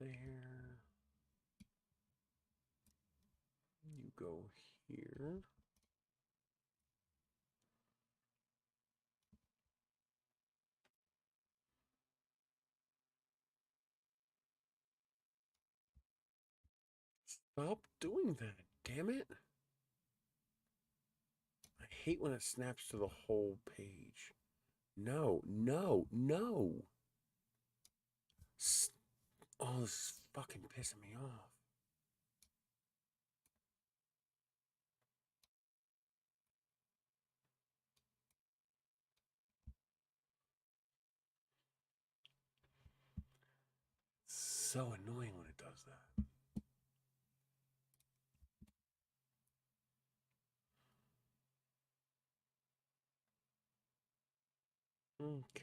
there. You go here. Stop doing that, damn it. I hate when it snaps to the whole page. No, no, no. Oh, this is fucking pissing me off. So annoying when it does that. Okay.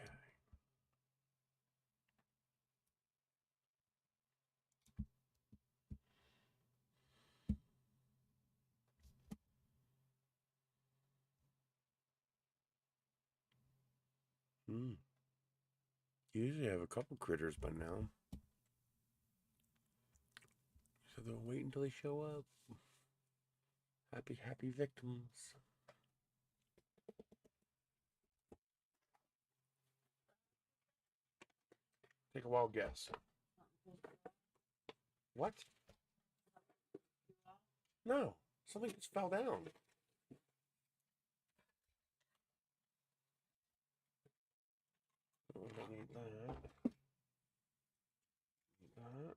Usually I have a couple critters by now. So they'll wait until they show up. Happy, happy victims. Take a wild guess. What? No, something just fell down. Oh, I need that. Need that.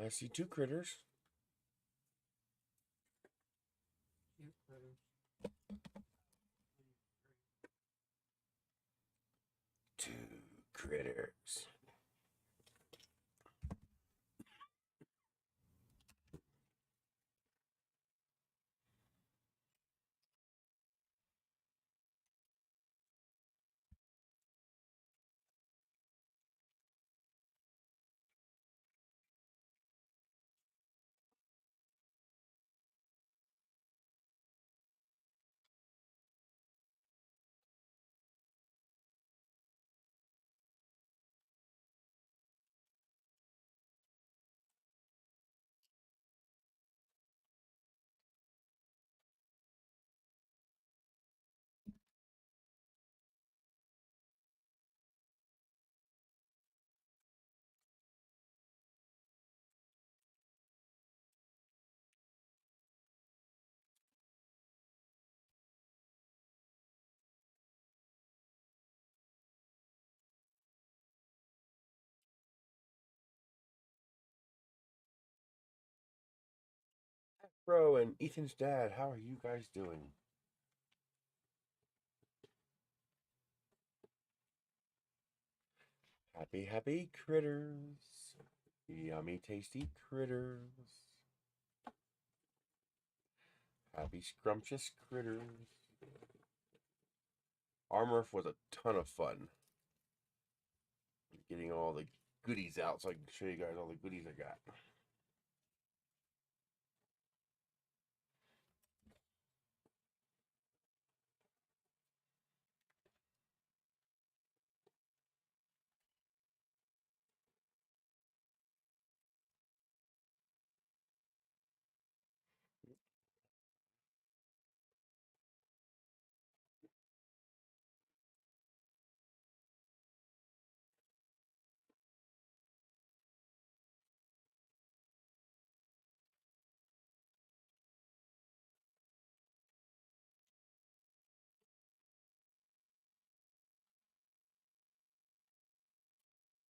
I see two critters. Two critters. Bro and Ethan's dad, how are you guys doing? Happy, happy critters. Yummy, tasty critters. Happy, scrumptious critters. RMRRF was a ton of fun. Getting all the goodies out so I can show you guys all the goodies I got.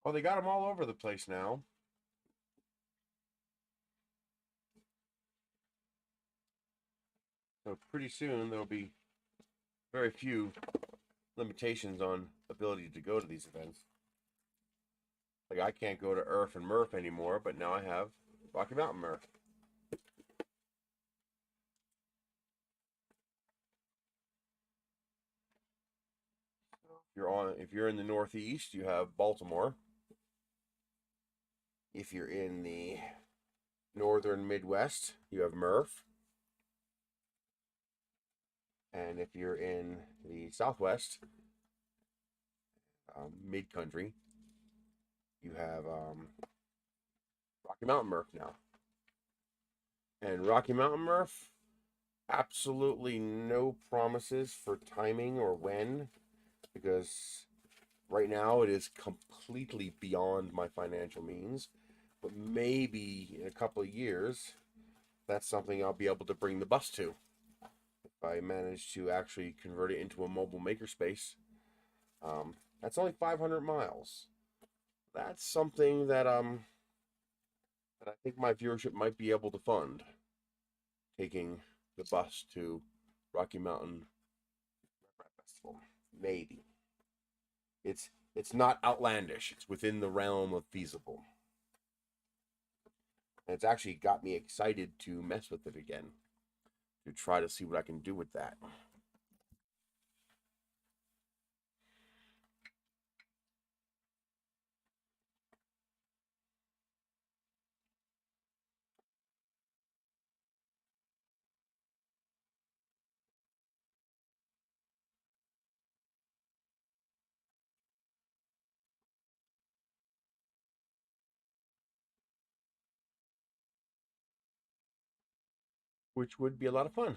Well, they got them all over the place now. So pretty soon there'll be very few limitations on ability to go to these events. Like I can't go to RMRRF and MRF anymore, but now I have Rocky Mountain MRF. If you're in the Northeast, you have Baltimore. If you're in the Northern Midwest, you have MRF. And if you're in the Southwest, mid-country, you have Rocky Mountain MRF now. And Rocky Mountain MRF, absolutely no promises for timing or when, because right now it is completely beyond my financial means. But maybe in a couple of years, that's something I'll be able to bring the bus to. If I manage to actually convert it into a mobile makerspace. That's only 500 miles. That's something that I think my viewership might be able to fund. Taking the bus to Rocky Mountain Festival. Maybe. It's not outlandish. It's within the realm of feasible. And it's actually got me excited to mess with it again. To try to see what I can do with that. Which would be a lot of fun.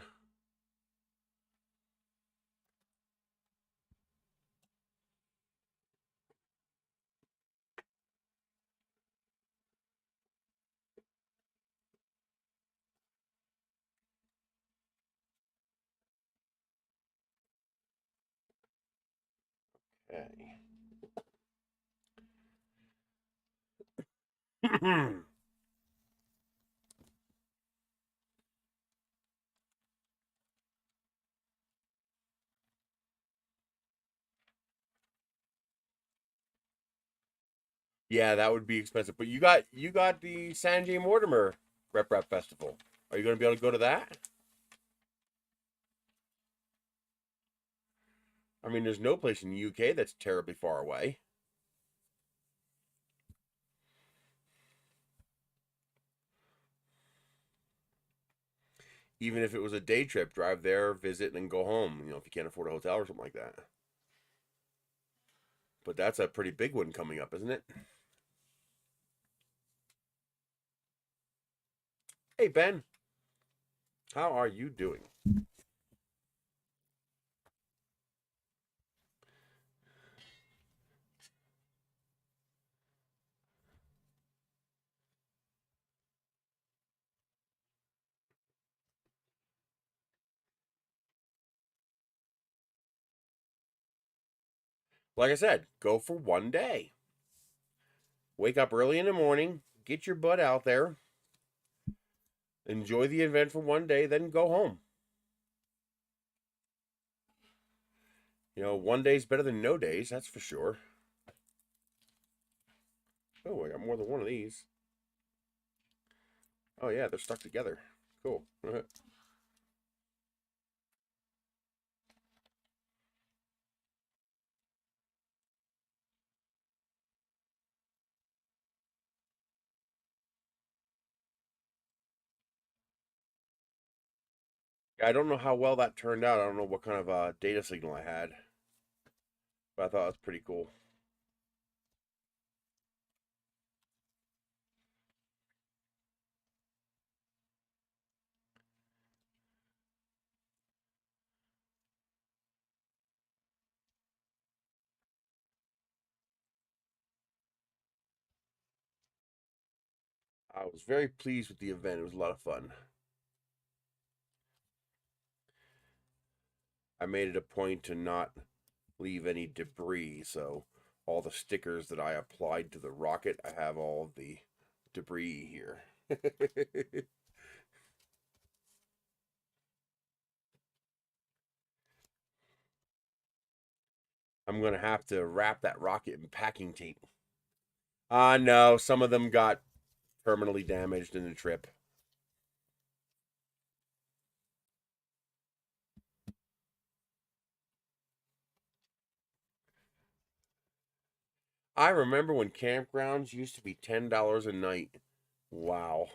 Okay. Yeah, that would be expensive. But you got the San J Mortimer Rep Festival. Are you going to be able to go to that? I mean, there's no place in the UK that's terribly far away. Even if it was a day trip, drive there, visit, and go home. You know, if you can't afford a hotel or something like that. But that's a pretty big one coming up, isn't it? Hey, Ben. How are you doing? Like I said, go for one day. Wake up early in the morning, get your butt out there, enjoy the event for one day, then go home. You know, one day's better than no days, that's for sure. Oh, I got more than one of these. Oh, yeah, they're stuck together. Cool. I don't know how well that turned out. I don't know what kind of data signal I had. But I thought it was pretty cool. I was very pleased with the event. It was a lot of fun. I made it a point to not leave any debris, so all the stickers that I applied to the rocket. I have all the debris here. I'm going to have to wrap that rocket in packing tape. No, some of them got permanently damaged in the trip. I remember when campgrounds used to be $10 a night. Wow.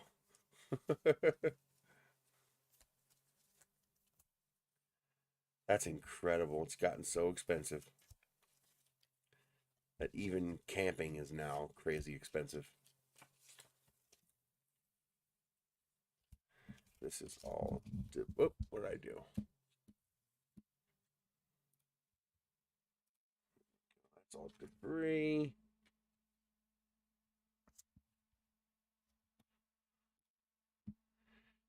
That's incredible. It's gotten so expensive that even camping is now crazy expensive. This is all. Whoop, what did I do? That's all debris.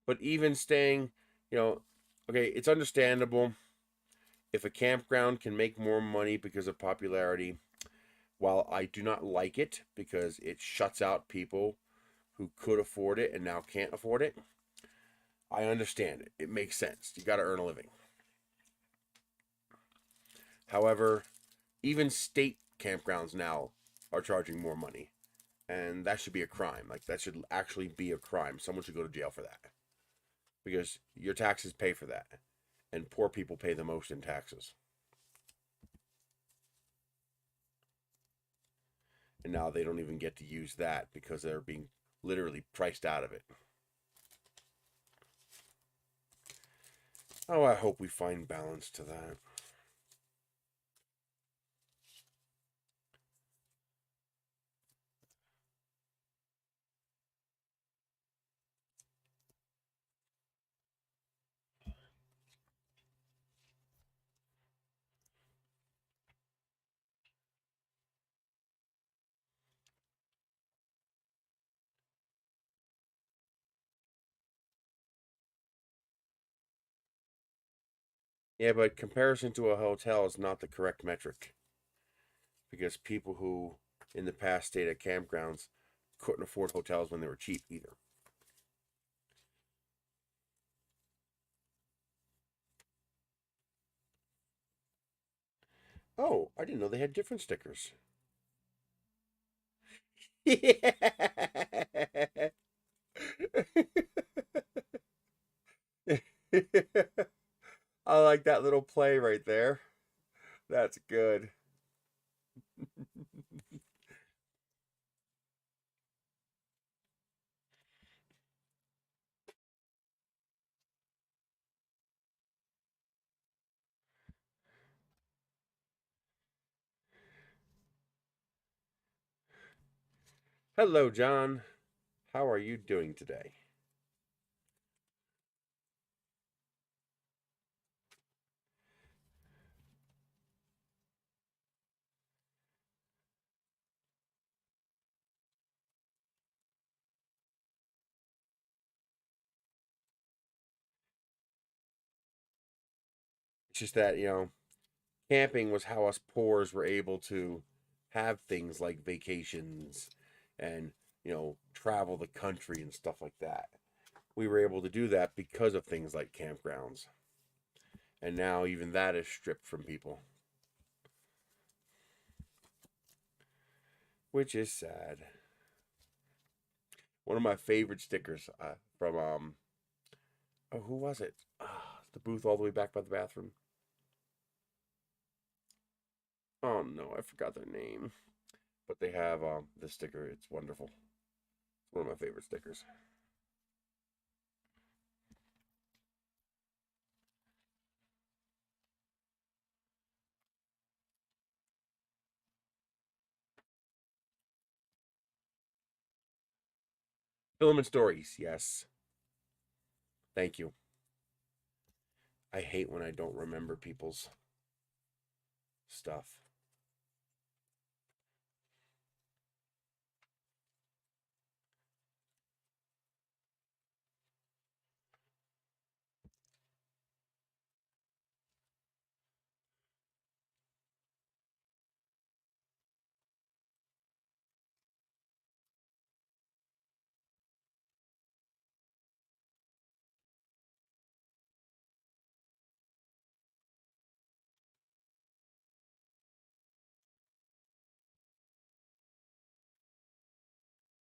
But even staying, okay, it's understandable if a campground can make more money because of popularity. While I do not like it because it shuts out people who could afford it and now can't afford it, I understand it. It makes sense. You got to earn a living. However, even state campgrounds now are charging more money. And that should be a crime. Like, that should actually be a crime. Someone should go to jail for that. Because your taxes pay for that. And poor people pay the most in taxes. And now they don't even get to use that because they're being literally priced out of it. Oh, I hope we find balance to that. Yeah, but comparison to a hotel is not the correct metric. Because people who in the past stayed at campgrounds couldn't afford hotels when they were cheap either. Oh, I didn't know they had different stickers. Yeah. I like that little play right there. That's good. Hello, John. How are you doing today? It's just that, camping was how us poors were able to have things like vacations and, travel the country and stuff like that. We were able to do that because of things like campgrounds. And now even that is stripped from people, which is sad. One of my favorite stickers from oh, who was it? The booth all the way back by the bathroom. Oh no, I forgot their name. But they have this sticker. It's wonderful. It's one of my favorite stickers. Filament stories, yes. Thank you. I hate when I don't remember people's stuff.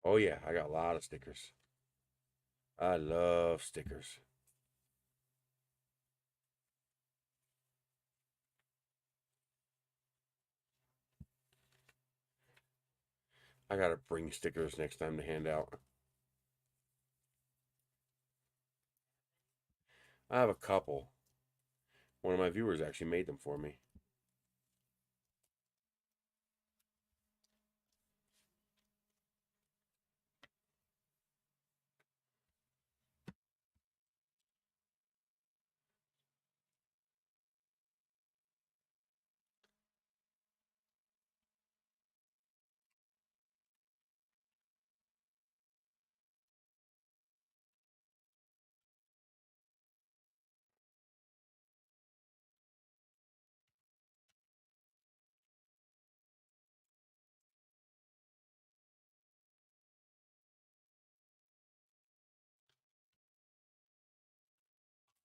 Oh yeah, I got a lot of stickers. I love stickers. I gotta bring stickers next time to hand out. I have a couple. One of my viewers actually made them for me.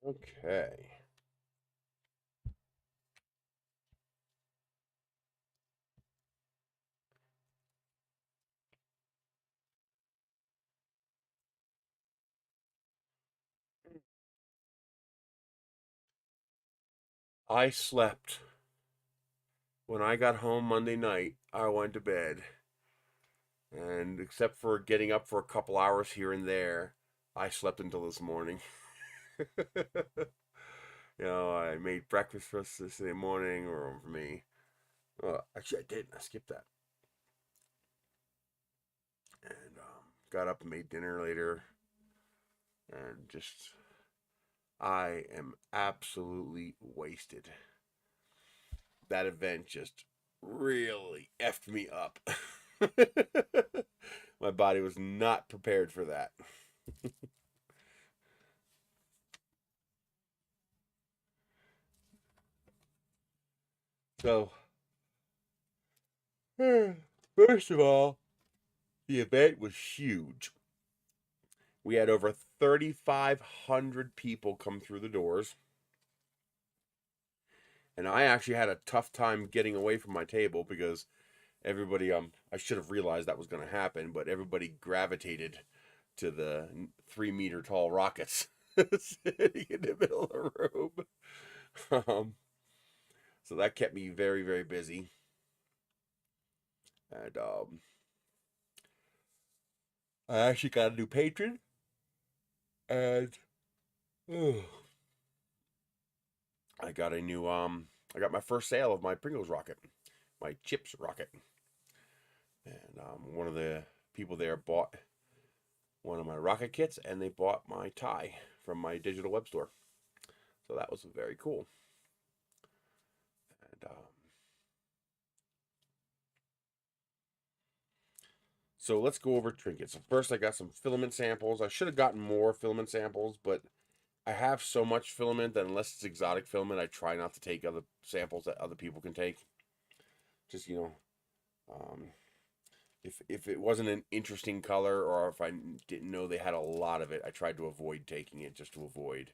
Okay. I slept. When I got home Monday night, I went to bed. And except for getting up for a couple hours here and there, I slept until this morning. I made breakfast for us this morning, or for me. Actually, I didn't. I skipped that. And got up and made dinner later. And just, I am absolutely wasted. That event just really effed me up. My body was not prepared for that. So, first of all, the event was huge. We had over 3,500 people come through the doors. And I actually had a tough time getting away from my table because everybody, I should have realized that was going to happen, but everybody gravitated to the 3 meter tall rockets sitting in the middle of the room. So that kept me very, very busy. And I actually got a new patron, and oh, I got a new I got my first sale of my Pringles rocket, my chips rocket, and one of the people there bought one of my rocket kits, and they bought my tie from my digital web store. So that was very cool. And so let's go over trinkets. So first, I got some filament samples. I should have gotten more filament samples, but I have so much filament that unless it's exotic filament, I try not to take other samples that other people can take. Just um, if it wasn't an interesting color, or if I didn't know they had a lot of it, I tried to avoid taking it just to avoid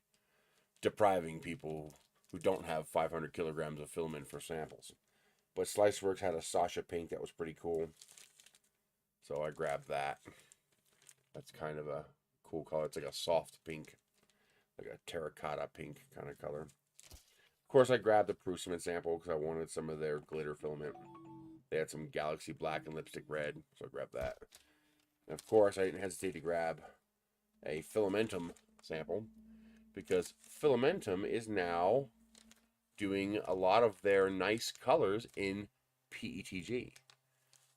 depriving people who don't have 500 kilograms of filament for samples. But Sliceworks had a Sasha pink that was pretty cool, so I grabbed that. That's kind of a cool color. It's like a soft pink, like a terracotta pink kind of color. Of course, I grabbed the Prusament sample because I wanted some of their glitter filament. They had some Galaxy Black and Lipstick Red, so I grabbed that. And of course, I didn't hesitate to grab a Filamentum sample because Filamentum is now doing a lot of their nice colors in PETG.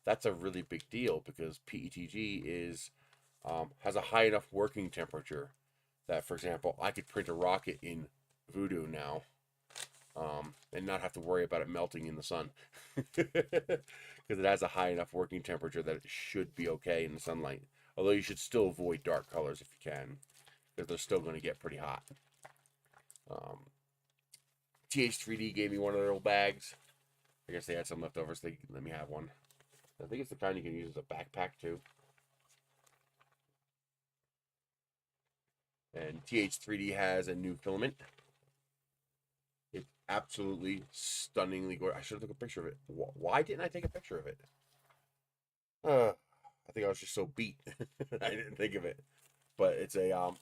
That's a really big deal because PETG is has a high enough working temperature that, for example, I could print a rocket in Voodoo now and not have to worry about it melting in the sun because it has a high enough working temperature that it should be okay in the sunlight. Although you should still avoid dark colors if you can, because they're still going to get pretty hot. TH3D gave me one of their little bags. I guess they had some left over, so they let me have one. I think it's the kind you can use as a backpack too. And TH3D has a new filament. It's absolutely stunningly gorgeous. I should have took a picture of it. Why didn't I take a picture of it? I think I was just so beat. I didn't think of it. But it's a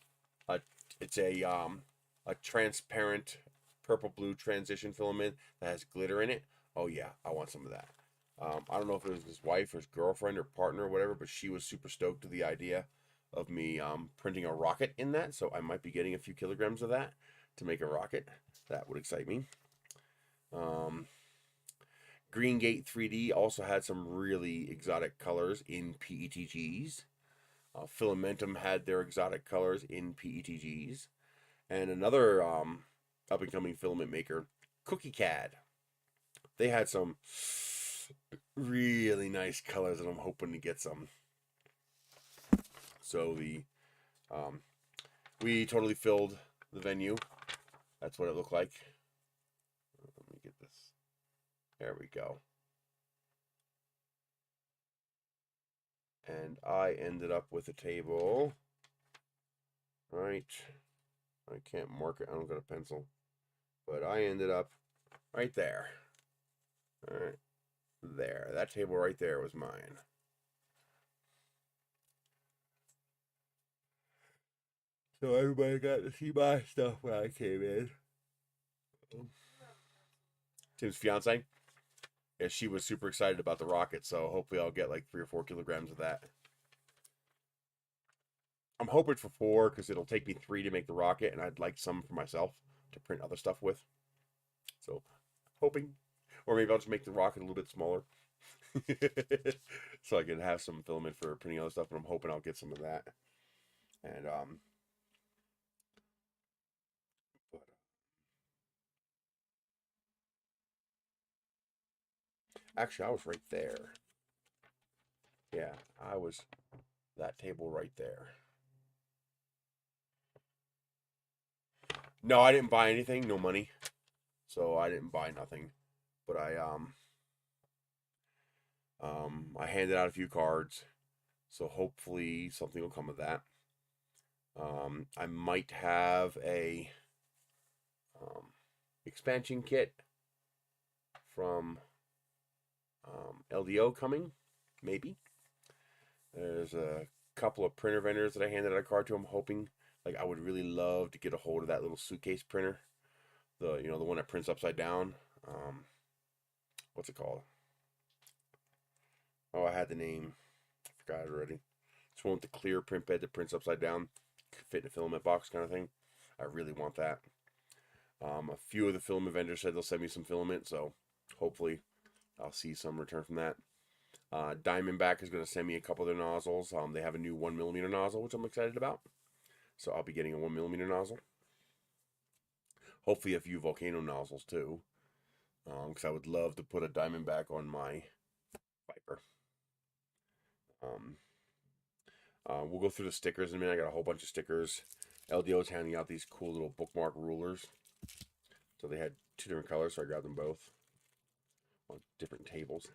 it's a transparent purple blue transition filament that has glitter in it. Oh yeah, I want some of that. I don't know if it was his wife or his girlfriend or partner or whatever, but she was super stoked with the idea of me printing a rocket in that. So I might be getting a few kilograms of that to make a rocket. That would excite me. Green Gate 3D also had some really exotic colors in PETGs. Filamentum had their exotic colors in PETGs. And another up and coming filament maker, Cookie CAD. They had some really nice colors, and I'm hoping to get some. So we totally filled the venue. That's what it looked like. Let me get this. There we go. And I ended up with a table. Right. I can't mark it. I don't got a pencil. But I ended up right there. All right. There. That table right there was mine. So everybody got to see my stuff when I came in. Tim's fiance. Yeah, she was super excited about the rocket, so hopefully I'll get like 3 or 4 kilograms of that. I'm hoping for 4 because it'll take me 3 to make the rocket, and I'd like some for myself to print other stuff with. So, hoping. Or maybe I'll just make the rocket a little bit smaller. So I can have some filament for printing other stuff, but I'm hoping I'll get some of that. And, actually, I was right there. Yeah, I was that table right there. No, I didn't buy anything, no money. So I didn't buy nothing. But I handed out a few cards. So hopefully something will come of that. I might have a expansion kit from LDO coming, maybe. There's a couple of printer vendors that I handed out a card to. I'm hoping, like, I would really love to get a hold of that little suitcase printer, the one that prints upside down. What's it called? Oh, I had the name. I forgot it already. It's one with the clear print bed that prints upside down, fit in a filament box kind of thing. I really want that. A few of the filament vendors said they'll send me some filament, so hopefully I'll see some return from that. Diamondback is going to send me a couple of their nozzles. They have a new 1mm nozzle, which I'm excited about. So I'll be getting a 1mm nozzle. Hopefully a few volcano nozzles too, because I would love to put a Diamondback on my Viper. We'll go through the stickers in a minute. I got a whole bunch of stickers. LDO is handing out these cool little bookmark rulers. So they had 2 different colors, so I grabbed them both on different tables.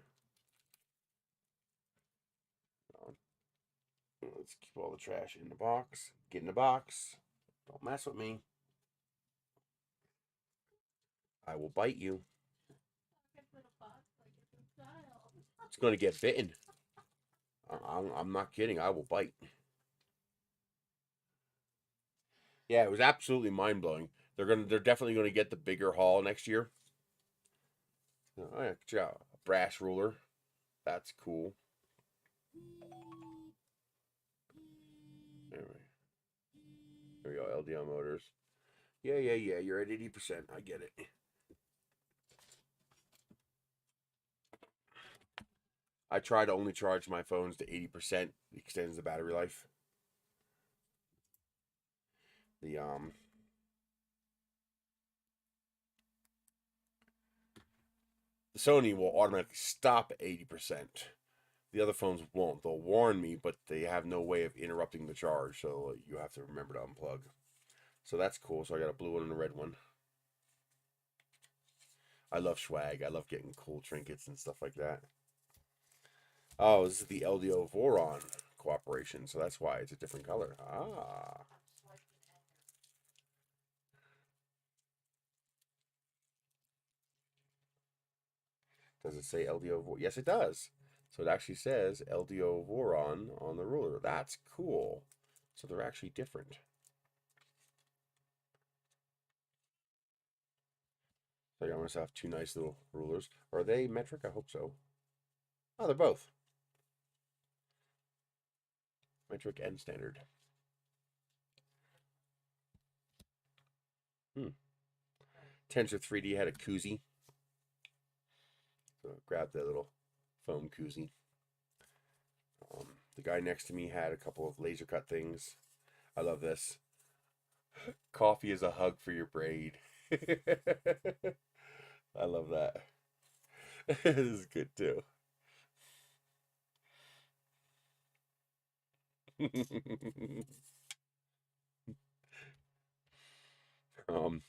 Let's keep all the trash in the box. Get in the box. Don't mess with me. I will bite you. It's going to get bitten. I'm not kidding. I will bite. Yeah, it was absolutely mind blowing. They're definitely going to get the bigger haul next year. Oh yeah, check out a brass ruler. That's cool. Anyway, there we go. LDL motors. Yeah. You're at 80%. I get it. I try to only charge my phones to 80%. It extends the battery life. The Sony will automatically stop at 80%. The other phones won't. They'll warn me, but they have no way of interrupting the charge, so you have to remember to unplug. So that's cool. So I got a blue one and a red one. I love swag. I love getting cool trinkets and stuff like that. Oh, this is the LDO Voron cooperation, so that's why it's a different color. Ah. Does it say LDO? Yes, it does. So it actually says LDO Voron on the ruler. That's cool. So they're actually different. So I must have two nice little rulers. Are they metric? I hope so. Oh, they're both. Metric and standard. Tensor 3D had a koozie. So grab that little foam koozie. The guy next to me had a couple of laser cut things. I love this. Coffee is a hug for your braid. I love that. This is good too. um,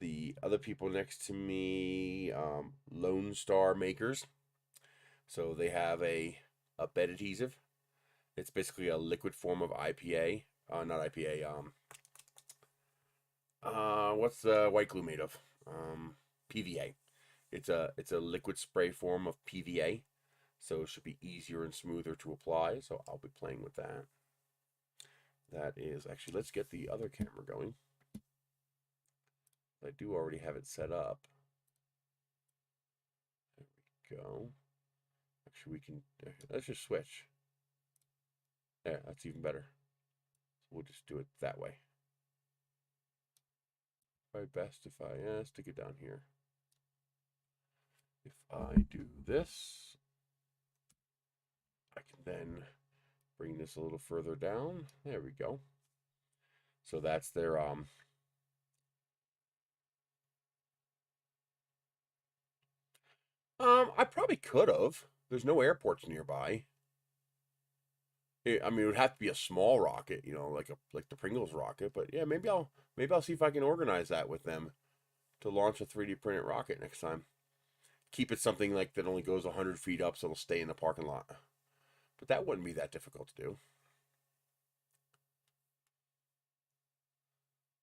the other people next to me, Lone Star makers. So they have a bed adhesive. It's basically a liquid form of IPA. Not IPA. What's white glue made of? PVA. It's a liquid spray form of PVA, so it should be easier and smoother to apply. So I'll be playing with that. That is actually, let's get the other camera going. I do already have it set up. There we go. Actually, we can, let's just switch. There, that's even better. So we'll just do it that way. Probably best if I stick it down here. If I do this, I can then bring this a little further down. There we go. So that's their I probably could have. There's no airports nearby. I mean, it would have to be a small rocket, you know, like the Pringles rocket. But yeah, maybe I'll see if I can organize that with them to launch a 3D printed rocket next time. Keep it something like that only goes 100 feet up, so it'll stay in the parking lot. But that wouldn't be that difficult to do.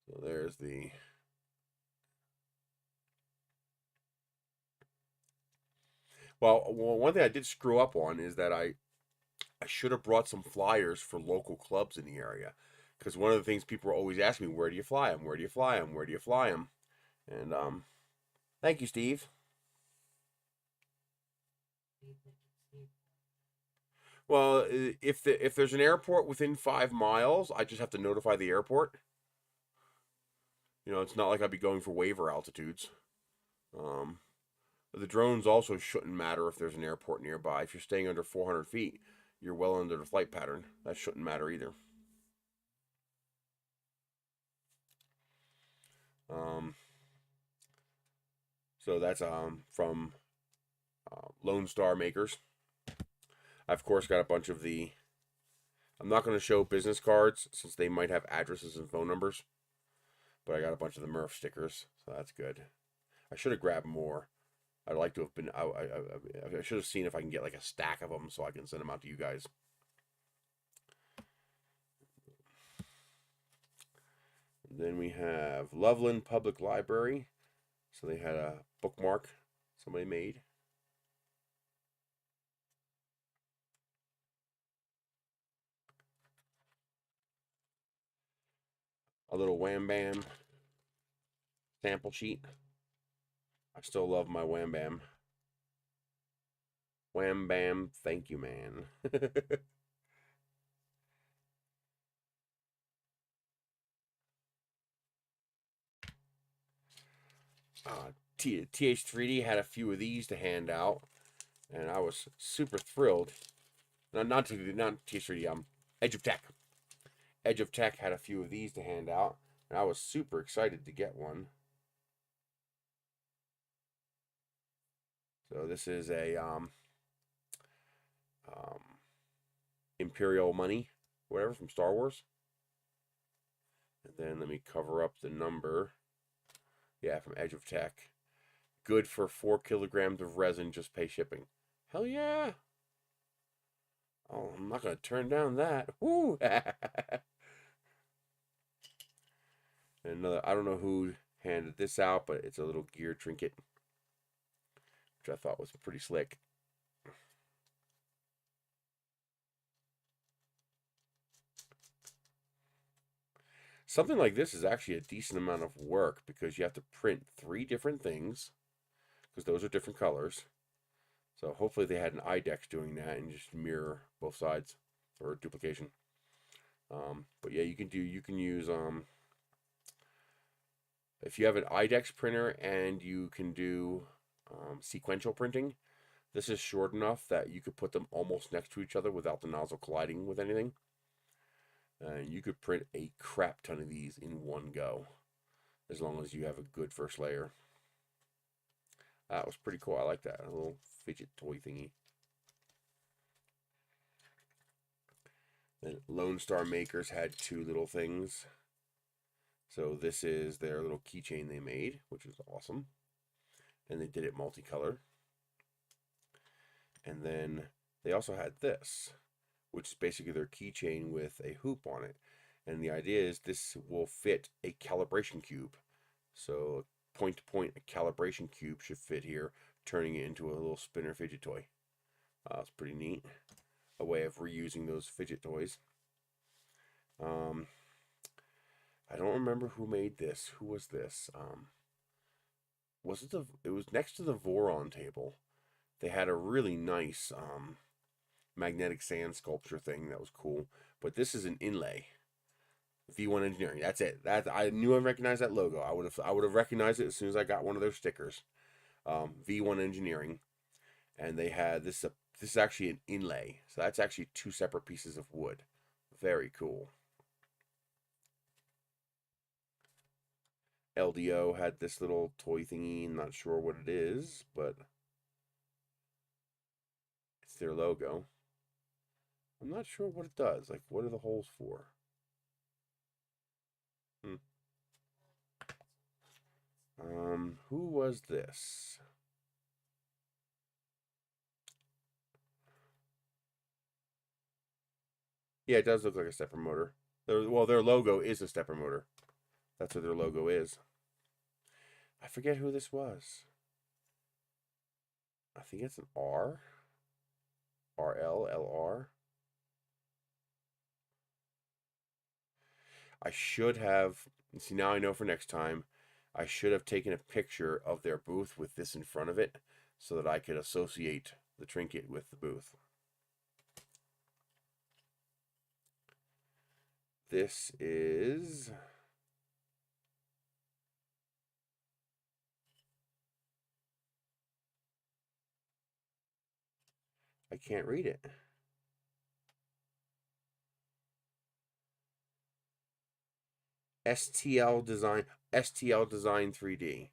So there's the. Well, one thing I did screw up on is that I should have brought some flyers for local clubs in the area. Because one of the things people are always asking me, where do you fly them? Where do you fly them? Where do you fly them? And thank you, Steve. Well, if there's an airport within 5 miles, I just have to notify the airport. You know, it's not like I'd be going for waiver altitudes. The drones also shouldn't matter if there's an airport nearby. If you're staying under 400 feet, you're well under the flight pattern. That shouldn't matter either. So that's from Lone Star Makers. I've of course got a bunch of the. I'm not going to show business cards since they might have addresses and phone numbers, but I got a bunch of the Murph stickers, so that's good. I should have grabbed more. I'd like to have been. I should have seen if I can get like a stack of them so I can send them out to you guys. Then we have Loveland Public Library. So they had a bookmark somebody made. A little Wham Bam sample sheet. I still love my Wham Bam. Wham Bam, thank you, man. TH3D had a few of these to hand out, and I was super thrilled. Not TH3D, Edge of Tech. Edge of Tech had a few of these to hand out, and I was super excited to get one. So this is a Imperial Money, whatever, from Star Wars. And then let me cover up the number. Yeah, from Edge of Tech. Good for 4 kilograms of resin, just pay shipping. Hell yeah! Oh, I'm not going to turn down that. Woo! Another, I don't know who handed this out, but it's a little gear trinket. which I thought was pretty slick. Something like this is actually a decent amount of work because you have to print 3 different things because those are different colors. So hopefully they had an IDEX doing that and just mirror both sides or duplication. But yeah, you can use if you have an IDEX printer and you can do sequential printing. This is short enough that you could put them almost next to each other without the nozzle colliding with anything. You could print a crap ton of these in one go, as long as you have a good first layer. That was pretty cool. I like that. A little fidget toy thingy. And Lone Star Makers had 2 little things. So this is their little keychain they made, which is awesome. And they did it multicolor. And then they also had this, which is basically their keychain with a hoop on it. And the idea is this will fit a calibration cube. So point to point, a calibration cube should fit here, turning it into a little spinner fidget toy. It's pretty neat. A way of reusing those fidget toys. I don't remember who made this. Who was this? Was it it was next to the Voron table. They had a really nice magnetic sand sculpture thing that was cool. But this is an inlay. V1 Engineering. That's it. I knew I recognized that logo. I would have recognized it as soon as I got one of their stickers. V1 Engineering, and they had this. This is actually an inlay. So that's actually 2 separate pieces of wood. Very cool. LDO had this little toy thingy. I'm not sure what it is, but it's their logo. I'm not sure what it does. Like, what are the holes for? Who was this? Yeah, it does look like a stepper motor. Their logo is a stepper motor. That's what their logo is. I forget who this was. I think it's an R. RLLR. I should have, see, now I know for next time, I should have taken a picture of their booth with this in front of it so that I could associate the trinket with the booth. This is... I can't read it. STL Design 3D.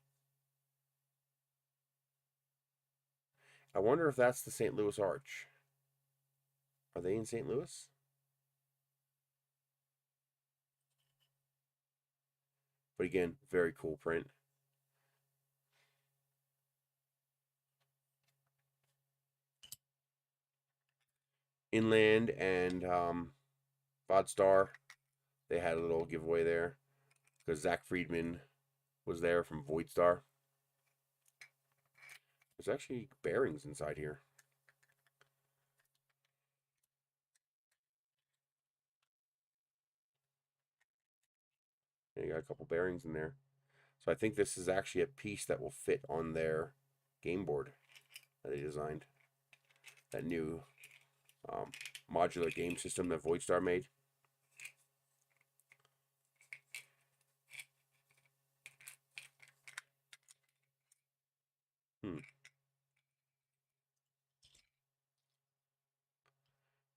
I wonder if that's the St. Louis Arch. Are they in St. Louis? But again, very cool print. Inland and Vodstar, they had a little giveaway there because Zach Friedman was there from Voidstar. There's actually bearings inside here. Yeah, you got a couple bearings in there. So I think this is actually a piece that will fit on their game board that they designed. That new modular game system that Voidstar made.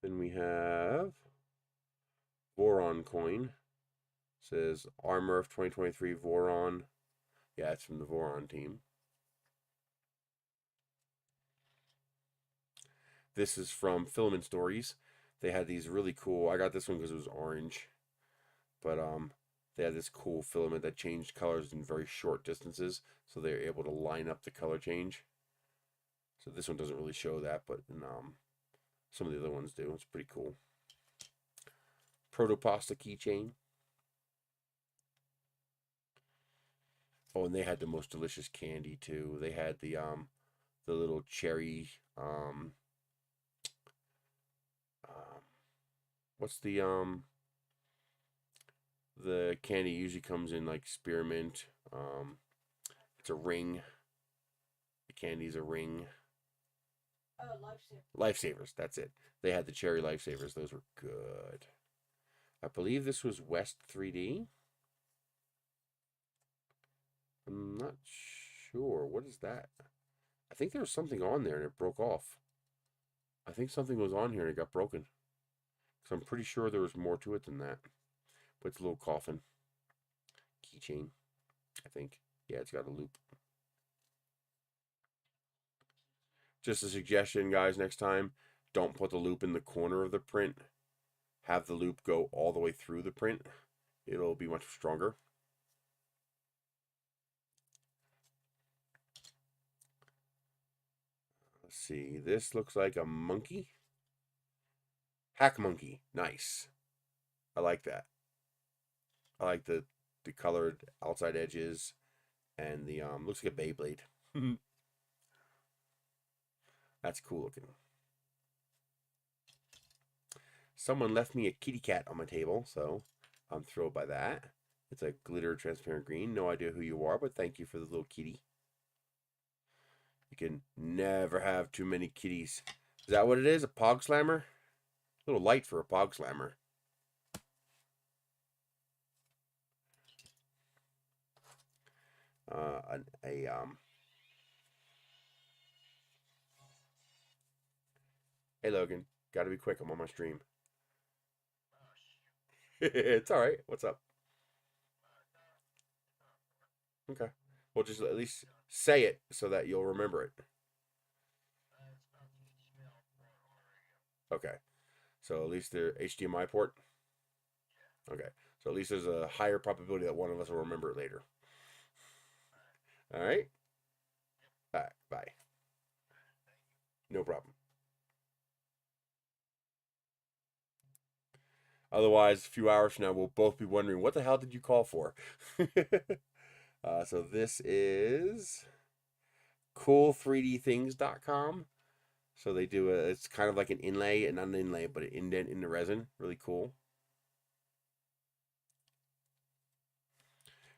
Then we have Voron coin. It says RMRRF 2023 Voron. Yeah, it's from the Voron team. This is from Filament Stories. They had these really cool. I got this one because it was orange, but they had this cool filament that changed colors in very short distances, so they're able to line up the color change. So this one doesn't really show that, but some of the other ones do. It's pretty cool. Protopasta keychain. Oh, and they had the most delicious candy too. They had the the little cherry, what's the candy usually comes in like spearmint. It's a ring. The candy's a ring. Lifesavers, that's it. They had the cherry lifesavers. Those were good. I believe this was West 3D. I'm not sure. What is that? I think there was something on there and it broke off. I think something was on here and it got broken. So I'm pretty sure there was more to it than that. But it's a little coffin. Keychain, I think. Yeah, it's got a loop. Just a suggestion, guys, next time, don't put the loop in the corner of the print. Have the loop go all the way through the print. It'll be much stronger. Let's see. This looks like a monkey. Hack monkey. Nice. I like that. I like the colored outside edges and the looks like a Beyblade. That's cool looking. Someone left me a kitty cat on my table, so I'm thrilled by that. It's a glitter transparent green. No idea who you are, but thank you for the little kitty. You can never have too many kitties. Is that what it is? A pog slammer? A little light for a pog slammer. Hey Logan, gotta be quick. I'm on my stream. It's all right. What's up? Okay. Well, just at least say it so that you'll remember it. Okay. So at least the HDMI port. Okay. So at least there's a higher probability that one of us will remember it later. All right. All right. Bye. No problem. Otherwise, a few hours from now, we'll both be wondering, what the hell did you call for? So this is cool3dthings.com. So they do it's kind of like an inlay, and not an inlay, but an indent in the resin. Really cool.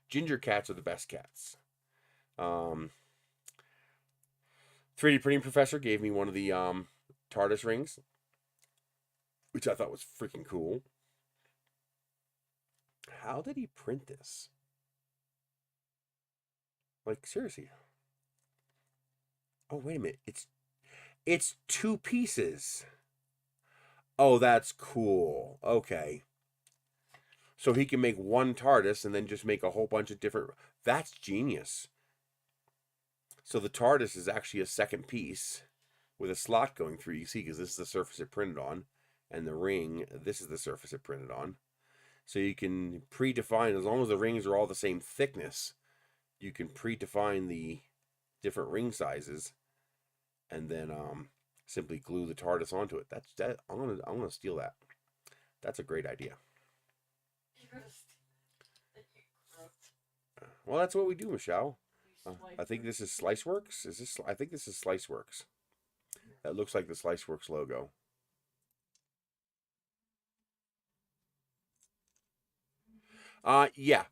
Ginger cats are the best cats. 3D printing professor gave me one of the TARDIS rings, which I thought was freaking cool. How did he print this? Like, seriously. Oh, wait a minute. It's 2 pieces. Oh, that's cool. Okay. So he can make one TARDIS and then just make a whole bunch of different... That's genius. So the TARDIS is actually a second piece with a slot going through. You see, because this is the surface it printed on. And the ring, this is the surface it printed on. So you can predefine, as long as the rings are all the same thickness, you can predefine the different ring sizes, and then simply glue the TARDIS onto it. I'm gonna steal that. That's a great idea. Well, that's what we do, Michelle. I think this is Sliceworks. I think this is Sliceworks. That looks like the Sliceworks logo. Yeah.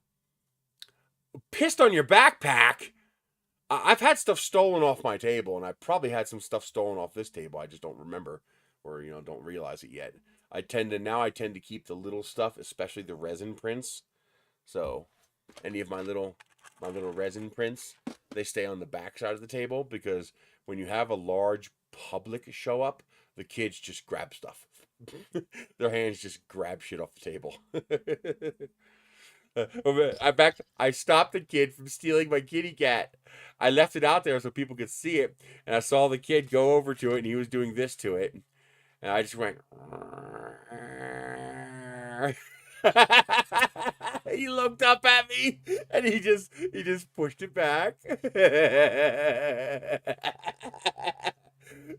Pissed on your backpack? I've had stuff stolen off my table, and I probably had some stuff stolen off this table. I just don't remember, or don't realize it yet. I tend to keep the little stuff, especially the resin prints. So, any of my little resin prints, they stay on the back side of the table, because when you have a large public show up, the kids just grab stuff. Their hands just grab shit off the table. I stopped the kid from stealing my kitty cat. I left it out there so people could see it, and I saw the kid go over to it, and he was doing this to it, and I just went. He looked up at me, and he just pushed it back.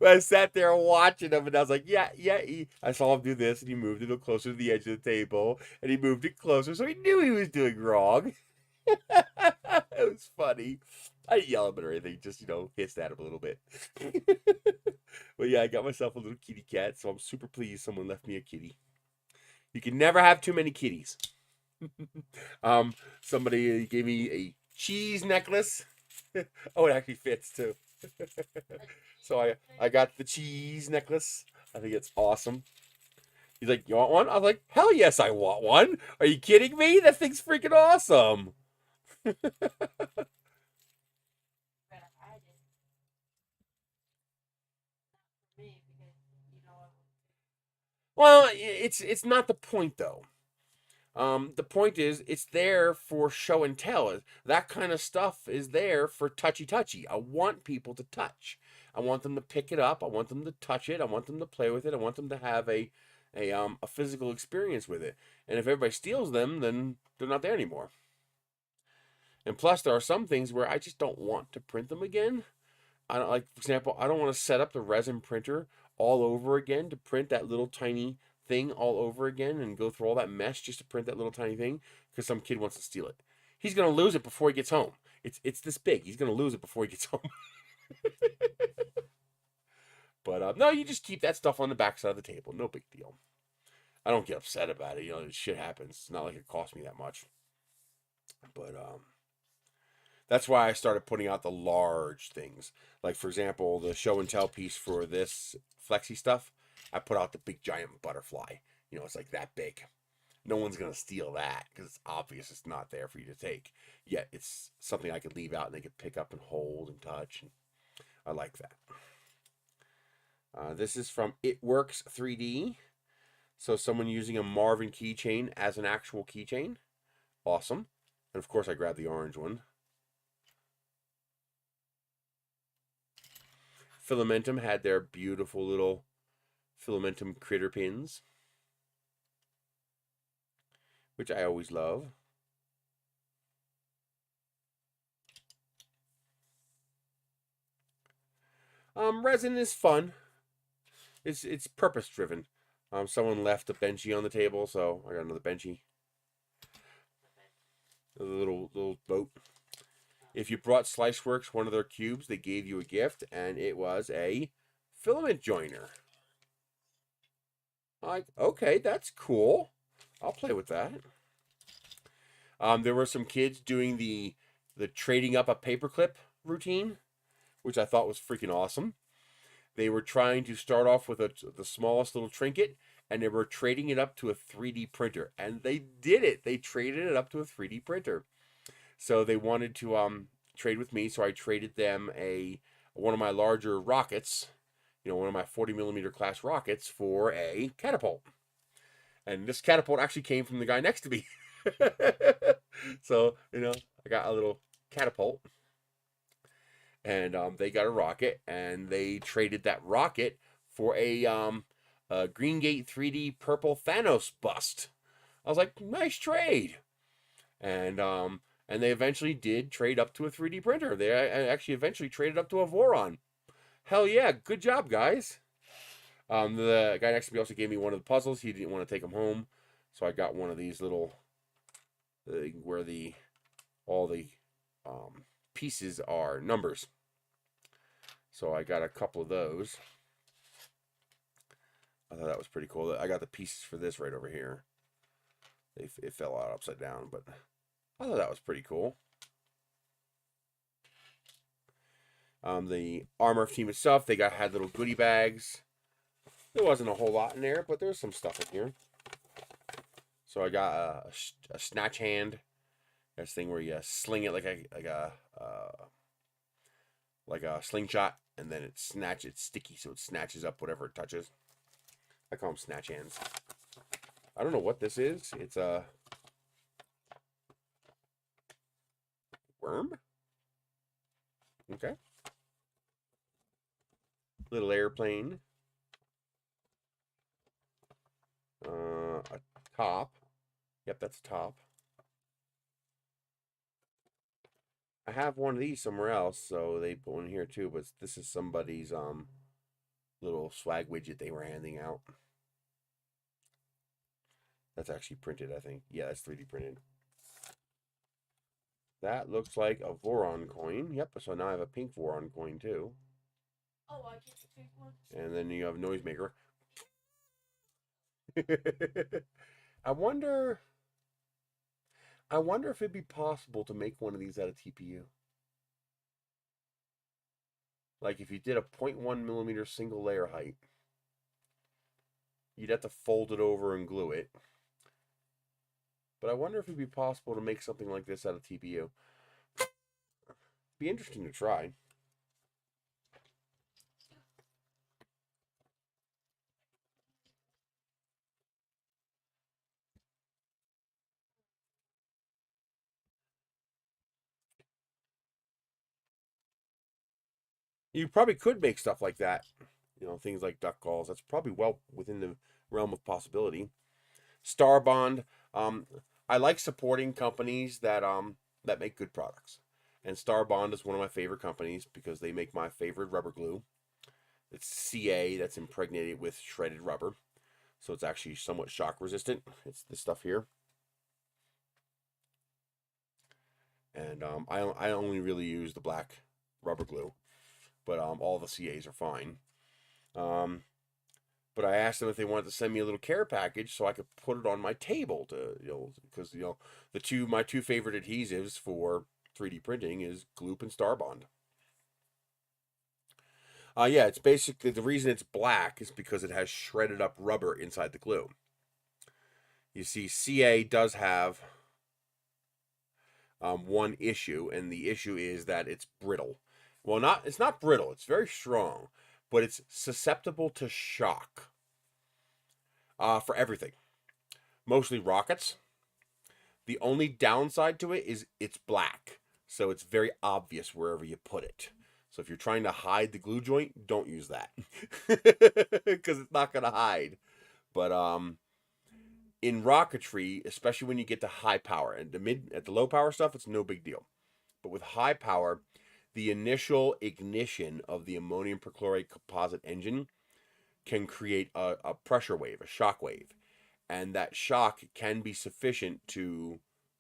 I sat there watching him, and I was like, yeah. I saw him do this, and he moved it closer to the edge of the table, and he moved it closer, so he knew he was doing wrong. It was funny. I didn't yell at him or anything, just, you know, hissed at him a little bit. But yeah, I got myself a little kitty cat, so I'm super pleased someone left me a kitty. You can never have too many kitties. Somebody gave me a cheese necklace. Oh, it actually fits too. So I got the cheese necklace. I think it's awesome. He's like, "You want one?" I was like, "Hell yes, I want one. Are you kidding me? That thing's freaking awesome." Well, it's not the point though. The point is, it's there for show and tell. That kind of stuff is there for touchy. I want people to touch. I want them to pick it up. I want them to touch it. I want them to play with it. I want them to have a physical experience with it. And if everybody steals them, then they're not there anymore. And plus, there are some things where I just don't want to print them again. I don't, like, for example, I don't want to set up the resin printer all over again to print that little tiny thing all over again and go through all that mess just to print that little tiny thing because some kid wants to steal it. He's gonna lose it before he gets home. It's this big. He's gonna lose it before he gets home. But no, you just keep that stuff on the back side of the table. No big deal. I don't get upset about it. You know, shit happens. It's not like it cost me that much. But that's why I started putting out the large things. Like, for example, the show and tell piece for this flexi stuff, I put out the big giant butterfly. You know, it's like that big. No one's going to steal that because it's obvious it's not there for you to take. Yet it's something I could leave out and they could pick up and hold and touch. And I like that. This is from It Works 3D. So someone using a Marvin keychain as an actual keychain. Awesome. And of course I grabbed the orange one. Filamentum had their beautiful little Filamentum critter pins, which I always love. Resin is fun. It's purpose driven. Someone left a benchy on the table, so I got another benchy. A little boat. If you brought Sliceworks one of their cubes, they gave you a gift, and it was a filament joiner. Like, okay, that's cool. I'll play with that. There were some kids doing the trading up a paperclip routine, which I thought was freaking awesome. They were trying to start off with the smallest little trinket, and they were trading it up to a 3D printer, and they did it. They traded it up to a 3D printer. So they wanted to trade with me, so I traded them one of my larger rockets, you know, one of my 40mm class rockets for a catapult. And this catapult actually came from the guy next to me. So, you know, I got a little catapult. And they got a rocket, and they traded that rocket for a Greengate 3D purple Thanos bust. I was like, nice trade. And they eventually did trade up to a 3D printer. They actually eventually traded up to a Voron. Hell yeah, good job, guys. The guy next to me also gave me one of the puzzles. He didn't want to take them home, so I got one of these little where all the pieces are numbers. So I got a couple of those. I thought that was pretty cool. I got the pieces for this right over here. It fell out upside down, but I thought that was pretty cool. The RMRRF team itself, they had little goodie bags. There wasn't a whole lot in there, but there's some stuff in here. So I got a snatch hand. This thing where you sling it like a slingshot, and then it's sticky, so it snatches up whatever it touches. I call them snatch hands. I don't know what this is. It's a worm. Okay. Little airplane. A top. Yep, that's a top. I have one of these somewhere else, so they put one here too, but this is somebody's little swag widget they were handing out. That's actually printed, I think. Yeah, that's 3D printed. That looks like a Voron coin. Yep, so now I have a pink Voron coin too. Oh, I get the pink one. And then you have Noisemaker. I wonder if it'd be possible to make one of these out of TPU. Like if you did a 0.1 millimeter single layer height, you'd have to fold it over and glue it. But I wonder if it'd be possible to make something like this out of TPU. Be interesting to try. You probably could make stuff like that. You know, things like duck calls. That's probably well within the realm of possibility. Star Bond. I like supporting companies that make good products. And Star Bond is one of my favorite companies because they make my favorite rubber glue. It's CA that's impregnated with shredded rubber. So it's actually somewhat shock resistant. It's this stuff here. And I only really use the black rubber glue. But all the CAs are fine. But I asked them if they wanted to send me a little care package so I could put it on my table to, because my two favorite adhesives for 3D printing is Gloop and Starbond. Yeah, it's basically the reason it's black is because it has shredded up rubber inside the glue. You see, CA does have one issue, and the issue is that it's brittle. Well, it's not brittle. It's very strong, but it's susceptible to shock. For everything, mostly rockets. The only downside to it is it's black, so it's very obvious wherever you put it. So if you're trying to hide the glue joint, don't use that because it's not gonna hide. But in rocketry, especially when you get to high power and at the low power stuff, it's no big deal. But with high power, the initial ignition of the ammonium perchlorate composite engine can create a pressure wave, a shock wave, and that shock can be sufficient to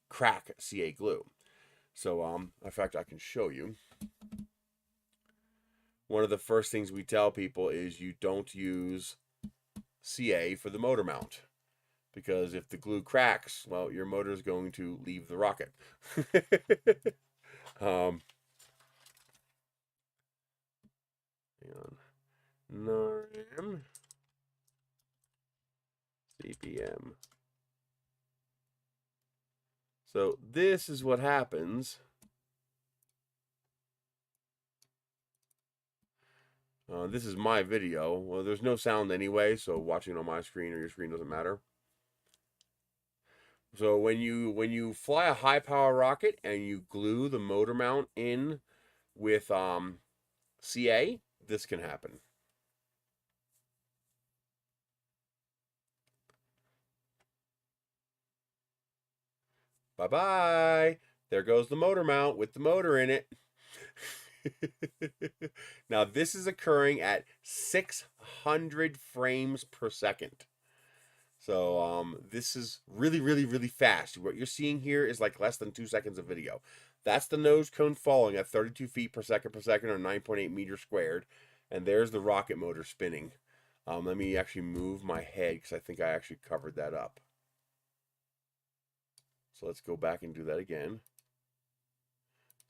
crack CA glue. So, in fact, I can show you. One of the first things we tell people is you don't use CA for the motor mount. Because if the glue cracks, well, your motor is going to leave the rocket. Hang on. NRM CPM. So this is what happens. This is my video. Well, there's no sound anyway, so watching on my screen or your screen doesn't matter. So when you fly a high power rocket and you glue the motor mount in with CA, this can happen. Bye bye. There goes the motor mount with the motor in it. Now this is occurring at 600 frames per second. So this is really, really, really fast. What you're seeing here is like less than 2 seconds of video. That's the nose cone falling at 32 feet per second or 9.8 meters squared. And there's the rocket motor spinning. Let me actually move my head because I think I actually covered that up. So let's go back and do that again.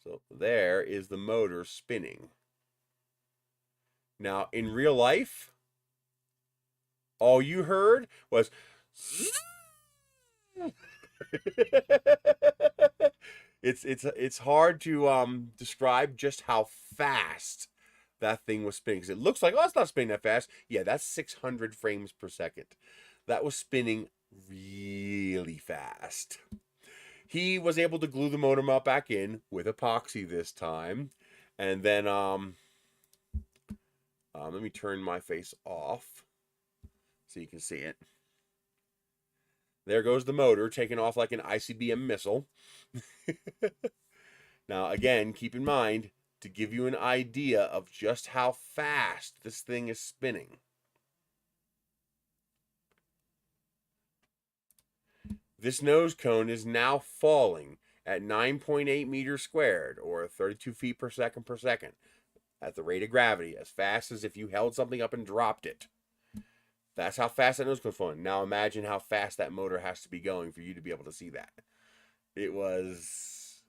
So there is the motor spinning. Now, in real life, all you heard was it's hard to describe just how fast that thing was spinning. Because it looks like, oh, it's not spinning that fast. Yeah, that's 600 frames per second. That was spinning really fast. He was able to glue the motor mount back in with epoxy this time. And then let me turn my face off so you can see it. There goes the motor taking off like an ICBM missile. Now, again, keep in mind to give you an idea of just how fast this thing is spinning. This nose cone is now falling, at 9.8 meters squared, or 32 feet per second at the rate of gravity, as fast as if you held something up and dropped it. That's how fast that nose cone's flowing. Now imagine how fast that motor has to be going for you to be able to see that. It was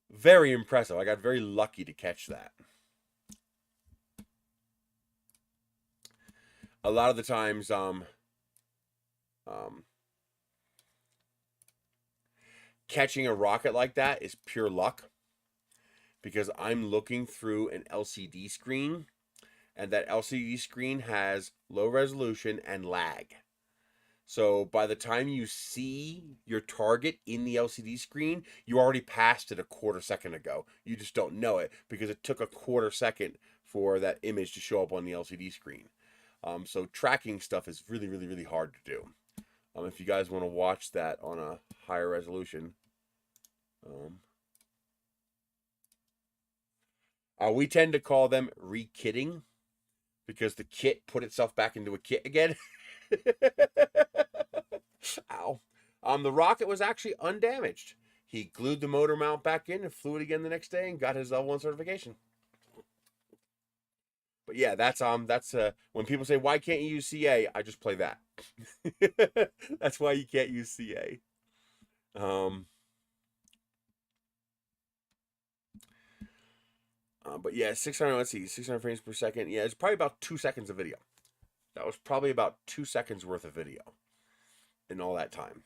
very impressive. I got very lucky to catch that. A lot of the times, catching a rocket like that is pure luck, because I'm looking through an LCD screen, and that LCD screen has low resolution and lag. So by the time you see your target in the LCD screen, you already passed it a quarter second ago. You just don't know it because it took a quarter second for that image to show up on the LCD screen. So tracking stuff is really, really, really hard to do. If you guys want to watch that on a higher resolution, we tend to call them re-kitting, because the kit put itself back into a kit again. Ow. The rocket was actually undamaged. He glued the motor mount back in and flew it again the next day and got his level 1 certification. But yeah, that's when people say, why can't you use CA? I just play that. That's why you can't use CA. But yeah, 600 frames per second. Yeah, it's probably about 2 seconds of video. That was probably about 2 seconds worth of video in all that time.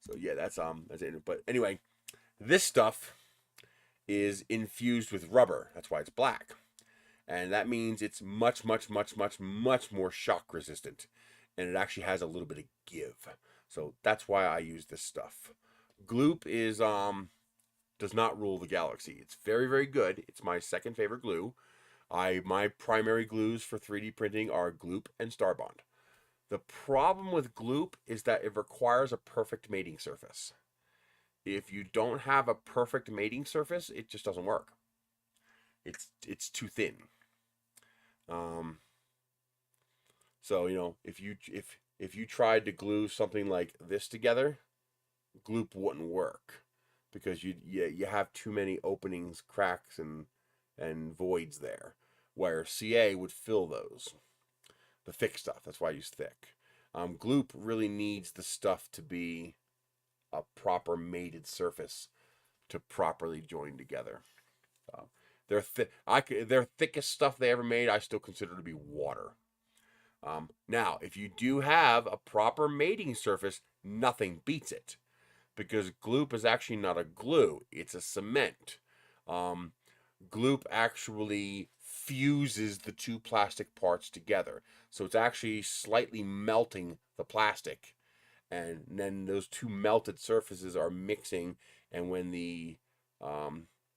So yeah, that's it. But anyway, this stuff is infused with rubber. That's why it's black. And that means it's much, much, much, much, much more shock resistant. And it actually has a little bit of give. So that's why I use this stuff. Gloop is does not rule the galaxy. It's very, very good. It's my second favorite glue. My primary glues for 3D printing are Gloop and Starbond. The problem with Gloop is that it requires a perfect mating surface. If you don't have a perfect mating surface, it just doesn't work. It's too thin. So if you tried to glue something like this together, Gloop wouldn't work, because you have too many openings, cracks, and voids there, where CA would fill those. The thick stuff. That's why I use thick. Gloop really needs the stuff to be a proper mated surface to properly join together. Their thickest stuff they ever made, I still consider to be water. Now, if you do have a proper mating surface, nothing beats it, because Gloop is actually not a glue; it's a cement. Gloop actually fuses the two plastic parts together, so it's actually slightly melting the plastic, and then those two melted surfaces are mixing, and when the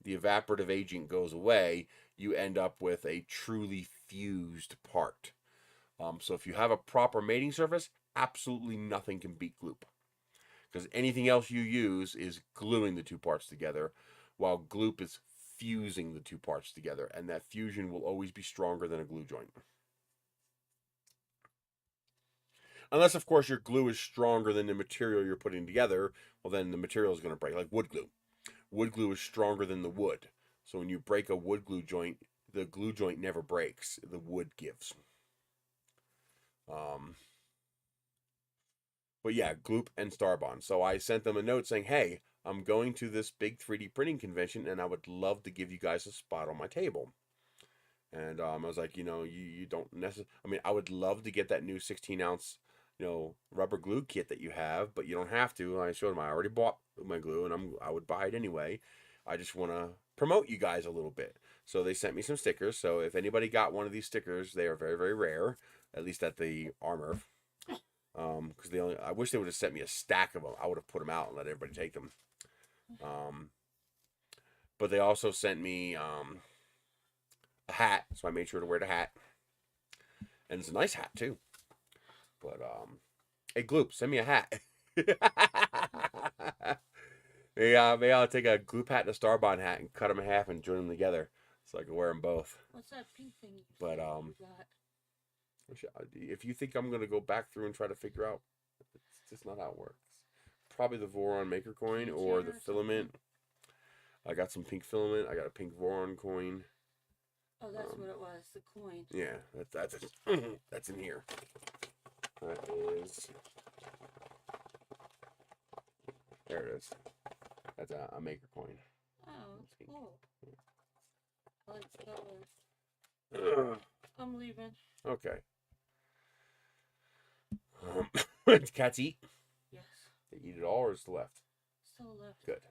evaporative agent goes away, you end up with a truly fused part. So if you have a proper mating surface, absolutely nothing can beat Gloop, because anything else you use is gluing the two parts together, while Gloop is fusing the two parts together, and that fusion will always be stronger than a glue joint. Unless, of course, your glue is stronger than the material you're putting together, well, then the material is going to break, like wood glue. Wood glue is stronger than the wood. So when you break a wood glue joint, the glue joint never breaks. The wood gives. But yeah, Gloop and Starbond. So I sent them a note saying, hey, I'm going to this big 3D printing convention, and I would love to give you guys a spot on my table. And I was like, you don't necessarily... I mean, I would love to get that new 16-ounce, rubber glue kit that you have, but you don't have to. I showed them I already bought my glue, and I would buy it anyway. I just want to promote you guys a little bit. So they sent me some stickers. So if anybody got one of these stickers, they are very, very rare, at least at the RMRRF. Because I wish they would have sent me a stack of them. I would have put them out and let everybody take them. But they also sent me a hat, so I made sure to wear the hat, and it's a nice hat too. But hey, Gloop, send me a hat. Maybe I'll take a Gloop hat and a Starbond hat and cut them in half and join them together, so I can wear them both. What's that pink thing? But if you think I'm gonna go back through and try to figure out, it's just not how it works. Probably the Voron Maker Coin or the Filament. I got some pink filament. I got a pink Voron coin. Oh, that's what it was. The coin. Yeah, that's that's in here. That is. There it is. That's a maker coin. Oh, that's cool. Let's go. I'm leaving. Okay. Did cats eat? Yes. They eat it all, or is it left? Still left. Good.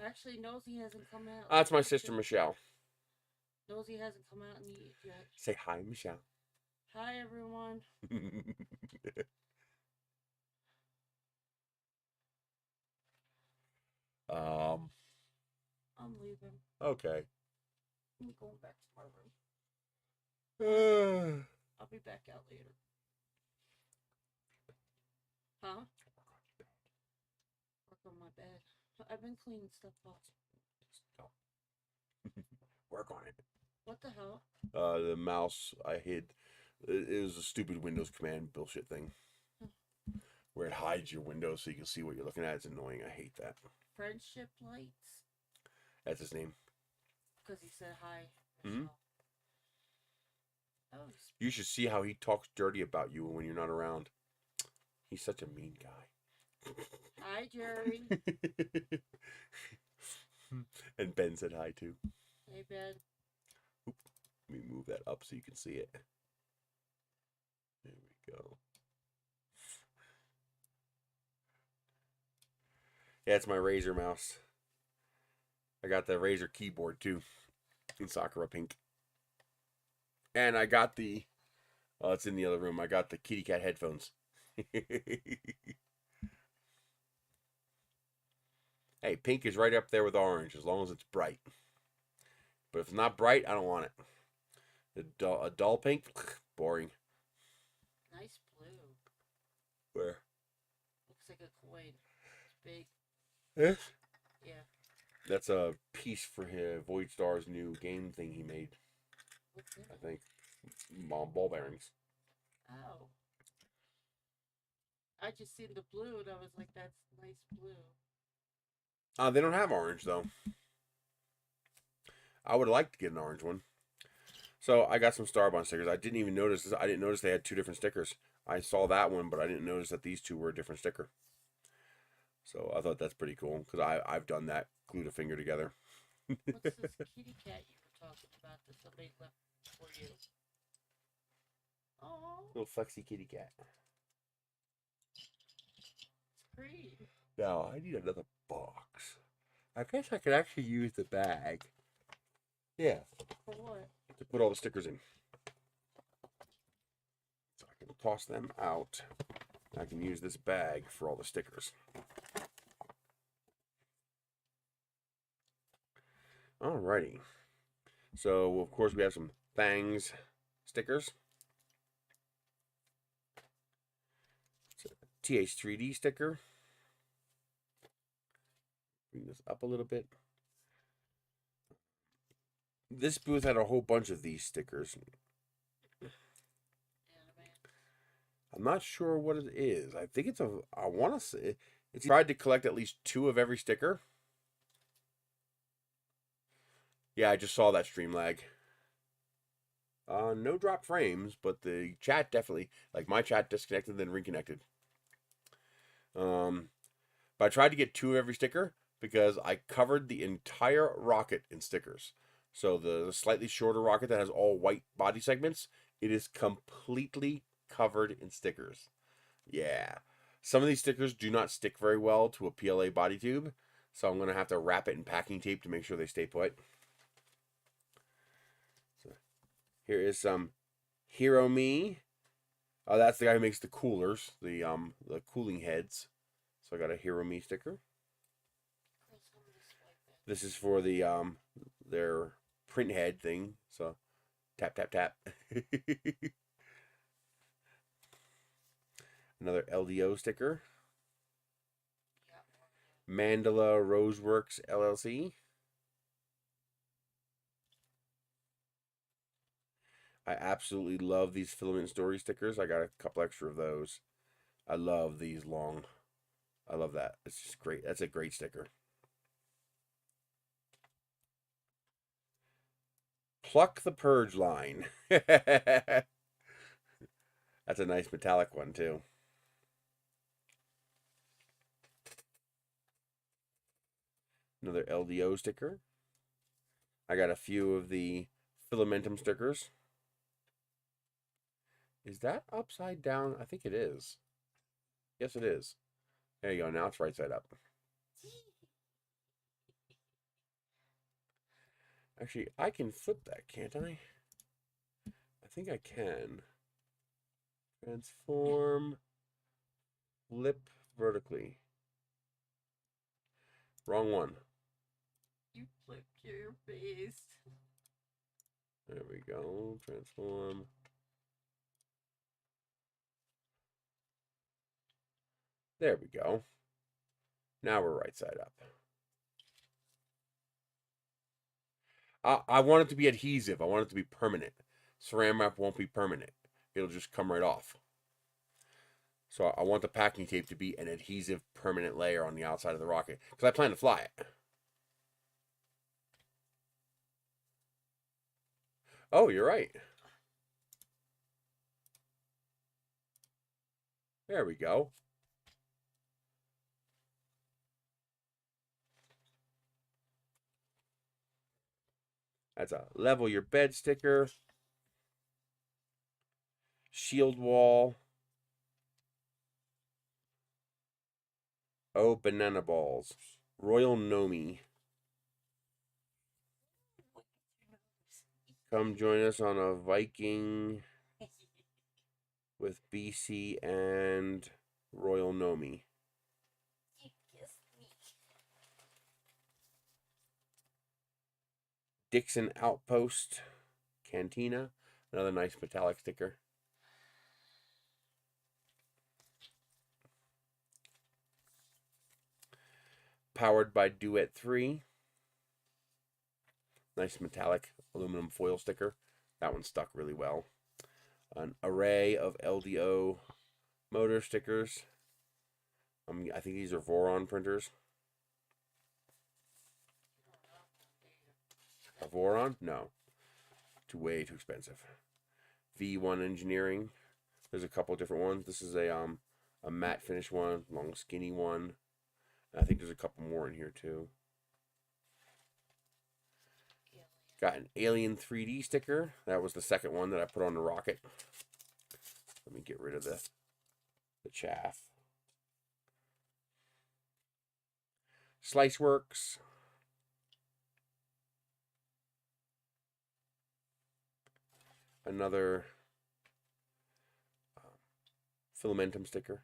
Actually, Nosy hasn't come out. That's my sister Michelle. Nosy hasn't come out and eaten yet. Say hi, Michelle. Hi, everyone. I'm leaving. Okay. I'm going back to my room. I'll be back out later. Huh? Work on my bed. I've been cleaning stuff off. Work on it. What the hell? The mouse I hid. It was a stupid Windows command bullshit thing. Where it hides your window so you can see what you're looking at. It's annoying. I hate that. Friendship lights? That's his name. Because he said hi. Mm-hmm. Oh, you should see how he talks dirty about you when you're not around. He's such a mean guy. Hi, Jerry. And Ben said hi too. Hey, Ben. Oop, let me move that up so you can see it. There we go. Yeah, it's my Razer mouse. I got the Razer keyboard too, in Sakura pink. And I got the, oh, it's in the other room. I got the kitty cat headphones. Hey, pink is right up there with orange as long as it's bright. But if it's not bright, I don't want it. A dull pink, boring. Nice blue. Where? Looks like a coin. It's big. This? Yeah. That's a piece for his Void Star's new game thing he made. What's it? I think. Ball bearings. Oh. I just seen the blue and I was like, that's nice blue. They don't have orange though. I would like to get an orange one. So I got some Starbond stickers. I didn't even notice this. I didn't notice they had two different stickers. I saw that one, but I didn't notice that these two were a different sticker. So I thought that's pretty cool because I've done that. Glued a finger together. What's this kitty cat you were talking about that somebody left for you? Oh, Little flexy kitty cat. it's great. Now I need another box. I guess I could actually use the bag. Yeah. For what? To put all the stickers in. So I can toss them out. I can use this bag for all the stickers. Alrighty. So, of course, we have some Fangs stickers. It's a T3D sticker. Bring this up a little bit. This booth had a whole bunch of these stickers. I'm not sure what it is. I think it's I want to say, it's tried to collect at least 2 of every sticker. Yeah, I just saw that stream lag. No drop frames, but the chat definitely, like my chat disconnected then reconnected. But I tried to get 2 of every sticker because I covered the entire rocket in stickers. So the slightly shorter rocket that has all white body segments, it is completely covered in stickers. Yeah. Some of these stickers do not stick very well to a PLA body tube, so I'm going to have to wrap it in packing tape to make sure they stay put. So here is some Hero Me. Oh, that's the guy who makes the coolers, the cooling heads. So I got a Hero Me sticker. This is for the their print head thing. So tap tap tap. Another LDO sticker. Mandala Roseworks LLC. I absolutely love these Filament Story stickers. I got a couple extra of those. I love these long. I love that. It's just great. That's a great sticker. Pluck the Purge line. That's a nice metallic one, too. Another LDO sticker. I got a few of the Filamentum stickers. Is that upside down? I think it is. Yes, it is. There you go. Now it's right side up. Actually, I can flip that, can't I? I think I can. Transform. Flip vertically. Wrong one. You flipped your face. There we go. Transform. There we go. Now we're right side up. I want it to be adhesive. I want it to be permanent. Saran wrap won't be permanent. It'll just come right off. So I want the packing tape to be an adhesive permanent layer on the outside of the rocket. Because I plan to fly it. Oh, you're right. There we go. That's a level your bed sticker. Shield wall. Oh, banana balls. Royal Nomi. Come join us on a Viking with BC and Royal Nomi. You kissed me. Dixon Outpost. Cantina. Another nice metallic sticker. Powered by Duet 3. Nice metallic aluminum foil sticker. That one stuck really well. An array of LDO motor stickers. I think these are Voron printers. A Voron? No. Way too expensive. V1 Engineering. There's a couple different ones. This is a matte finish one, long skinny one. And I think there's a couple more in here too. Got an Alien 3D sticker. That was the second one that I put on the rocket. Let me get rid of the chaff. Sliceworks. Another Filamentum sticker.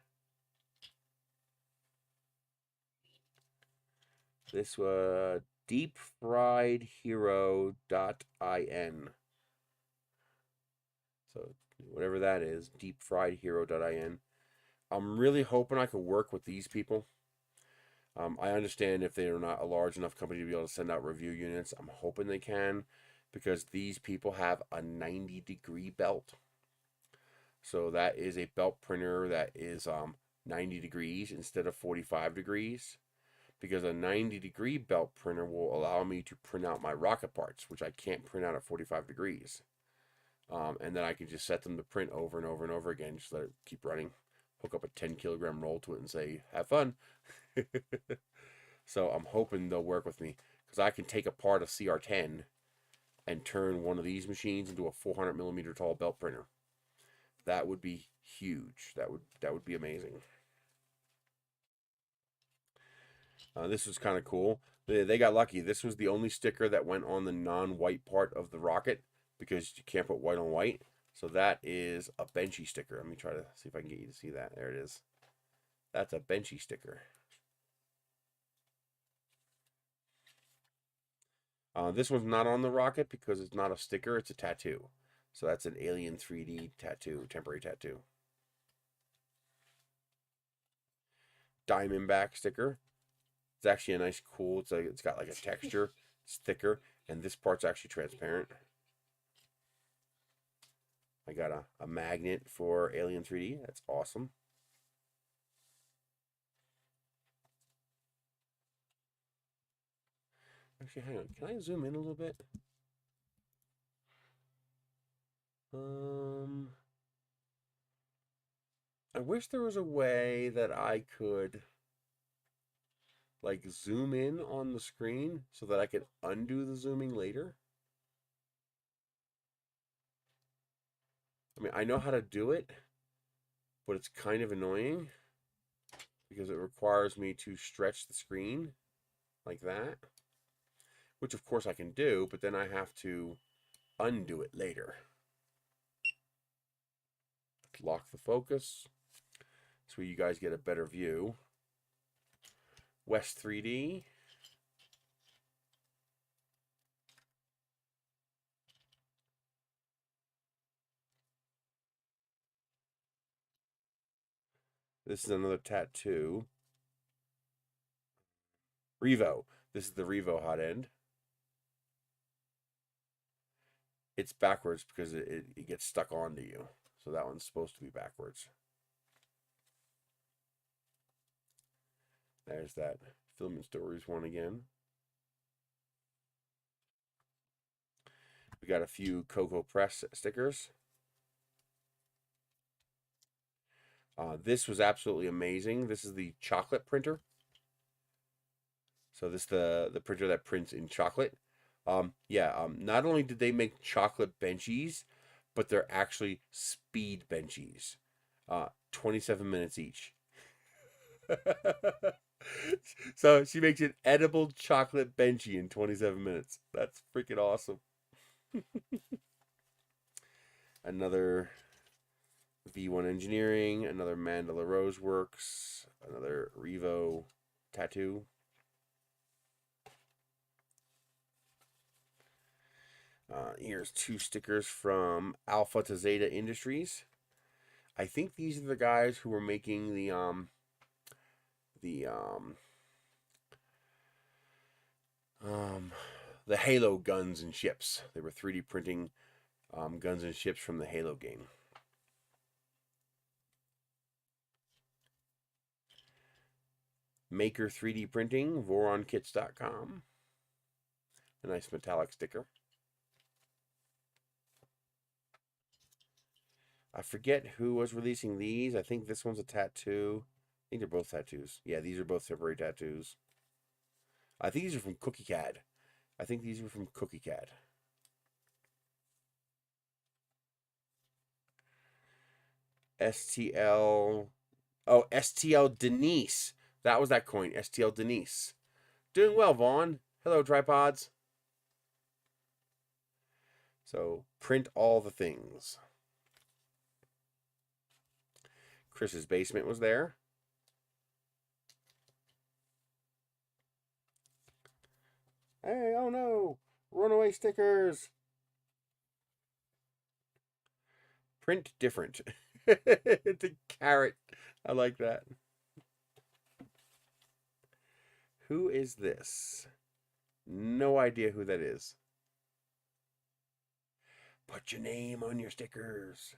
This was deepfriedhero.in. So whatever that is, deepfriedhero.in. I'm really hoping I could work with these people. I understand if they're not a large enough company to be able to send out review units. I'm hoping they can, because these people have a 90-degree belt. So that is a belt printer that is 90 degrees instead of 45 degrees. Because a 90-degree belt printer will allow me to print out my rocket parts, which I can't print out at 45 degrees. And then I can just set them to print over and over and over again. Just let it keep running. Hook up a 10-kilogram roll to it and say, have fun. So I'm hoping they'll work with me, because I can take apart a CR10 and turn one of these machines into a 400 millimeter tall belt printer. That would be huge. That would be amazing. This was kind of cool. They got lucky. This was the only sticker that went on the non-white part of the rocket, because you can't put white on white. So that is a benchy sticker. Let me try to see if I can get you to see that. There it is. That's a benchy sticker. This one's not on the rocket because it's not a sticker, it's a tattoo. So that's an Alien 3D tattoo, temporary tattoo. Diamondback sticker. It's actually a nice, cool, it's got like a texture. It's thicker, and this part's actually transparent. I got a magnet for Alien 3D. That's awesome. Actually, hang on. Can I zoom in a little bit? I wish there was a way that I could like zoom in on the screen so that I could undo the zooming later. I mean, I know how to do it, but it's kind of annoying because it requires me to stretch the screen like that, which of course I can do, but then I have to undo it later. Lock the focus so you guys get a better view. West 3D. This is another tattoo. Revo. This is the Revo hot end. It's backwards because it gets stuck onto you. So that one's supposed to be backwards. There's that Filament Stories one again. We got a few Cocoa Press stickers. This was absolutely amazing. This is the chocolate printer. So this is the printer that prints in chocolate. Not only did they make chocolate benchies, but they're actually speed benchies. 27 minutes each. So she makes an edible chocolate benchy in 27 minutes. That's freaking awesome. Another V1 Engineering, another Mandala Rose Works, another Revo tattoo. Here's two stickers from Alpha to Zeta Industries. I think these are the guys who were making the Halo guns and ships. They were 3D printing guns and ships from the Halo game. Maker 3D Printing, VoronKits.com. A nice metallic sticker. I forget who was releasing these. I think this one's a tattoo. I think they're both tattoos. Yeah, these are both temporary tattoos. I think these are from Cookie Cad. STL. Oh, STL Denise. That was that coin. STL Denise. Doing well, Vaughn. Hello, tripods. So, print all the things. Chris's Basement was there. Hey, oh no. Runaway stickers. Print different. It's a carrot. I like that. Who is this? No idea who that is. Put your name on your stickers.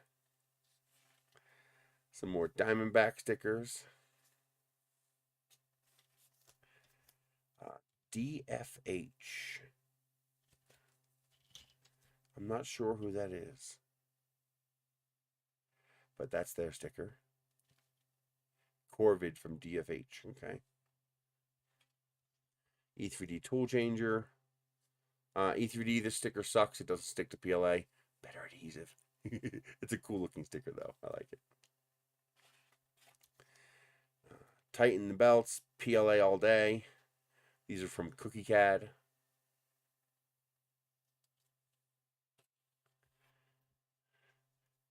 Some more Diamondback stickers. DFH. I'm not sure who that is, but that's their sticker. Corvid from DFH. Okay. E3D Tool Changer. E3D, this sticker sucks. It doesn't stick to PLA. Better adhesive. It's a cool looking sticker though. I like it. Tighten the belts. PLA all day. These are from Cookie Cad.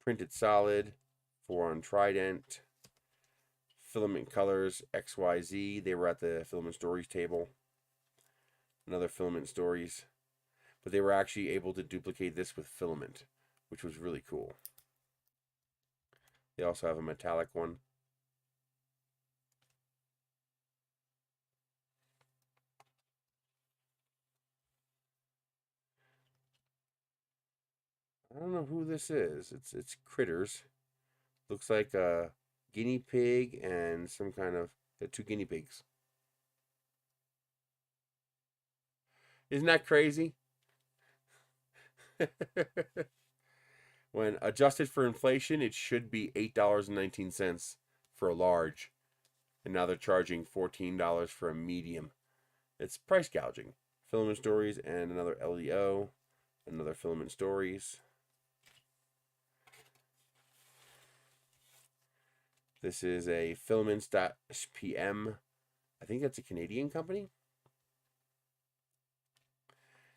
Printed Solid. 4 on Trident. Filament Colors XYZ. They were at the Filament Stories table. Another Filament Stories. But they were actually able to duplicate this with filament, which was really cool. They also have a metallic one. I don't know who this is. It's critters. Looks like a guinea pig and some kind of two guinea pigs. Isn't that crazy? When adjusted for inflation, it should be $8.19 for a large. And now they're charging $14 for a medium. It's price gouging. Filament Stories and another LEO. Another Filament Stories. This is a Filaments.PM. I think that's a Canadian company.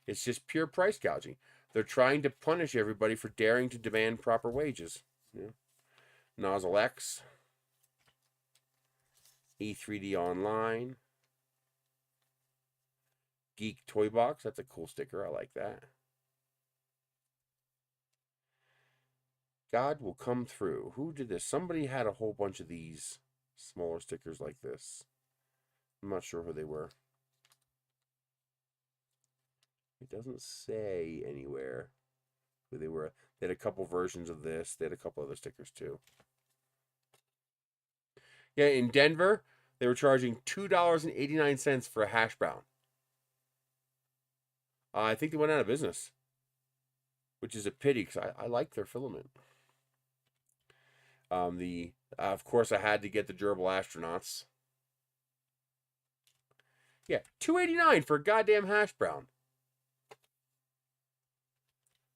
It's just pure price gouging. They're trying to punish everybody for daring to demand proper wages. Yeah. Nozzle X. E3D Online. Geek Toy Box. That's a cool sticker. I like that. God will come through. Who did this? Somebody had a whole bunch of these smaller stickers like this. I'm not sure who they were. It doesn't say anywhere who they were. They had a couple versions of this. They had a couple other stickers too. Yeah, in Denver, they were charging $2.89 for a hash brown. I think they went out of business, which is a pity because I like their filament. Of course, I had to get the gerbil astronauts. Yeah, $2.89 for a goddamn hash brown.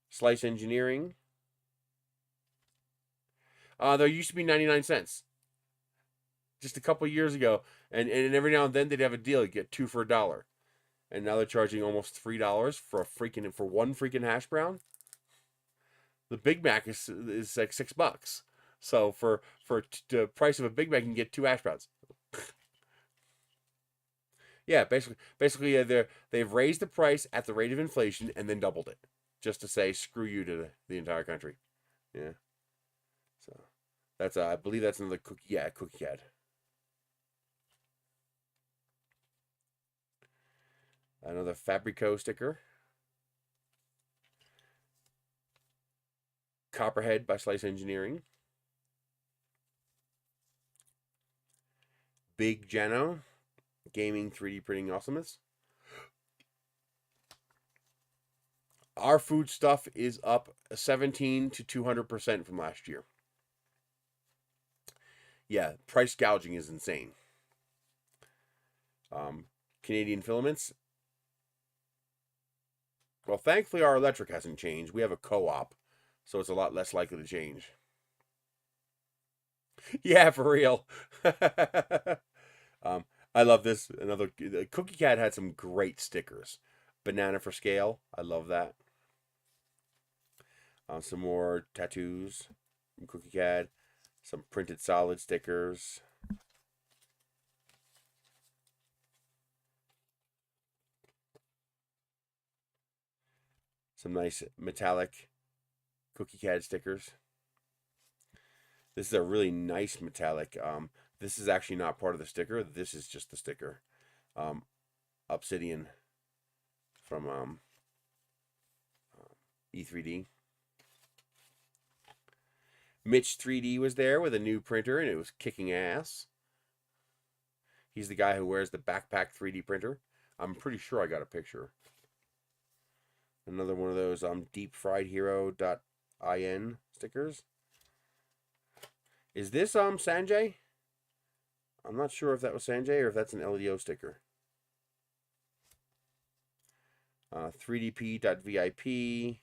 Slice Engineering. There used to be 99 cents. Just a couple years ago. And every now and then they'd have a deal. You'd get 2 for $1. And now they're charging almost $3 for one freaking hash brown. The Big Mac is like $6. So for the price of a Big Mac, you can get 2 hash browns. Yeah, basically they've raised the price at the rate of inflation and then doubled it, just to say screw you to the entire country. Yeah. So that's I believe that's another cookie. Yeah, Cookie Cat. Another Fabrico sticker. Copperhead by Slice Engineering. Big Jano. Gaming 3D printing awesomeness. Our food stuff is up 17 to 200% from last year. Yeah, price gouging is insane. Canadian Filaments. Well, thankfully our electric hasn't changed. We have a co-op, so it's a lot less likely to change. Yeah, for real. I love this. Cookie Cat had some great stickers. Banana for scale. I love that. Some more tattoos from Cookie Cat. Some printed solid stickers. Some nice metallic Cookie Cat stickers. This is a really nice metallic. This is actually not part of the sticker. This is just the sticker. Obsidian from E3D. Mitch 3D was there with a new printer, and it was kicking ass. He's the guy who wears the backpack 3D printer. I'm pretty sure I got a picture. Another one of those deepfriedhero.in stickers. Is this Sanjay? I'm not sure if that was Sanjay or if that's an LEO sticker. 3DP.vip,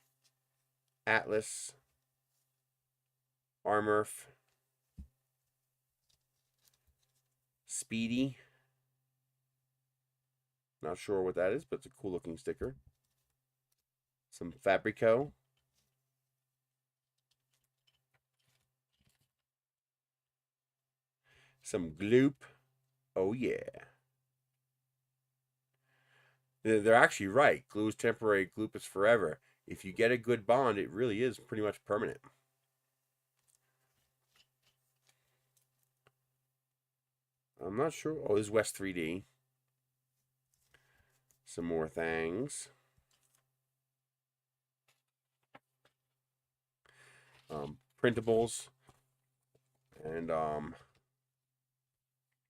Atlas, RMRRF, Speedy. Not sure what that is, but it's a cool looking sticker. Some Fabrico. Some Gloop. Oh yeah. They're actually right. Glue is temporary, Gloop is forever. If you get a good bond, it really is pretty much permanent. I'm not sure. Oh, this is West 3D. Some more things. Printables. And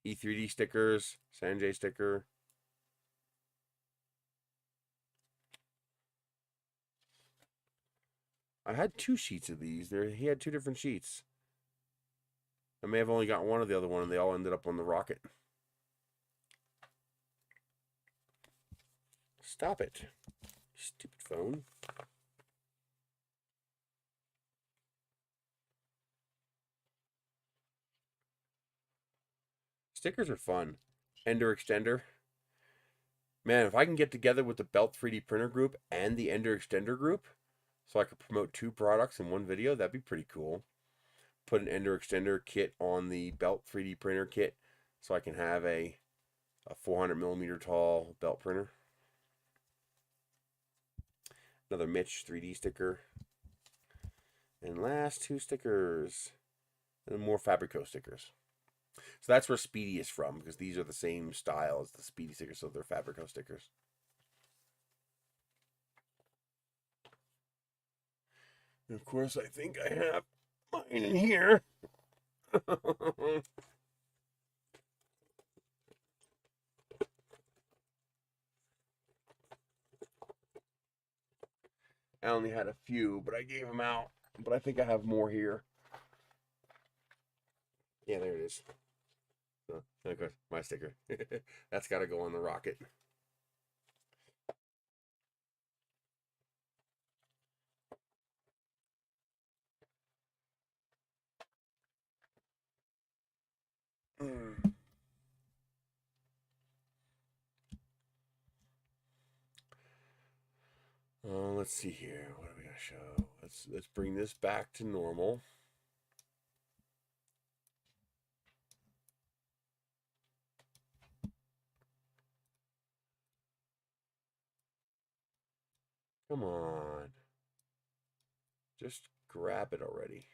E3D stickers. Sanjay sticker. I had 2 sheets of these. He had 2 different sheets. I may have only got one of the other one, and they all ended up on the rocket. Stop it. Stupid phone. Stickers are fun. Ender Extender. Man, if I can get together with the Belt 3D printer group and the Ender Extender group, so I could promote 2 products in one video, that'd be pretty cool. Put an Ender Extender kit on the Belt 3D printer kit, so I can have a 400mm tall belt printer. Another Mitch 3D sticker. And last 2 stickers. And more Fabrico stickers. So that's where Speedy is from, because these are the same style as the Speedy stickers, so they're Fabrico stickers. And of course, I think I have mine in here. I only had a few, but I gave them out. But I think I have more here. Yeah, there it is. Oh, okay, my sticker. That's got to go on the rocket. Let's see here. What are we gonna show? Let's bring this back to normal. Come on. Just grab it already.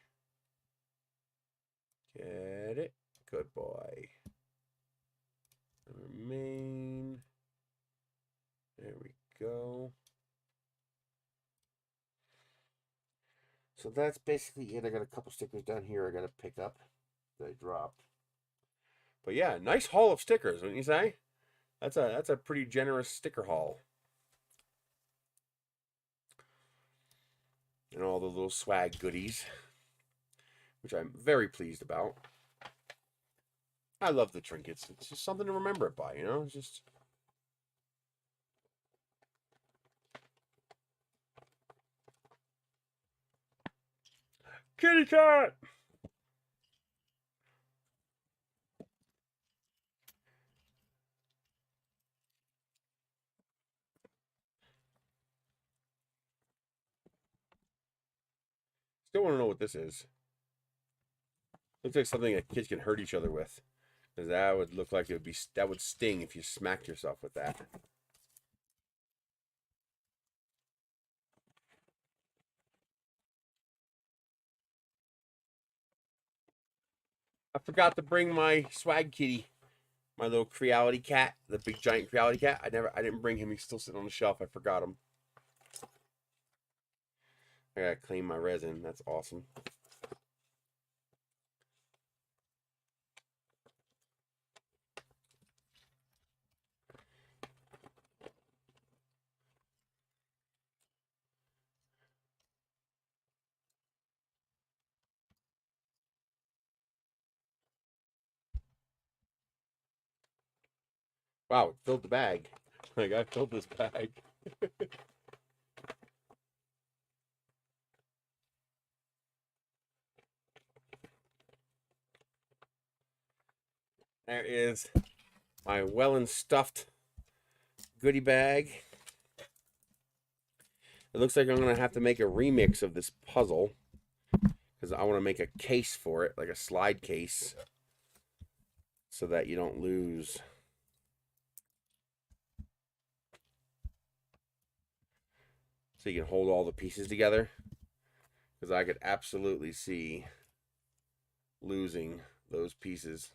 Get it? Good boy. Remain. There we go. So that's basically it. I got a couple stickers down here I got to pick up that I dropped. But yeah, nice haul of stickers, wouldn't you say? That's a pretty generous sticker haul. And all the little swag goodies, which I'm very pleased about. I love the trinkets. It's just something to remember it by, you know? It's just... Kitty cat! Still want to know what this is. Looks like something that kids can hurt each other with. Because that would look like it would be... That would sting if you smacked yourself with that. I forgot to bring my swag kitty. My little Creality cat. The big giant Creality cat. I didn't bring him. He's still sitting on the shelf. I forgot him. I gotta clean my resin. That's awesome. Wow, it filled the bag. Like, I filled this bag. There is my well and stuffed goodie bag. It looks like I'm going to have to make a remix of this puzzle, because I want to make a case for it, like a slide case, so that you don't lose. So you can hold all the pieces together, because I could absolutely see losing those pieces.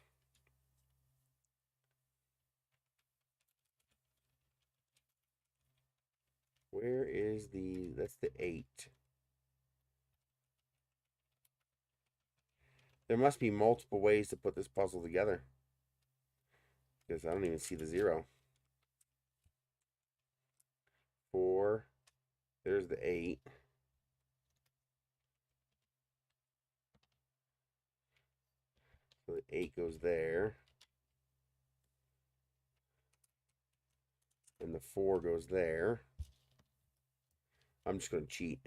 Where is the... That's the 8. There must be multiple ways to put this puzzle together, because I don't even see the 0. 4. There's the 8. So the 8 goes there. And the 4 goes there. I'm just going to cheat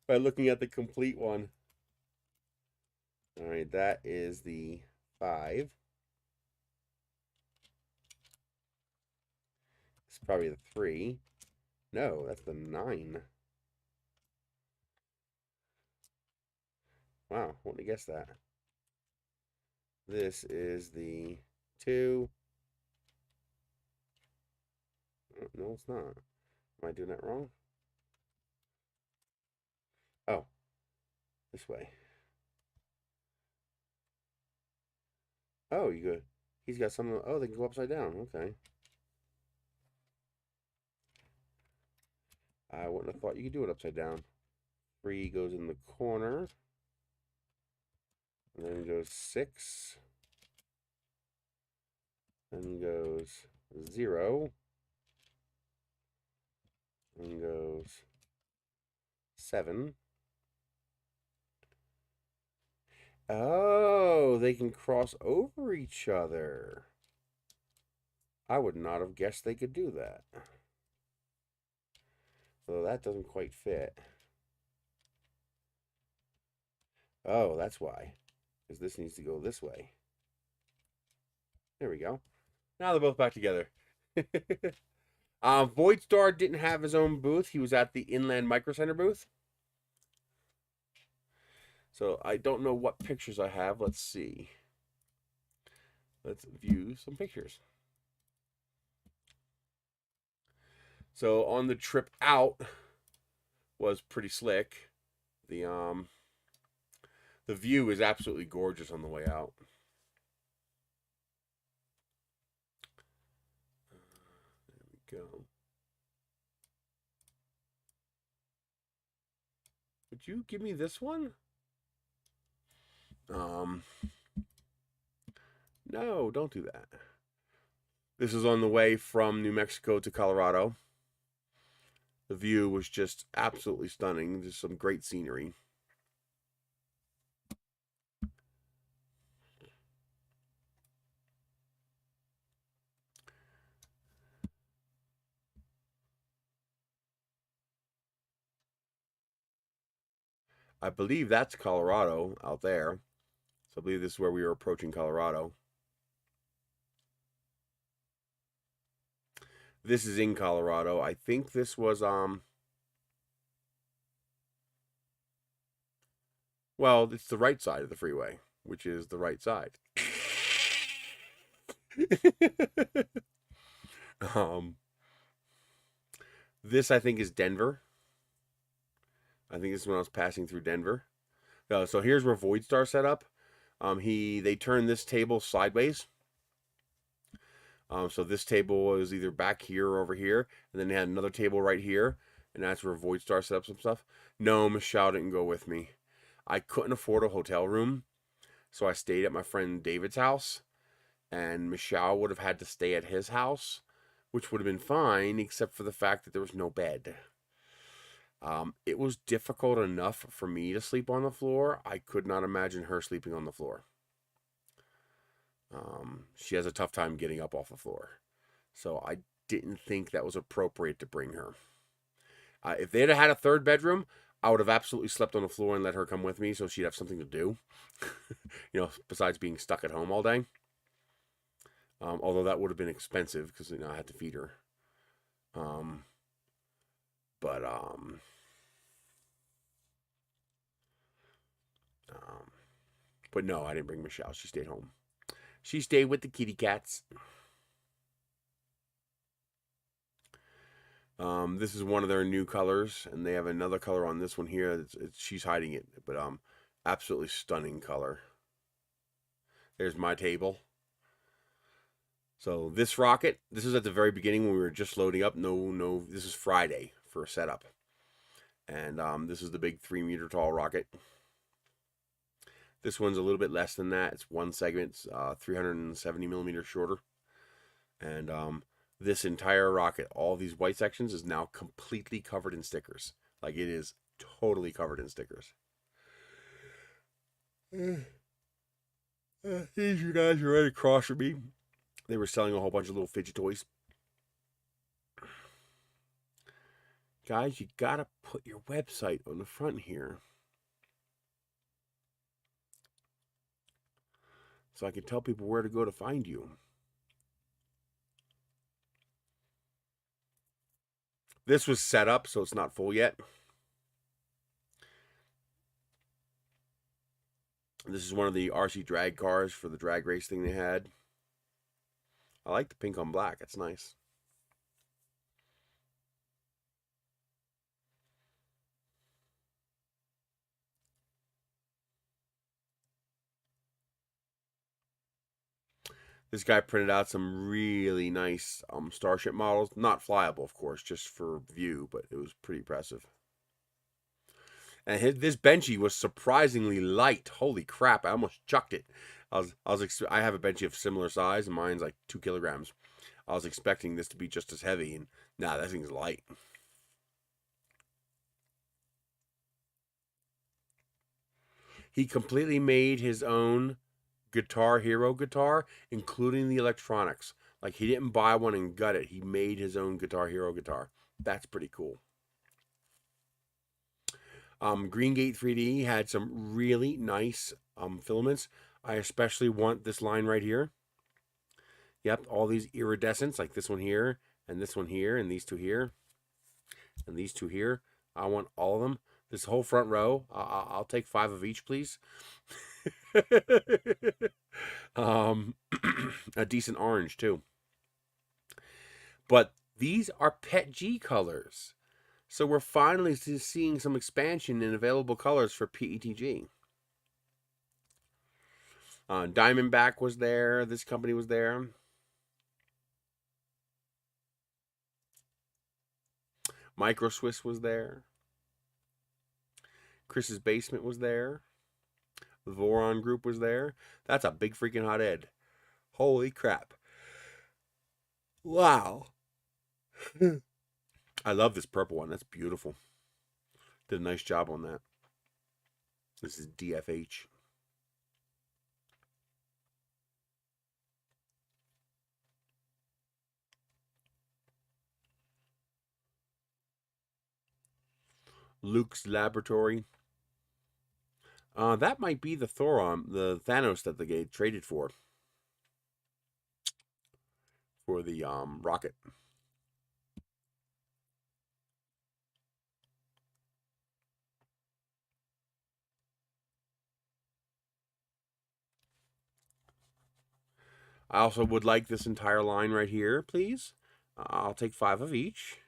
by looking at the complete one. All right, that is the 5. It's probably the 3. No, that's the 9. Wow, wouldn't have guessed that. This is the 2. No, it's not. Am I doing that wrong? Oh, this way. Oh, you go. He's got some. Oh, they can go upside down. Okay. I wouldn't have thought you could do it upside down. 3 goes in the corner. And then goes 6. Then goes 0. And goes 7. Oh, they can cross over each other. I would not have guessed they could do that. So that doesn't quite fit. Oh, that's why. Because this needs to go this way. There we go. Now they're both back together. Voidstar didn't have his own booth. He was at the Inland Micro Center booth. So I don't know what pictures I have. Let's see. Let's view some pictures. So on the trip out was pretty slick. The view is absolutely gorgeous on the way out. There we go. Would you give me this one? No, don't do that. This is on the way from New Mexico to Colorado. The view was just absolutely stunning. Just some great scenery. I believe that's Colorado out there. So I believe this is where we were approaching Colorado. This is in Colorado. I think this was well, it's the right side of the freeway, which is the right side. This I think is Denver. I think this is when I was passing through Denver. So here's where Voidstar set up. They turned this table sideways. So this table was either back here or over here, and then they had another table right here, and that's where Voidstar set up some stuff. No, Michelle didn't go with me. I couldn't afford a hotel room, so I stayed at my friend David's house, and Michelle would have had to stay at his house, which would have been fine, except for the fact that there was no bed. It was difficult enough for me to sleep on the floor. I could not imagine her sleeping on the floor. She has a tough time getting up off the floor. So I didn't think that was appropriate to bring her. If they'd have had a third bedroom, I would have absolutely slept on the floor and let her come with me so she'd have something to do. Besides being stuck at home all day. Although that would have been expensive because I had to feed her. But no, I didn't bring Michelle. She stayed home. She stayed with the kitty cats. This is one of their new colors, and they have another color on this one here. She's hiding it, but absolutely stunning color. There's my table. So this rocket, this is at the very beginning when we were just loading up. No, this is Friday for a setup. And this is the big 3-meter tall rocket. This one's a little bit less than that. It's one segment, 370 millimeters shorter. And this entire rocket, all these white sections, is now completely covered in stickers. Like, it is totally covered in stickers. These you guys are right across from me. They were selling a whole bunch of little fidget toys. Guys, you gotta put your website on the front here, so I can tell people where to go to find you. This was set up, so it's not full yet. This is one of the RC drag cars for the drag race thing they had. I like the pink on black. It's nice. This guy printed out some really nice Starship models. Not flyable, of course, just for view, but it was pretty impressive. And this Benchy was surprisingly light. Holy crap, I almost chucked it. I have a Benchy of similar size, and mine's like 2 kilograms. I was expecting this to be just as heavy, and nah, that thing's light. He completely made his own Guitar Hero guitar, including the electronics. Like, he didn't buy one and gut it. He made his own Guitar Hero guitar. That's pretty cool. Green Gate 3D had some really nice filaments. I especially want this line right here. Yep, all these iridescents, like this one here, and this one here, and these two here, and these two here. I want all of them. This whole front row. I'll take 5 of each, please. A decent orange too. But these are PET G colors. So we're finally seeing some expansion in available colors for PETG. Diamondback was there. This company was there. Micro Swiss was there. Chris's Basement was there. The Voron Group was there. That's a big freaking hot Ed. Holy crap. Wow. I love this purple one. That's beautiful. Did a nice job on that. This is DFH. Luke's Laboratory. That might be the Thoron, the Thanos that they traded for the rocket. I also would like this entire line right here, please. I'll take 5 of each.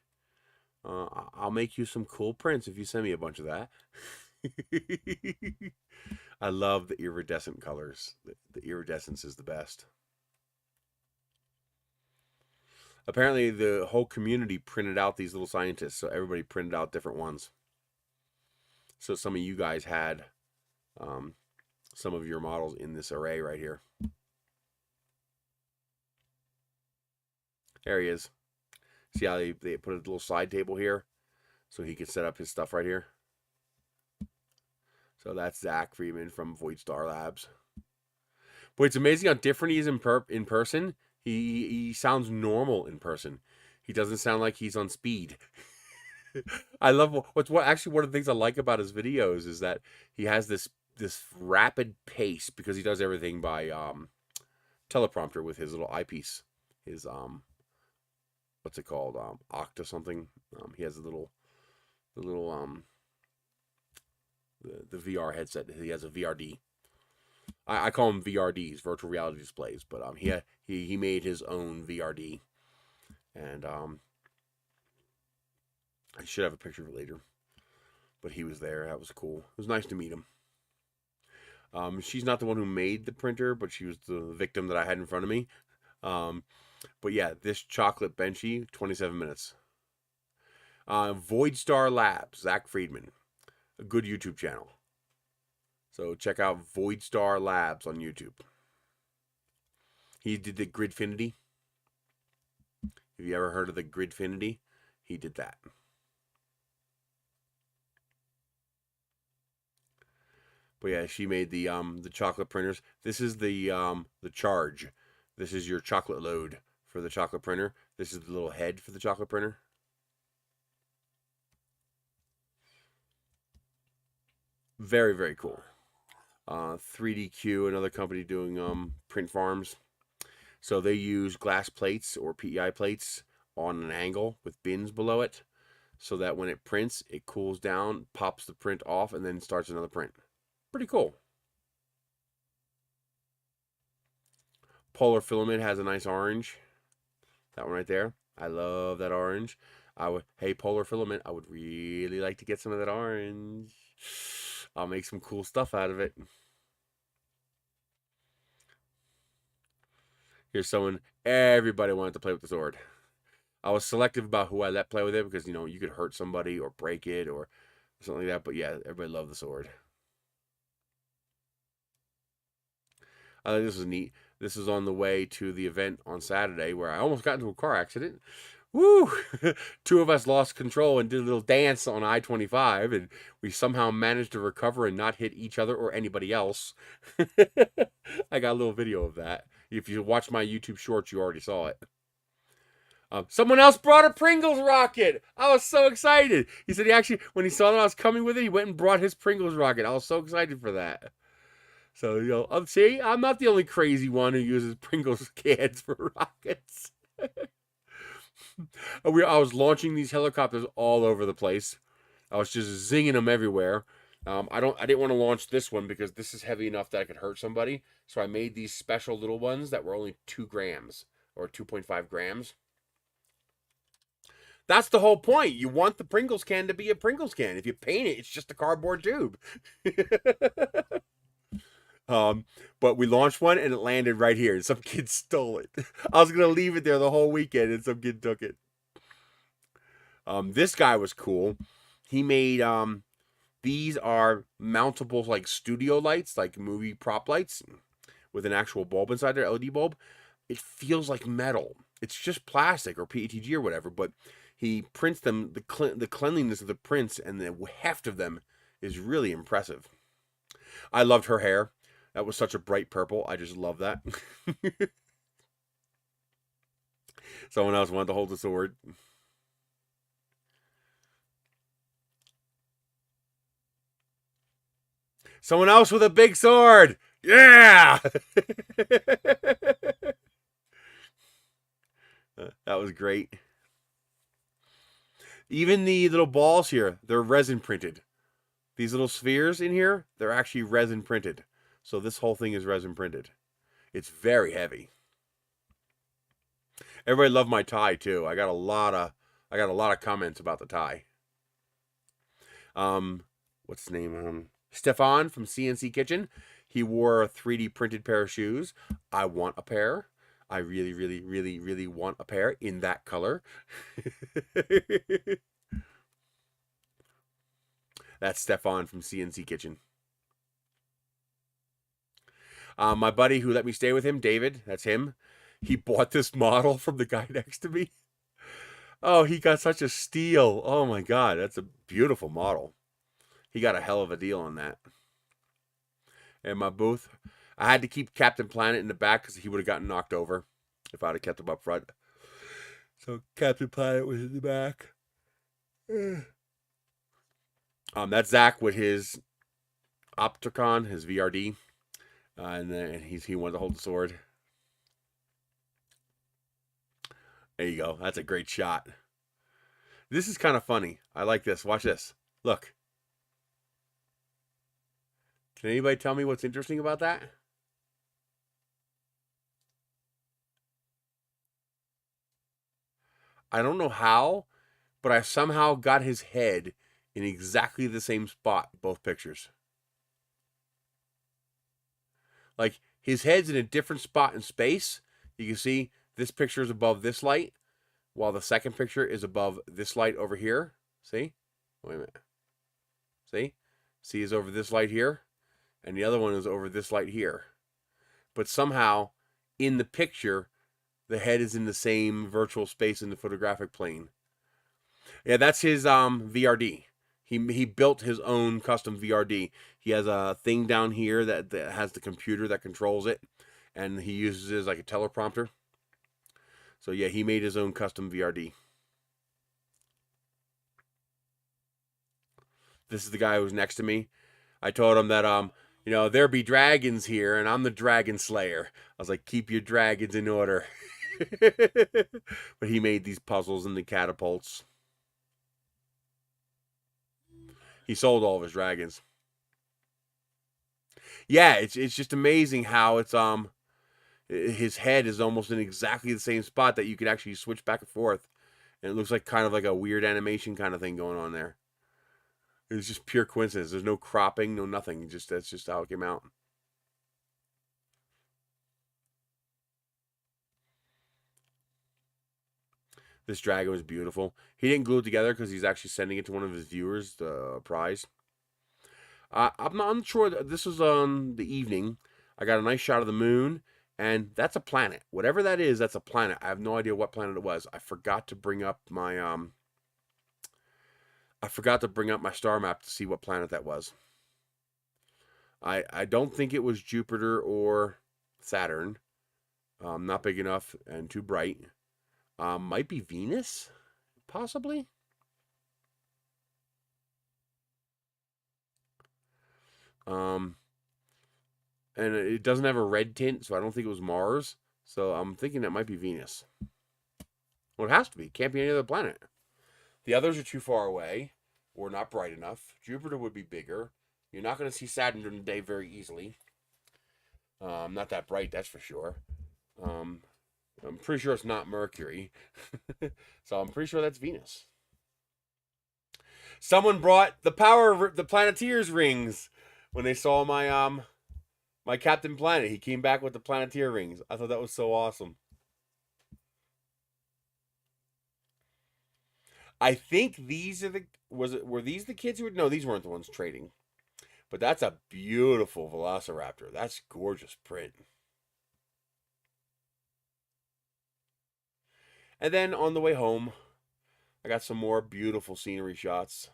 I'll make you some cool prints if you send me a bunch of that. I love the iridescent colors. The iridescence is the best. Apparently, the whole community printed out these little scientists, so everybody printed out different ones. So some of you guys had some of your models in this array right here. There he is. See how they put a little side table here so he could set up his stuff right here. So that's Zach Friedman from Void Star Labs. But it's amazing how different he is in person. He sounds normal in person. He doesn't sound like he's on speed. I love actually one of the things I like about his videos is that he has this rapid pace because he does everything by teleprompter with his little eyepiece. His what's it called? Octa something. He has the VR headset. He has a VRD. I call them VRDs, virtual reality displays, but he made his own VRD, and I should have a picture of it later. But he was there. That was cool. It was nice to meet him. She's not the one who made the printer, but she was the victim that I had in front of me. But yeah, this chocolate Benchy, 27 minutes. Void Star Labs, Zach Friedman, a good YouTube channel. So check out Void Star Labs on YouTube. He did the Gridfinity. Have you ever heard of the Gridfinity? He did that. But yeah, she made the chocolate printers. This is the charge. This is your chocolate load for the chocolate printer. This is the little head for the chocolate printer. Very, very cool. 3DQ, another company doing print farms. So they use glass plates or PEI plates on an angle with bins below it, so that when it prints, it cools down, pops the print off, and then starts another print. Pretty cool. Polar Filament has a nice orange. That one right there. I love that orange. Hey, Polar Filament, I would really like to get some of that orange. I'll make some cool stuff out of it. Here's someone, everybody wanted to play with the sword. I was selective about who I let play with it because, you know, you could hurt somebody or break it or something like that. But yeah, everybody loved the sword. I think this is neat. This is on the way to the event on Saturday where I almost got into a car accident. Woo! 2 of us lost control and did a little dance on I-25, and we somehow managed to recover and not hit each other or anybody else. I got a little video of that. If you watch my YouTube shorts, you already saw it. Someone else brought a Pringles rocket. I was so excited. He said he actually, when he saw that I was coming with it, he went and brought his Pringles rocket. I was so excited for that. So, you know, see, I'm not the only crazy one who uses Pringles cans for rockets. I was launching these helicopters all over the place. I was just zinging them everywhere. I didn't want to launch this one because this is heavy enough that I could hurt somebody. So I made these special little ones that were only 2 grams or 2.5 grams. That's the whole point. You want the Pringles can to be a Pringles can. If you paint it, it's just a cardboard tube. But we launched one and it landed right here. And some kid stole it. I was gonna leave it there the whole weekend, and some kid took it. This guy was cool. He made these are mountable like studio lights, like movie prop lights, with an actual bulb inside there, LED bulb. It feels like metal. It's just plastic or PETG or whatever, but he prints them. The cleanliness of the prints and the heft of them is really impressive. I loved her hair. That was such a bright purple. I just love that. Someone else wanted to hold the sword. Someone else with a big sword. Yeah! That was great. Even the little balls here, they're resin printed. These little spheres in here, they're actually resin printed. So this whole thing is resin printed. It's very heavy. Everybody loved my tie too. I got a lot of comments about the tie. What's his name? Stefan from CNC Kitchen. He wore a 3D printed pair of shoes. I want a pair. I really, really, really, really want a pair in that color. That's Stefan from CNC Kitchen. My buddy who let me stay with him, David, that's him. He bought this model from the guy next to me. Oh, he got such a steal. Oh my God, that's a beautiful model. He got a hell of a deal on that. And my booth, I had to keep Captain Planet in the back because he would have gotten knocked over if I'd have kept him up front. So Captain Planet was in the back. That's Zach with his Opticon, his VRD. And then he wanted to hold the sword. There you go. That's a great shot. This is kind of funny. I like this. Watch this. Look. Can anybody tell me what's interesting about that? I don't know how, but I somehow got his head in exactly the same spot, both pictures. Like, his head's in a different spot in space. You can see this picture is above this light, while the second picture is above this light over here. See? Wait a minute. See? See is over this light here, and the other one is over this light here. But somehow, in the picture, the head is in the same virtual space in the photographic plane. Yeah, that's his VRD. He built his own custom VRD. He has a thing down here that has the computer that controls it, and he uses it as like a teleprompter. So yeah, he made his own custom VRD. This is the guy who's next to me. I told him that there be dragons here, and I'm the dragon slayer. I was like, keep your dragons in order. But he made these puzzles and the catapults. He sold all of his dragons. Yeah, it's just amazing how it's his head is almost in exactly the same spot that you can actually switch back and forth, and it looks like kind of like a weird animation kind of thing going on there. It's just pure coincidence. There's no cropping, no nothing. That's just how it came out. This dragon was beautiful. He didn't glue it together because he's actually sending it to one of his viewers, the prize. I'm not sure. This was on the evening. I got a nice shot of the moon, and that's a planet. Whatever that is, that's a planet. I have no idea what planet it was. I forgot to bring up my star map to see what planet that was. I don't think it was Jupiter or Saturn. Not big enough and too bright. Might be Venus, possibly. And it doesn't have a red tint, so I don't think it was Mars. So I'm thinking that might be Venus. Well, it has to be. It can't be any other planet. The others are too far away or not bright enough. Jupiter would be bigger. You're not going to see Saturn during the day very easily. Not that bright, that's for sure. I'm pretty sure it's not Mercury. So I'm pretty sure that's Venus. Someone brought the Planeteers rings when they saw my Captain Planet. He came back with the Planeteer rings. I thought that was so awesome. I think these are were these the kids who would no, these weren't the ones trading. But that's a beautiful Velociraptor. That's gorgeous print. And then on the way home, I got some more beautiful scenery shots.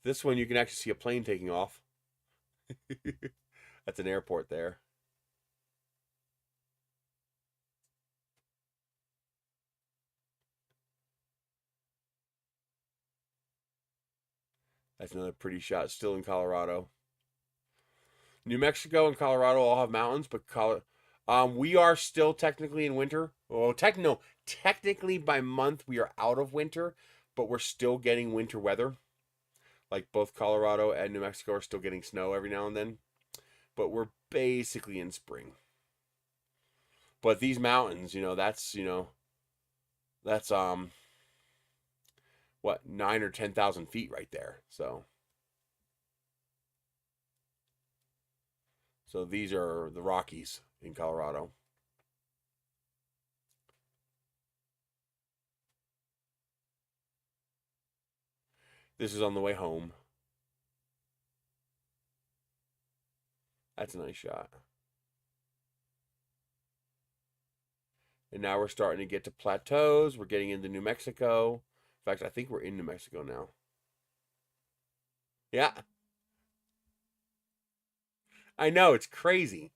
This one you can actually see a plane taking off. That's an airport there. That's another pretty shot, still in Colorado. New Mexico and Colorado all have mountains, but we are still technically in winter. Well, technically by month we are out of winter, but we're still getting winter weather. Like both Colorado and New Mexico are still getting snow every now and then, but we're basically in spring. But these mountains, that's what 9 or 10,000 feet right there. So these are the Rockies in Colorado. This is on the way home. That's a nice shot. And now we're starting to get to plateaus. We're getting into New Mexico. In fact, I think we're in New Mexico now. Yeah. I know, it's crazy.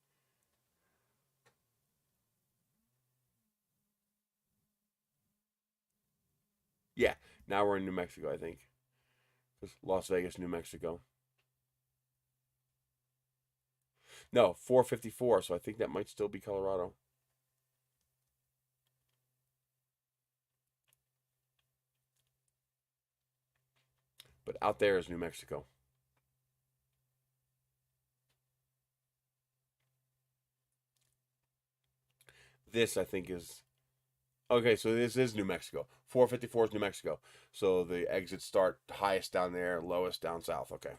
Yeah, now we're in New Mexico, I think. Las Vegas, New Mexico. No, 454, so I think that might still be Colorado. But out there is New Mexico. This, I think, is... Okay, so this is New Mexico. 454 is New Mexico. So the exits start highest down there, lowest down south. Okay.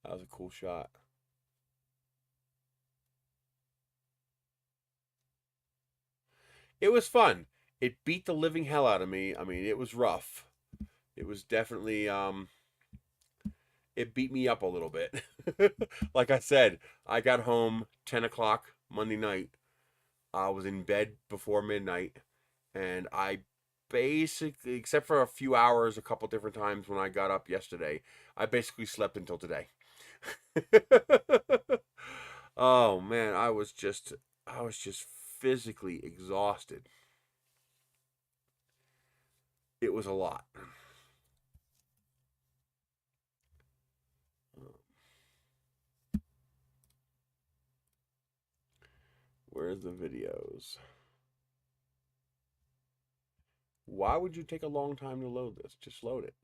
That was a cool shot. It was fun. It beat the living hell out of me. I mean, it was rough. It was definitely it beat me up a little bit. Like I said, I got home 10 o'clock Monday night. I was in bed before midnight, and I basically, except for a few hours, a couple different times when I got up yesterday, I basically slept until today. Oh man, I was just physically exhausted. It was a lot. Where's the videos? Why would you take a long time to load this? Just load it.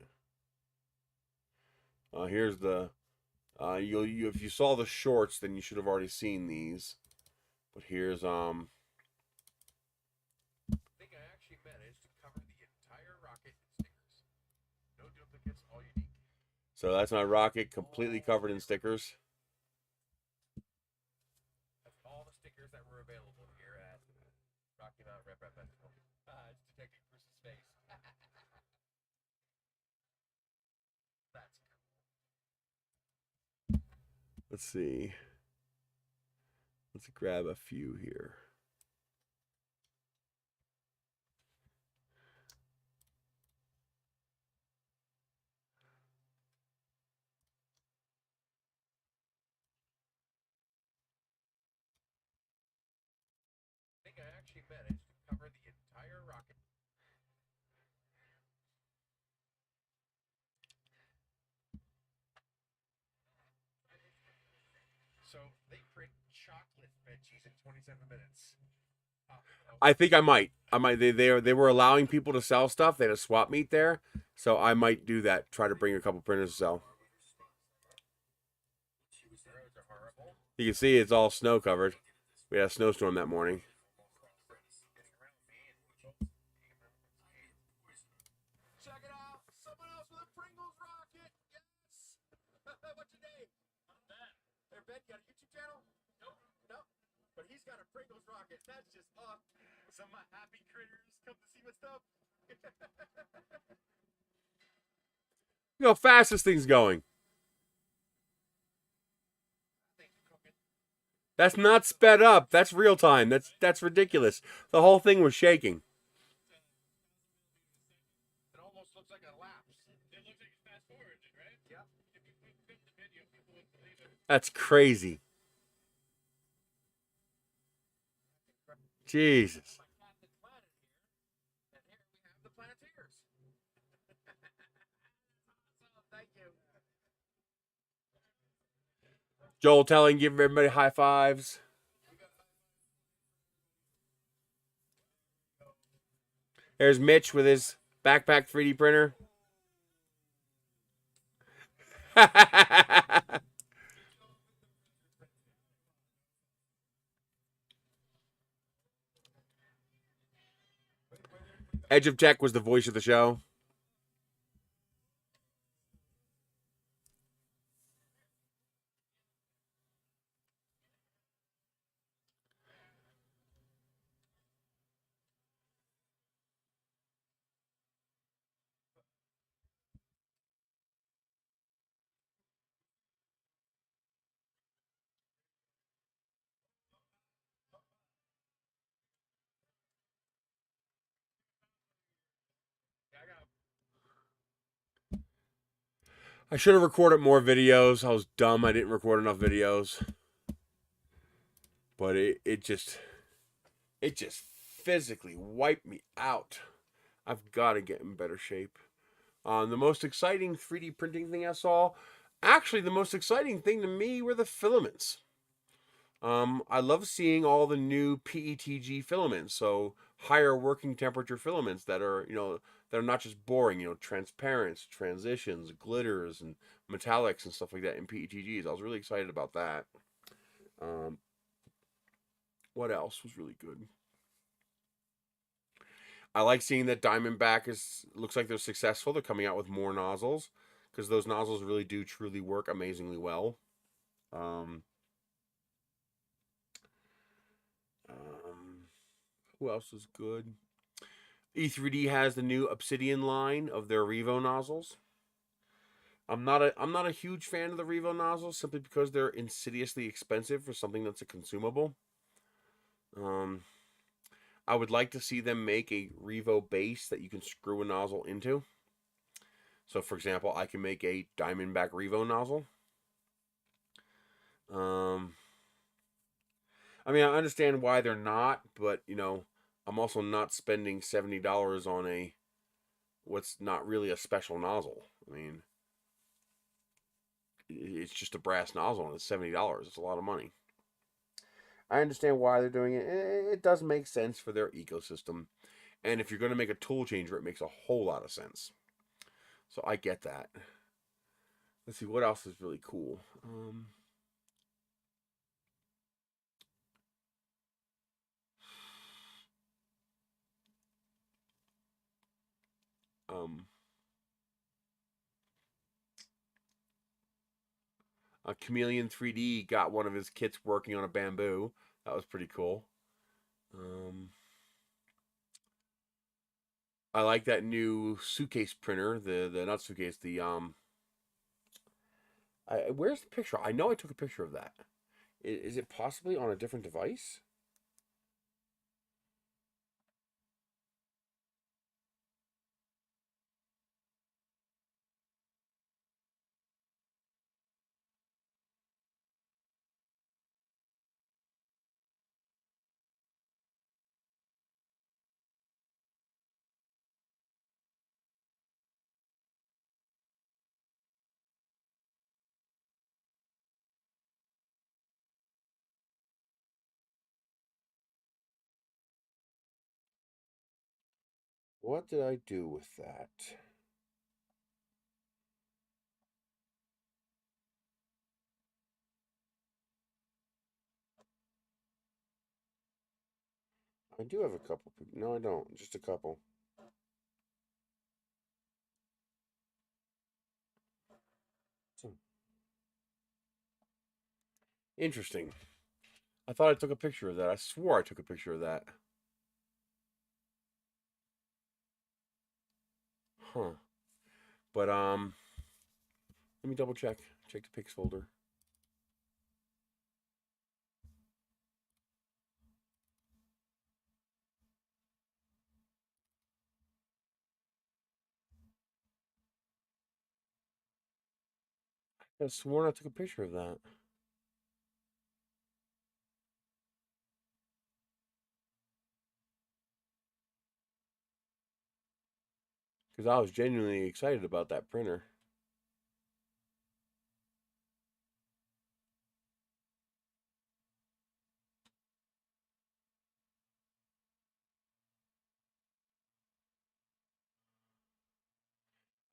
Here's the if you saw the shorts, then you should have already seen these. But here's I think I actually managed to cover the entire rocket in stickers. No duplicates, all unique. So that's my rocket completely covered in stickers. That's all the stickers that were available here at Rocky Mountain Red Festival. It's detecting Bruce's face. That's cool. Let's see. Let's grab a few here. I think I actually managed to cover the entire rocket. So they print chocolate veggies in 27 minutes. I think I might. They were allowing people to sell stuff. They had a swap meet there, so I might do that. Try to bring a couple printers to sell. You can see it's all snow covered. We had a snowstorm that morning. Check it out! Someone else with a Pringles rocket! Yes! What's your name? Hey, Ben, you got a YouTube channel? Nope. No? But he's got a Pringles rocket. That's just off. Some of my happy critters come to see my stuff. You know how fast this thing's going. That's not sped up. That's real time. That's ridiculous. The whole thing was shaking. It almost looks like a lapse. It looks like it's fast forwarded, right? Yeah. If you clip the video, people would believe it. That's crazy. Jesus. Joel telling, give everybody high fives. There's Mitch with his backpack 3D printer. Edge of Tech was the voice of the show. I should have recorded more videos. I was dumb. I didn't record enough videos. But it just physically wiped me out. I've got to get in better shape. The most exciting 3D printing thing I saw, actually the most exciting thing to me were the filaments. I love seeing all the new PETG filaments, so higher working temperature filaments that are, that are not just boring, transparents, transitions, glitters, and metallics and stuff like that in PETGs. I was really excited about that. What else was really good? I like seeing that Diamondback looks like they're successful. They're coming out with more nozzles because those nozzles really do truly work amazingly well. Who else is good? E3D has the new Obsidian line of their Revo nozzles. I'm not a huge fan of the Revo nozzles simply because they're insidiously expensive for something that's a consumable. I would like to see them make a Revo base that you can screw a nozzle into. So, for example, I can make a Diamondback Revo nozzle. I mean, I understand why they're not, but you know, I'm also not spending $70 on a what's not really a special nozzle. I mean, it's just a brass nozzle and it's $70. It's a lot of money. I understand why they're doing it. It does make sense for their ecosystem. And if you're going to make a tool changer, it makes a whole lot of sense. So I get that. Let's see, what else is really cool? Um, Chameleon 3D got one of his kits working on a bamboo. That was pretty cool. I like that new suitcase printer. The not suitcase. Where's the picture? I know I took a picture of that. Is it possibly on a different device? What did I do with that? I do have a couple. No, I don't. Just a couple. Interesting. I thought I took a picture of that. I swore I took a picture of that. Huh. But let me double check. Check the pics folder. I sworn I took a picture of that. Because I was genuinely excited about that printer.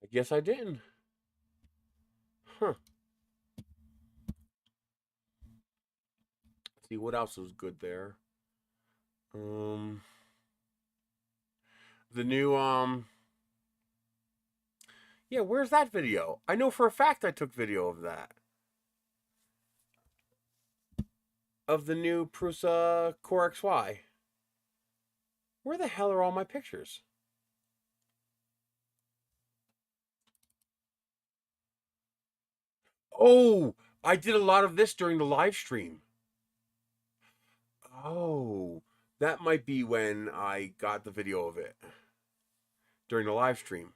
I guess I didn't. Huh. Let's see what else was good there. Um, the new yeah, where's that video? I know for a fact I took video of that. Of the new Prusa Core XY. Where the hell are all my pictures? Oh, I did a lot of this during the live stream. Oh, that might be when I got the video of it during the live stream.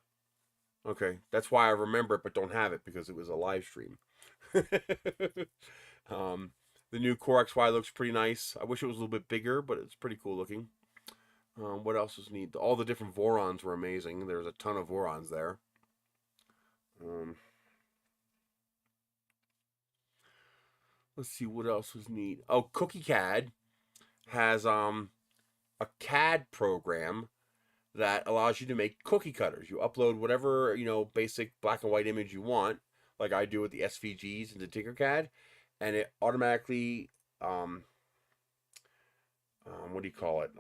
Okay, that's why I remember it but don't have it because it was a live stream. um, the new Core XY looks pretty nice. I wish it was a little bit bigger, but it's pretty cool looking. What else is neat? All the different Vorons were amazing. There's a ton of Vorons there. Let's see what else was neat. Oh, Cookie CAD has a CAD program that allows you to make cookie cutters. You upload whatever, you know, basic black and white image you want, like I do with the SVGs into Tinkercad, and it automatically what do you call it?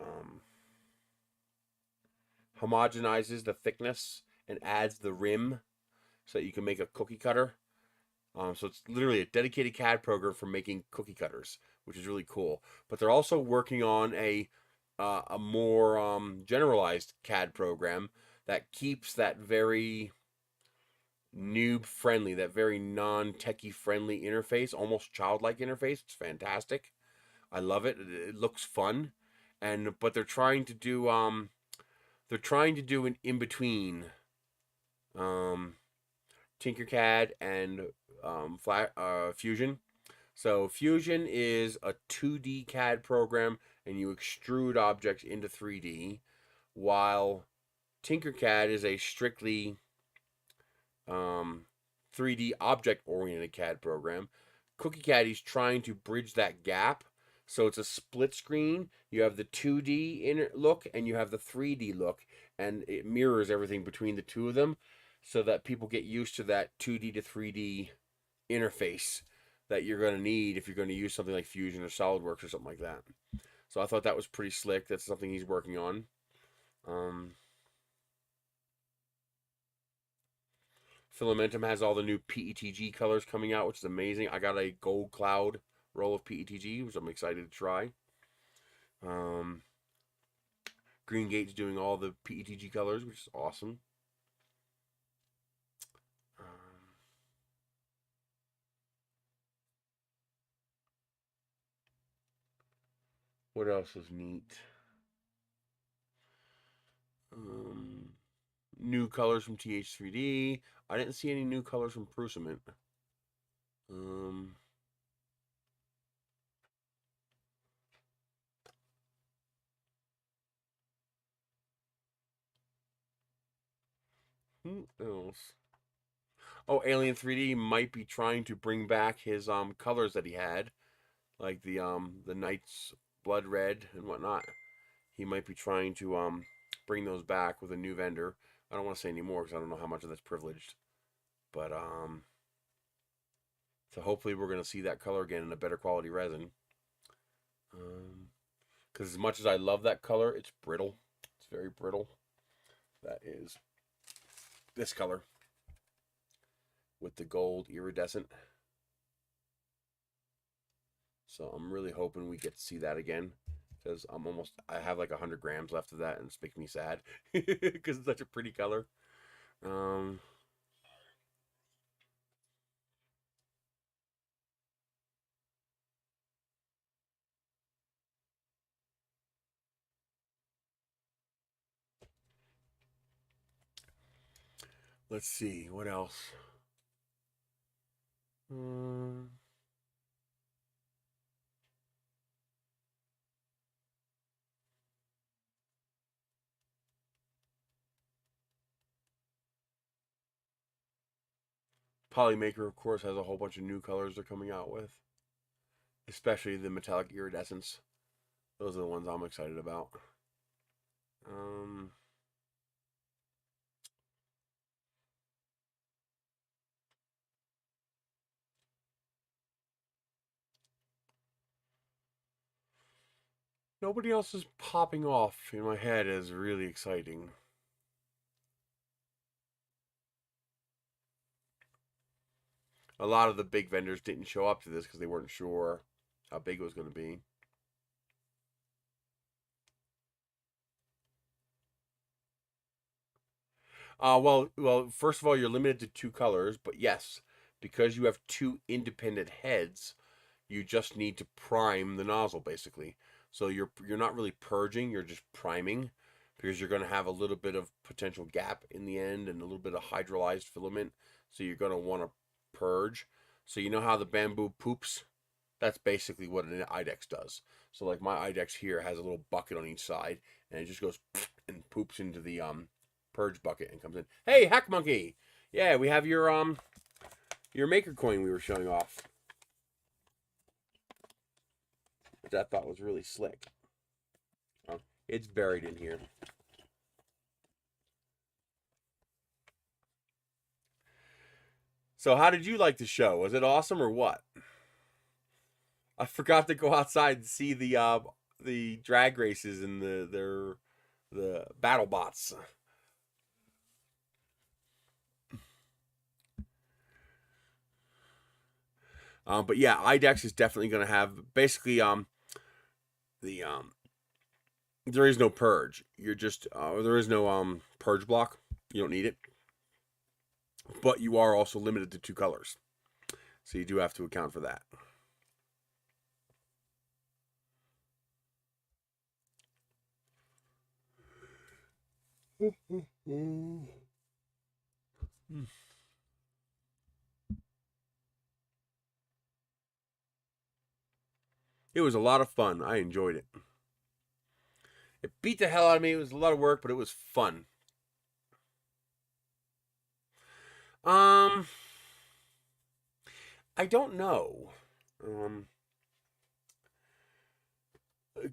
Homogenizes the thickness and adds the rim so that you can make a cookie cutter. So it's literally a dedicated CAD program for making cookie cutters, which is really cool. But they're also working on a more generalized CAD program that keeps that very noob friendly, that very non techie friendly interface, almost childlike interface. It's fantastic. I love it. It looks fun, but they're trying to do an in between Tinkercad and Fusion. So Fusion is a 2D CAD program, and you extrude objects into 3D, while Tinkercad is a strictly 3D object-oriented CAD program. Cookie Caddy's trying to bridge that gap, so it's a split screen. You have the 2D look and you have the 3D look, and it mirrors everything between the two of them, so that people get used to that 2D to 3D interface that you're going to need if you're going to use something like Fusion or SolidWorks or something like that. So I thought that was pretty slick. That's something he's working on. Filamentum has all the new PETG colors coming out, which is amazing. I got a gold cloud roll of PETG, which I'm excited to try. Green Gate's doing all the PETG colors, which is awesome. What else is neat? New colors from TH3D. I didn't see any new colors from Prusament. Who else? Oh, Alien 3D might be trying to bring back his colors that he had, like the Knight's Blood Red and whatnot. He might be trying to bring those back with a new vendor. I don't want to say any more because I don't know how much of that's privileged. But so hopefully we're gonna see that color again in a better quality resin. Because as much as I love that color, it's brittle. It's very brittle. That is this color with the gold iridescent. So I'm really hoping we get to see that again, because I have like 100 grams left of that, and it's making me sad because it's such a pretty color. Let's see what else. Polymaker, of course, has a whole bunch of new colors they're coming out with, especially the metallic iridescence. Those are the ones I'm excited about. Nobody else is popping off in my head as really exciting. A lot of the big vendors didn't show up to this because they weren't sure how big it was going to be. Well, first of all, you're limited to 2 colors, but yes, because you have 2 independent heads, you just need to prime the nozzle basically. So you're not really purging, you're just priming, because you're going to have a little bit of potential gap in the end and a little bit of hydrolyzed filament. So you're going to want to purge. So you know how the bamboo poops? That's basically what an IDEX does. So like my IDEX here has a little bucket on each side, and it just goes and poops into the purge bucket and comes in. Hey, Hack Monkey! Yeah, we have your maker coin we were showing off, which I thought was really slick. It's buried in here. So how did you like the show? Was it awesome or what? I forgot to go outside and see the drag races and the battle bots. But yeah, IDEX is definitely going to have basically the there is no purge. You're just there is no purge block. You don't need it. But you are also limited to 2 colors. So you do have to account for that. It was a lot of fun. I enjoyed it. It beat the hell out of me. It was a lot of work, but it was fun. Um, I don't know. Um,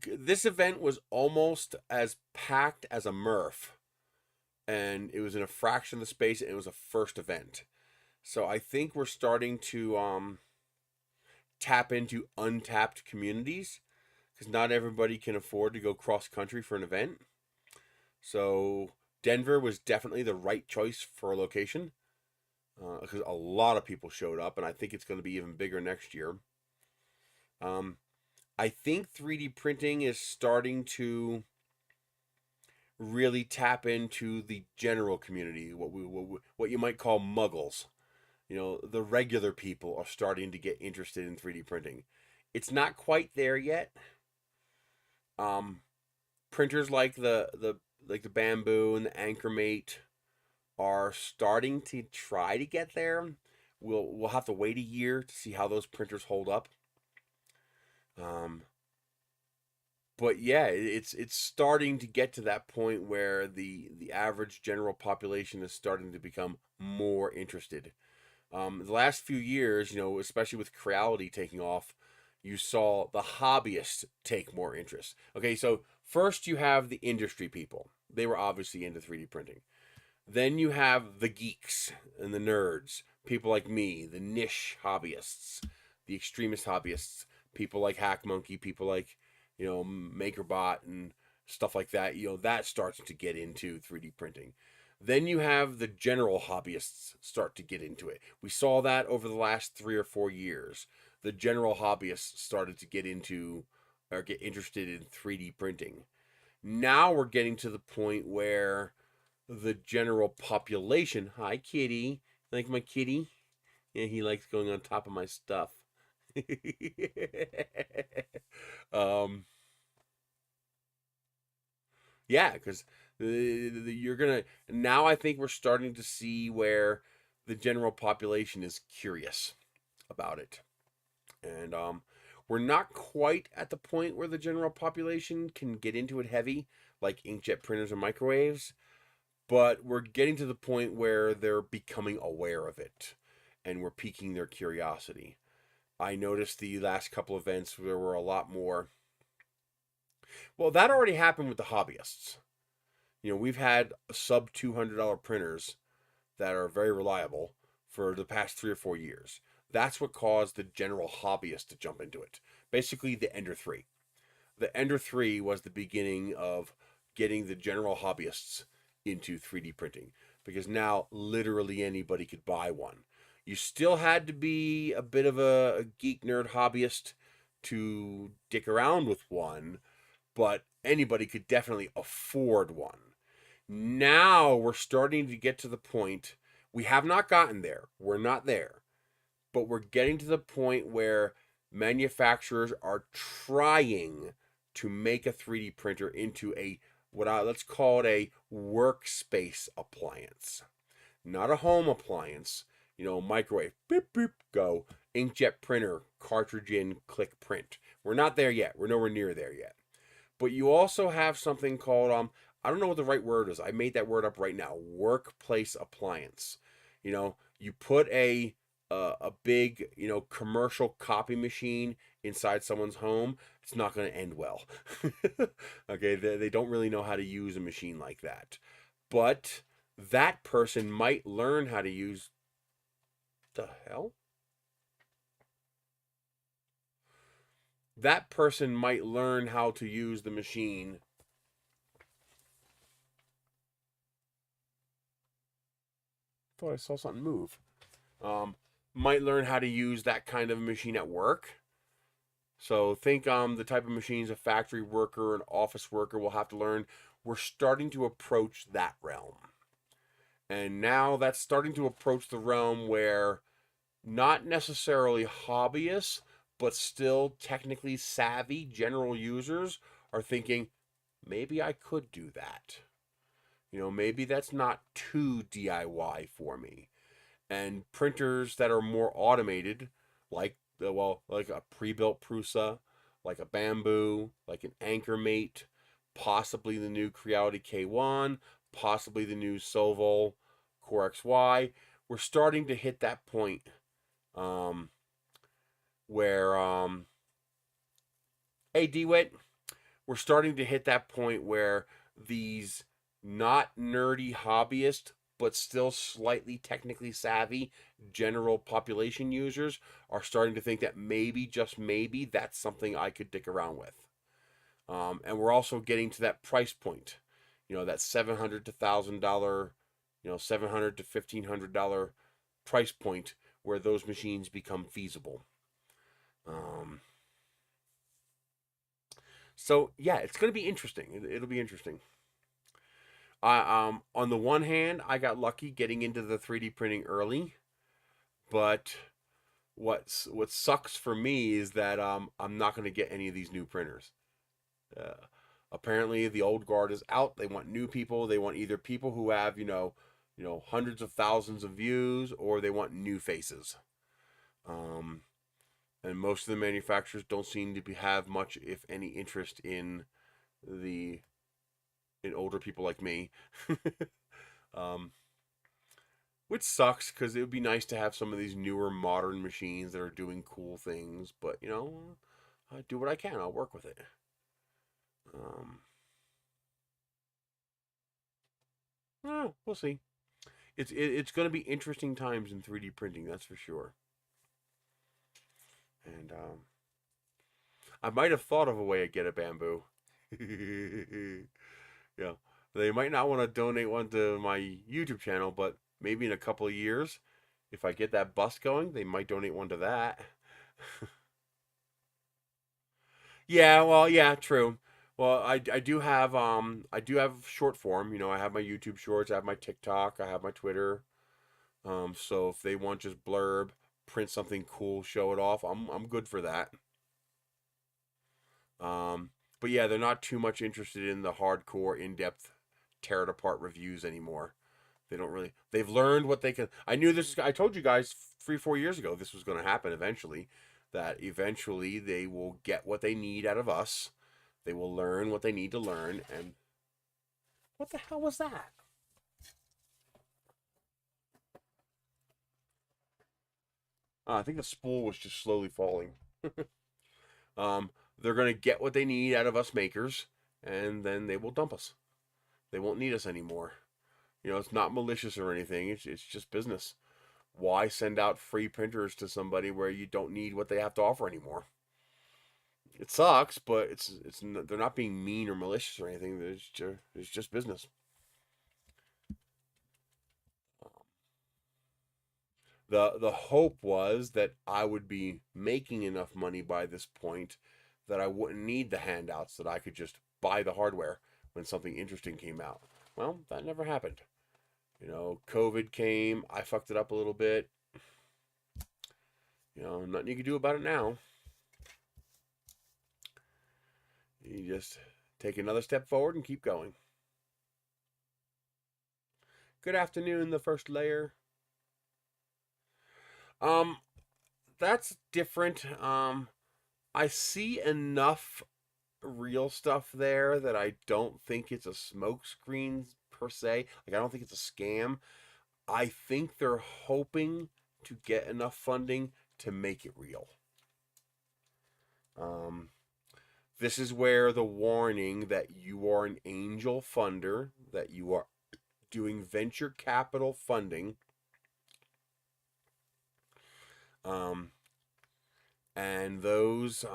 this event was almost as packed as a MRF, and it was in a fraction of the space, and it was a first event. So I think we're starting to tap into untapped communities because not everybody can afford to go cross country for an event. So Denver was definitely the right choice for a location because a lot of people showed up, and I think it's going to be even bigger next year. I think 3D printing is starting to really tap into the general community, what you might call muggles. You know, the regular people are starting to get interested in 3D printing. It's not quite there yet. Printers like the Bamboo and the Anchormate are starting to try to get there. We'll have to wait a year to see how those printers hold up. But yeah, it's starting to get to that point where the average general population is starting to become more interested. The last few years, you know, especially with Creality taking off, you saw the hobbyists take more interest. Okay, so first you have the industry people. They were obviously into 3D printing. Then you have the geeks and the nerds, people like me, the niche hobbyists, the extremist hobbyists, people like Hack Monkey, people like, you know, MakerBot and stuff like that. You know, that starts to get into 3D printing. Then you have the general hobbyists start to get into it. We saw that over the last 3 or 4 years. The general hobbyists started to get into or get interested in 3D printing. Now we're getting to the point where the general population. Hi, kitty. Like my kitty? Yeah, he likes going on top of my stuff. um, yeah, because you're gonna now. I think we're starting to see where the general population is curious about it, and we're not quite at the point where the general population can get into it heavy, like inkjet printers and microwaves. But we're getting to the point where they're becoming aware of it and we're piquing their curiosity. I noticed the last couple events there were a lot more. Well, that already happened with the hobbyists. You know, we've had sub $200 printers that are very reliable for the past 3 or 4 years. That's what caused the general hobbyist to jump into it. Basically, the Ender 3. The Ender 3 was the beginning of getting the general hobbyists into 3D printing because now literally anybody could buy one. You still had to be a bit of a geek nerd hobbyist to dick around with one, but anybody could definitely afford one. Now we're starting to get to the point, we have not gotten there. We're not there. But we're getting to the point where manufacturers are trying to make a 3D printer into a let's call it a workspace appliance, not a home appliance. You know, microwave, beep beep, go, inkjet printer, cartridge in, click print. We're not there yet. We're nowhere near there yet. But you also have something called I don't know what the right word is. I made that word up right now. Workplace appliance. You know, you put a big, you know, commercial copy machine inside someone's home, it's not going to end well. Okay, they don't really know how to use a machine like that. But that person might learn how to use the hell? That person might learn how to use the machine. Thought I saw something move. Um, might learn how to use that kind of machine at work. So think the type of machines a factory worker, an office worker will have to learn. We're starting to approach that realm. And now that's starting to approach the realm where not necessarily hobbyists, but still technically savvy general users are thinking, maybe I could do that. Maybe that's not too DIY for me. And printers that are more automated, like like a pre-built Prusa, like a Bamboo, like an Anchormate, possibly the new Creality K1, possibly the new Sovol Core XY. We're starting to hit that point um, where, hey DeWitt, we're starting to hit that point where these not nerdy hobbyists, but still slightly technically savvy general population users are starting to think that maybe, just maybe, that's something I could dick around with. And we're also getting to that price point, that $700 to $1,000, $700 to $1,500 price point where those machines become feasible. So yeah, it's going to be interesting. It'll be interesting. On the one hand, I got lucky getting into the 3D printing early, but what sucks for me is that I'm not going to get any of these new printers. Apparently, the old guard is out. They want new people. They want either people who have hundreds of thousands of views, or they want new faces. And most of the manufacturers don't seem to have much, if any, interest in older people like me. Which sucks, because it would be nice to have some of these newer modern machines that are doing cool things, but I do what I can. I'll work with it. We'll see. It's going to be interesting times in 3D printing, that's for sure. And I might have thought of a way to get a Bamboo. Yeah, they might not want to donate one to my YouTube channel, but maybe in a couple of years, if I get that bust going, they might donate one to that. Yeah, well, yeah, true. Well, I do have short form. I have my YouTube shorts, I have my TikTok, I have my Twitter. So if they want just blurb, print something cool, show it off, I'm good for that. But yeah, they're not too much interested in the hardcore, in-depth, tear it apart reviews anymore. They don't really. They've learned what they can. I knew this. I told you guys 3-4 years ago this was going to happen eventually. That eventually they will get what they need out of us. They will learn what they need to learn. And what the hell was that? I think the spool was just slowly falling. They're going to get what they need out of us makers, and then they will dump us. They won't need us anymore. It's not malicious or anything. It's just business. Why send out free printers to somebody where you don't need what they have to offer anymore? It sucks, but they're not being mean or malicious or anything. It's just business. The hope was that I would be making enough money by this point that I wouldn't need the handouts, that I could just buy the hardware when something interesting came out. Well, that never happened. COVID came, I fucked it up a little bit. Nothing you can do about it now. You just take another step forward and keep going. Good afternoon, the first layer. That's different. I see enough real stuff there that I don't think it's a smoke screen per se. Like, I don't think it's a scam. I think they're hoping to get enough funding to make it real. This is where the warning that you are an angel funder, that you are doing venture capital funding, and those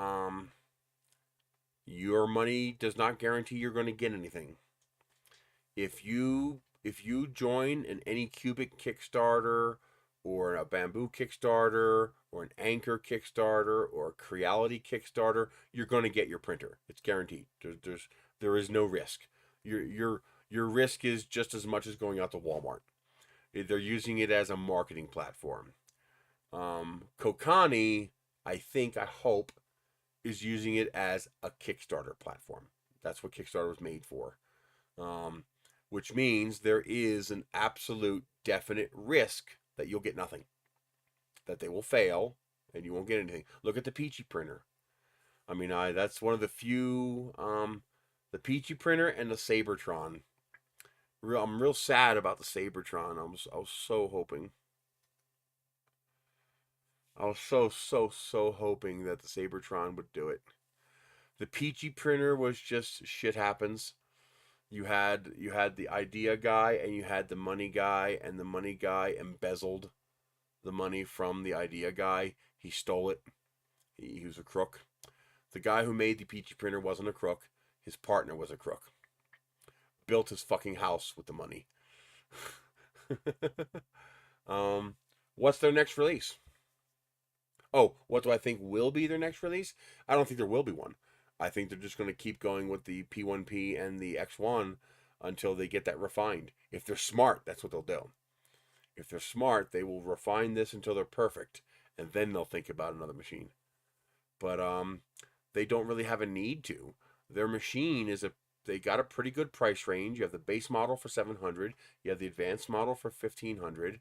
your money does not guarantee you're going to get anything. If you join an Anycubic Kickstarter, or a Bamboo Kickstarter, or an Anchor Kickstarter, or a Creality Kickstarter, you're going to get your printer. It's guaranteed. There is no risk. Your risk is just as much as going out to Walmart. They're using it as a marketing platform. Kokani, I hope, is using it as a Kickstarter platform. That's what Kickstarter was made for. which means there is an absolute definite risk that you'll get nothing, that they will fail and you won't get anything. Look at the Peachy printer. I mean, that's one of the few, the Peachy printer and the Sabertron. I'm real sad about the Sabertron. I was so hoping. I was so hoping that the Sabertron would do it. The Peachy printer was just shit happens. You had the idea guy and you had the money guy, and the money guy embezzled the money from the idea guy. He stole it. He was a crook. The guy who made the Peachy printer wasn't a crook. His partner was a crook. Built his fucking house with the money. What's their next release? Oh, what do I think will be their next release? I don't think there will be one. I think they're just going to keep going with the P1P and the X1 until they get that refined. If they're smart, that's what they'll do. If they're smart, they will refine this until they're perfect, and then they'll think about another machine. But they don't really have a need to. Their machine is they got a pretty good price range. You have the base model for $700. You have the advanced model for $1,500.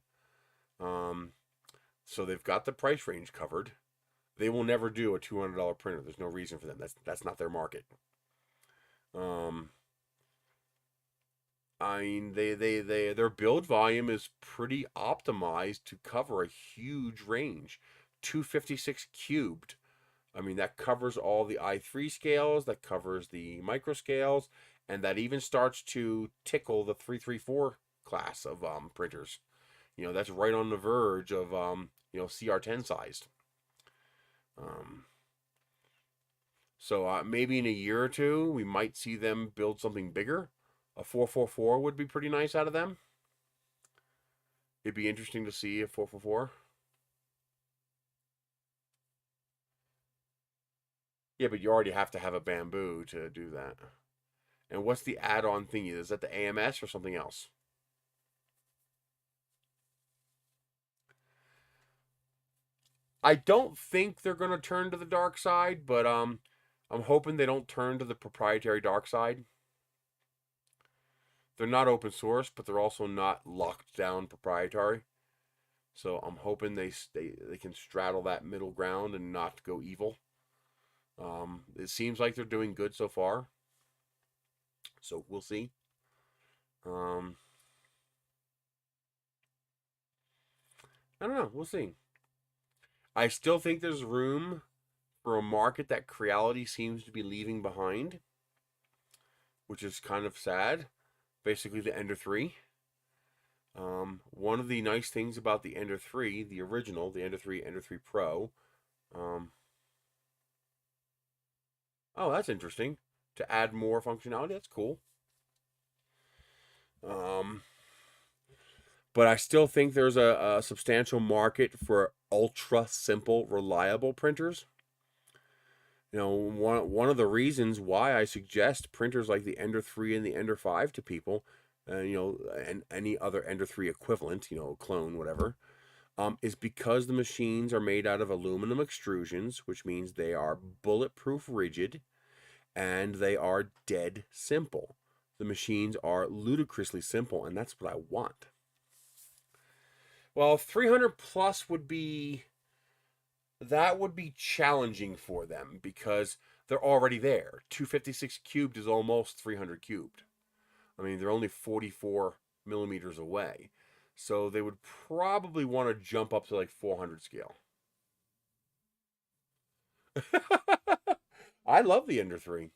So they've got the price range covered. They will never do a $200 printer. There's no reason for them. That's not their market. I mean, their build volume is pretty optimized to cover a huge range. 256 cubed. I mean, that covers all the i3 scales, that covers the micro scales, and that even starts to tickle the 334 class of printers. You know, that's right on the verge of CR10 sized. So maybe in a year or two, we might see them build something bigger. A 444 would be pretty nice out of them. It'd be interesting to see a 444. Yeah, but you already have to have a bamboo to do that. And what's the add-on thingy? Is that the AMS or something else? I don't think they're going to turn to the dark side, but I'm hoping they don't turn to the proprietary dark side. They're not open source, but they're also not locked down proprietary. So I'm hoping they can straddle that middle ground and not go evil. It seems like they're doing good so far. So we'll see. I don't know. We'll see. I still think there's room for a market that Creality seems to be leaving behind, which is kind of sad. Basically, the Ender 3. One of the nice things about the Ender 3, the original, the Ender 3, Ender 3 Pro. Oh, that's interesting. To add more functionality, that's cool. But I still think there's a substantial market for ultra simple, reliable printers. You know, one of the reasons why I suggest printers like the Ender 3 and the Ender 5 to people, and any other Ender 3 equivalent, clone, whatever, is because the machines are made out of aluminum extrusions, which means they are bulletproof rigid, and they are dead simple. The machines are ludicrously simple, and that's what I want. Well, 300 plus would be challenging for them because they're already there. 256 cubed is almost 300 cubed. I mean, they're only 44 millimeters away. So they would probably want to jump up to like 400 scale. I love the Ender 3.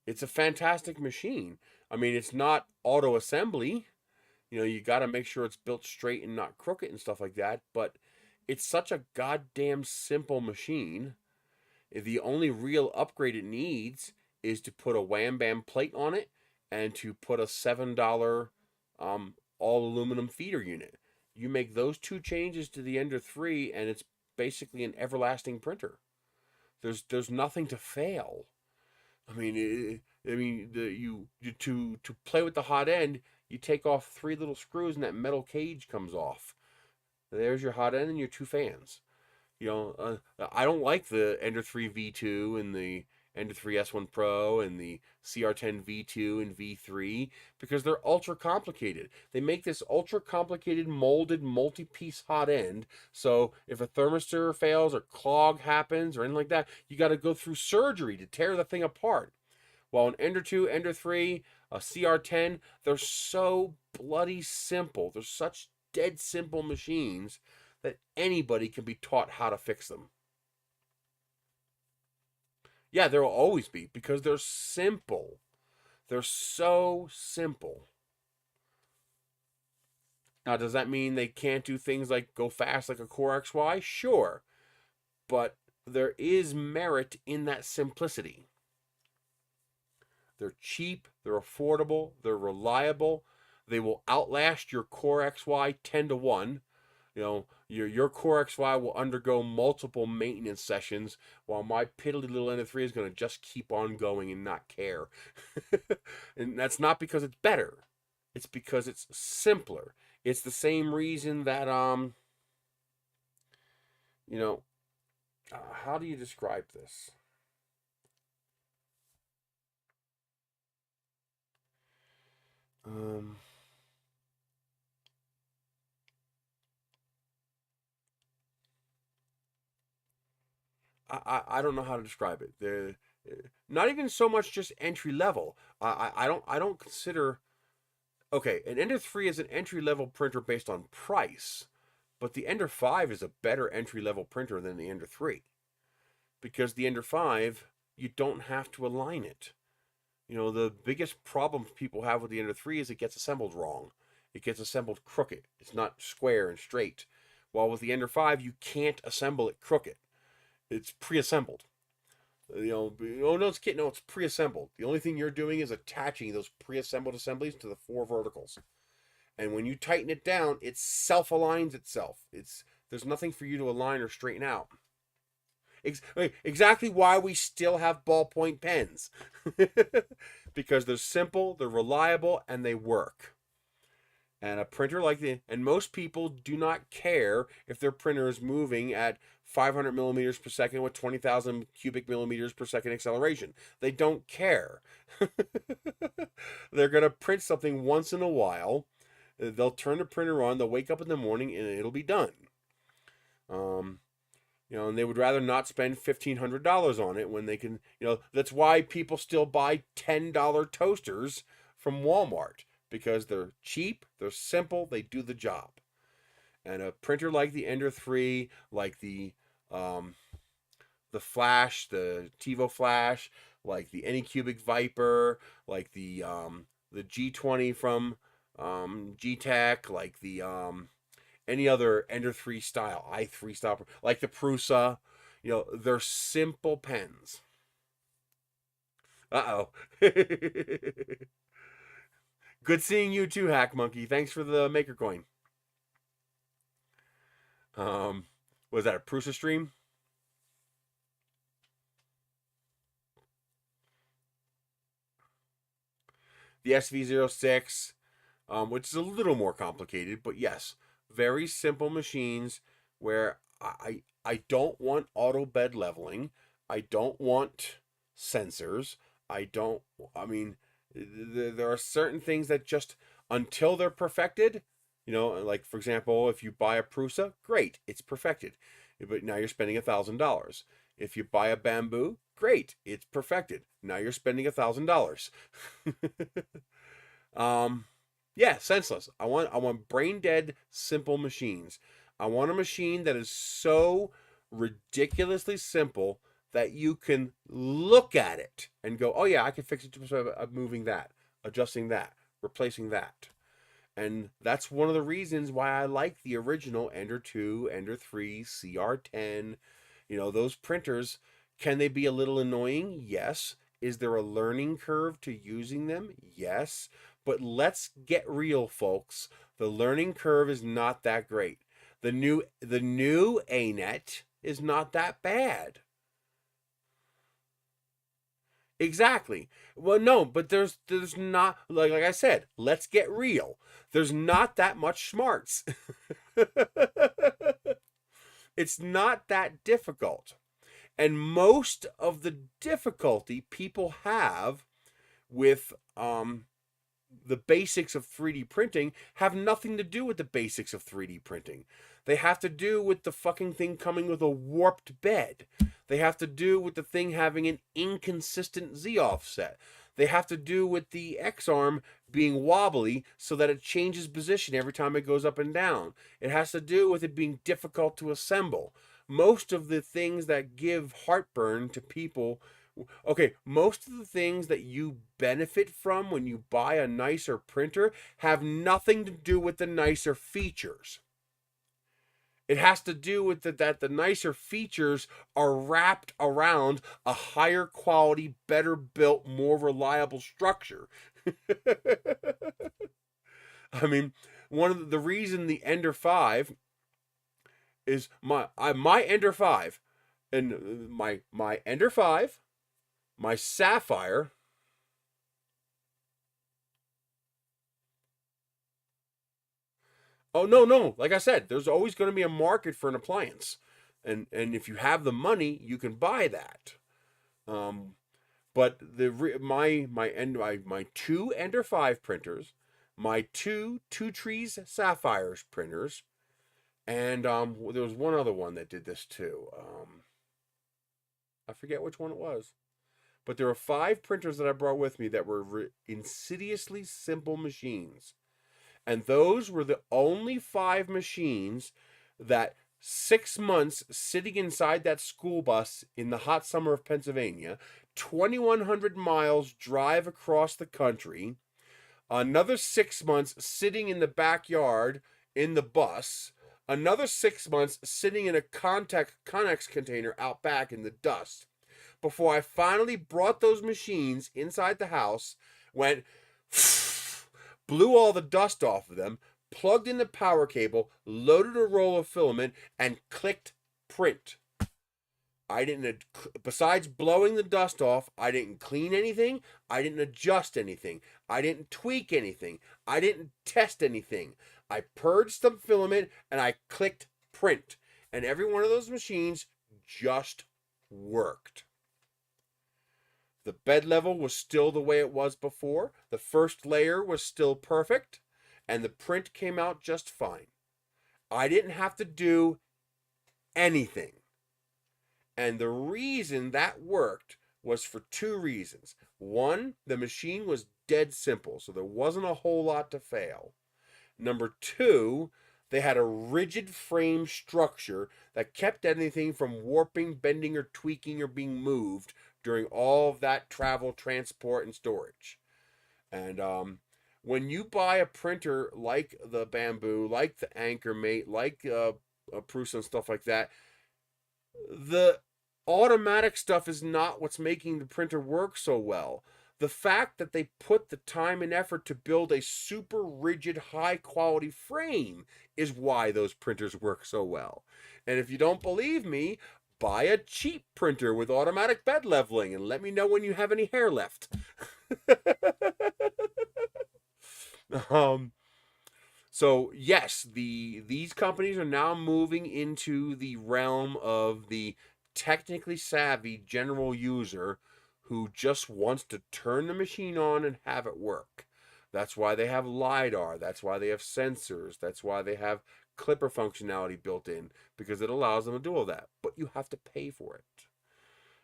It's a fantastic machine. I mean, it's not auto assembly. You got to make sure it's built straight and not crooked and stuff like that. But it's such a goddamn simple machine. The only real upgrade it needs is to put a Wham Bam plate on it and to put a $7 all aluminum feeder unit. You make those two changes to the Ender 3 and it's basically an everlasting printer. There's nothing to fail. I mean, to play with the hot end, you take off 3 little screws and that metal cage comes off. There's your hot end and your 2 fans. I don't like the Ender 3 V2 and the Ender 3 S1 Pro and the CR10 V2 and V3 because they're ultra complicated. They make this ultra complicated molded multi-piece hot end. So if a thermistor fails or clog happens or anything like that, you got to go through surgery to tear the thing apart. While an Ender 2, Ender 3, a CR10, they're so bloody simple. They're such dead simple machines that anybody can be taught how to fix them. Yeah, there will always be because they're simple. They're so simple. Now, does that mean they can't do things like go fast like a Core XY? Sure. But there is merit in that simplicity. They're cheap, they're affordable, they're reliable. They will outlast your Core XY 10 to 1. You know, your Core XY will undergo multiple maintenance sessions while my piddly little Ender 3 is going to just keep on going and not care. And that's not because it's better. It's because it's simpler. It's the same reason that, you know, how do you describe this? I don't know how to describe it. They're not even so much just entry level. I don't consider, okay, an Ender 3 is an entry level printer based on price, but the Ender 5 is a better entry level printer than the Ender 3 because the Ender 5 you don't have to align it. You know, the biggest problem people have with the Ender 3 is it gets assembled wrong. It gets assembled crooked. It's not square and straight. While with the Ender 5 you can't assemble it crooked. It's pre-assembled. You know, oh no, it's pre-assembled. The only thing you're doing is attaching those pre-assembled assemblies to the 4 verticals. And when you tighten it down, it self-aligns itself. There's nothing for you to align or straighten out. Exactly why we still have ballpoint pens. Because they're simple, they're reliable, and they work. And a printer and most people do not care if their printer is moving at 500 millimeters per second with 20,000 cubic millimeters per second acceleration. They don't care. They're going to print something once in a while. They'll turn the printer on, they'll wake up in the morning, and it'll be done. You know, and they would rather not spend $1,500 on it when they can, you know, that's why people still buy $10 toasters from Walmart. Because they're cheap, they're simple, they do the job. And a printer like the Ender 3, like the Flash, the TiVo Flash, like the Anycubic Viper, like the G20 from G-Tech, like the any other Ender 3 style, i3 style, like the Prusa, you know, they're simple pens. Uh-oh. Good seeing you too, Hack Monkey. Thanks for the Maker Coin. Was that a Prusa stream? The SV06, which is a little more complicated, but yes, very simple machines where I don't want auto bed leveling. I don't want sensors. I mean, there are certain things that just, until they're perfected, you know, like for example, if you buy a Prusa, great, it's perfected. But now you're spending $1,000. If you buy a Bamboo, great, it's perfected. Now you're spending $1,000. Yeah, senseless. I want brain dead, simple machines. I want a machine that is so ridiculously simple that you can look at it and go, oh yeah, I can fix it just by moving that, adjusting that, replacing that. And that's one of the reasons why I like the original Ender 2, Ender 3, CR10. You know, those printers, can they be a little annoying? Yes. Is there a learning curve to using them? Yes. But let's get real, folks. The learning curve is not that great. The new ANET is not that bad. Exactly. Well, no, but there's not, like I said, let's get real. There's not that much smarts. It's not that difficult. And most of the difficulty people have with the basics of 3D printing have nothing to do with the basics of 3D printing. They have to do with the fucking thing coming with a warped bed. They have to do with the thing having an inconsistent Z offset. They have to do with the X arm being wobbly so that it changes position every time it goes up and down. It has to do with it being difficult to assemble. Most of the things that give heartburn to people, okay, most of the things that you benefit from when you buy a nicer printer have nothing to do with the nicer features. It has to do with that the nicer features are wrapped around a higher quality, better built, more reliable structure. I mean, one of the reason the Ender 5 is my Ender 5 and my Ender 5, my Sapphire, oh no, like I said, there's always going to be a market for an appliance, and if you have the money, you can buy that. But my two Ender 5 printers, my two Trees Sapphires printers, and there was one other one that did this too. I forget which one it was. But there were 5 printers that I brought with me that were insidiously simple machines. And those were the only 5 machines that 6 months sitting inside that school bus in the hot summer of Pennsylvania, 2,100 miles drive across the country, another 6 months sitting in the backyard in the bus, another 6 months sitting in a Connex container out back in the dust, before I finally brought those machines inside the house, went, blew all the dust off of them, plugged in the power cable, loaded a roll of filament, and clicked print. I didn't, besides blowing the dust off, I didn't clean anything. I didn't adjust anything. I didn't tweak anything. I didn't test anything. I purged some filament and I clicked print. And every one of those machines just worked. The bed level was still the way it was before. The first layer was still perfect. And the print came out just fine. I didn't have to do anything. And the reason that worked was for 2 reasons. One, the machine was dead simple, so there wasn't a whole lot to fail. Number 2, they had a rigid frame structure that kept anything from warping, bending, or tweaking or being moved during all of that travel, transport, and storage. And when you buy a printer like the Bamboo, like the Anchor Mate, like Prusa and stuff like that, the automatic stuff is not what's making the printer work so well. The fact that they put the time and effort to build a super rigid, high quality frame is why those printers work so well. And if you don't believe me, buy a cheap printer with automatic bed leveling and let me know when you have any hair left. So yes, these companies are now moving into the realm of the technically savvy general user who just wants to turn the machine on and have it work. That's why they have LiDAR. That's why they have sensors. That's why they have clipper functionality built in, because it allows them to do all that. But you have to pay for it.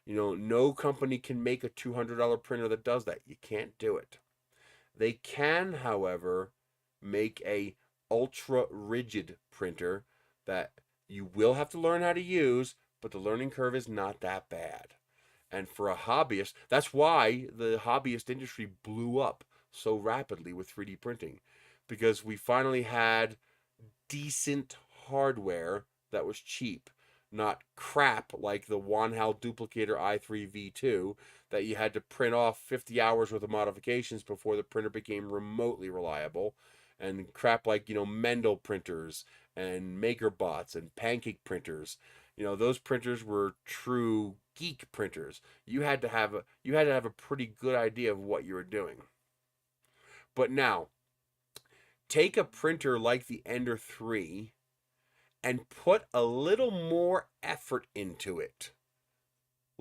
You know, no company can make a $200 printer that does that. You can't do it. They can, however, make a ultra rigid printer that you will have to learn how to use, but the learning curve is not that bad. And for a hobbyist, that's why the hobbyist industry blew up so rapidly with 3D printing, because we finally had decent hardware that was cheap, not crap like the Wanhao Duplicator i3V2 that you had to print off 50 hours worth of modifications before the printer became remotely reliable, and crap like, you know, Mendel printers and MakerBots and Pancake printers. You know, those printers were true geek printers. You had to have a pretty good idea of what you were doing. But now, take a printer like the Ender 3 and put a little more effort into it.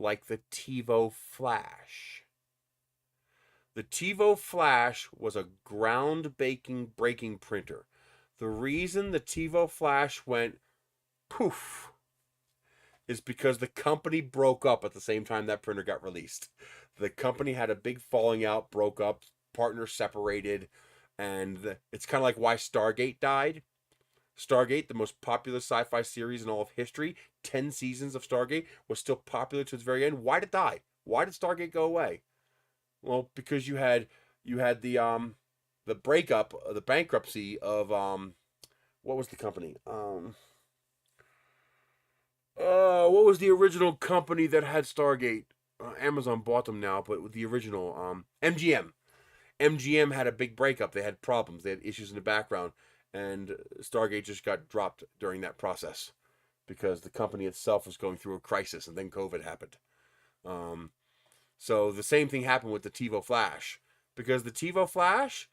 like the TiVo Flash. The TiVo Flash was a breaking printer. The reason the TiVo Flash went poof is because the company broke up at the same time that printer got released. The company had a big falling out, broke up, partners separated, and it's kind of like why Stargate died. Stargate, the most popular sci-fi series in all of history, 10 seasons of Stargate, was still popular to its very end. Why did it die? Why did Stargate go away? Well, because you had the breakup, the bankruptcy of what was the company? What was the original company that had Stargate? Amazon bought them now, but with the original MGM. MGM had a big breakup. They had problems. They had issues in the background, and Stargate just got dropped during that process because the company itself was going through a crisis, and then COVID happened. So the same thing happened with the TiVo Flash, because the TiVo Flash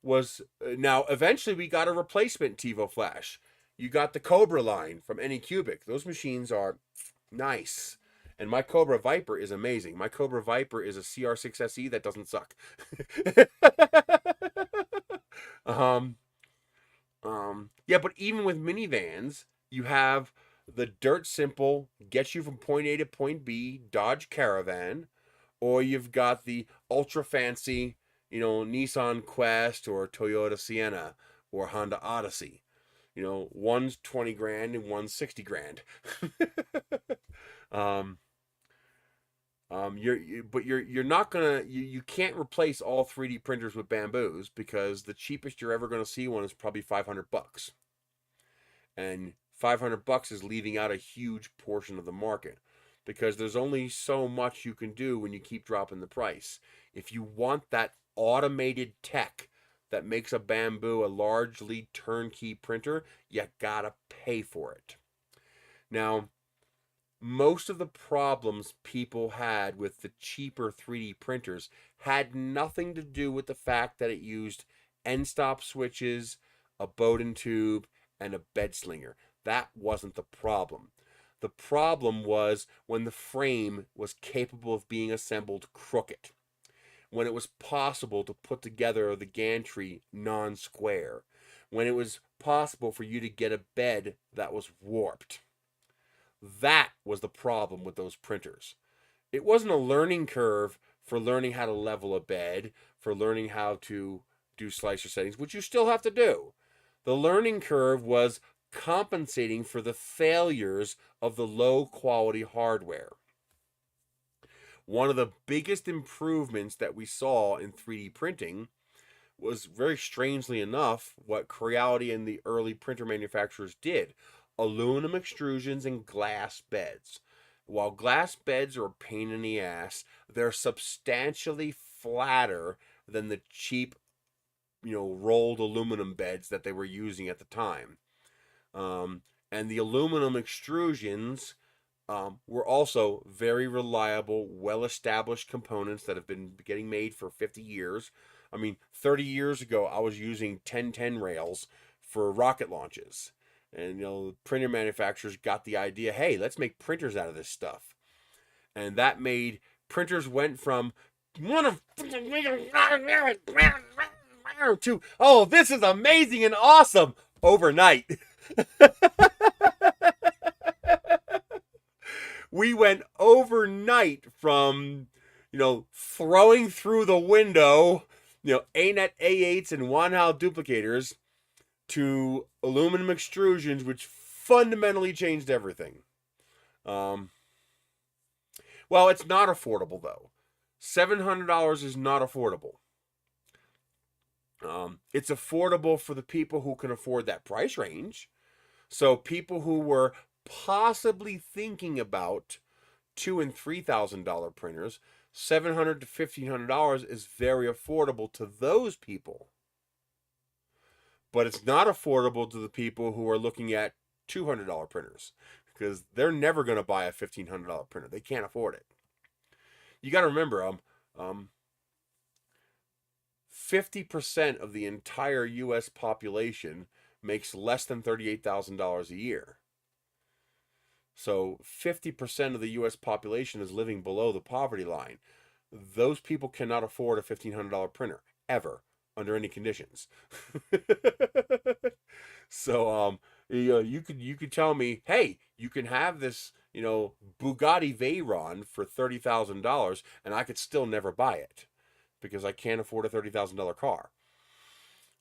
was now eventually we got a replacement TiVo Flash. You got the Cobra line from Anycubic. Those machines are nice. And my Cobra Viper is amazing. My Cobra Viper is a CR6SE that doesn't suck. Yeah, but even with minivans, you have the dirt simple, gets you from point A to point B, Dodge Caravan, or you've got the ultra fancy, Nissan Quest or Toyota Sienna or Honda Odyssey. One's 20 grand and one's 60 grand. You're not gonna you can't replace all 3D printers with Bamboos, because the cheapest you're ever gonna see one is probably $500, and $500 is leaving out a huge portion of the market, because there's only so much you can do when you keep dropping the price. If you want that automated tech that makes a Bamboo a largely turnkey printer, you gotta pay for it. Now, most of the problems people had with the cheaper 3D printers had nothing to do with the fact that it used end stop switches, a Bowden tube, and a bed slinger. That wasn't the problem. The problem was when the frame was capable of being assembled crooked, when it was possible to put together the gantry non-square, when it was possible for you to get a bed that was warped. That was the problem with those printers. It wasn't a learning curve for learning how to level a bed, for learning how to do slicer settings, which you still have to do. The learning curve was compensating for the failures of the low quality hardware. One of the biggest improvements that we saw in 3D printing was, very strangely enough, what Creality and the early printer manufacturers did: aluminum extrusions and glass beds. While glass beds are a pain in the ass, they're substantially flatter than the cheap, rolled aluminum beds that they were using at the time. And the aluminum extrusions were also very reliable, well-established components that have been getting made for 50 years. 30 years ago, I was using 1010 rails for rocket launches. And, printer manufacturers got the idea, hey, let's make printers out of this stuff. And that made printers went from to, oh, this is amazing and awesome overnight. We went overnight from, throwing through the window, ANET A8s and Wanhao duplicators, to aluminum extrusions, which fundamentally changed everything. Well, it's not affordable, though. $700 is not affordable. It's affordable for the people who can afford that price range. So people who were possibly thinking about $2,000 and $3,000 printers, $700 to $1,500 is very affordable to those people. But it's not affordable to the people who are looking at $200 printers, because they're never going to buy a $1,500 printer. They can't afford it. You got to remember, 50% of the entire U.S. population makes less than $38,000 a year. So 50% of the US population is living below the poverty line. Those people cannot afford a $1,500 printer ever under any conditions. So you could tell me, hey, you can have this Bugatti Veyron for $30,000, and I could still never buy it because I can't afford a $30,000 car.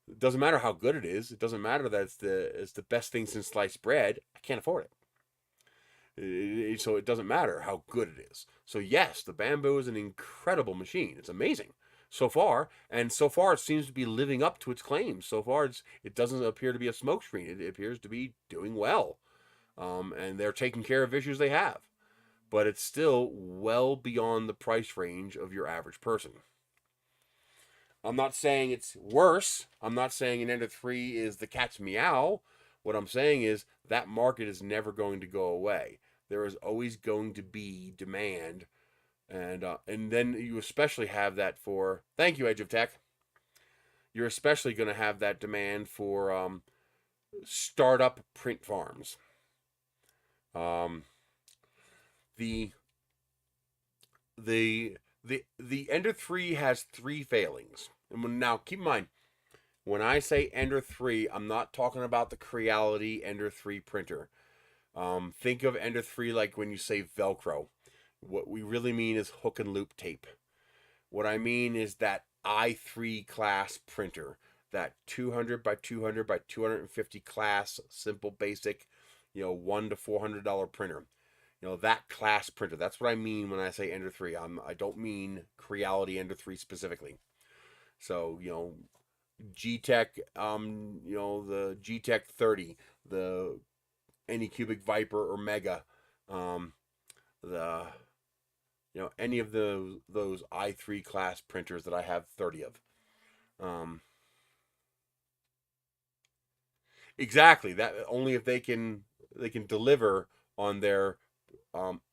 It doesn't matter how good it is. It doesn't matter that it's the best thing since sliced bread. I can't afford it. So it doesn't matter how good it is. So yes, the Bamboo is an incredible machine. It's amazing so far, and so far it seems to be living up to its claims. So far, it doesn't appear to be a smokescreen. It appears to be doing well, and they're taking care of issues they have. But it's still well beyond the price range of your average person. I'm not saying it's worse. I'm not saying an Ender 3 is the cat's meow. What I'm saying is that market is never going to go away. There is always going to be demand, and then you especially have that for. Thank you, Edge of Tech. You're especially going to have that demand for startup print farms. The Ender 3 has 3 failings. And now keep in mind, when I say Ender 3, I'm not talking about the Creality Ender 3 printer. Think of Ender 3 like when you say Velcro. What we really mean is hook and loop tape. What I mean is that i3 class printer, that 200 by 200 by 250 class, simple, basic, $100 to $400 printer. That class printer. That's what I mean when I say Ender 3. I don't mean Creality Ender 3 specifically. So, G-Tech, the G-Tech 30, the Anycubic Viper or Mega, any of those i3 class printers that I have 30 of. Exactly. That only if they can deliver on their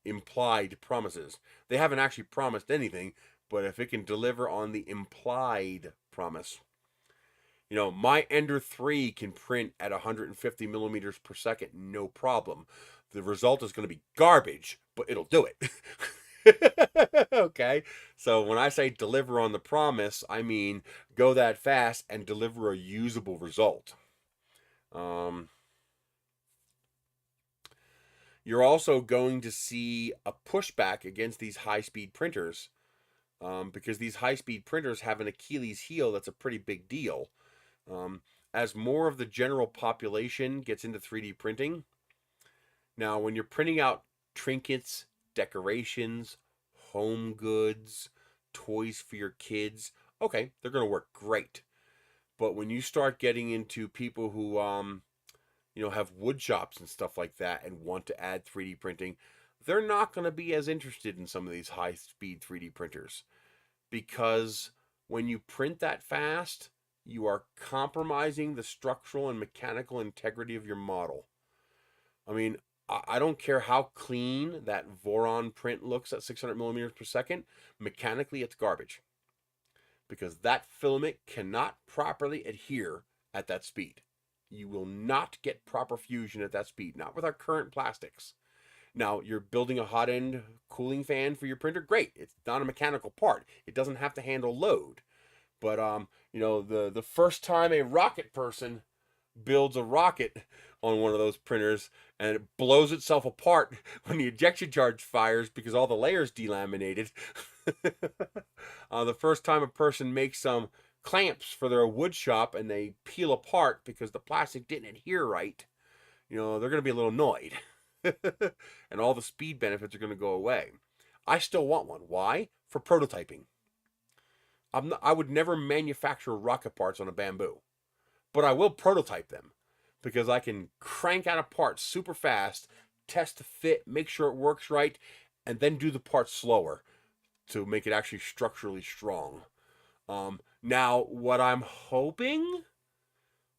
implied promises. They haven't actually promised anything, but if it can deliver on the implied promise. My Ender 3 can print at 150 millimeters per second, no problem. The result is going to be garbage, but it'll do it. Okay? So when I say deliver on the promise, I mean go that fast and deliver a usable result. You're also going to see a pushback against these high-speed printers because these high-speed printers have an Achilles heel that's a pretty big deal. As more of the general population gets into 3D printing, now when you're printing out trinkets, decorations, home goods, toys for your kids, okay, they're going to work great. But when you start getting into people who have wood shops and stuff like that and want to add 3D printing, they're not going to be as interested in some of these high-speed 3D printers because when you print that fast, you are compromising the structural and mechanical integrity of your model. I mean, I don't care how clean that Voron print looks at 600 millimeters per second. Mechanically, it's garbage because that filament cannot properly adhere at that speed. You will not get proper fusion at that speed, not with our current plastics. Now, you're building a hot end cooling fan for your printer. Great. It's not a mechanical part. It doesn't have to handle load. But, the first time a rocket person builds a rocket on one of those printers and it blows itself apart when the ejection charge fires because all the layers delaminated. The first time a person makes some clamps for their wood shop and they peel apart because the plastic didn't adhere right, they're going to be a little annoyed. And all the speed benefits are going to go away. I still want one. Why? For prototyping. I would never manufacture rocket parts on a Bamboo, but I will prototype them because I can crank out a part super fast, test the fit, make sure it works right, and then do the part slower to make it actually structurally strong. Now, what I'm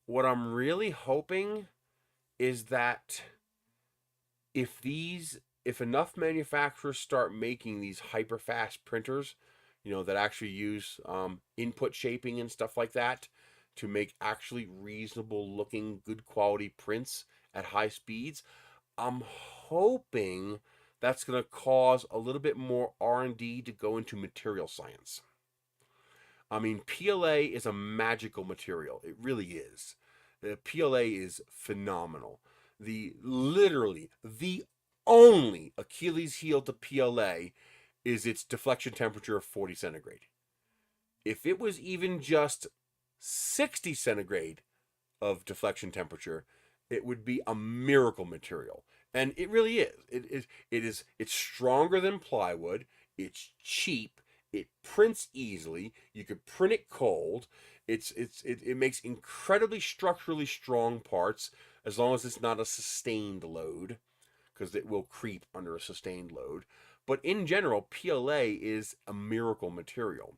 really hoping is that if enough manufacturers start making these hyper fast printers, that actually use input shaping and stuff like that to make actually reasonable looking, good quality prints at high speeds, I'm hoping that's going to cause a little bit more R&D to go into material science. I mean, PLA is a magical material. It really is. The PLA is phenomenal. Literally the only Achilles heel to PLA is its deflection temperature of 40 centigrade. If it was even just 60 centigrade of deflection temperature, it would be a miracle material. And it really is. It's stronger than plywood. It's cheap. It prints easily. You could print it cold. It makes incredibly structurally strong parts as long as it's not a sustained load, because it will creep under a sustained load. But in general, PLA is a miracle material.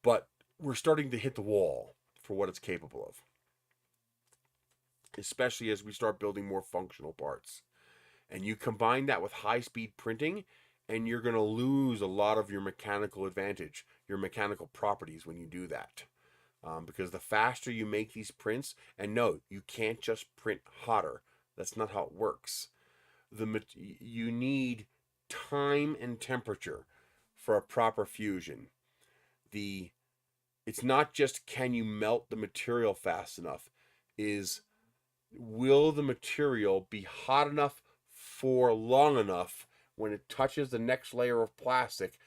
But we're starting to hit the wall for what it's capable of, especially as we start building more functional parts. And you combine that with high-speed printing, and you're going to lose a lot of your mechanical advantage, your mechanical properties when you do that. Because the faster you make these prints, and no, you can't just print hotter. That's not how it works. You need time and temperature for a proper fusion. It's not just can you melt the material fast enough, will the material be hot enough for long enough when it touches the next layer of plastic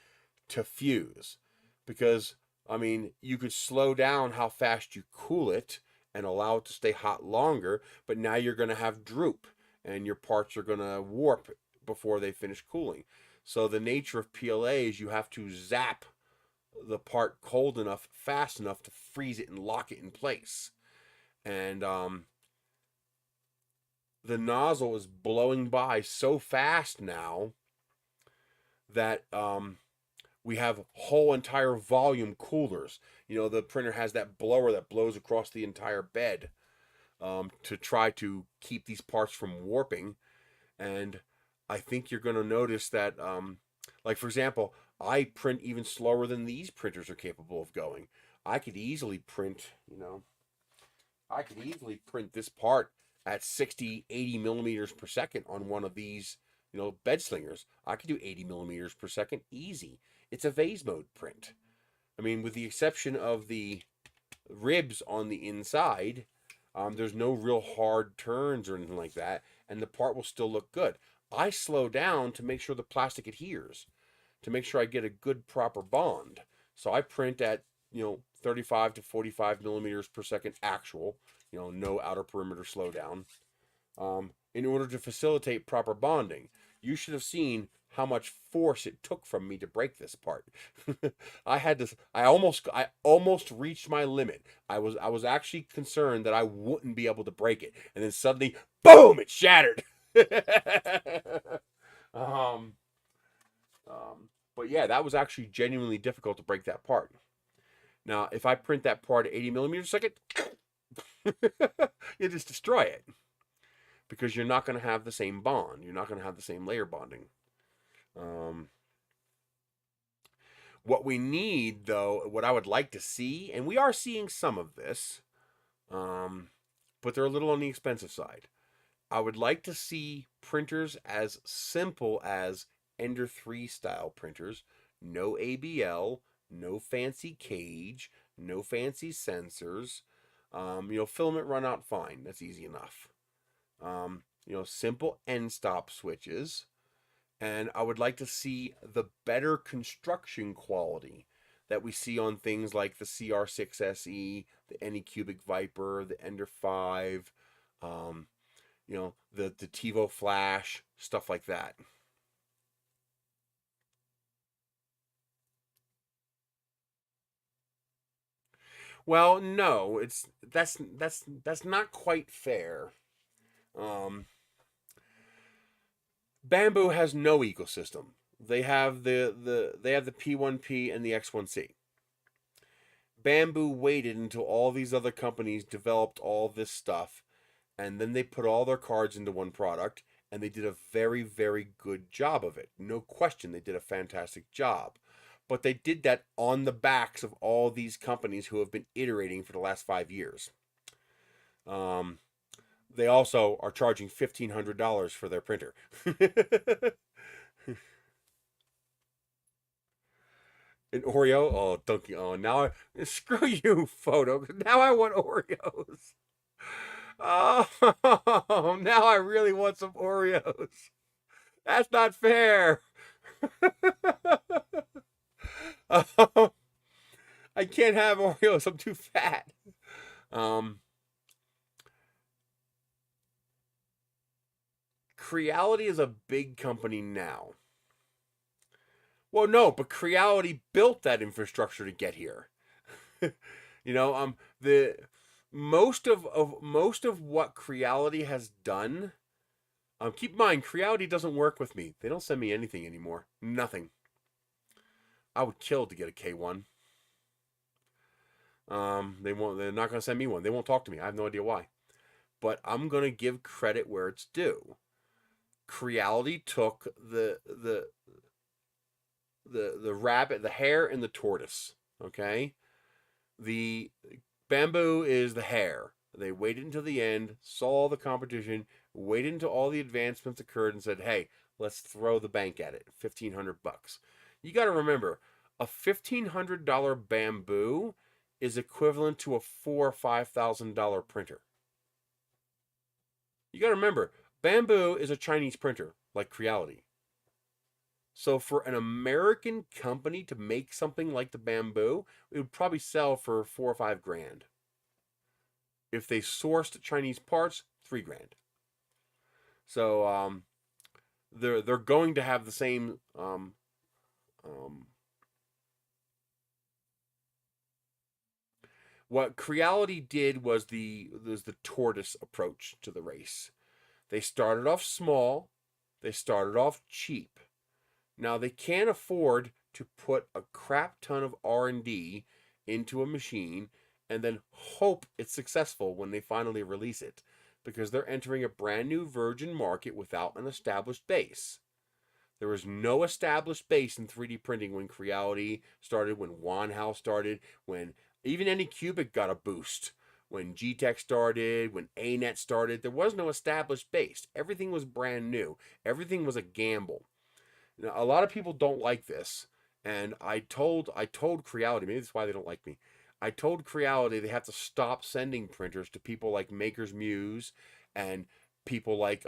to fuse? Because, I mean, you could slow down how fast you cool it and allow it to stay hot longer, but now you're going to have droop and your parts are going to warp before they finish cooling. So the nature of PLA is you have to zap the part cold enough, fast enough to freeze it and lock it in place. And the nozzle is blowing by so fast now that we have whole entire volume coolers. You know, the printer has that blower that blows across the entire bed to try to keep these parts from warping. And I think you're going to notice that, like, for example, I print even slower than these printers are capable of going. I could easily print, this part at 60, 80 millimeters per second on one of these, bed slingers. I could do 80 millimeters per second easy. It's a vase mode print. I mean, with the exception of the ribs on the inside, there's no real hard turns or anything like that, and the part will still look good. I slow down to make sure the plastic adheres, to make sure I get a good proper bond. So I print at 35 to 45 millimeters per second actual, no outer perimeter slowdown, in order to facilitate proper bonding. You should have seen how much force it took from me to break this part. I almost reached my limit. I was actually concerned that I wouldn't be able to break it, and then suddenly, boom! It shattered. But yeah, that was actually genuinely difficult to break that part. Now, if I print that part at 80 millimeters per second, you just destroy it, because you're not going to have the same bond. You're not going to have the same layer bonding. What we need, though, what I would like to see, and we are seeing some of this, but they're a little on the expensive side. I would like to see printers as simple as Ender 3 style printers. No ABL, no fancy cage, no fancy sensors. Filament run out fine. That's easy enough. Simple end stop switches. And I would like to see the better construction quality that we see on things like the CR6SE, the Anycubic Viper, the Ender 5, the TiVo Flash, stuff like that. Well, no, that's not quite fair. Bamboo has no ecosystem. They have the P1P and the X1C. Bamboo waited until all these other companies developed all this stuff, and then they put all their cards into one product, and they did a very, very good job of it. No question, they did a fantastic job. But they did that on the backs of all these companies who have been iterating for the last 5 years. they also are charging $1,500 for their printer. An Oreo? Oh, Donkey. Oh, now screw you, photo. Now I want Oreos. Oh, now I really want some Oreos. That's not fair. I can't have Oreos. I'm too fat. Creality is a big company now. Well, no, but Creality built that infrastructure to get here. The most of what Creality has done. Keep in mind, Creality doesn't work with me. They don't send me anything anymore. Nothing. I would kill to get a K1. They won't. They're not going to send me one. They won't talk to me. I have no idea why. But I'm going to give credit where it's due. Creality took the rabbit, the hare, and the tortoise. Okay, the bamboo is the hare. They waited until the end, saw the competition, waited until all the advancements occurred, and said, "Hey, let's throw the bank at it. $1,500. You got to remember, a $1,500 bamboo is equivalent to a $4,000 or $5,000 printer. You got to remember, bamboo is a Chinese printer, like Creality. So for an American company to make something like the bamboo, it would probably sell for $4,000 or $5,000. If they sourced Chinese parts, $3,000. So they're going to have the same what Creality did was the tortoise approach to the race. They started off small, they started off cheap. Now they can't afford to put a crap ton of R&D into a machine and then hope it's successful when they finally release it, because they're entering a brand new virgin market without an established base. There was no established base in 3D printing when Creality started, when Wanhao started, when even Anycubic got a boost. When GTech started, when ANET started, there was no established base. Everything was brand new. Everything was a gamble. Now, a lot of people don't like this, and I told Creality, maybe that's why they don't like me. I told Creality they have to stop sending printers to people like Maker's Muse and people like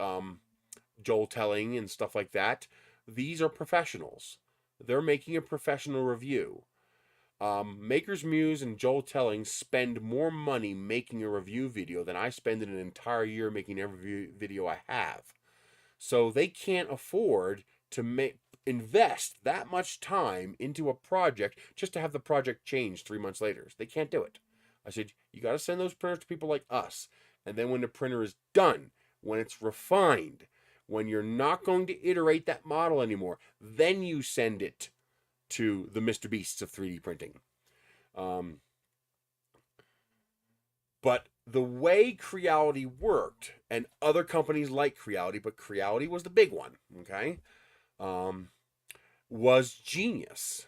Joel Telling and stuff like that. These are professionals. They're making a professional review. Maker's Muse and Joel Telling spend more money making a review video than I spend in an entire year making every video I have. So they can't afford to invest that much time into a project just to have the project change 3 months later. They can't do it. I said, you got to send those printers to people like us. And then when the printer is done, when it's refined, when you're not going to iterate that model anymore, then you send it to the Mr. Beasts of 3D printing. But the way Creality worked, and other companies like Creality, but Creality was the big one, okay, was genius.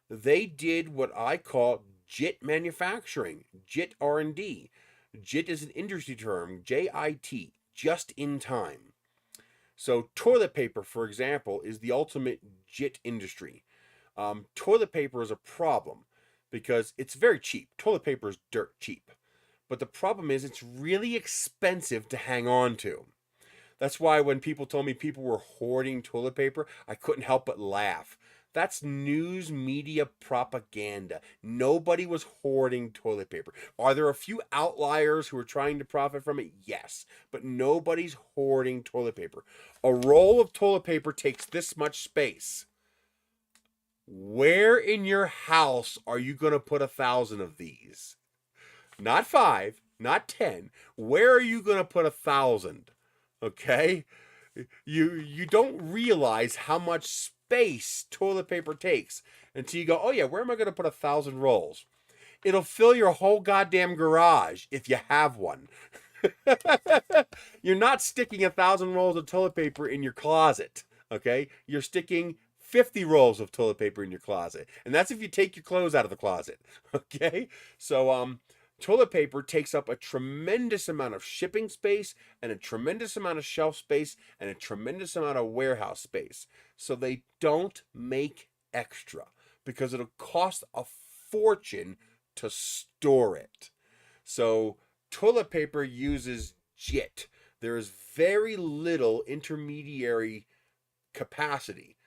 They did what I call JIT manufacturing, JIT R&D. JIT is an industry term, JIT, just in time. So toilet paper, for example, is the ultimate JIT industry. Toilet paper is a problem because it's very cheap. Toilet paper is dirt cheap. But the problem is it's really expensive to hang on to. That's why when people told me people were hoarding toilet paper, I couldn't help but laugh. That's news media propaganda. Nobody was hoarding toilet paper. Are there a few outliers who are trying to profit from it? Yes. But nobody's hoarding toilet paper. A roll of toilet paper takes this much space. Where in your house are you going to put 1,000 of these? Not 5, not 10. Where are you going to put 1,000? Okay? You don't realize how much space toilet paper takes until you go, oh yeah, where am I going to put 1,000 rolls? It'll fill your whole goddamn garage if you have one. You're not sticking 1,000 rolls of toilet paper in your closet, okay? You're sticking 50 rolls of toilet paper in your closet. And that's if you take your clothes out of the closet, okay? So, Toilet paper takes up a tremendous amount of shipping space and a tremendous amount of shelf space and a tremendous amount of warehouse space. So they don't make extra because it'll cost a fortune to store it. So toilet paper uses JIT. There is very little intermediary capacity.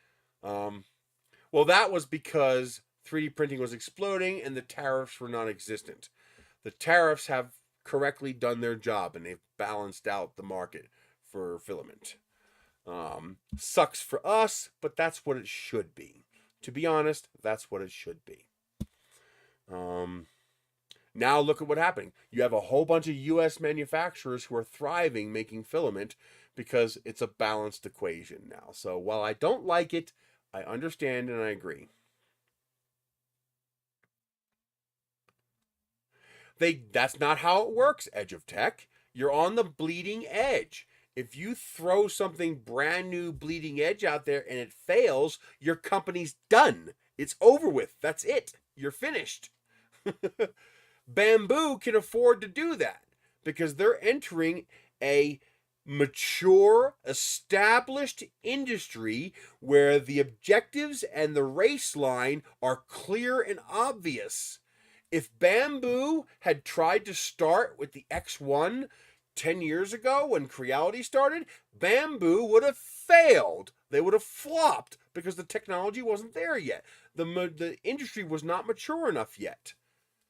Well, that was because 3D printing was exploding and the tariffs were non-existent. The tariffs have correctly done their job and they've balanced out the market for filament. Sucks for us, but that's what it should be. To be honest, that's what it should be. Now look at what happened. You have a whole bunch of U.S. manufacturers who are thriving making filament because it's a balanced equation now. So while I don't like it, I understand and I agree. That's not how it works, Edge of Tech. You're on the bleeding edge. If you throw something brand new bleeding edge out there and it fails, your company's done. It's over with. That's it. You're finished. Bamboo can afford to do that because they're entering a mature, established industry where the objectives and the race line are clear and obvious. If Bamboo had tried to start with the X1 10 years ago when Creality started, Bamboo would have failed. They would have flopped because the technology wasn't there yet. The industry was not mature enough yet.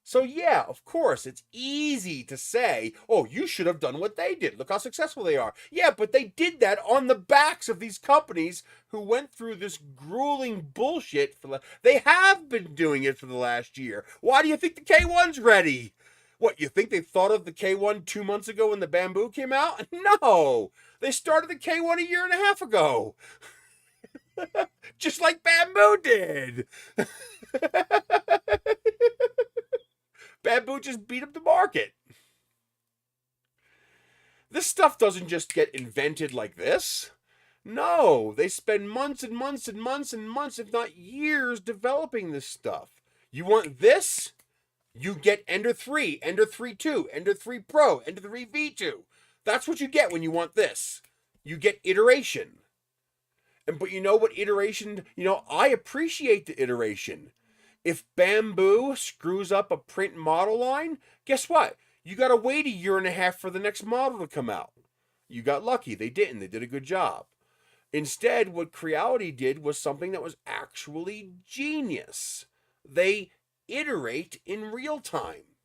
So yeah, of course, it's easy to say, oh, you should have done what they did. Look how successful they are. Yeah, but they did that on the backs of these companies who went through this grueling bullshit. They have been doing it for the last year. Why do you think the K1's ready? What, you think they thought of the K1 2 months ago when the Bamboo came out? No! They started the K1 a year and a half ago. Just like Bamboo did. Bamboo just beat up the market. This stuff doesn't just get invented like this. No, they spend months and months and months and months, if not years, developing this stuff. You want this? You get Ender 3, Ender 3.2, Ender 3 Pro, Ender 3 V2. That's what you get when you want this. You get iteration. But you know what iteration, I appreciate the iteration. If Bamboo screws up a print model line, guess what? You got to wait a year and a half for the next model to come out. You got lucky. They didn't. They did a good job. Instead, what Creality did was something that was actually genius. They iterate in real time.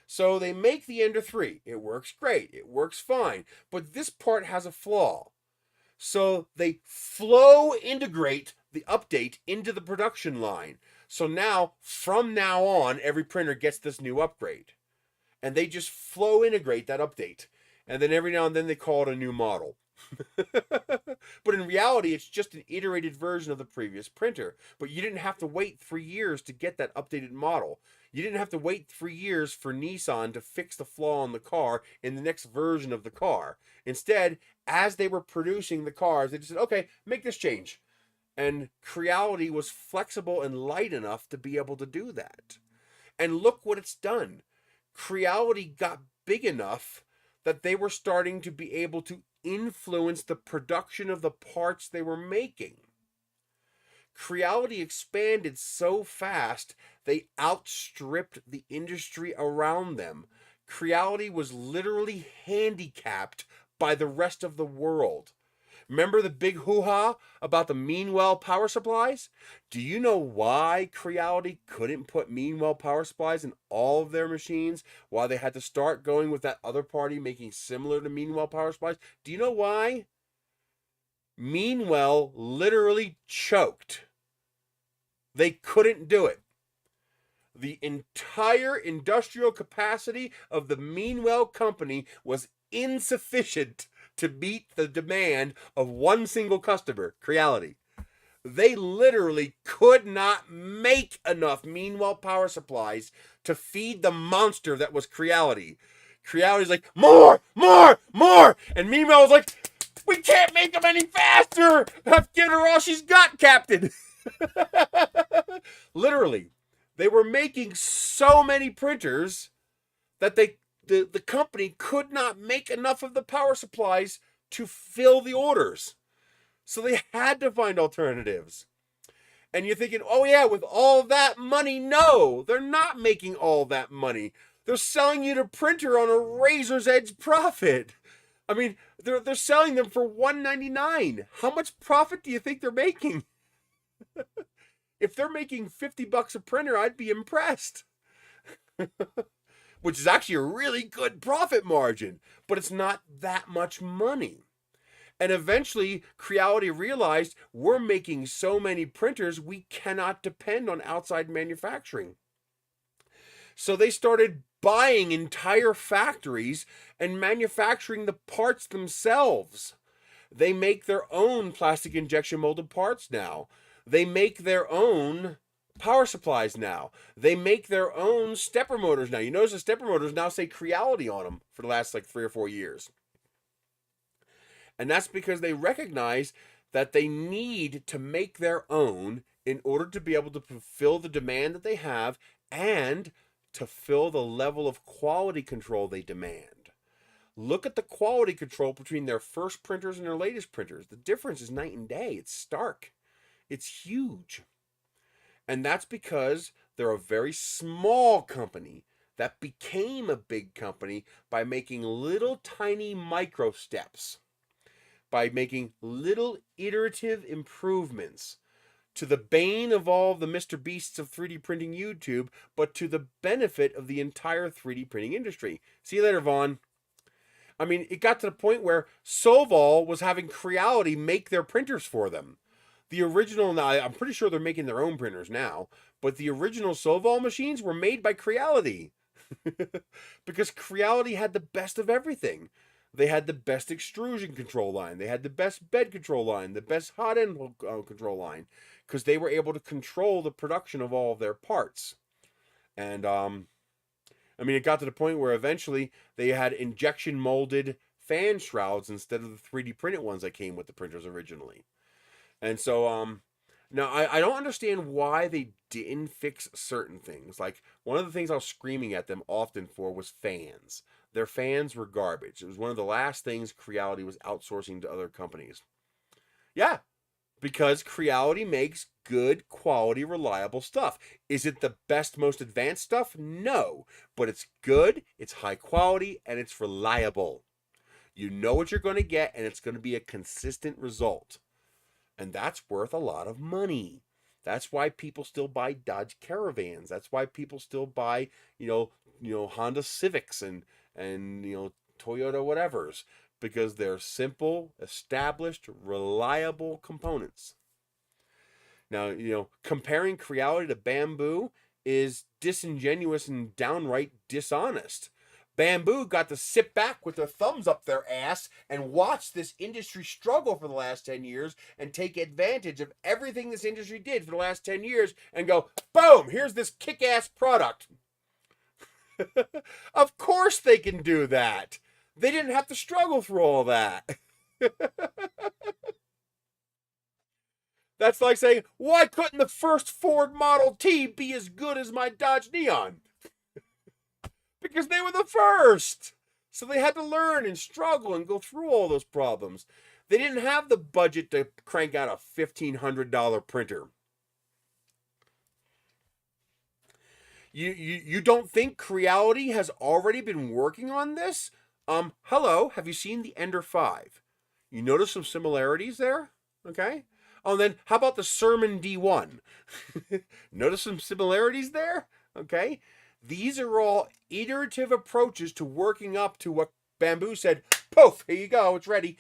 So they make the Ender 3. It works great. It works fine. But this part has a flaw. So they flow integrate the update into the production line. So now, from now on, every printer gets this new upgrade. And they just flow integrate that update. And then every now and then they call it a new model. But in reality, it's just an iterated version of the previous printer. But you didn't have to wait 3 years to get that updated model. You didn't have to wait 3 years for Nissan to fix the flaw in the car in the next version of the car. Instead, as they were producing the cars, they just said, okay, make this change. And Creality was flexible and light enough to be able to do that. And look what it's done. Creality got big enough that they were starting to be able to influence the production of the parts they were making. Creality expanded so fast, they outstripped the industry around them. Creality was literally handicapped by the rest of the world. Remember the big hoo-ha about the Meanwell power supplies? Do you know why Creality couldn't put Meanwell power supplies in all of their machines? Why they had to start going with that other party making similar to Meanwell power supplies? Do you know why? Meanwell literally choked. They couldn't do it. The entire industrial capacity of the Meanwell company was insufficient to meet the demand of one single customer, Creality. They literally could not make enough Meanwell power supplies to feed the monster that was Creality. Creality's like, more! And Meanwell was like, we can't make them any faster! I've given her all she's got, Captain! Literally. They were making so many printers that the company could not make enough of the power supplies to fill the orders. So they had to find alternatives. And you're thinking, oh yeah, with all that money, no, they're not making all that money. They're selling you the printer on a razor's edge profit. I mean, they're selling them for $199. How much profit do you think they're making? If they're making $50 a printer, I'd be impressed. Which is actually a really good profit margin, but it's not that much money. And eventually, Creality realized we're making so many printers, we cannot depend on outside manufacturing. So they started buying entire factories and manufacturing the parts themselves. They make their own plastic injection molded parts now. They make their own power supplies now. They make their own stepper motors now. You notice the stepper motors now say Creality on them for the last like 3 or 4 years. And that's because they recognize that they need to make their own in order to be able to fulfill the demand that they have and to fill the level of quality control they demand. Look at the quality control between their first printers and their latest printers. The difference is night and day. It's stark. It's huge. And that's because they're a very small company that became a big company by making little tiny micro steps, by making little iterative improvements to the bane of all the Mr. Beasts of 3D printing YouTube, but to the benefit of the entire 3D printing industry. See you later, Vaughn. I mean, it got to the point where Solval was having Creality make their printers for them. The original, now I'm pretty sure they're making their own printers now, but the original Solval machines were made by Creality. Because Creality had the best of everything. They had the best extrusion control line. They had the best bed control line, the best hot end control line, because they were able to control the production of all of their parts. And, I mean, it got to the point where eventually they had injection molded fan shrouds instead of the 3D printed ones that came with the printers originally. And so, now I don't understand why they didn't fix certain things. Like, one of the things I was screaming at them often for was fans. Their fans were garbage. It was one of the last things Creality was outsourcing to other companies. Yeah, because Creality makes good, quality, reliable stuff. Is it the best, most advanced stuff? No, but it's good, it's high quality, and it's reliable. You know what you're going to get, and it's going to be a consistent result. And that's worth a lot of money. That's why people still buy Dodge Caravans. That's why people still buy, Honda Civics and Toyota whatevers, because they're simple, established, reliable components. Now, comparing Creality to Bamboo is disingenuous and downright dishonest. Bamboo got to sit back with their thumbs up their ass and watch this industry struggle for the last 10 years and take advantage of everything this industry did for the last 10 years and go, boom, here's this kick-ass product. Of course they can do that. They didn't have to struggle through all that. That's like saying, why couldn't the first Ford Model T be as good as my Dodge Neon? Because they were the first. So they had to learn and struggle and go through all those problems. They didn't have the budget to crank out a $1,500 printer. You don't think Creality has already been working on this? Hello, have you seen the Ender 5? You notice some similarities there? Okay. Oh, then how about the Sermon D1? Notice some similarities there? Okay. These are all iterative approaches to working up to what Bamboo said, poof, here you go, it's ready.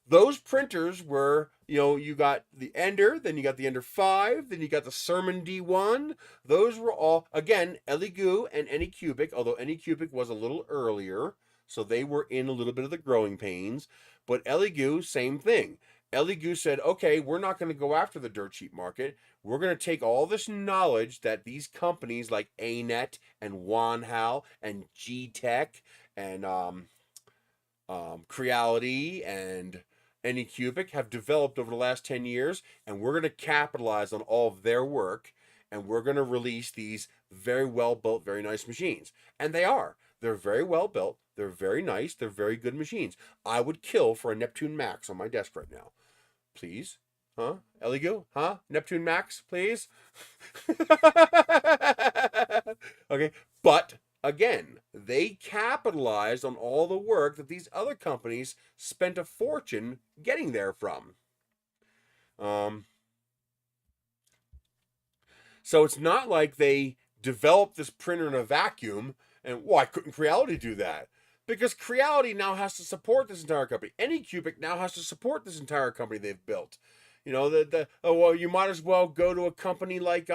Those printers were, you got the Ender, then you got the Ender 5, then you got the Sermon D1. Those were all, again, Elegoo and Anycubic, although Anycubic was a little earlier, so they were in a little bit of the growing pains. But Elegoo, same thing. Elegoo said, okay, we're not going to go after the dirt sheet market. We're going to take all this knowledge that these companies like ANET and Wanhao and G-Tech and Creality and Anycubic have developed over the last 10 years, and we're going to capitalize on all of their work, and we're going to release these very well built, very nice machines. And they are. They're very well built. They're very nice. They're very good machines. I would kill for a Neptune Max on my desk right now. Please? Huh? Eligu? Huh? Neptune Max, please? Okay. But again, they capitalized on all the work that these other companies spent a fortune getting there from. So it's not like they developed this printer in a vacuum and why couldn't Creality do that? Because Creality now has to support this entire company. Anycubic now has to support this entire company they've built. You know, well, you might as well go to a company like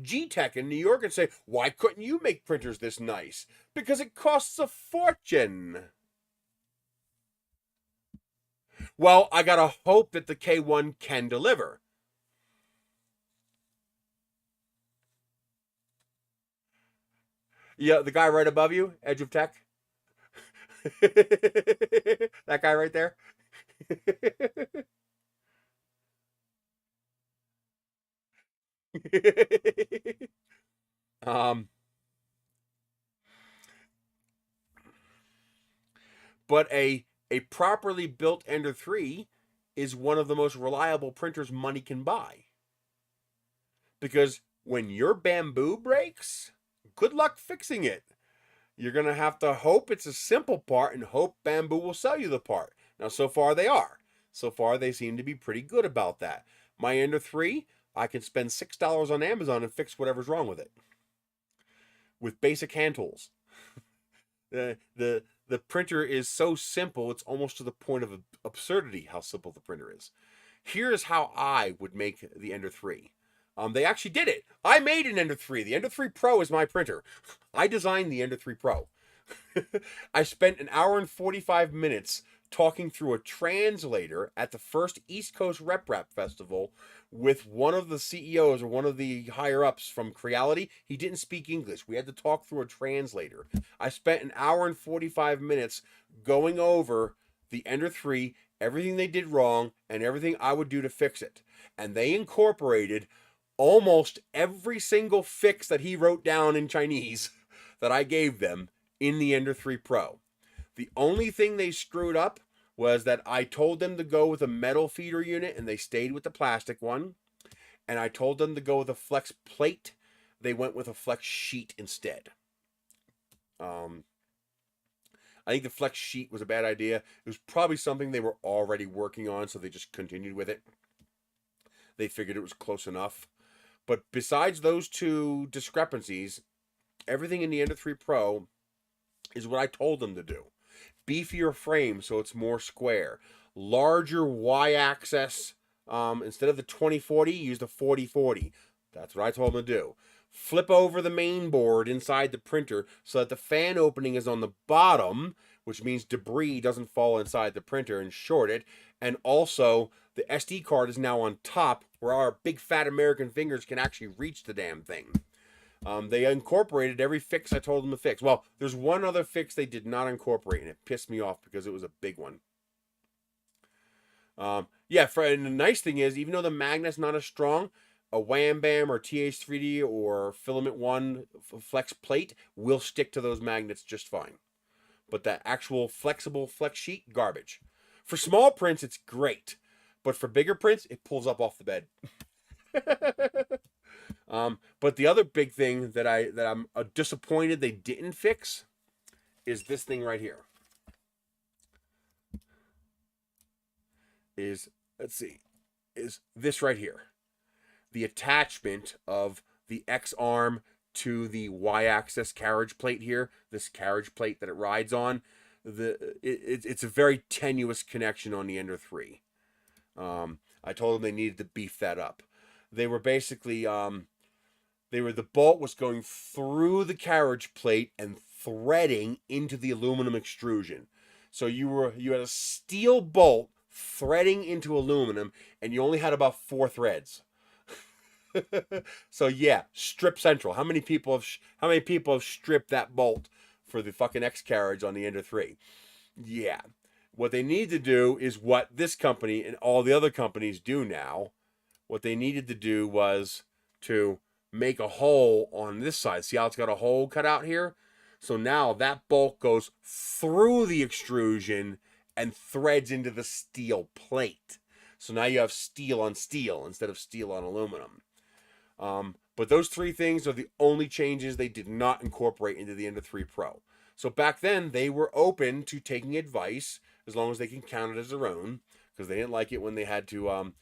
G-Tech in New York and say, why couldn't you make printers this nice? Because it costs a fortune. Well, I gotta hope that the K1 can deliver. Yeah, the guy right above you, Edge of Tech. That guy right there. um, but a properly built Ender 3 is one of the most reliable printers money can buy. Because when your bamboo breaks, good luck fixing it. You're going to have to hope it's a simple part and hope Bamboo will sell you the part. Now, so far they are. So far they seem to be pretty good about that. My Ender 3, I can spend $6 on Amazon and fix whatever's wrong with it. With basic hand tools. The printer is so simple, it's almost to the point of absurdity how simple the printer is. Here's how I would make the Ender 3. They actually did it. I made an Ender 3. The Ender 3 Pro is my printer. I designed the Ender 3 Pro. I spent an hour and 45 minutes talking through a translator at the first East Coast Rep Festival with one of the CEOs or one of the higher ups from Creality. He didn't speak English. We had to talk through a translator. I spent an hour and 45 minutes going over the Ender 3, everything they did wrong, and everything I would do to fix it. And they incorporated almost every single fix that he wrote down in Chinese that I gave them in the Ender 3 Pro. The only thing they screwed up was that I told them to go with a metal feeder unit and they stayed with the plastic one. And I told them to go with a flex plate. They went with a flex sheet instead. I think the flex sheet was a bad idea. It was probably something they were already working on, so they just continued with it. They figured it was close enough. But besides those two discrepancies, everything in the Ender 3 Pro is what I told them to do. Beefier frame so it's more square. Larger y-axis. Instead of the 2040, use the 4040. That's what I told them to do. Flip over the main board inside the printer so that the fan opening is on the bottom, which means debris doesn't fall inside the printer and short it. And also, the SD card is now on top where our big fat American fingers can actually reach the damn thing. They incorporated every fix I told them to fix. Well, there's one other fix they did not incorporate, and it pissed me off because it was a big one. Yeah, and the nice thing is, even though the magnet's not as strong, a Wham Bam or T3DP or Filament 1 flex plate will stick to those magnets just fine. But that actual flexible flex sheet, garbage. For small prints, it's great. But for bigger prints, it pulls up off the bed. But the other big thing that I'm disappointed they didn't fix is this thing right here. Let's see, is this right here. The attachment of the X arm to the Y-axis carriage plate here, this carriage plate that it rides on, it's a very tenuous connection on the Ender 3. I told them they needed to beef that up. They were basically, the bolt was going through the carriage plate and threading into the aluminum extrusion. So you had a steel bolt threading into aluminum, and you only had about 4 threads. So yeah, strip central. How many people have stripped that bolt for the fucking X carriage on the Ender 3? Yeah. What they need to do is what this company and all the other companies do now. What they needed to do was to make a hole on this side. See how it's got a hole cut out here? So now that bolt goes through the extrusion and threads into the steel plate. So now you have steel on steel instead of steel on aluminum. But those three things are the only changes they did not incorporate into the Ender 3 Pro. So back then, they were open to taking advice as long as they can count it as their own, because they didn't like it when they had to.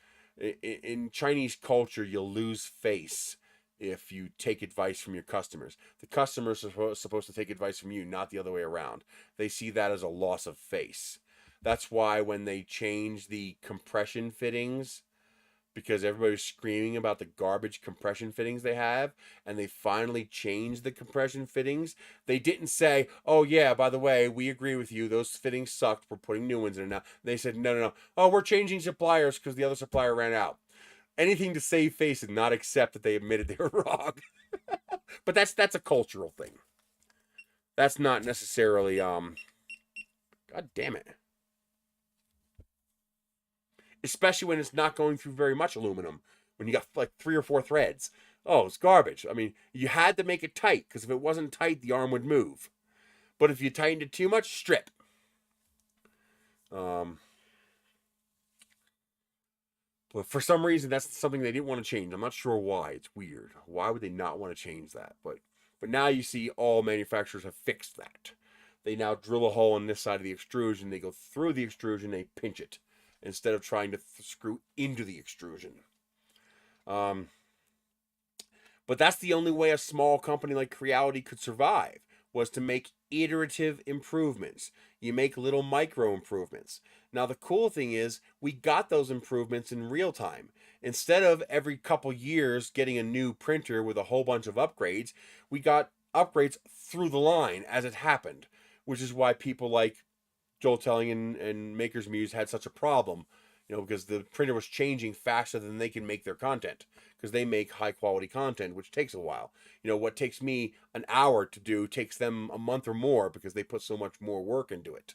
In Chinese culture, you'll lose face if you take advice from your customers. The customers are supposed to take advice from you, not the other way around. They see that as a loss of face. That's why when they changed the compression fittings, because everybody was screaming about the garbage compression fittings they have, and they finally changed the compression fittings. They didn't say, oh yeah, by the way, we agree with you, those fittings sucked, we're putting new ones in now. They said, no, oh, we're changing suppliers because the other supplier ran out. Anything to save face and not accept that they admitted they were wrong. But that's a cultural thing. That's not necessarily God damn it. Especially when it's not going through very much aluminum, when you got like 3 or 4 threads. Oh, it's garbage. I mean, you had to make it tight, because if it wasn't tight, the arm would move. But if you tightened it too much, strip. But for some reason, that's something they didn't want to change. I'm not sure why. It's weird. Why would they not want to change that? But now you see all manufacturers have fixed that. They now drill a hole on this side of the extrusion. They go through the extrusion. They pinch it, instead of trying to screw into the extrusion. But that's the only way a small company like Creality could survive, was to make iterative improvements. You make little micro improvements. Now, the cool thing is, we got those improvements in real time. Instead of every couple years getting a new printer with a whole bunch of upgrades, we got upgrades through the line as it happened, which is why people like Joel Telling and Maker's Muse had such a problem, because the printer was changing faster than they can make their content, because they make high quality content, which takes a while. What takes me an hour to do takes them a month or more, because they put so much more work into it.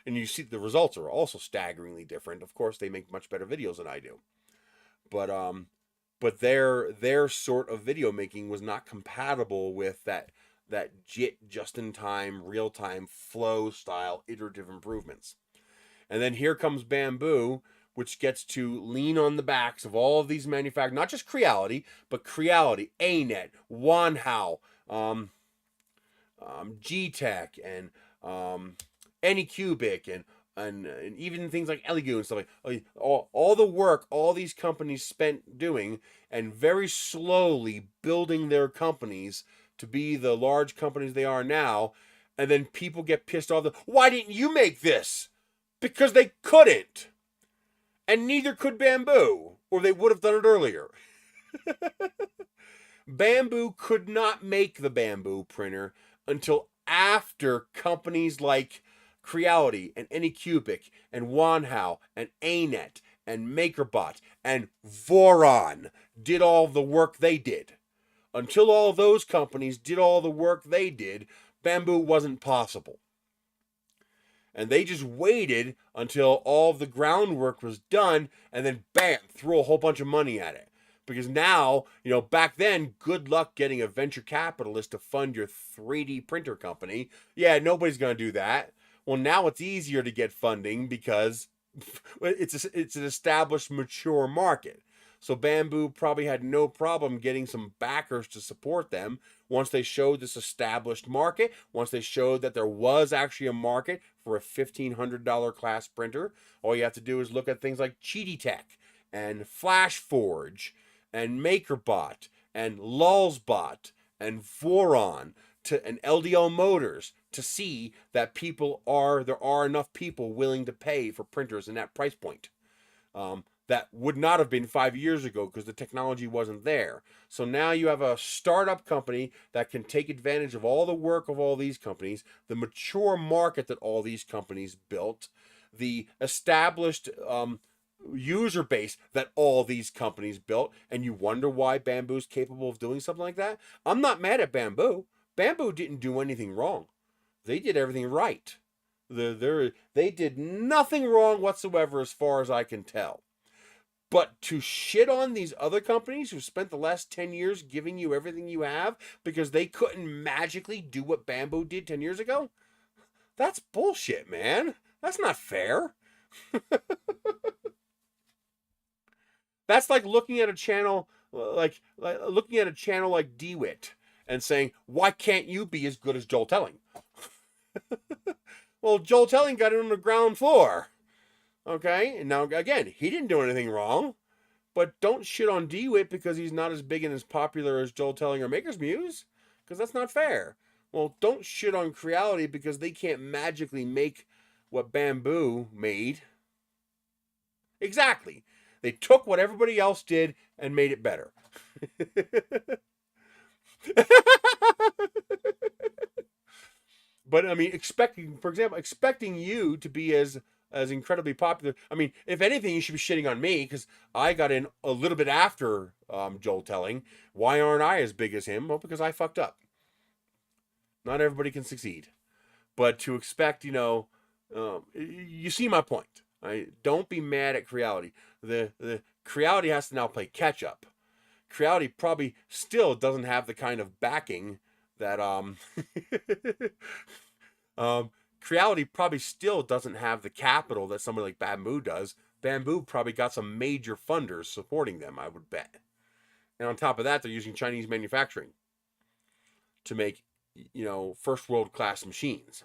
And you see the results are also staggeringly different. Of course, they make much better videos than I do. But their sort of video making was not compatible with that JIT, just-in-time, real-time, flow style iterative improvements. And then here comes Bamboo, which gets to lean on the backs of all of these manufacturers, not just Creality, but Creality, ANET, Wanhao, G-Tech, and Anycubic, and even things like Elegoo and stuff like all the work all these companies spent doing, and very slowly building their companies to be the large companies they are now. And then people get pissed off. Why didn't you make this? Because they couldn't. And neither could Bamboo, or they would have done it earlier. Bamboo could not make the Bamboo printer until after companies like Creality and Anycubic and Wanhao and ANET and MakerBot and Voron did all the work they did. Until all those companies did all the work they did, Bamboo wasn't possible. And they just waited until all the groundwork was done, and then bam, threw a whole bunch of money at it. Because now, back then, good luck getting a venture capitalist to fund your 3D printer company. Yeah, nobody's going to do that. Well, now it's easier to get funding because it's an established, mature market. So Bamboo probably had no problem getting some backers to support them once they showed this established market, once they showed that there was actually a market for a $1,500 class printer. All you have to do is look at things like Cheatytech and FlashForge and MakerBot and Lulzbot and Voron and LDL Motors to see that there are enough people willing to pay for printers in that price point. That would not have been 5 years ago because the technology wasn't there. So now you have a startup company that can take advantage of all the work of all these companies, the mature market that all these companies built, the established user base that all these companies built, and you wonder why Bamboo's capable of doing something like that? I'm not mad at Bamboo. Bamboo didn't do anything wrong. They did everything right. They did nothing wrong whatsoever as far as I can tell. But to shit on these other companies who spent the last 10 years giving you everything you have because they couldn't magically do what Bamboo did 10 years ago, that's bullshit, man. That's not fair. That's like looking at a channel like looking at a channel like DeWitt and saying, "Why can't you be as good as Joel Telling?" Well, Joel Telling got it on the ground floor. Okay? And now again, he didn't do anything wrong. But don't shit on DeWitt because he's not as big and as popular as Joel Telling or Maker's Muse, because that's not fair. Well, don't shit on Creality because they can't magically make what Bamboo made. Exactly. They took what everybody else did and made it better. But I mean, for example, expecting you to be as incredibly popular. I mean, if anything, you should be shitting on me because I got in a little bit after Joel Telling. Why aren't I as big as him? Well, because I fucked up. Not everybody can succeed, but to expect, you see my point. Don't be mad at Creality. The Creality has to now play catch up. Creality probably still doesn't have the kind of backing that Creality probably still doesn't have the capital that somebody like Bamboo does. Bamboo probably got some major funders supporting them, I would bet. And on top of that, they're using Chinese manufacturing to make, first world class machines.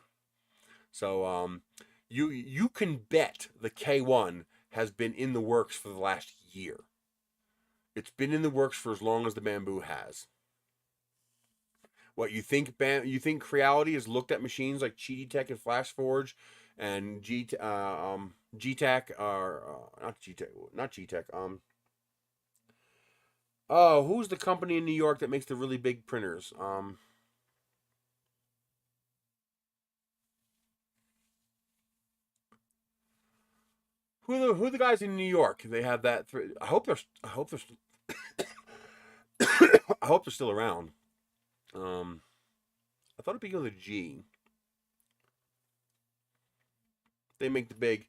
So you can bet the K1 has been in the works for the last year. It's been in the works for as long as the Bamboo has. What you think? You think Creality has looked at machines like Cheaty Tech and FlashForge and G-Tech or not G-Tech. Oh, who's the company in New York that makes the really big printers? Who are the guys in New York? They have that. I hope they're I hope they're still around. I thought it'd be with a G. They make the big.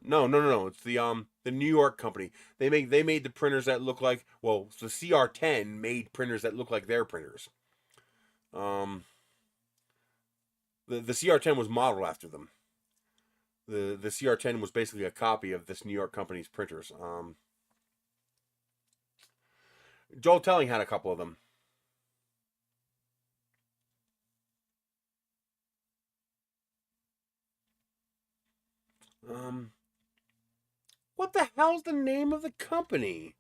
No. It's the New York company. They made the printers that look like, well, the CR10 made printers that look like their printers. The CR10 was modeled after them. The CR10 was basically a copy of this New York company's printers. Joel Telling had a couple of them. What the hell's the name of the company?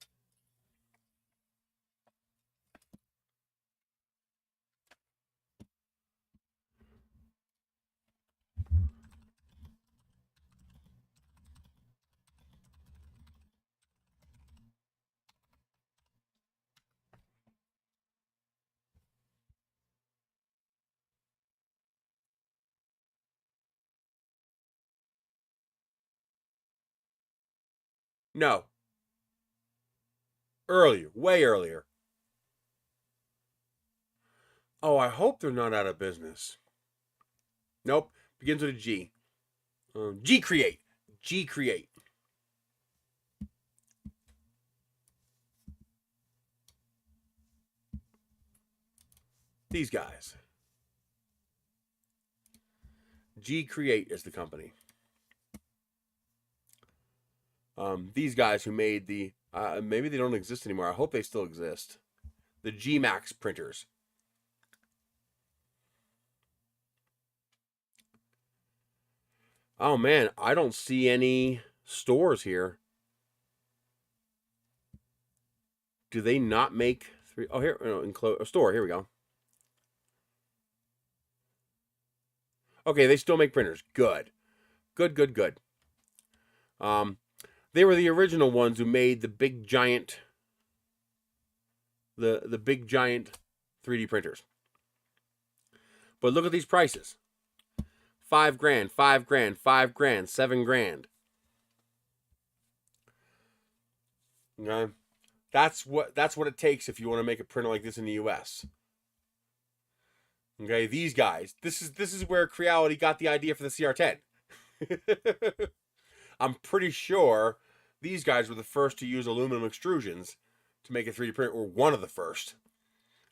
No. Earlier. Way earlier. Oh, I hope they're not out of business. Nope. Begins with a G. G Create. G Create. These guys. G Create is the company. These guys who made the maybe they don't exist anymore. I hope they still exist. The G Max printers. Oh man, I don't see any stores here. Do they not make three? Oh, here, a store. Here we go. Okay, they still make printers. Good. Good. They were the original ones who made the big giant, the big giant 3D printers. But look at these prices: $5,000, $5,000, $5,000, $7,000. Okay, that's what it takes if you want to make a printer like this in the U.S. Okay, these guys. This is where Creality got the idea for the CR10. I'm pretty sure These guys were the first to use aluminum extrusions to make a 3D print, or one of the first.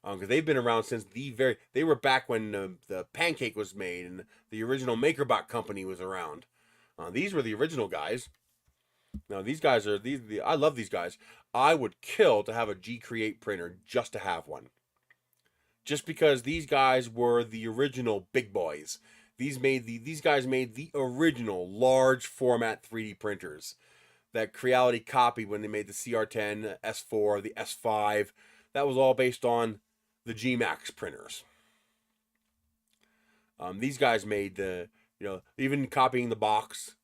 Because they've been around since they were back when the pancake was made and the original MakerBot company was around. These were the original guys. Now these guys are I love these guys. I would kill to have a G Create printer just to have one. Just because these guys were the original big boys. These guys made the original large format 3D printers that Creality copied when they made the CR10, S4, the S5. That was all based on the G-Max printers. These guys made even copying the box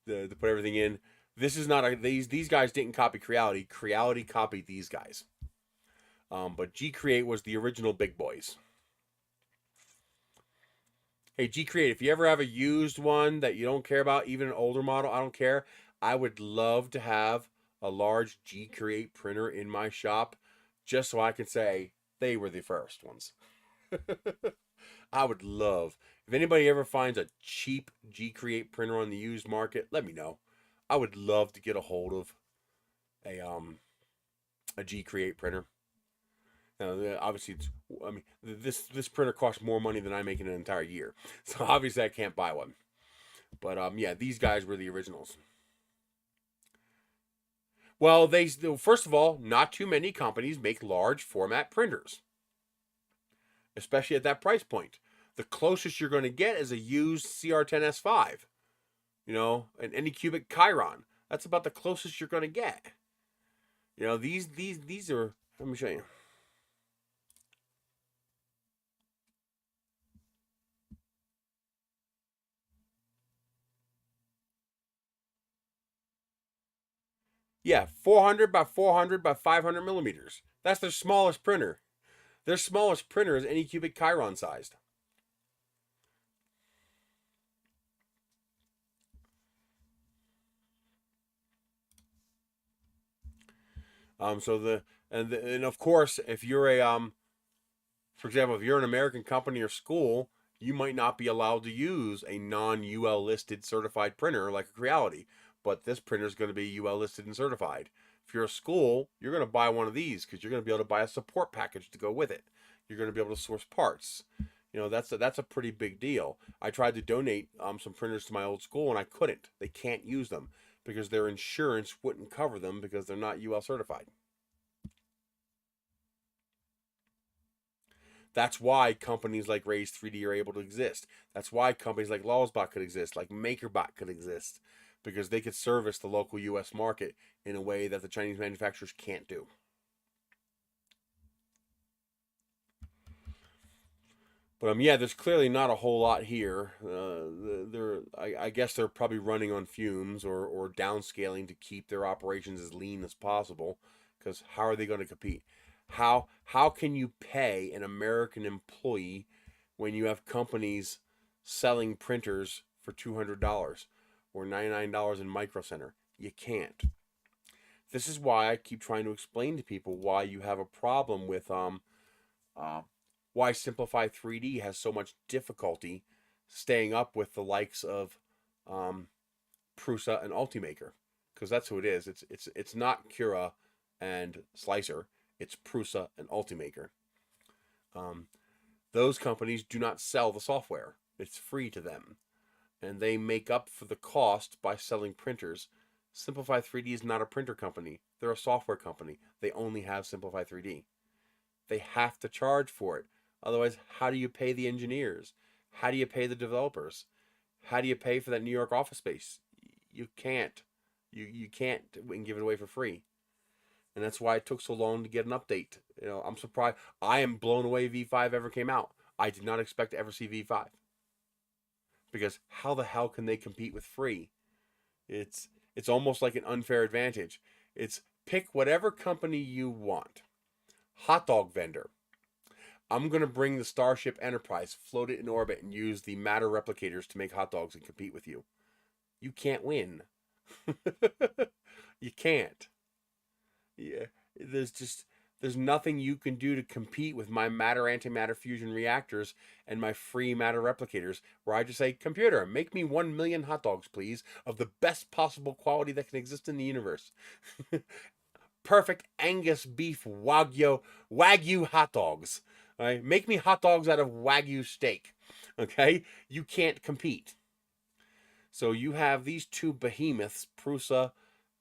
to put everything in. This is not these guys didn't copy Creality. Creality copied these guys. But G Create was the original big boys. Hey, G Create, if you ever have a used one that you don't care about, even an older model, I don't care. I would love to have a large G Create printer in my shop just so I can say they were the first ones. I would love. If anybody ever finds a cheap G Create printer on the used market, let me know. I would love to get a hold of a G Create printer. Now, obviously, this printer costs more money than I make in an entire year, so obviously I can't buy one. But yeah, these guys were the originals. Well, first of all, not too many companies make large format printers, especially at that price point. The closest you're going to get is a used CR10S5, an Anycubic Chiron. That's about the closest you're going to get. These are. Let me show you. Yeah, 400 by 400 by 500 millimeters. That's their smallest printer. Their smallest printer is Anycubic Chiron sized. And of course, if you're for example, if you're an American company or school, you might not be allowed to use a non-UL listed certified printer like a Creality, but this printer is going to be UL listed and certified. If you're a school, you're going to buy one of these because you're going to be able to buy a support package to go with it. You're going to be able to source parts. That's a pretty big deal. I tried to donate some printers to my old school and I couldn't. They can't use them because their insurance wouldn't cover them because they're not UL certified. That's why companies like Raise 3D are able to exist. That's why companies like Lawsbot could exist, like MakerBot could exist, because they could service the local U.S. market in a way that the Chinese manufacturers can't do. But yeah, there's clearly not a whole lot here. I guess they're probably running on fumes or downscaling to keep their operations as lean as possible. Because how are they going to compete? How can you pay an American employee when you have companies selling printers for $200 or $99 in Micro Center? You can't. This is why I keep trying to explain to people why you have a problem with why Simplify 3D has so much difficulty staying up with the likes of Prusa and Ultimaker, because that's who it is. It's not Cura and Slicer. It's Prusa and Ultimaker. Those companies do not sell the software. It's free to them, and they make up for the cost by selling printers. Simplify 3D is not a printer company. They're a software company. They only have Simplify 3D. They have to charge for it. Otherwise, how do you pay the engineers? How do you pay the developers? How do you pay for that New York office space? You can't. You can't give it away for free. And that's why it took so long to get an update. I'm surprised. I am blown away V5 ever came out. I did not expect to ever see V5. Because how the hell can they compete with free? It's almost like an unfair advantage. It's pick whatever company you want. Hot dog vendor. I'm going to bring the Starship Enterprise, float it in orbit, and use the matter replicators to make hot dogs and compete with you. You can't win. You can't. Yeah, There's nothing you can do to compete with my matter antimatter fusion reactors and my free matter replicators, where I just say, computer, make me 1 million hot dogs, please, of the best possible quality that can exist in the universe. Perfect Angus beef wagyu hot dogs. All right? Make me hot dogs out of wagyu steak. Okay? You can't compete. So you have these two behemoths, Prusa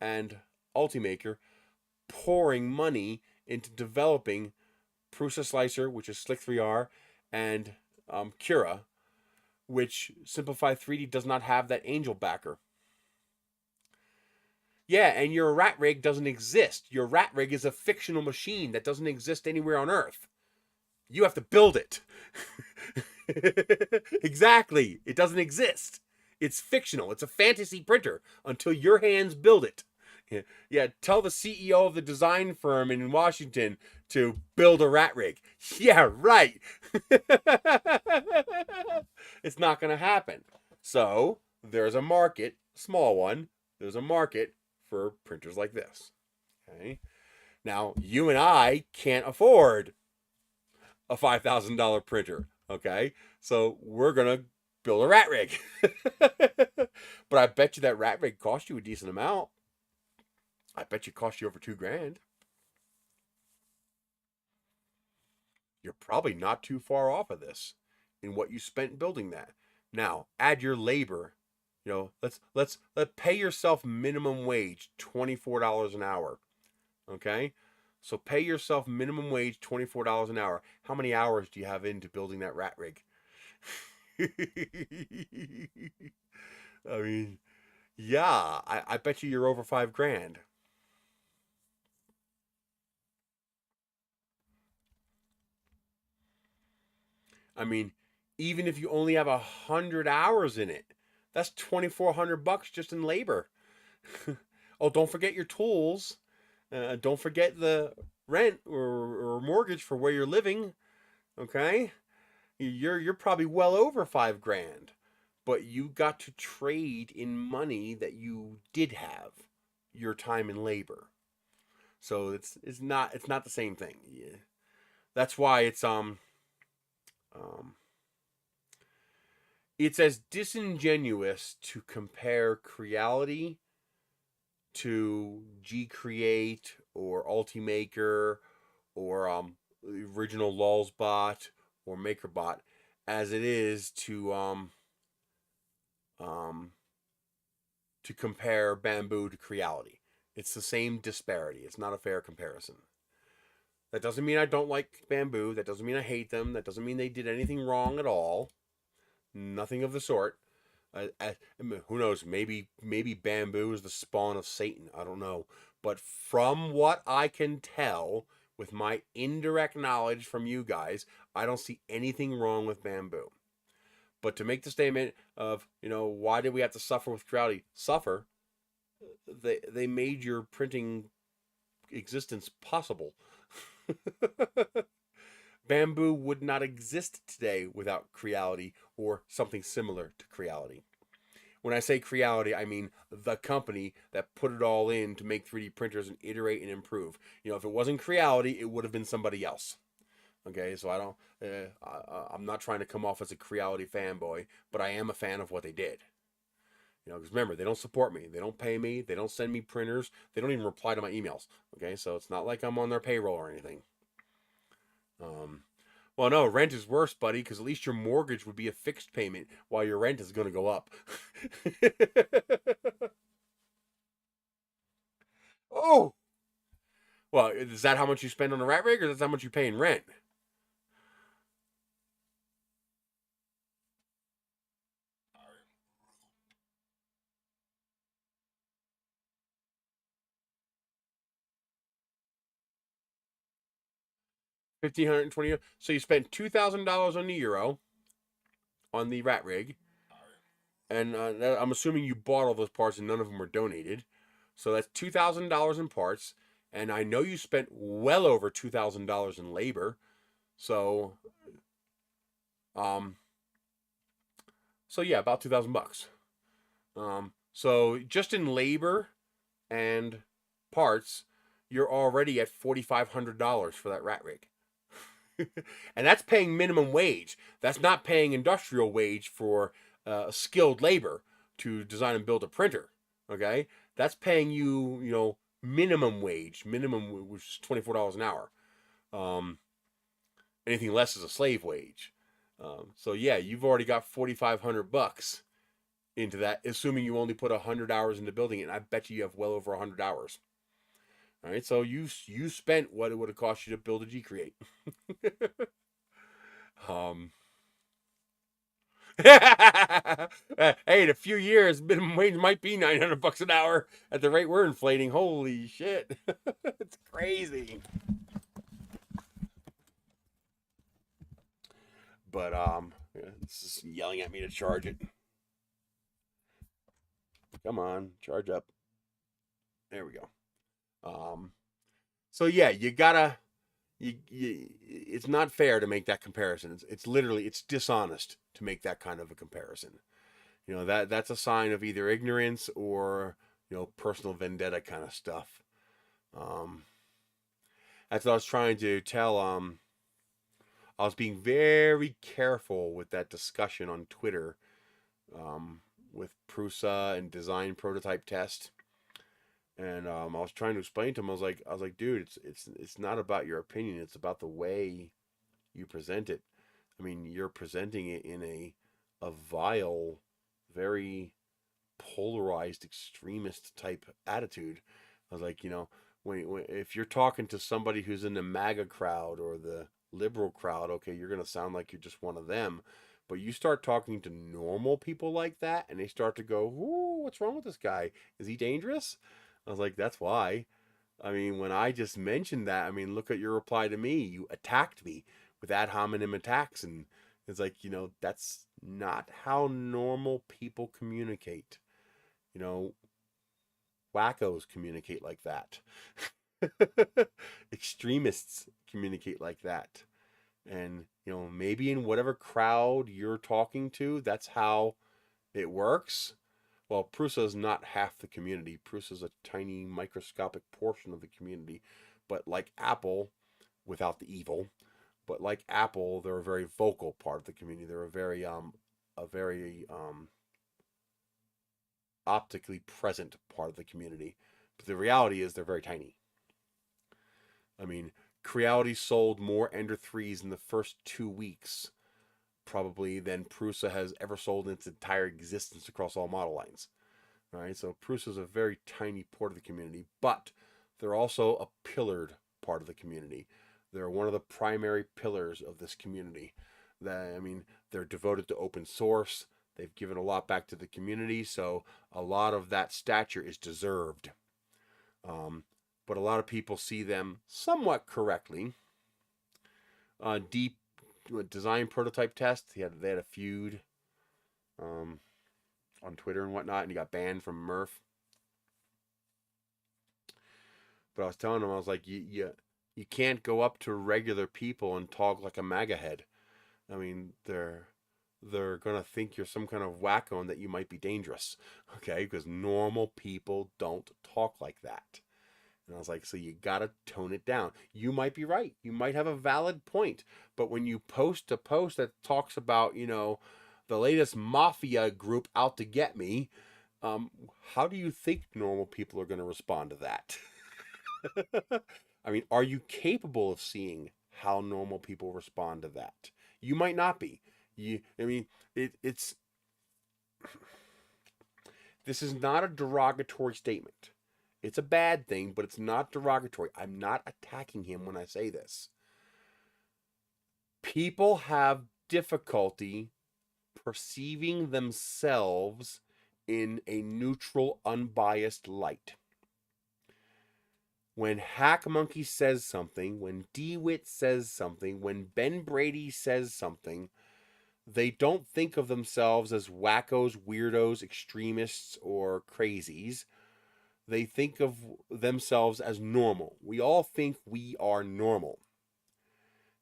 and Ultimaker, pouring money into developing Prusa Slicer, which is Slick 3R, and Cura, which Simplify 3D does not have that angel backer. Yeah, and your rat rig doesn't exist. Your rat rig is a fictional machine that doesn't exist anywhere on Earth. You have to build it. Exactly. It doesn't exist. It's fictional. It's a fantasy printer until your hands build it. Yeah, tell the CEO of the design firm in Washington to build a rat rig. Yeah, right. It's not going to happen. So, there's a market, small one, there's a market for printers like this. Okay? Now, you and I can't afford a $5,000 printer. Okay? So, we're going to build a rat rig. But I bet you that rat rig cost you a decent amount. I bet you cost you over $2,000. You're probably not too far off of this in what you spent building that. Now, add your labor. You know, let's pay yourself minimum wage, $24 an hour. Okay? So pay yourself minimum wage, $24 an hour. How many hours do you have into building that rat rig? I mean, yeah, I bet you're over $5,000. I mean, even if you only have 100 hours in it, that's $2,400 just in labor. Oh, don't forget your tools. Don't forget the rent or mortgage for where you're living. Okay, you're probably well over $5,000, but you got to trade in money that you did have, your time and labor. So it's not the same thing. Yeah. That's why um it's as disingenuous to compare Creality to G-Create or Ultimaker or original Lulzbot or MakerBot as it is um, to compare Bamboo to Creality. It's the same disparity. It's not a fair comparison. That doesn't mean I don't like Bamboo. That doesn't mean I hate them. That doesn't mean they did anything wrong at all. Nothing of the sort. Who knows? Maybe Bamboo is the spawn of Satan. I don't know. But from what I can tell, with my indirect knowledge from you guys, I don't see anything wrong with Bamboo. But to make the statement of, why did we have to suffer with Creality? Suffer? They made your printing existence possible. Bamboo would not exist today without Creality or something similar to Creality. When I say Creality, I mean the company that put it all in to make 3D printers and iterate and improve. If it wasn't Creality, it would have been somebody else. Okay, so I'm not trying to come off as a Creality fanboy, but I am a fan of what they did. Because remember, they don't support me, they don't pay me, they don't send me printers, they don't even reply to my emails. Okay, so it's not like I'm on their payroll or anything. Well, no, rent is worse, buddy, because at least your mortgage would be a fixed payment while your rent is going to go up. Oh, well, is that how much you spend on a rat rig, or is that how much you pay in rent? $1,520. So you spent $2,000 on the euro on the rat rig, and I'm assuming you bought all those parts and none of them were donated. So that's $2,000 in parts, and I know you spent well over $2,000 in labor. So, um, so yeah, about $2,000. So just in labor and parts, you're already at $4,500 for that rat rig. And that's paying minimum wage. That's not paying industrial wage for skilled labor to design and build a printer. Okay, that's paying you, minimum wage, which is $24 an hour. Anything less is a slave wage. So yeah, you've already got $4,500 into that, assuming you only put 100 hours into building it. And I bet you have well over 100 hours. All right, so you spent what it would have cost you to build a G Create. um, hey, in a few years, minimum wage might be $900 an hour at the rate we're inflating. Holy shit, it's crazy. But this is yelling at me to charge it. Come on, charge up. There we go. So yeah, you gotta. It's not fair to make that comparison. It's literally, it's dishonest to make that kind of a comparison. That's a sign of either ignorance or personal vendetta kind of stuff. That's what I was trying to tell. I was being very careful with that discussion on Twitter, with Prusa and Design Prototype Test. And I was trying to explain to him. I was like, dude, it's not about your opinion. It's about the way you present it. I mean, you're presenting it in a vile, very polarized, extremist type attitude. I was like, when if you're talking to somebody who's in the MAGA crowd or the liberal crowd, okay, you're gonna sound like you're just one of them. But you start talking to normal people like that, and they start to go, "Ooh, what's wrong with this guy? Is he dangerous?" I was like, that's why. I mean, when I just mentioned that, I mean, look at your reply to me. You attacked me with ad hominem attacks. And it's like, that's not how normal people communicate. Wackos communicate like that. Extremists communicate like that. And, maybe in whatever crowd you're talking to, that's how it works. Well, Prusa is not half the community. Prusa is a tiny microscopic portion of the community. But like Apple, without the evil, but like Apple, they're a very vocal part of the community. They're a very optically present part of the community. But the reality is they're very tiny. I mean, Creality sold more Ender 3s in the first 2 weeks, probably, than Prusa has ever sold in its entire existence across all model lines. All right, so Prusa is a very tiny part of the community, but they're also a pillared part of the community. They're one of the primary pillars of this community. They're devoted to open source. They've given a lot back to the community, so a lot of that stature is deserved. But a lot of people see them somewhat correctly. Deep Design Prototype Test, they had a feud on Twitter and whatnot, and he got banned from MRRF. But I was telling him, I was like, you can't go up to regular people and talk like a MAGA head. I mean, they're gonna think you're some kind of wacko and that you might be dangerous, okay? Because normal people don't talk like that. And I was like, so you gotta tone it down. You might be right. You might have a valid point. But when you post a post that talks about, the latest mafia group out to get me, how do you think normal people are going to respond to that? I mean, are you capable of seeing how normal people respond to that? You might not be. It's this is not a derogatory statement. It's a bad thing, but it's not derogatory. I'm not attacking him when I say this. People have difficulty perceiving themselves in a neutral, unbiased light. When Hack Monkey says something, when DeWitt says something, when Ben Brady says something, they don't think of themselves as wackos, weirdos, extremists, or crazies. They think of themselves as normal. We all think we are normal.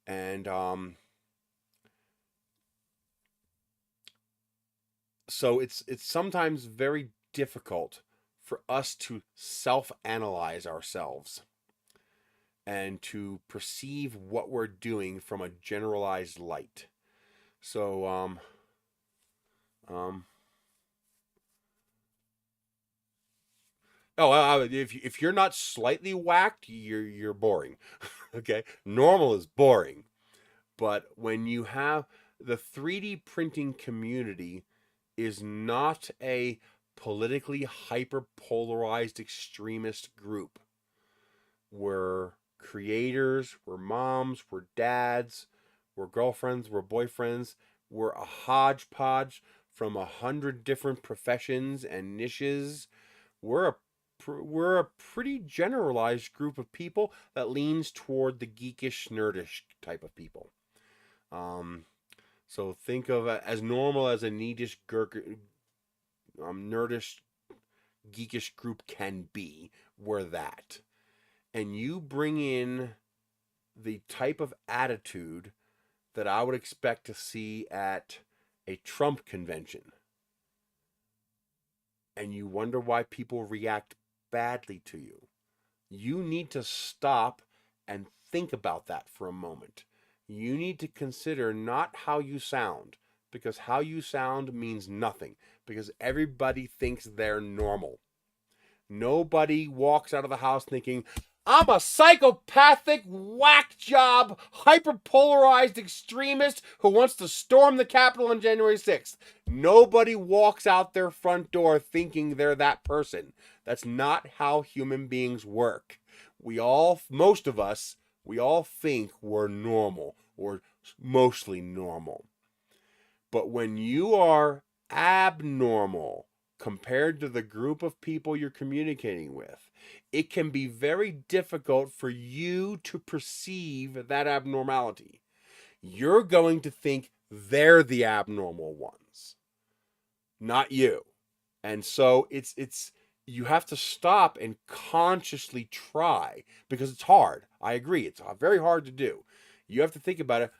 And so it's sometimes very difficult for us to self-analyze ourselves. and to perceive what we're doing from a generalized light. So, um, if you're not slightly whacked, you're boring. Okay, normal is boring, but when you have the 3D printing community is not a politically hyper polarized extremist group. We're creators, we're moms, we're dads, we're girlfriends, we're boyfriends, we're a hodgepodge from 100 different professions and niches. We're a pretty generalized group of people that leans toward the geekish, nerdish type of people. Um, so think of it as normal as a nerdish, geekish group can be. We're that. And you bring in the type of attitude that I would expect to see at a Trump convention. And you wonder why people react badly to you. You need to stop and think about that for a moment. You need to consider not how you sound, because how you sound means nothing, because everybody thinks they're normal. Nobody walks out of the house thinking, I'm a psychopathic, whack job, hyperpolarized extremist who wants to storm the Capitol on January 6th. Nobody walks out their front door thinking they're that person. That's not how human beings work. Most of us, we all think we're normal or mostly normal. But when you are abnormal compared to the group of people you're communicating with, it can be very difficult for you to perceive that abnormality. You're going to think they're the abnormal ones, not you. And so it's you have to stop and consciously try, because it's hard. I agree, it's very hard to do. You have to think about it.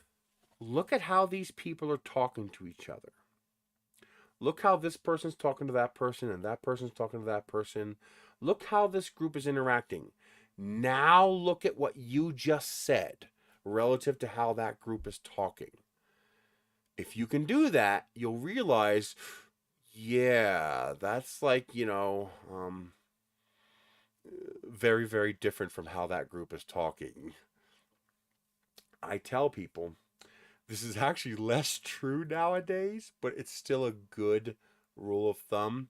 Look at how these people are talking to each other. Look how this person's talking to that person and that person's talking to that person. Look how this group is interacting. Now look at what you just said relative to how that group is talking. If you can do that, you'll realize, yeah, that's like, very, very different from how that group is talking. I tell people, this is actually less true nowadays, but it's still a good rule of thumb.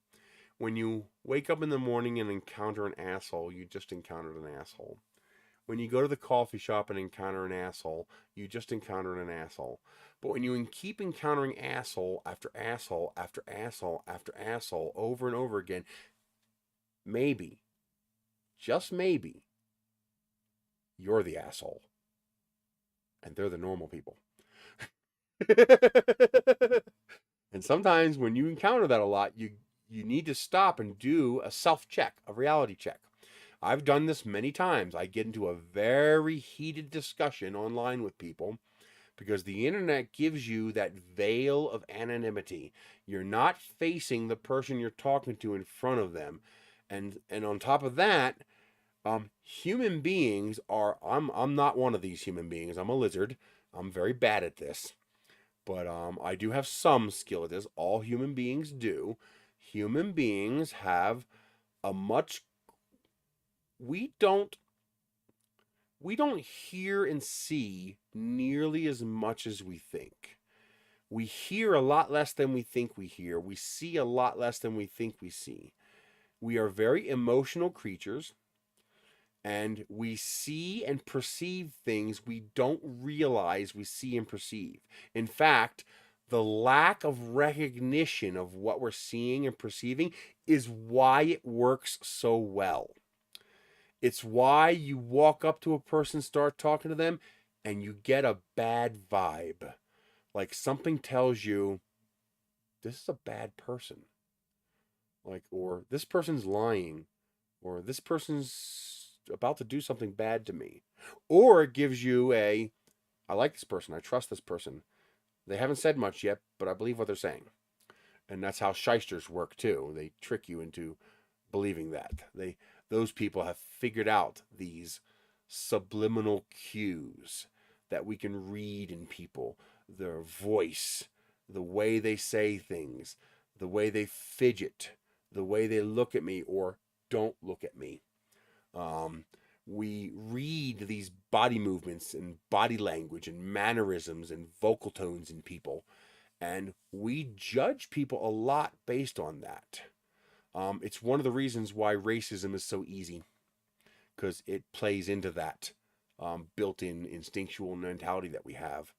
When you wake up in the morning and encounter an asshole, you just encountered an asshole. When you go to the coffee shop and encounter an asshole, you just encountered an asshole. But when you keep encountering asshole after asshole after asshole after asshole over and over again, maybe, just maybe, you're the asshole. And they're the normal people. And sometimes when you encounter that a lot, you need to stop and do a self-check, a reality check. I've done this many times. I get into a very heated discussion online with people because the internet gives you that veil of anonymity. You're not facing the person you're talking to in front of them. And on top of that, human beings are, I'm not one of these human beings. I'm a lizard. I'm very bad at this. But I do have some skill at this. All human beings do. Human beings have a much, we don't hear and see nearly as much as we think. We hear a lot less than we think we hear. We see a lot less than we think we see. We are very emotional creatures, and we see and perceive things we don't realize we see and perceive. In fact, the lack of recognition of what we're seeing and perceiving is why it works so well. It's why you walk up to a person, start talking to them, and you get a bad vibe. Like something tells you, this is a bad person. Like, or this person's lying, or this person's about to do something bad to me. Or it gives you I like this person, I trust this person. They haven't said much yet, but I believe what they're saying. And that's how shysters work too. They trick you into believing that. Those people have figured out these subliminal cues that we can read in people, their voice, the way they say things, the way they fidget, the way they look at me or don't look at me. We read these body movements and body language and mannerisms and vocal tones in people, and we judge people a lot based on that. It's one of the reasons why racism is so easy, because it plays into that built-in instinctual mentality that we have.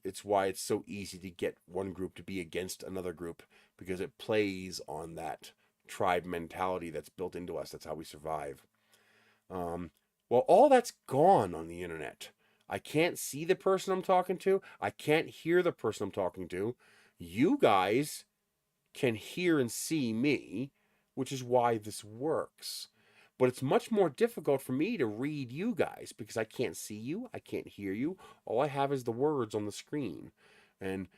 It's why it's so easy to get one group to be against another group, because it plays on that tribe mentality that's built into us. That's how we survive. Well, all that's gone on the internet. I can't see the person I'm talking to. I can't hear the person I'm talking to. You guys can hear and see me, which is why this works. But it's much more difficult for me to read you guys because I can't see you, I can't hear you. All I have is the words on the screen. And,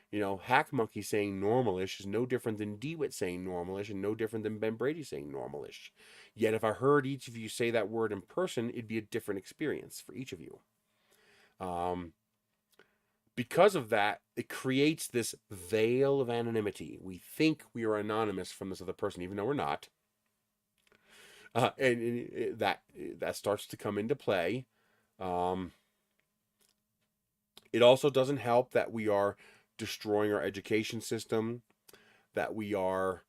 Hack Monkey saying normalish is no different than DeWitt saying normalish and no different than Ben Brady saying normalish. Yet if I heard each of you say that word in person, it'd be a different experience for each of you. Because of that, it creates this veil of anonymity. We think we are anonymous from this other person, even though we're not. And that starts to come into play. It also doesn't help that we are destroying our education system, that we are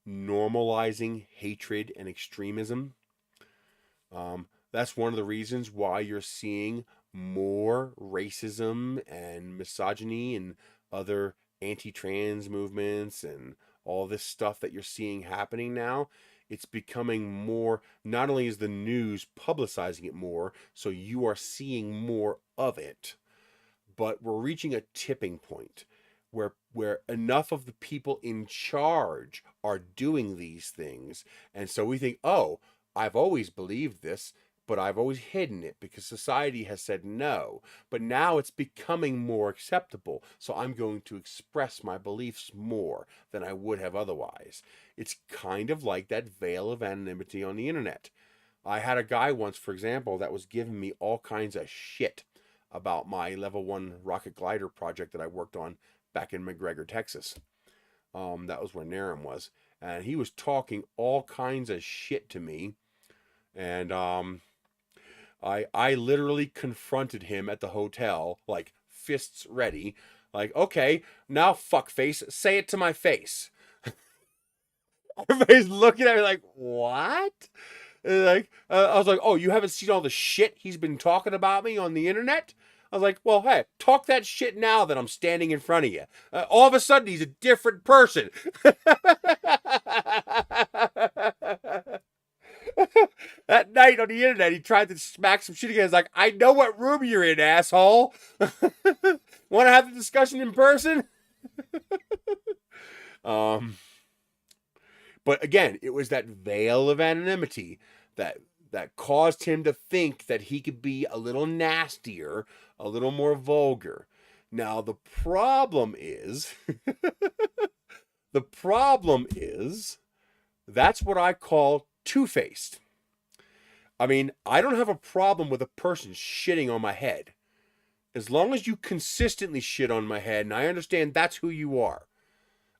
normalizing hatred and extremism. That's one of the reasons why you're seeing more racism and misogyny and other anti-trans movements and all this stuff that you're seeing happening now. It's becoming more, not only is the news publicizing it more, so you are seeing more of it, but we're reaching a tipping point where enough of the people in charge are doing these things. And so we think, oh, I've always believed this, but I've always hidden it because society has said no. But now it's becoming more acceptable, so I'm going to express my beliefs more than I would have otherwise. It's kind of like that veil of anonymity on the internet. I had a guy once, for example, that was giving me all kinds of shit about my level 1 rocket glider project that I worked on back in McGregor, Texas. That was where Narum was. And he was talking all kinds of shit to me. And I literally confronted him at the hotel, like fists ready. Like, okay, now fuckface, say it to my face. Everybody's looking at me like, what? I was like, oh, you haven't seen all the shit he's been talking about me on the internet? I was like, well, hey, talk that shit now that I'm standing in front of you. All of a sudden, he's a different person. That night on the internet, he tried to smack some shit again. He's like, I know what room you're in, asshole. Want to have the discussion in person? But again, it was that veil of anonymity that caused him to think that he could be a little nastier, a little more vulgar. Now, the problem is, that's what I call two-faced. I mean, I don't have a problem with a person shitting on my head. As long as you consistently shit on my head, and I understand that's who you are,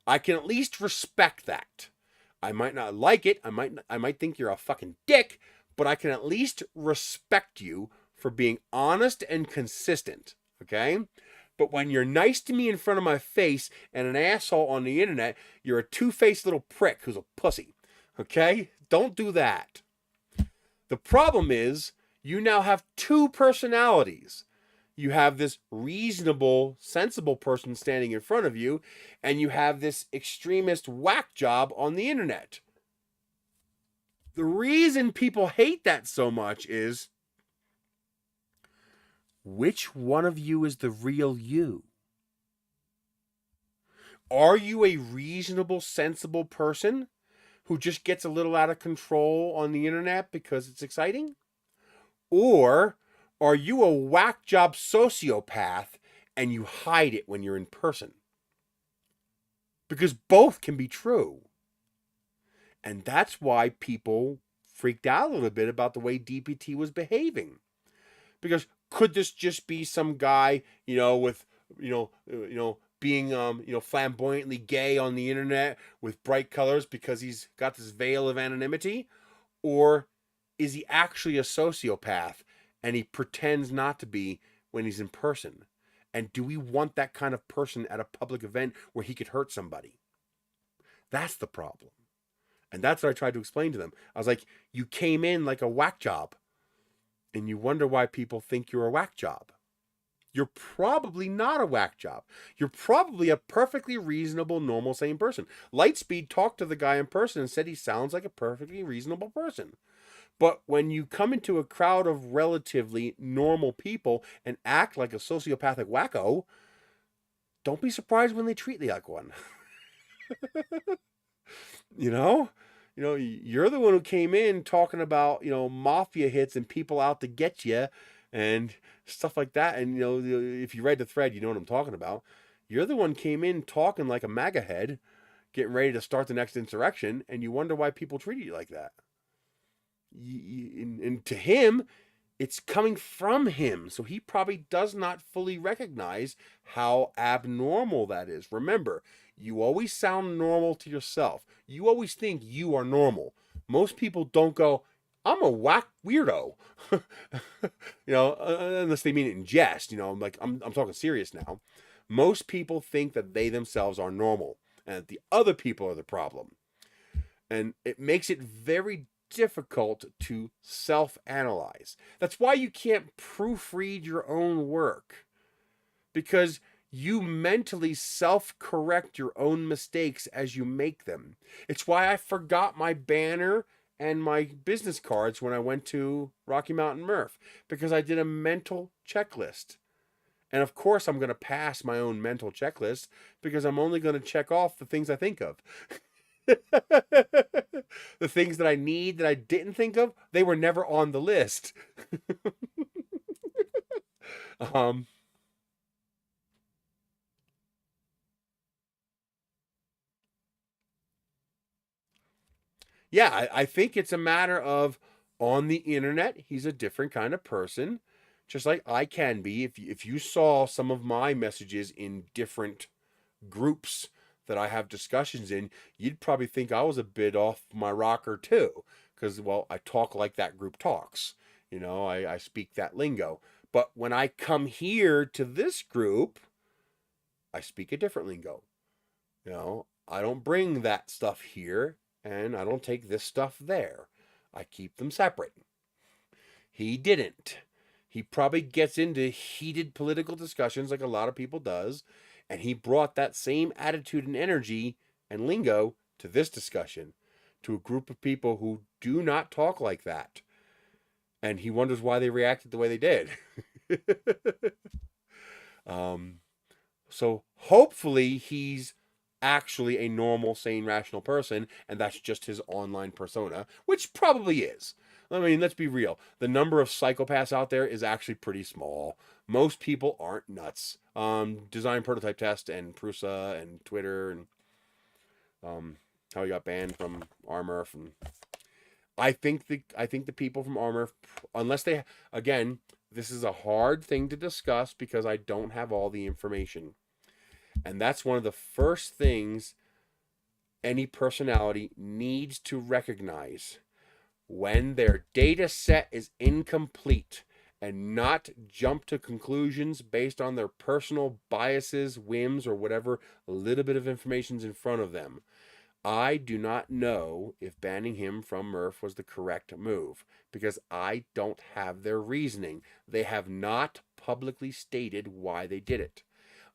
I can at least respect that. I might not like it. I might think you're a fucking dick, but I can at least respect you for being honest and consistent, okay? But when you're nice to me in front of my face and an asshole on the internet, you're a two-faced little prick who's a pussy, okay? Don't do that. The problem is you now have two personalities. You have this reasonable, sensible person standing in front of you, and you have this extremist whack job on the internet. The reason people hate that so much is, which one of you is the real you? Are you a reasonable, sensible person who just gets a little out of control on the internet because it's exciting? Or are you a whack job sociopath and you hide it when you're in person? Because both can be true. And that's why people freaked out a little bit about the way DPT was behaving. Because could this just be some guy, with, being, flamboyantly gay on the internet with bright colors because he's got this veil of anonymity? Or is he actually a sociopath and he pretends not to be when he's in person? And do we want that kind of person at a public event where he could hurt somebody? That's the problem. And that's what I tried to explain to them. I was like, you came in like a whack job, and you wonder why people think you're a whack job. You're probably not a whack job. You're probably a perfectly reasonable, normal, sane person. Lightspeed talked to the guy in person and said he sounds like a perfectly reasonable person. But when you come into a crowd of relatively normal people and act like a sociopathic wacko, don't be surprised when they treat you like one. You're the one who came in talking about, mafia hits and people out to get you and stuff like that. And, if you read the thread, you know what I'm talking about. You're the one came in talking like a MAGA head, getting ready to start the next insurrection, and you wonder why people treat you like that. And to him, it's coming from him. So he probably does not fully recognize how abnormal that is. Remember, you always sound normal to yourself. You always think you are normal. Most people don't go, I'm a whack weirdo. Unless they mean it in jest. I'm talking serious now. Most people think that they themselves are normal and that the other people are the problem. And it makes it very difficult to self-analyze. That's why you can't proofread your own work, because you mentally self-correct your own mistakes as you make them. It's why I forgot my banner and my business cards when I went to Rocky Mountain MRRF, because I did a mental checklist. And of course I'm going to pass my own mental checklist because I'm only going to check off the things I think of. The things that I need that I didn't think of, they were never on the list. Yeah, I think it's a matter of, on the internet, he's a different kind of person, just like I can be. If you saw some of my messages in different groups that I have discussions in, you'd probably think I was a bit off my rocker too, because, well, I talk like that group talks. I speak that lingo. But when I come here to this group, I speak a different lingo. I don't bring that stuff here, and I don't take this stuff there. I keep them separate. He didn't. He probably gets into heated political discussions like a lot of people does, and he brought that same attitude and energy and lingo to this discussion, to a group of people who do not talk like that. And he wonders why they reacted the way they did. So hopefully he's actually a normal, sane, rational person, and that's just his online persona, which probably is. I mean, let's be real. The number of psychopaths out there is actually pretty small. Most people aren't nuts. Design Prototype Test and Prusa and Twitter and how he got banned from RMRRF. And I think the people from RMRRF, unless they, again, this is a hard thing to discuss because I don't have all the information. And that's one of the first things any personality needs to recognize. When their data set is incomplete, and not jump to conclusions based on their personal biases, whims, or whatever little bit of information's in front of them. I do not know if banning him from MRRF was the correct move, because I don't have their reasoning. They have not publicly stated why they did it.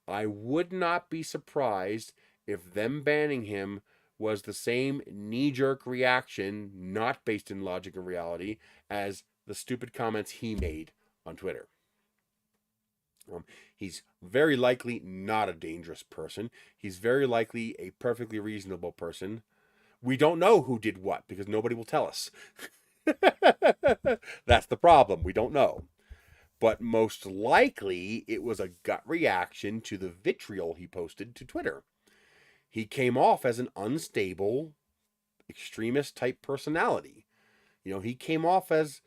I would not be surprised if them banning him was the same knee-jerk reaction, not based in logic and reality, as the stupid comments he made on Twitter. He's very likely not a dangerous person. He's very likely a perfectly reasonable person. We don't know who did what because nobody will tell us. That's the problem. We don't know. But most likely it was a gut reaction to the vitriol he posted to Twitter. He came off as an unstable, extremist type personality. You know, he came off as,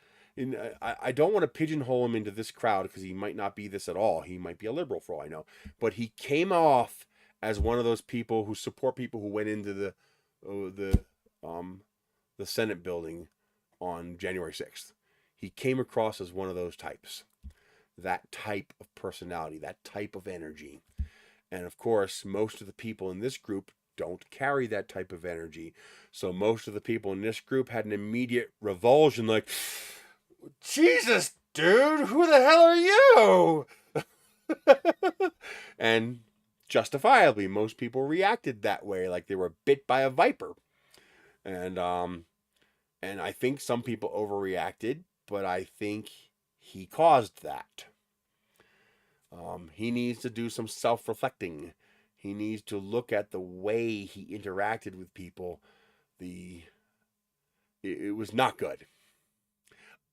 I don't want to pigeonhole him into this crowd because he might not be this at all. He might be a liberal for all I know. But he came off as one of those people who support people who went into the Senate building on January 6th. He came across as one of those types. That type of personality, that type of energy. And of course, most of the people in this group don't carry that type of energy. So most of the people in this group had an immediate revulsion like, Jesus, dude, who the hell are you? And justifiably, most people reacted that way, like they were bit by a viper. And I think some people overreacted, but I think he caused that. He needs to do some self-reflecting. He needs to look at the way he interacted with people. It was not good.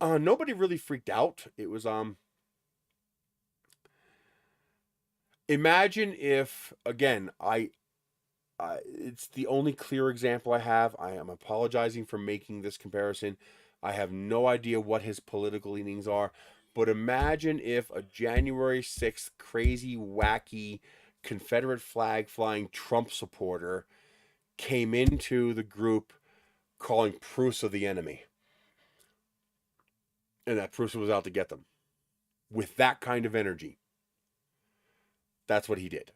Nobody really freaked out. It was imagine if, again, it's the only clear example I have. I am apologizing for making this comparison. I have no idea what his political leanings are, but imagine if a January 6th crazy, wacky, Confederate flag flying Trump supporter came into the group calling Prusa the enemy, and that Prusa was out to get them with that kind of energy. That's what he did.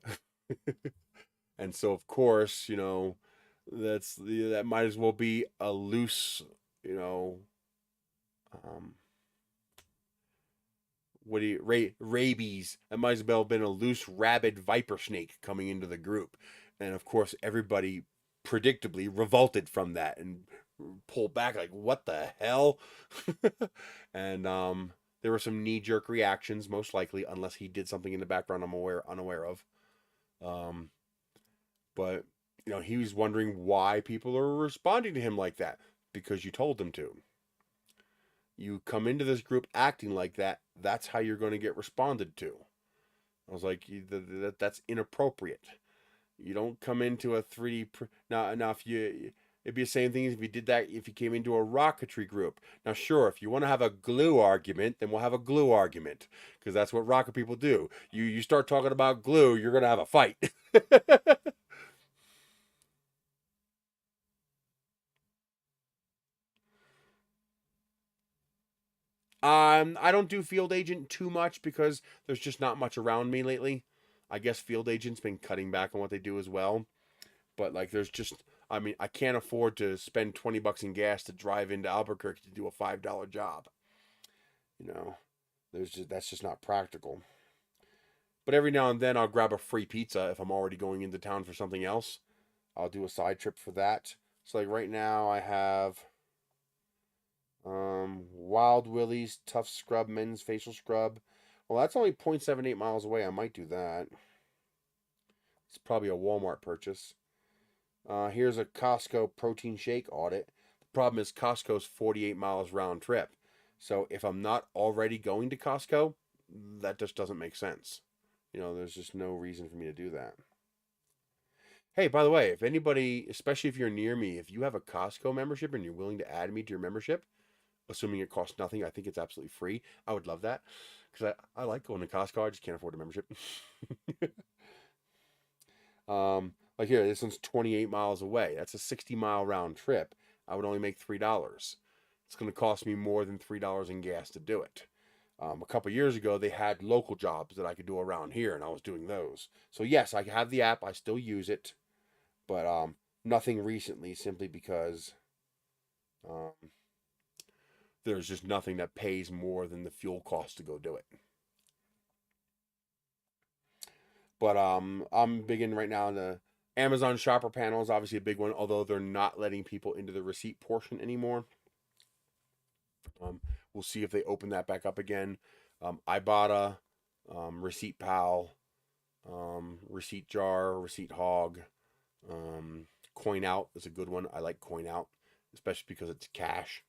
And so, of course, that might as well be a loose, um, rabies. That might as well have been a loose, rabid viper snake coming into the group. And of course, everybody predictably revolted from that and pulled back like, what the hell? And there were some knee-jerk reactions, most likely, unless he did something in the background I'm unaware of. But he was wondering why people are responding to him like that, because you told them to. You come into this group acting like that, that's how you're going to get responded to. I was like, that's inappropriate. You don't come into a 3D now if you, it'd be the same thing as if you did that if you came into a rocketry group. Now sure, if you want to have a glue argument, then we'll have a glue argument, because that's what rocket people do. You start talking about glue, you're going to have a fight. I don't do field agent too much because there's just not much around me lately. I guess field agents been cutting back on what they do as well. But like there's just, I mean, I can't afford to spend $20 in gas to drive into Albuquerque to do a $5 job. You know, that's just not practical. But every now and then I'll grab a free pizza if I'm already going into town for something else. I'll do a side trip for that. So like right now I have Wild Willie's Tough Scrub Men's Facial Scrub. Well, that's only 0.78 miles away. I might do that. It's probably a Walmart purchase. Here's a Costco protein shake audit. The problem is Costco's 48 miles round trip. So if I'm not already going to Costco, that just doesn't make sense. There's just no reason for me to do that. Hey, by the way, if anybody, especially if you're near me, if you have a Costco membership and you're willing to add me to your membership, assuming it costs nothing, I think it's absolutely free. I would love that because I like going to Costco. I just can't afford a membership. Like here, this one's 28 miles away. That's a 60-mile round trip. I would only make $3. It's going to cost me more than $3 in gas to do it. A couple years ago, they had local jobs that I could do around here, and I was doing those. So yes, I have the app. I still use it, but nothing recently, simply because there's just nothing that pays more than the fuel cost to go do it. But I'm big in right now in the Amazon shopper panel is obviously a big one, although they're not letting people into the receipt portion anymore. We'll see if they open that back up again. Ibotta, Receipt Pal, Receipt Jar, Receipt Hog, Coin Out is a good one. I like Coin Out, especially because it's cash.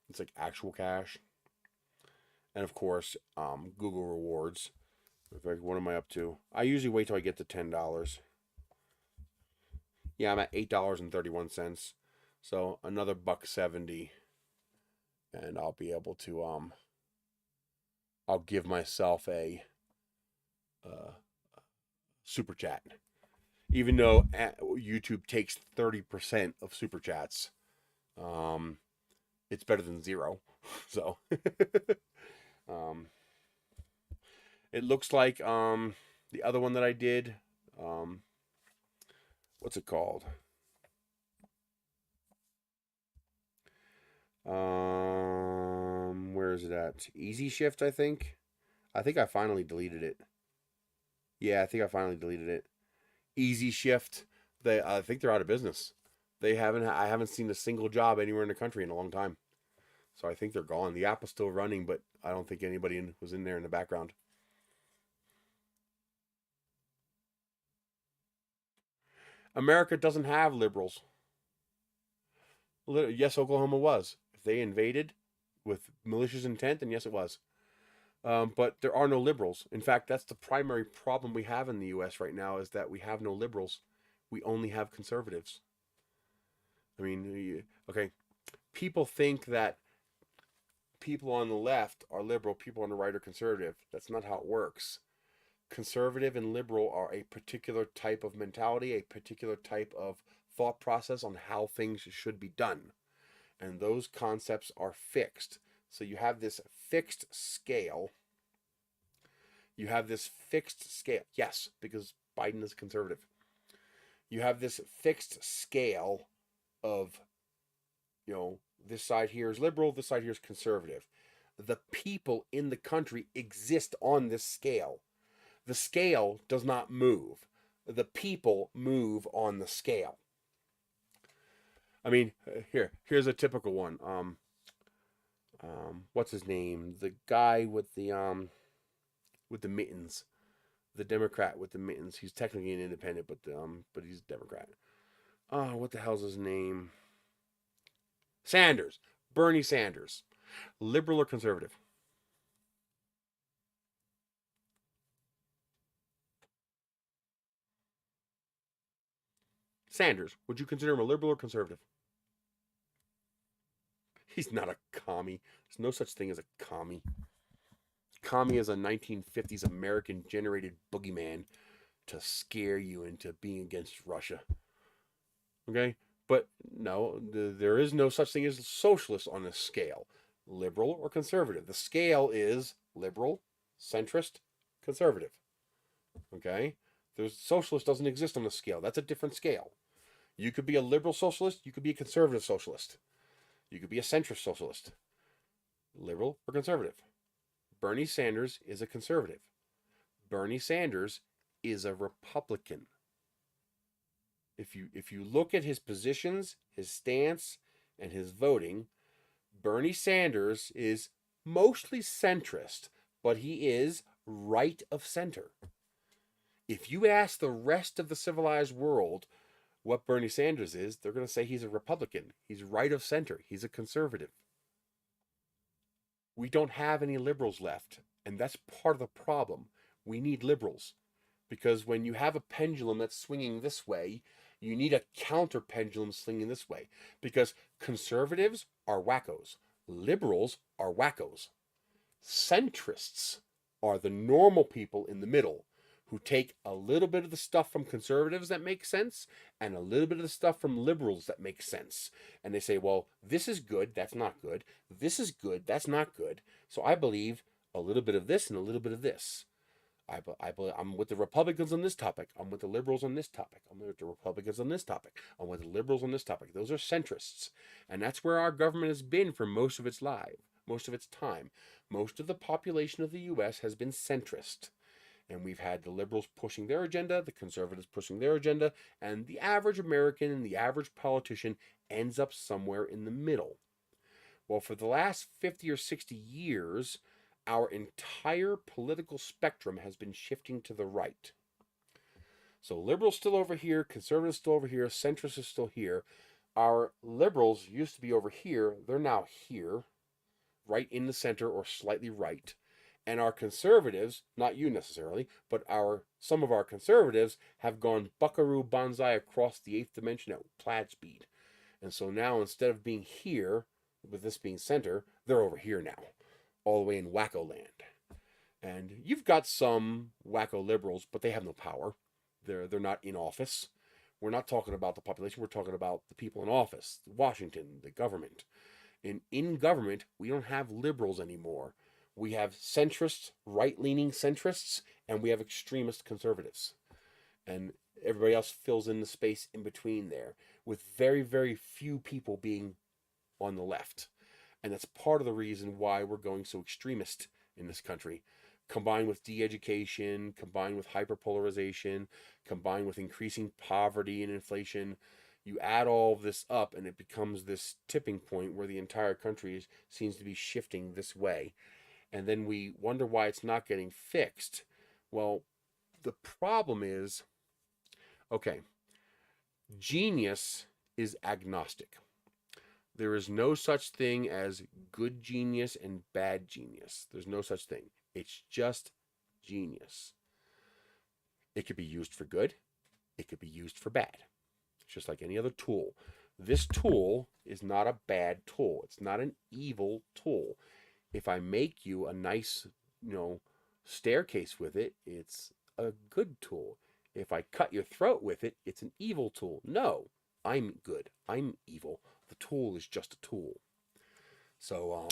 It's like actual cash. And of course, Google Rewards. What am I up to? I usually wait till I get to $10. Yeah, I'm at $8.31. So another $1.70. and I'll be able to I'll give myself a super chat, even though YouTube takes 30% of super chats. It's better than 0. So it looks like the other one that I did, what's it called? Where is it at? Easy Shift, I think. I think I finally deleted it. Yeah, I think I finally deleted it. Easy Shift. I think they're out of business. I haven't seen a single job anywhere in the country in a long time. So I think they're gone. The app is still running, but I don't think anybody was in there in the background. America doesn't have liberals. Yes, Oklahoma was. If they invaded with malicious intent, then yes, it was. But there are no liberals. In fact, that's the primary problem we have in the U.S. right now, is that we have no liberals. We only have conservatives. I mean, okay, people think that people on the left are liberal, people on the right are conservative. That's not how it works. Conservative and liberal are a particular type of mentality, a particular type of thought process on how things should be done. And those concepts are fixed. So you have this fixed scale. Yes, because Biden is conservative. You have this fixed scale of, this side here is liberal, this side here is conservative. The people in the country exist on this scale. The scale does not move. The people move on the scale. I mean, here's a typical one. What's his name? The guy with the mittens, the Democrat with the mittens. He's technically an independent, but he's a Democrat. Oh, what the hell's his name? Sanders, Bernie Sanders, liberal or conservative? Sanders, would you consider him a liberal or conservative? He's not a commie. There's no such thing as a commie. Commie is a 1950s American generated boogeyman to scare you into being against Russia. Okay? But no, there is no such thing as socialist on this scale. Liberal or conservative. The scale is liberal, centrist, conservative. Okay? There's socialist doesn't exist on the scale. That's a different scale. You could be a liberal socialist, you could be a conservative socialist. You could be a centrist socialist. Liberal or conservative. Bernie Sanders is a conservative. Bernie Sanders is a Republican. If you look at his positions, his stance, and his voting, Bernie Sanders is mostly centrist, but he is right of center. If you ask the rest of the civilized world what Bernie Sanders is, they're going to say he's a Republican. He's right of center. He's a conservative. We don't have any liberals left, and that's part of the problem. We need liberals, because when you have a pendulum that's swinging this way, you need a counter pendulum swinging this way, because conservatives are wackos. Liberals are wackos. Centrists are the normal people in the middle who take a little bit of the stuff from conservatives that makes sense and a little bit of the stuff from liberals that makes sense. And they say, well, this is good, that's not good. This is good, that's not good. So I believe a little bit of this and a little bit of this. I'm with the Republicans on this topic. I'm with the liberals on this topic. I'm with the Republicans on this topic. I'm with the liberals on this topic. Those are centrists. And that's where our government has been for most of its time. Most of the population of the U.S. has been centrist. And we've had the liberals pushing their agenda, the conservatives pushing their agenda, and the average American and the average politician ends up somewhere in the middle. Well, for the last 50 or 60 years, our entire political spectrum has been shifting to the right. So liberals still over here, conservatives still over here, centrists is still here. Our liberals used to be over here, they're now here, right in the center or slightly right. And our conservatives, not you necessarily, but some of our conservatives have gone buckaroo banzai across the 8th dimension at plaid speed. And so now instead of being here, with this being center, They're over here now, all the way in wacko land. And you've got some wacko liberals, but they have no power. They're not in office. We're not talking about the population. We're talking about the people in office, Washington, the government. And in government, we don't have liberals anymore. We have centrists, right-leaning centrists, and we have extremist conservatives. And everybody else fills in the space in between there, with very, very few people being on the left. And that's part of the reason why we're going so extremist in this country. Combined with de-education, combined with hyperpolarization, combined with increasing poverty and inflation, you add all of this up and it becomes this tipping point where the entire country seems to be shifting this way. And then we wonder why it's not getting fixed. Well, the problem is, okay, genius is agnostic. There is no such thing as good genius and bad genius. There's no such thing. It's just genius. It could be used for good. It could be used for bad. It's just like any other tool. This tool is not a bad tool. It's not an evil tool. If I make you a nice, staircase with it, it's a good tool. If I cut your throat with it, it's an evil tool. No, I'm good. I'm evil. The tool is just a tool. So,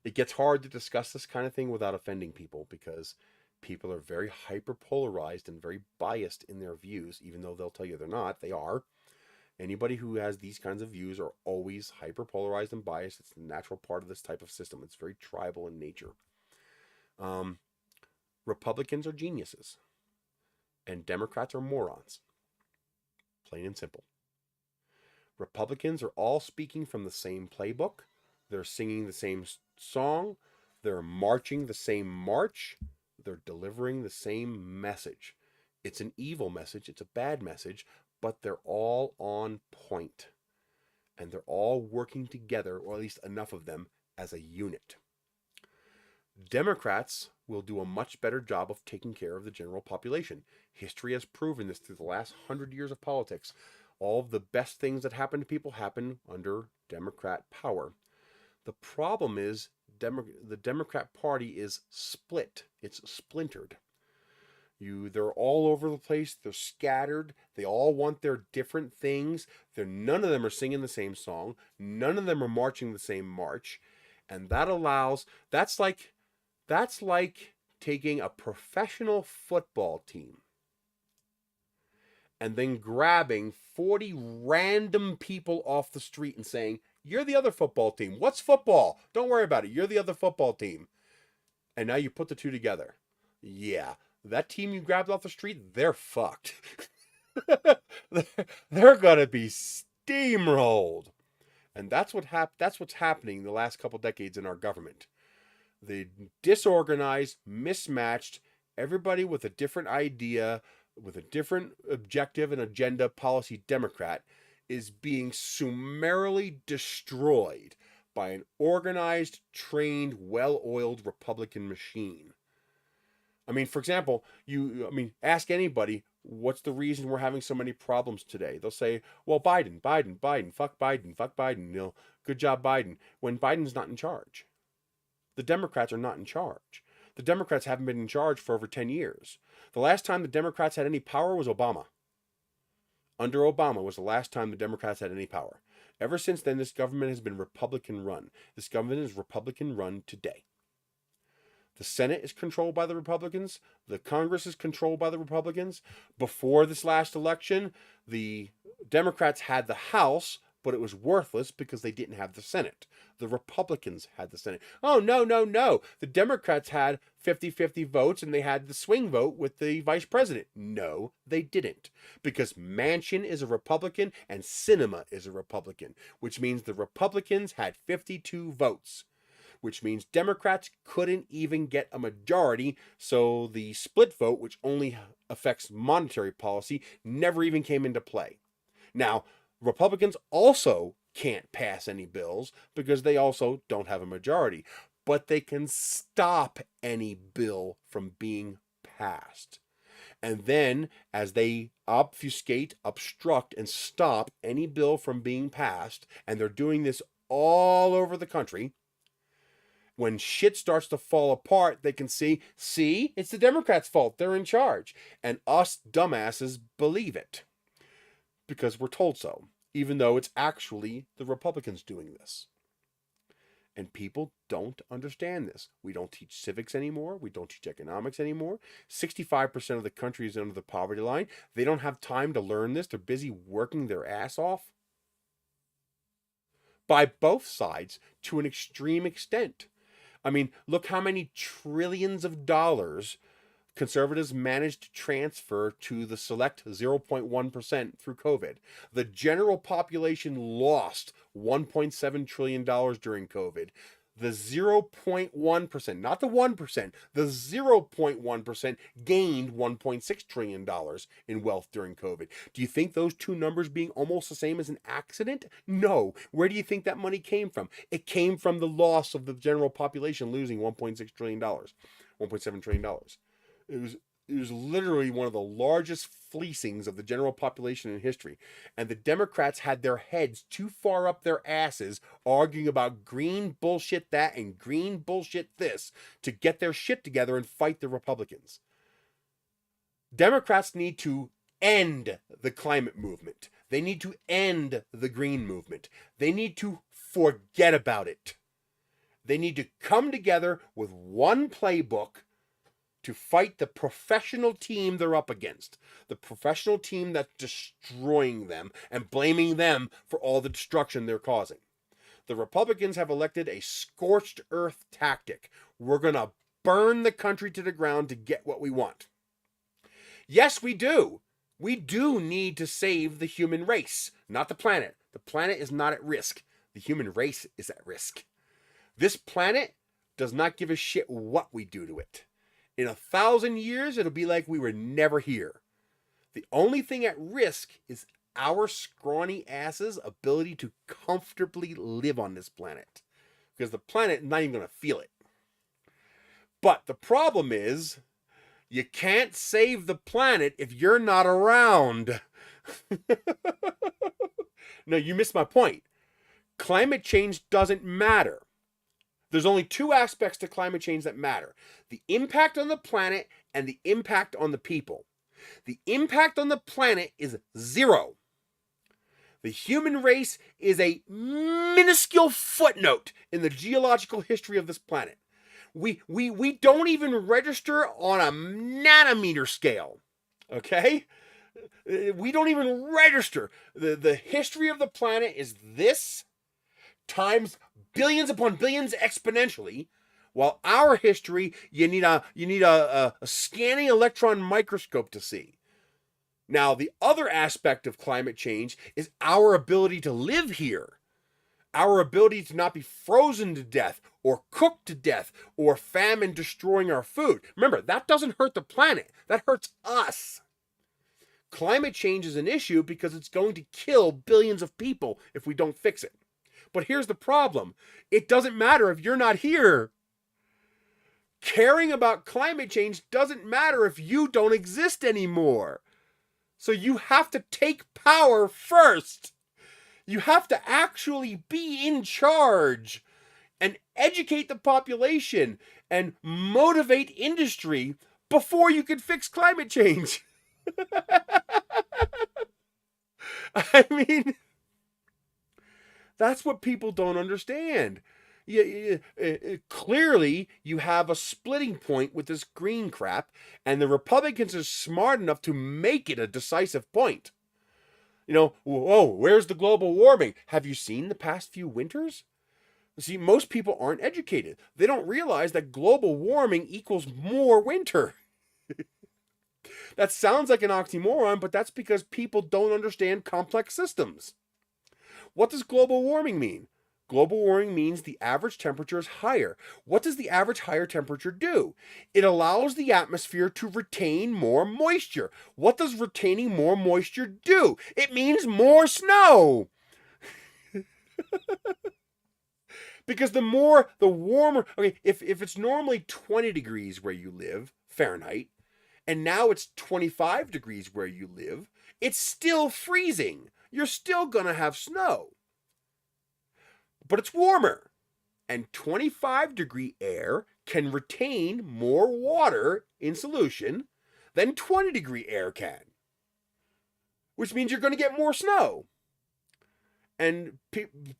it gets hard to discuss this kind of thing without offending people because people are very hyper-polarized and very biased in their views, even though they'll tell you they're not. They are. Anybody who has these kinds of views are always hyper-polarized and biased. It's the natural part of this type of system. It's very tribal in nature. Republicans are geniuses, and Democrats are morons. Plain and simple. Republicans are all speaking from the same playbook. They're singing the same song. They're marching the same march. They're delivering the same message. It's an evil message. It's a bad message, but they're all on point. And they're all working together, or at least enough of them, as a unit. Democrats will do a much better job of taking care of the general population. History has proven this through the last 100 years of politics. All of the best things that happen to people happen under Democrat power. The problem is the Democrat Party is split. It's splintered. They're all over the place. They're scattered. They all want their different things. None of them are singing the same song. None of them are marching the same march. And that's like taking a professional football team and then grabbing 40 random people off the street and saying, "You're the other football team. What's football? Don't worry about it. You're the other football team." And now you put the two together. Yeah, that team you grabbed off the street, they're fucked. They're going to be steamrolled. And that's what's happening the last couple decades in our government. The disorganized, mismatched, everybody with a different idea, with a different objective and agenda policy Democrat is being summarily destroyed by an organized, trained, well-oiled Republican machine. I mean, for example, ask anybody, what's the reason we're having so many problems today? They'll say, well, Biden, fuck Biden, good job, Biden, when Biden's not in charge. The Democrats are not in charge. The Democrats haven't been in charge for over 10 years. The last time the Democrats had any power was Obama. Under Obama was the last time the Democrats had any power. Ever since then, this government has been Republican run. This government is Republican run today. The Senate is controlled by the Republicans. The Congress is controlled by the Republicans. Before this last election, the Democrats had the House, but it was worthless because they didn't have the Senate. The Republicans had the Senate. Oh, no. The Democrats had 50-50 votes and they had the swing vote with the vice president. No, they didn't. Because Manchin is a Republican and Sinema is a Republican, which means the Republicans had 52 votes, which means Democrats couldn't even get a majority, so the split vote, which only affects monetary policy, never even came into play. Now, Republicans also can't pass any bills because they also don't have a majority, but they can stop any bill from being passed. And then, as they obfuscate, obstruct, and stop any bill from being passed, and they're doing this all over the country, when shit starts to fall apart, they can see, it's the Democrats' fault. They're in charge. And us dumbasses believe it because we're told so, even though it's actually the Republicans doing this. And people don't understand this. We don't teach civics anymore. We don't teach economics anymore. 65% of the country is under the poverty line. They don't have time to learn this. They're busy working their ass off. By both sides to an extreme extent. I mean, look how many trillions of dollars conservatives managed to transfer to the select 0.1% through COVID. The general population lost $1.7 trillion during COVID. The 0.1%, not the 1%, the 0.1% gained $1.6 trillion in wealth during COVID. Do you think those two numbers being almost the same is an accident? No. Where do you think that money came from? It came from the loss of the general population losing $1.6 trillion, $1.7 trillion. It was literally one of the largest fleecings of the general population in history. And the Democrats had their heads too far up their asses arguing about green bullshit that and green bullshit this to get their shit together and fight the Republicans. Democrats need to end the climate movement. They need to end the green movement. They need to forget about it. They need to come together with one playbook to fight the professional team they're up against. The professional team that's destroying them and blaming them for all the destruction they're causing. The Republicans have elected a scorched earth tactic. We're going to burn the country to the ground to get what we want. Yes, we do. We do need to save the human race, not the planet. The planet is not at risk. The human race is at risk. This planet does not give a shit what we do to it. In 1,000 years, it'll be like we were never here. The only thing at risk is our scrawny asses' ability to comfortably live on this planet. Because the planet is not even going to feel it. But the problem is, you can't save the planet if you're not around. No, you missed my point. Climate change doesn't matter. There's only two aspects to climate change that matter. The impact on the planet and the impact on the people. The impact on the planet is zero. The human race is a minuscule footnote in the geological history of this planet. We don't even register on a nanometer scale. Okay? We don't even register. The history of the planet is this times billions upon billions exponentially, while our history you need a scanning electron microscope to see. Now, the other aspect of climate change is our ability to live here, our ability to not be frozen to death or cooked to death or famine destroying our food. Remember, that doesn't hurt the planet, that hurts us. Climate change is an issue because it's going to kill billions of people if we don't fix it. But here's the problem. It doesn't matter if you're not here. Caring about climate change doesn't matter if you don't exist anymore. So you have to take power first. You have to actually be in charge and educate the population and motivate industry before you can fix climate change. I mean, that's what people don't understand. Clearly, you have a splitting point with this green crap, and the Republicans are smart enough to make it a decisive point. You know, whoa, where's the global warming? Have you seen the past few winters? See, most people aren't educated. They don't realize that global warming equals more winter. That sounds like an oxymoron, but that's because people don't understand complex systems. What does global warming mean? Global warming means the average temperature is higher. What does the average higher temperature do? It allows the atmosphere to retain more moisture. What does retaining more moisture do? It means more snow. Because the warmer, okay, if it's normally 20 degrees where you live, Fahrenheit, and now it's 25 degrees where you live, it's still freezing. You're still going to have snow. But it's warmer. And 25-degree air can retain more water in solution than 20-degree air can, which means you're going to get more snow.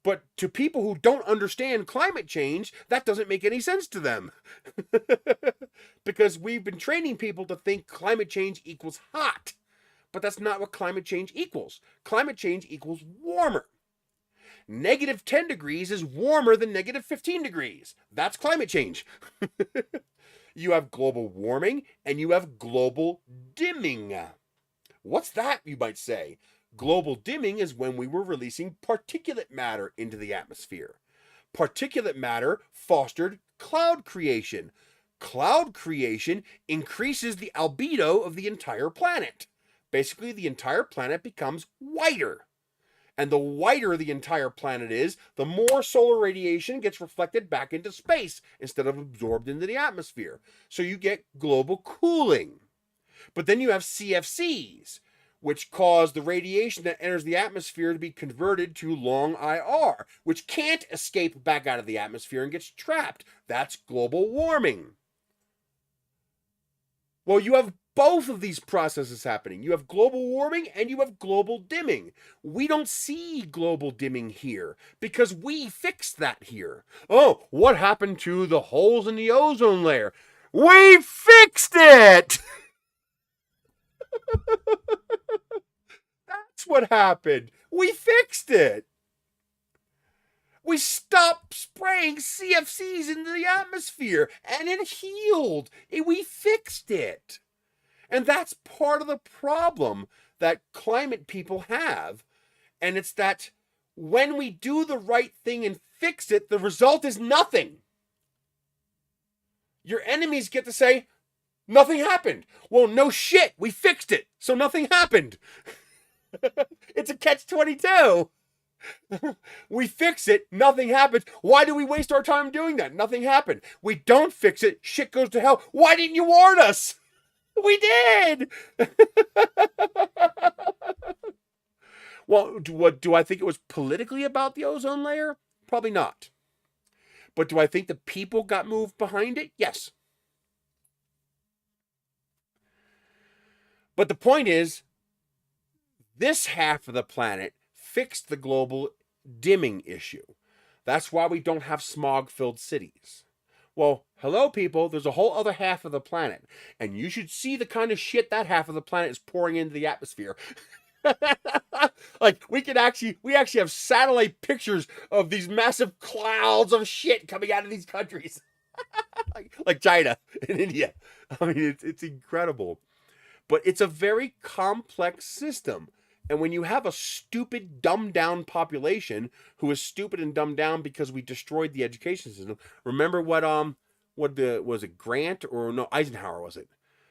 But to people who don't understand climate change, that doesn't make any sense to them. Because we've been training people to think climate change equals hot. But that's not what climate change equals. Climate change equals warmer. Negative 10 degrees is warmer than negative 15 degrees. That's climate change. You have global warming and you have global dimming. What's that, you might say? Global dimming is when we were releasing particulate matter into the atmosphere. Particulate matter fostered cloud creation. Cloud creation increases the albedo of the entire planet. Basically, the entire planet becomes whiter. And the whiter the entire planet is, the more solar radiation gets reflected back into space instead of absorbed into the atmosphere. So you get global cooling. But then you have CFCs, which cause the radiation that enters the atmosphere to be converted to long IR, which can't escape back out of the atmosphere and gets trapped. That's global warming. Well, you have both of these processes happening. You have global warming and you have global dimming. We don't see global dimming here because we fixed that here. Oh, what happened to the holes in the ozone layer? We fixed it! That's what happened. We fixed it. We stopped spraying CFCs into the atmosphere and it healed. We fixed it. And that's part of the problem that climate people have. And it's that when we do the right thing and fix it, the result is nothing. Your enemies get to say, nothing happened. Well, no shit. We fixed it. So nothing happened. It's a catch-22. We fix it, nothing happens. Why do we waste our time doing that? Nothing happened. We don't fix it, shit goes to hell. Why didn't you warn us? We did. Well, do I think it was politically about the ozone layer? Probably not. But do I think the people got moved behind it? Yes. But the point is, this half of the planet fixed the global dimming issue. That's why we don't have smog-filled cities. Well, hello, people. There's a whole other half of the planet, and you should see the kind of shit that half of the planet is pouring into the atmosphere. Like we actually have satellite pictures of these massive clouds of shit coming out of these countries, like China and India. I mean, it's incredible, but it's a very complex system. And when you have a stupid, dumbed down population who is stupid and dumbed down because we destroyed the education system. Remember was it Grant or no, Eisenhower was it?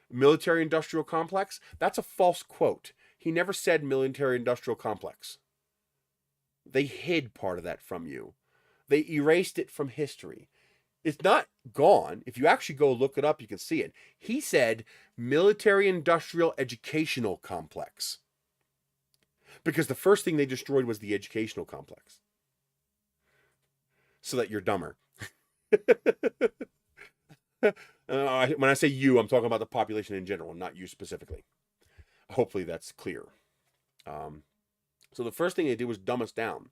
Military industrial complex? That's a false quote. He never said military industrial complex. They hid part of that from you. They erased it from history. It's not gone. If you actually go look it up, you can see it. He said military industrial educational complex. Because the first thing they destroyed was the educational complex. So that you're dumber. When I say you, I'm talking about the population in general, not you specifically. Hopefully that's clear. So the first thing they did was dumb us down.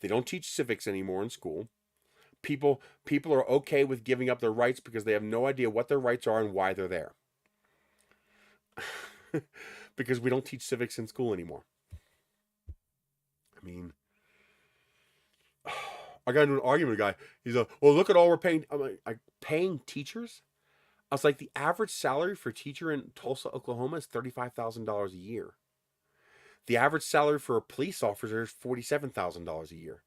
They don't teach civics anymore in school. People are okay with giving up their rights because they have no idea what their rights are and why they're there. Because we don't teach civics in school anymore. I mean, I got into an argument with a guy. He's like, well, look at all we're paying. I'm like, paying teachers? I was like, the average salary for a teacher in Tulsa, Oklahoma is $35,000 a year. The average salary for a police officer is $47,000 a year.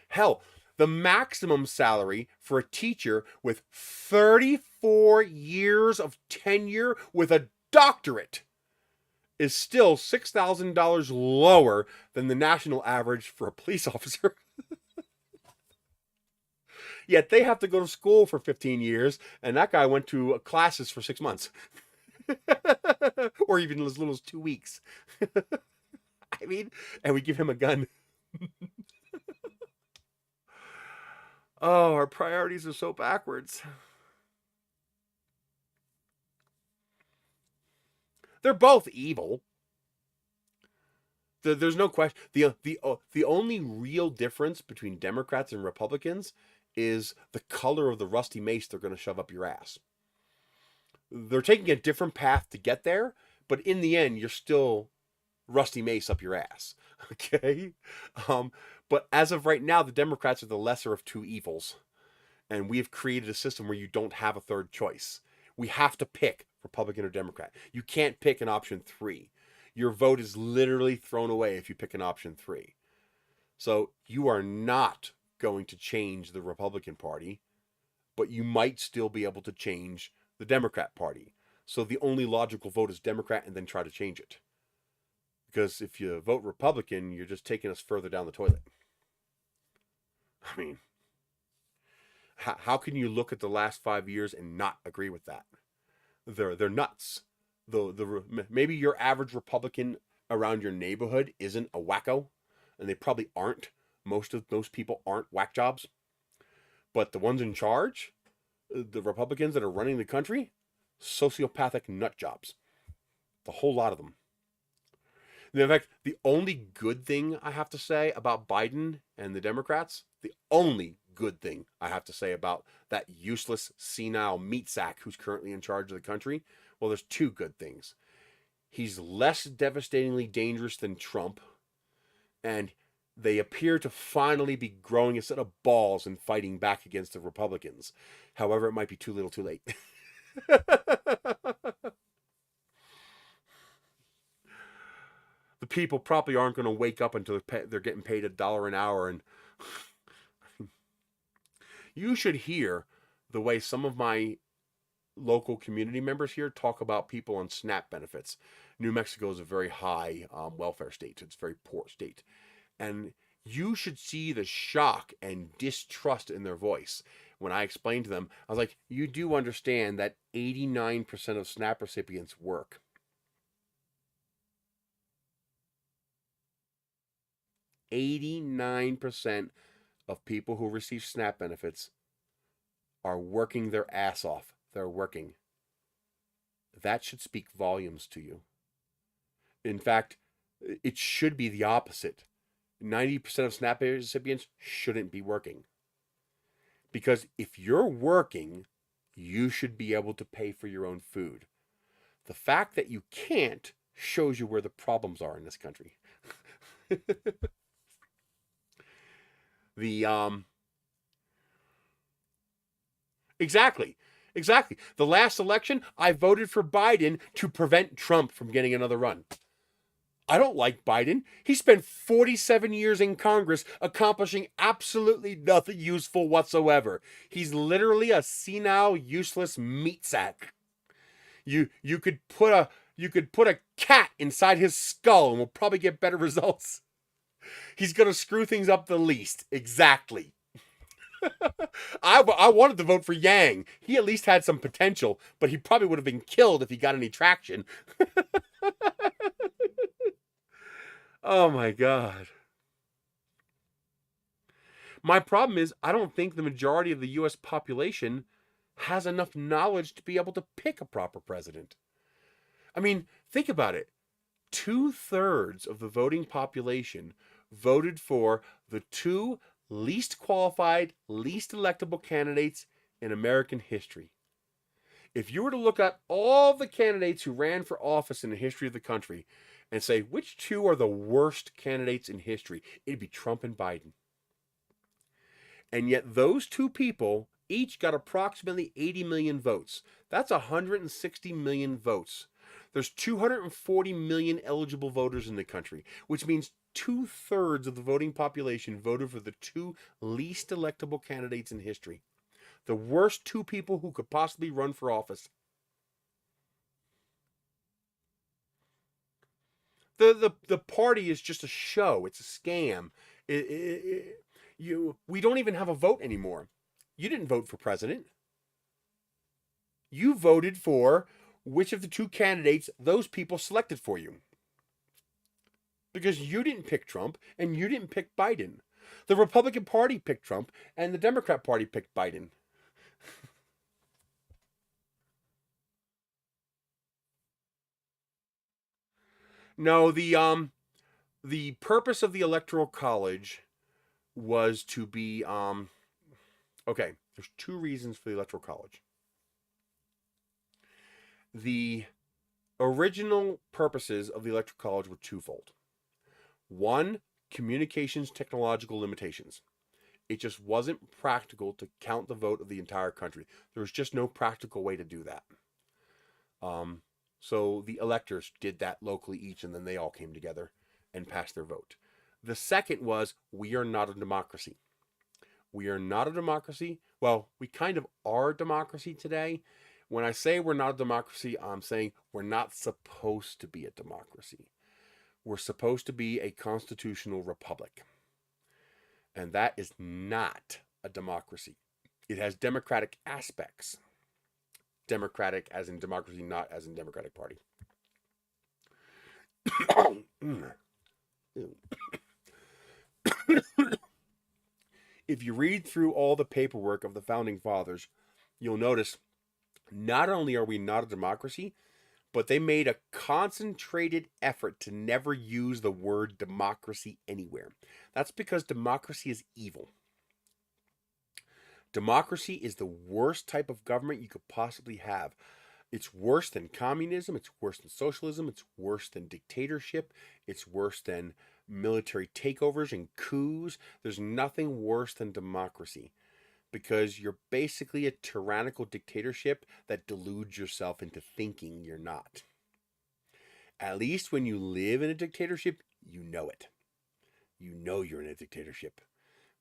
Hell, the maximum salary for a teacher with 34 years of tenure with a doctorate is still $6,000 lower than the national average for a police officer. Yet they have to go to school for 15 years, and that guy went to classes for 6 months. Or even as little as 2 weeks. I mean, and we give him a gun. Oh, our priorities are so backwards. They're both evil. There's no question. The only real difference between Democrats and Republicans is the color of the rusty mace they're going to shove up your ass. They're taking a different path to get there, but in the end, you're still rusty mace up your ass. Okay? But as of right now, the Democrats are the lesser of two evils. And we have created a system where you don't have a third choice. We have to pick Republican or Democrat. You can't pick an option 3. Your vote is literally thrown away if you pick an option 3. So you are not going to change the Republican Party, but you might still be able to change the Democrat Party. So the only logical vote is Democrat and then try to change it. Because if you vote Republican, you're just taking us further down the toilet. I mean, how can you look at the last 5 years and not agree with that? They're nuts. Maybe your average Republican around your neighborhood isn't a wacko, and they probably aren't. Most people aren't whack jobs. But the ones in charge, the Republicans that are running the country, sociopathic nut jobs. The whole lot of them. And in fact, the only good thing I have to say about Biden and the Democrats, the only good thing I have to say about that useless, senile meat sack who's currently in charge of the country, well, there's 2 good things. He's less devastatingly dangerous than Trump, and they appear to finally be growing a set of balls and fighting back against the Republicans. However, it might be too little too late. The people probably aren't going to wake up until they're getting paid $1 an hour. And you should hear the way some of my local community members here talk about people on SNAP benefits. New Mexico is a very high welfare state. It's a very poor state. And you should see the shock and distrust in their voice. When I explained to them, I was like, you do understand that 89% of SNAP recipients work. 89% of people who receive SNAP benefits are working their ass off. They're working. That should speak volumes to you. In fact, it should be the opposite. 90% of SNAP recipients shouldn't be working. Because if you're working, you should be able to pay for your own food. The fact that you can't shows you where the problems are in this country. Exactly. The last election, I voted for Biden to prevent Trump from getting another run. I don't like Biden. He spent 47 years in Congress accomplishing absolutely nothing useful whatsoever. He's literally a senile, useless meat sack. You could put a cat inside his skull and we'll probably get better results. He's going to screw things up the least. Exactly. I wanted to vote for Yang. He at least had some potential, but he probably would have been killed if he got any traction. Oh my God. My problem is I don't think the majority of the U.S. population has enough knowledge to be able to pick a proper president. I mean, think about it. 2/3 of the voting population voted for the 2 least qualified, least electable candidates in American history. If you were to look at all the candidates who ran for office in the history of the country and say which 2 are the worst candidates in history, it'd be Trump and Biden. And yet those 2 people each got approximately 80 million votes. That's 160 million votes. There's 240 million eligible voters in the country, which means 2/3 of the voting population voted for the 2 least electable candidates in history. The worst 2 people who could possibly run for office. The party is just a show. It's a scam. We don't even have a vote anymore. You didn't vote for president. You voted for which of the two candidates those people selected for you. Because you didn't pick Trump and you didn't pick Biden. The Republican Party picked Trump and the Democrat Party picked Biden. No, the purpose of the Electoral College was to be okay, there's two reasons for the Electoral College. The original purposes of the Electoral College were twofold. One, communications technological limitations. It just wasn't practical to count the vote of the entire country. There was just no practical way to do that. So the electors did that locally each, and then they all came together and passed their vote. The second was, we are not a democracy. We are not a democracy. Well, we kind of are a democracy today. When I say we're not a democracy, I'm saying we're not supposed to be a democracy. We're supposed to be a constitutional republic. And that is not a democracy. It has democratic aspects. Democratic as in democracy, not as in Democratic Party. If you read through all the paperwork of the Founding Fathers, you'll notice not only are we not a democracy, but they made a concentrated effort to never use the word democracy anywhere. That's because democracy is evil. Democracy is the worst type of government you could possibly have. It's worse than communism. It's worse than socialism. It's worse than dictatorship. It's worse than military takeovers and coups. There's nothing worse than democracy, because you're basically a tyrannical dictatorship that deludes yourself into thinking you're not. At least when you live in a dictatorship, you know it. You know you're in a dictatorship.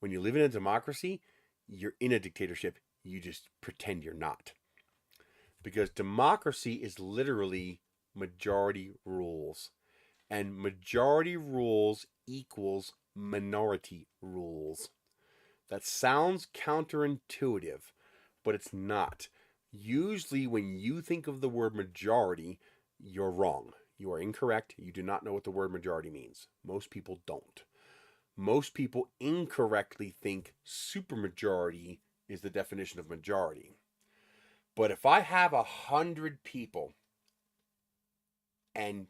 When you live in a democracy, you're in a dictatorship. You just pretend you're not. Because democracy is literally majority rules. And majority rules equals minority rules. That sounds counterintuitive, but it's not. Usually when you think of the word majority, you're wrong. You are incorrect. You do not know what the word majority means. Most people don't. Most people incorrectly think supermajority is the definition of majority. But if I have 100 people and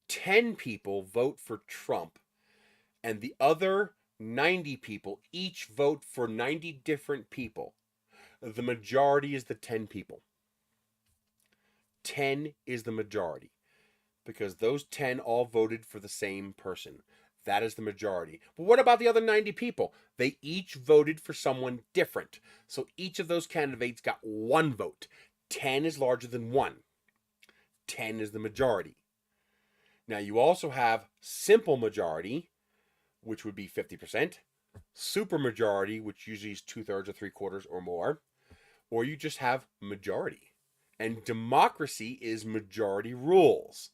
10 people vote for Trump and the other 90 people each vote for 90 different people, the majority is the 10 people. 10 is the majority because those 10 all voted for the same person. That is the majority. But what about the other 90 people? They each voted for someone different. So each of those candidates got one vote. 10 is larger than 1. 10 is the majority. Now you also have simple majority, which would be 50%, supermajority, which usually is 2/3 or 3/4 or more, or you just have majority. And democracy is majority rules.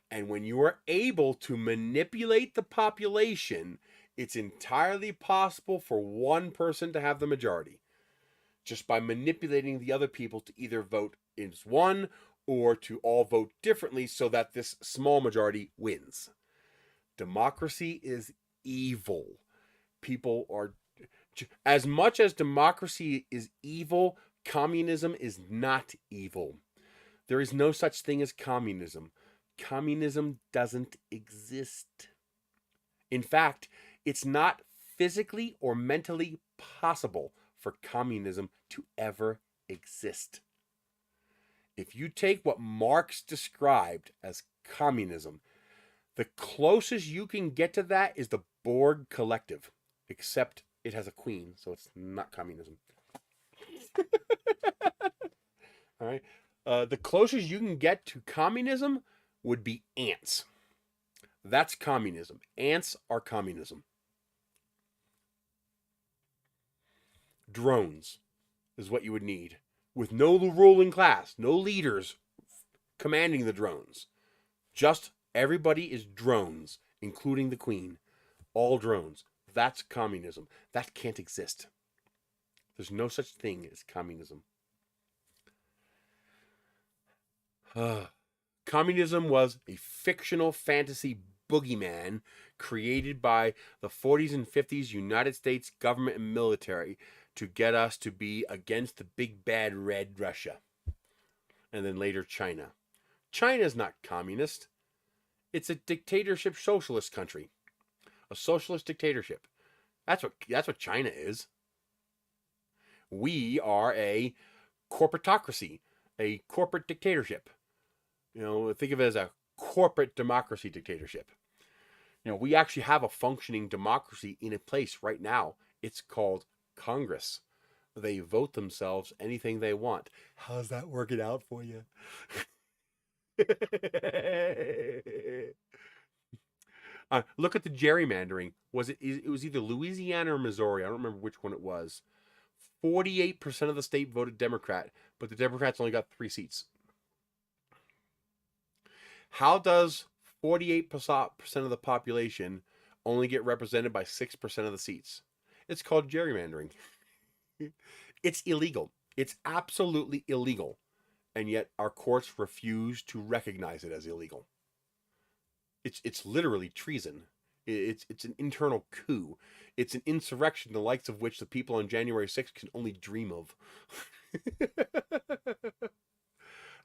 And when you are able to manipulate the population, it's entirely possible for one person to have the majority, just by manipulating the other people to either vote as one or to all vote differently so that this small majority wins. Democracy is evil. People are, as much as democracy is evil, communism is not evil. There is no such thing as communism. Communism doesn't exist. In fact, it's not physically or mentally possible for communism to ever exist. If you take what Marx described as communism, the closest you can get to that is the Borg Collective, except it has a queen, so it's not communism. All right. The closest you can get to communism would be ants. That's communism. Ants are communism. Drones is what you would need, with no ruling class, no leaders commanding the drones. Just everybody is drones, including the queen. All drones. That's communism. That can't exist. There's no such thing as communism. Communism was a fictional fantasy boogeyman created by the 40s and 50s United States government and military to get us to be against the big bad red Russia. And then later China. China's not communist. It's a dictatorship socialist country. A socialist dictatorship. That's what China is. We are a corporatocracy, a corporate dictatorship. Think of it as a corporate democracy dictatorship. We actually have a functioning democracy in a place right now. It's called Congress. They vote themselves anything they want. How's that working out for you? Look at the gerrymandering. It was either Louisiana or Missouri. I don't remember which one it was. 48% of the state voted Democrat, but the Democrats only got 3 seats. How does 48% of the population only get represented by 6% of the seats? It's called gerrymandering. It's illegal. It's absolutely illegal. And yet our courts refuse to recognize it as illegal. It's literally treason. It's an internal coup. It's an insurrection, the likes of which the people on January 6th can only dream of.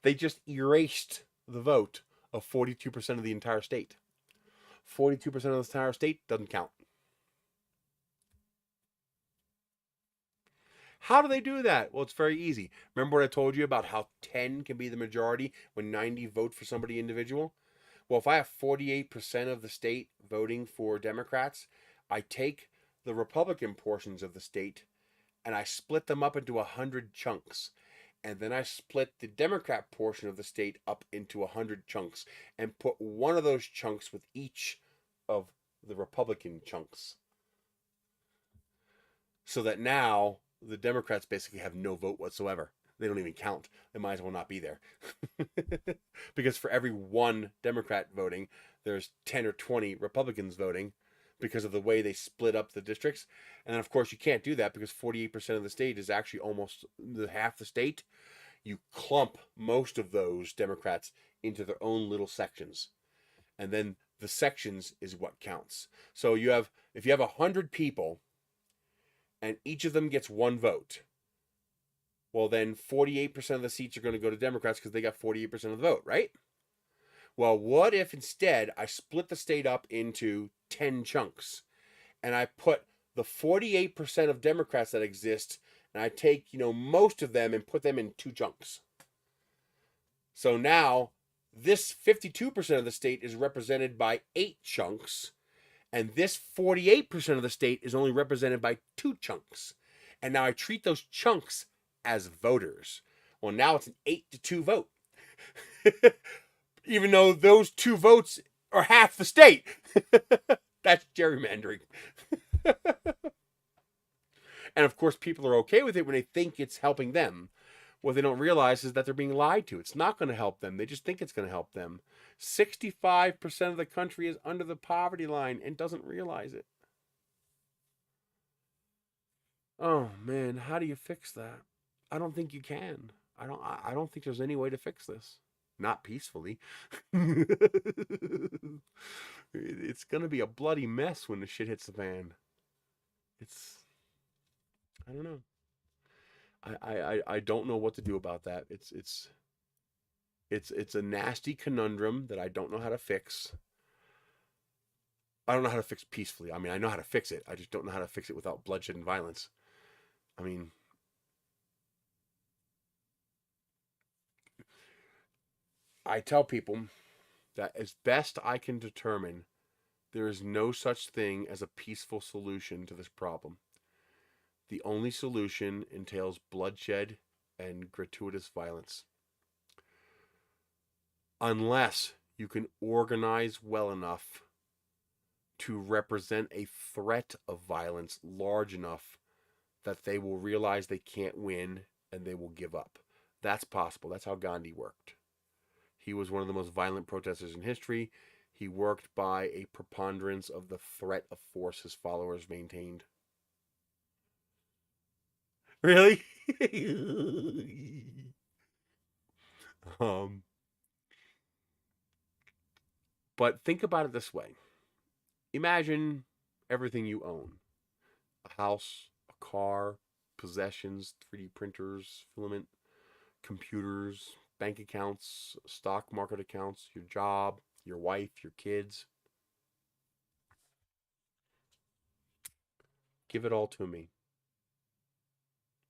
They just erased the vote of 42% of the entire state. 42% of the entire state doesn't count. How do they do that? Well, it's very easy. Remember what I told you about how 10 can be the majority when 90 vote for somebody individual? Well, if I have 48% of the state voting for Democrats, I take the Republican portions of the state and I split them up into 100 chunks. And then I split the Democrat portion of the state up into 100 chunks and put one of those chunks with each of the Republican chunks. So that now the Democrats basically have no vote whatsoever. They don't even count. They might as well not be there. Because for every one Democrat voting, there's 10 or 20 Republicans voting because of the way they split up the districts. And then, of course, you can't do that because 48% of the state is actually almost half the state. You clump most of those Democrats into their own little sections. And then the sections is what counts. So if you have 100 people and each of them gets 1 vote, well, then 48% of the seats are going to go to Democrats because they got 48% of the vote, right? Well, what if instead I split the state up into 10 chunks and I put the 48% of Democrats that exist and I take, most of them and put them in 2 chunks? So now this 52% of the state is represented by 8 chunks and this 48% of the state is only represented by 2 chunks. And now I treat those chunks as voters. Well, now it's an 8-2 vote. Even though those 2 votes are half the state. That's gerrymandering. And of course, people are okay with it when they think it's helping them. What they don't realize is that they're being lied to. It's not going to help them. They just think it's going to help them. 65% of the country is under the poverty line and doesn't realize it. Oh man, how do you fix that? I don't think you can. I don't think there's any way to fix this. Not peacefully. It's gonna be a bloody mess when the shit hits the fan. I don't know. I don't know what to do about that. It's a nasty conundrum that I don't know how to fix. I don't know how to fix peacefully. I mean, I know how to fix it. I just don't know how to fix it without bloodshed and violence. I mean, I tell people that as best I can determine, there is no such thing as a peaceful solution to this problem. The only solution entails bloodshed and gratuitous violence. Unless you can organize well enough to represent a threat of violence large enough that they will realize they can't win and they will give up. That's possible. That's how Gandhi worked. He was one of the most violent protesters in history. He worked by a preponderance of the threat of force his followers maintained. Really? But think about it this way. Imagine everything you own. A house, a car, possessions, 3D printers, filament, computers, bank accounts, stock market accounts, your job, your wife, your kids. Give it all to me.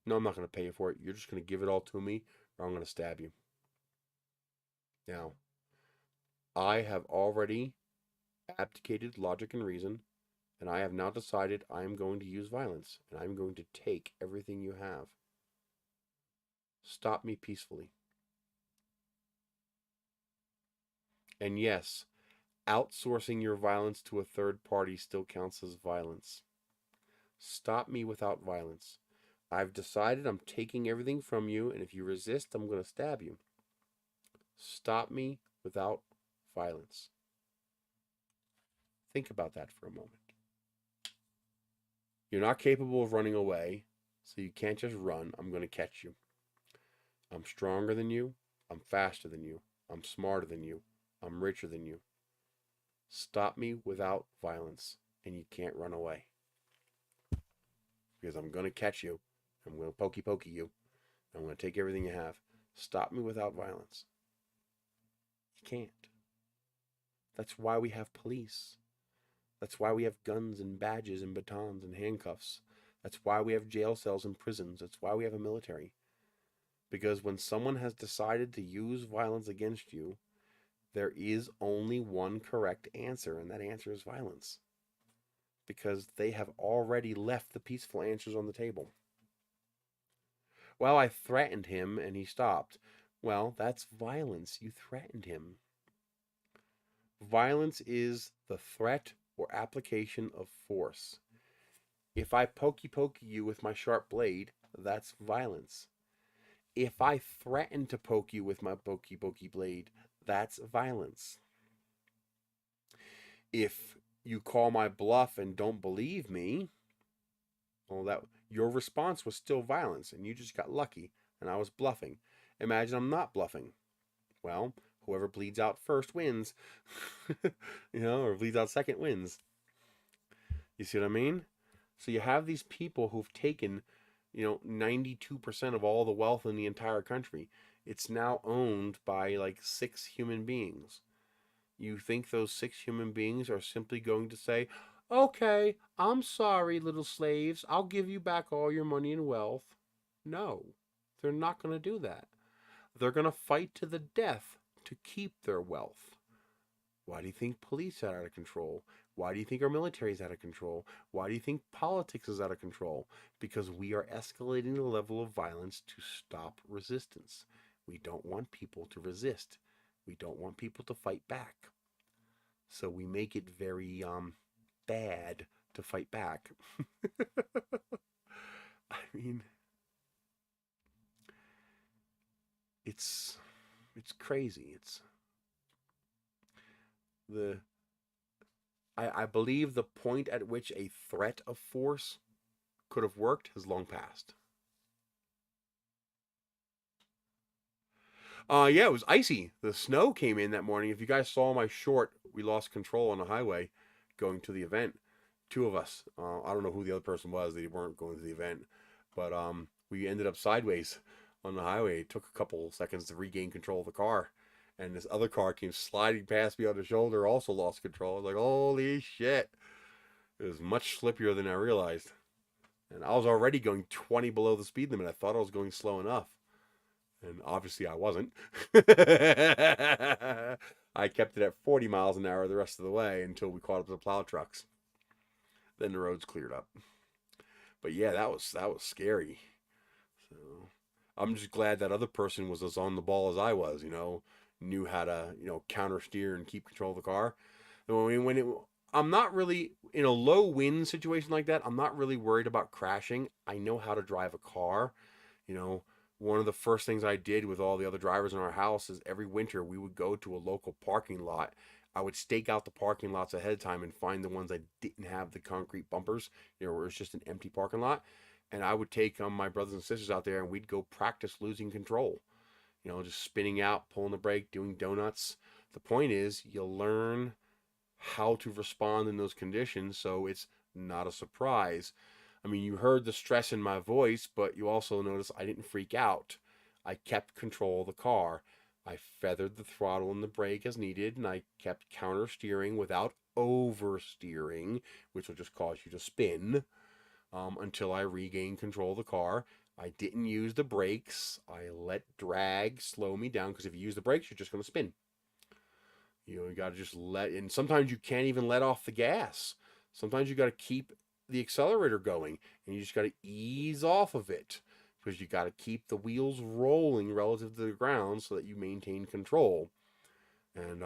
No, I'm not going to pay you for it. You're just going to give it all to me, or I'm going to stab you. Now, I have already abdicated logic and reason, and I have now decided I am going to use violence, and I'm going to take everything you have. Stop me peacefully. And yes, outsourcing your violence to a third party still counts as violence. Stop me without violence. I've decided I'm taking everything from you, and if you resist, I'm going to stab you. Stop me without violence. Think about that for a moment. You're not capable of running away, so you can't just run. I'm going to catch you. I'm stronger than you. I'm faster than you. I'm smarter than you. I'm richer than you. Stop me without violence, and you can't run away. Because I'm going to catch you. I'm going to pokey you. I'm going to take everything you have. Stop me without violence. You can't. That's why we have police. That's why we have guns and badges and batons and handcuffs. That's why we have jail cells and prisons. That's why we have a military. Because when someone has decided to use violence against you, there is only one correct answer, and that answer is violence. Because they have already left the peaceful answers on the table. Well, I threatened him and he stopped. Well, that's violence. You threatened him. Violence is the threat or application of force. If I pokey you with my sharp blade, that's violence. If I threaten to poke you with my pokey blade, that's violence. If you call my bluff and don't believe me, well, that your response was still violence, and you just got lucky, and I was bluffing. Imagine I'm not bluffing. Well, whoever bleeds out first wins. Or bleeds out second wins. You see what I mean? So you have these people who've taken, 92% of all the wealth in the entire country. It's now owned by like 6 human beings. You think those 6 human beings are simply going to say, okay, I'm sorry, little slaves. I'll give you back all your money and wealth. No, they're not going to do that. They're going to fight to the death to keep their wealth. Why do you think police are out of control? Why do you think our military is out of control? Why do you think politics is out of control? Because we are escalating the level of violence to stop resistance. We don't want people to resist. We don't want people to fight back. So we make it very bad to fight back. I mean, it's crazy. I believe the point at which a threat of force could have worked has long passed. Yeah, it was icy. The snow came in that morning. If you guys saw my short, we lost control on the highway going to the event. 2 of us. I don't know who the other person was. They weren't going to the event. But we ended up sideways on the highway. It took a couple seconds to regain control of the car. And this other car came sliding past me on the shoulder, also lost control. I was like, holy shit. It was much slippier than I realized. And I was already going 20 below the speed limit. I thought I was going slow enough. And obviously I wasn't. I kept it at 40 miles an hour the rest of the way until we caught up to the plow trucks. Then the roads cleared up. But yeah, that was scary. So I'm just glad that other person was as on the ball as I was, knew how to, counter steer and keep control of the car. I'm not really in a low wind situation like that. I'm not really worried about crashing. I know how to drive a car. One of the first things I did with all the other drivers in our house is every winter we would go to a local parking lot. I would stake out the parking lots ahead of time and find the ones that didn't have the concrete bumpers, where it's just an empty parking lot. And I would take my brothers and sisters out there and we'd go practice losing control. Just spinning out, pulling the brake, doing donuts. The point is, you learn how to respond in those conditions so it's not a surprise. I mean, you heard the stress in my voice, but you also noticed I didn't freak out. I kept control of the car. I feathered the throttle and the brake as needed, and I kept counter steering without oversteering, which will just cause you to spin, until I regained control of the car. I didn't use the brakes. I let drag slow me down, because if you use the brakes, you're just going to spin. You got to just and sometimes you can't even let off the gas. Sometimes you got to keep the accelerator going, and you just got to ease off of it, because you got to keep the wheels rolling relative to the ground so that you maintain control. And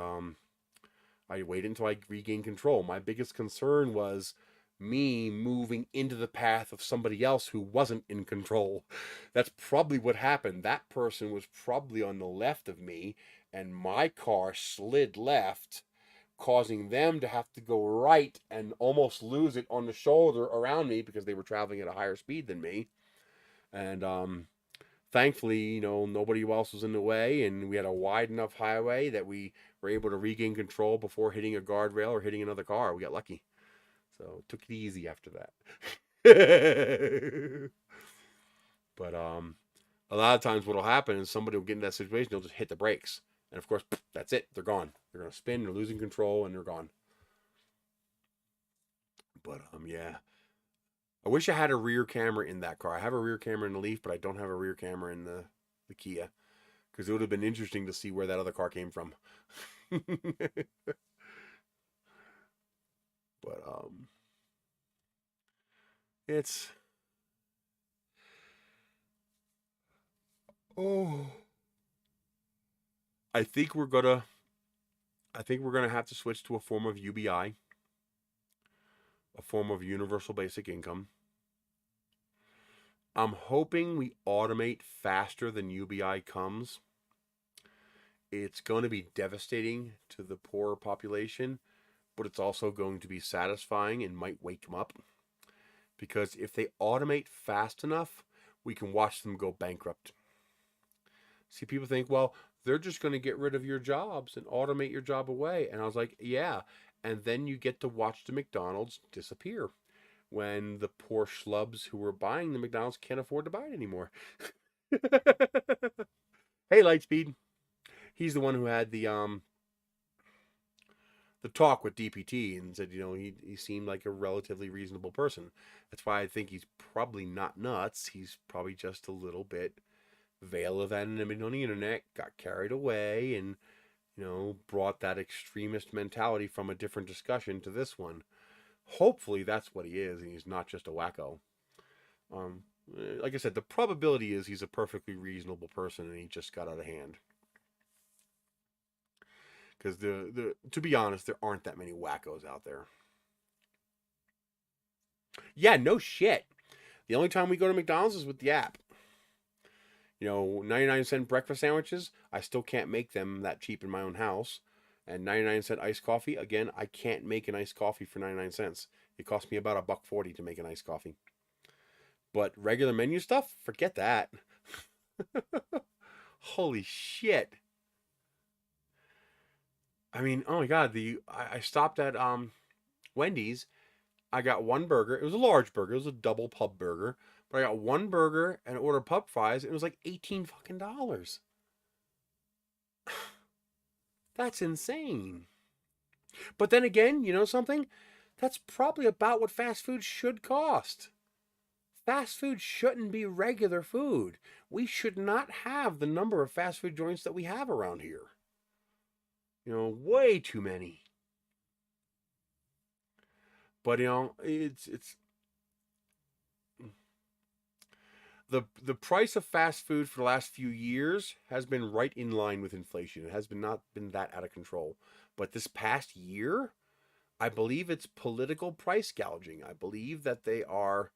I waited until I regained control. My biggest concern was me moving into the path of somebody else who wasn't in control. That's probably what happened. That person was probably on the left of me, and my car slid left, causing them to have to go right and almost lose it on the shoulder around me, because they were traveling at a higher speed than me. And thankfully, nobody else was in the way, and we had a wide enough highway that we were able to regain control before hitting a guardrail or hitting another car. We got lucky. So took it easy after that. But a lot of times what'll happen is somebody will get in that situation, they'll just hit the brakes. And of course, that's it. They're gone. They're going to spin, they're losing control, and they're gone. But yeah. I wish I had a rear camera in that car. I have a rear camera in the Leaf, but I don't have a rear camera in the Kia. Because it would have been interesting to see where that other car came from. But it's oh, I think we're gonna have to switch to a form of UBI, a form of universal basic income. I'm hoping we automate faster than UBI comes. It's going to be devastating to the poorer population, but it's also going to be satisfying and might wake them up. Because if they automate fast enough, we can watch them go bankrupt. See, people think, well, they're just going to get rid of your jobs and automate your job away. And I was like, yeah. And then you get to watch the McDonald's disappear when the poor schlubs who were buying the McDonald's can't afford to buy it anymore. Hey, Lightspeed. He's the one who had the talk with DPT and said, he seemed like a relatively reasonable person. That's why I think he's probably not nuts. He's probably just a little bit veil of anonymity on the internet, got carried away, and brought that extremist mentality from a different discussion to this one. Hopefully that's what he is, and he's not just a wacko. Like I said, the probability is he's a perfectly reasonable person, and he just got out of hand. Because to be honest, there aren't that many wackos out there. Yeah, no shit. The only time we go to McDonald's is with the app. 99-cent breakfast sandwiches, I still can't make them that cheap in my own house. And 99-cent iced coffee, again, I can't make an iced coffee for 99 cents. It costs me about $1.40 to make an iced coffee. But regular menu stuff, forget that. Holy shit. I mean, oh my god, I stopped at Wendy's. I got one burger. It was a large burger. It was a double pub burger. But I got one burger and ordered pub fries. And it was like $18 fucking dollars. That's insane. But then again, you know something? That's probably about what fast food should cost. Fast food shouldn't be regular food. We should not have the number of fast food joints that we have around here. Way too many. But it's the price of fast food for the last few years has been right in line with inflation. It has not been that out of control. But this past year, I believe it's political price gouging. I believe that they are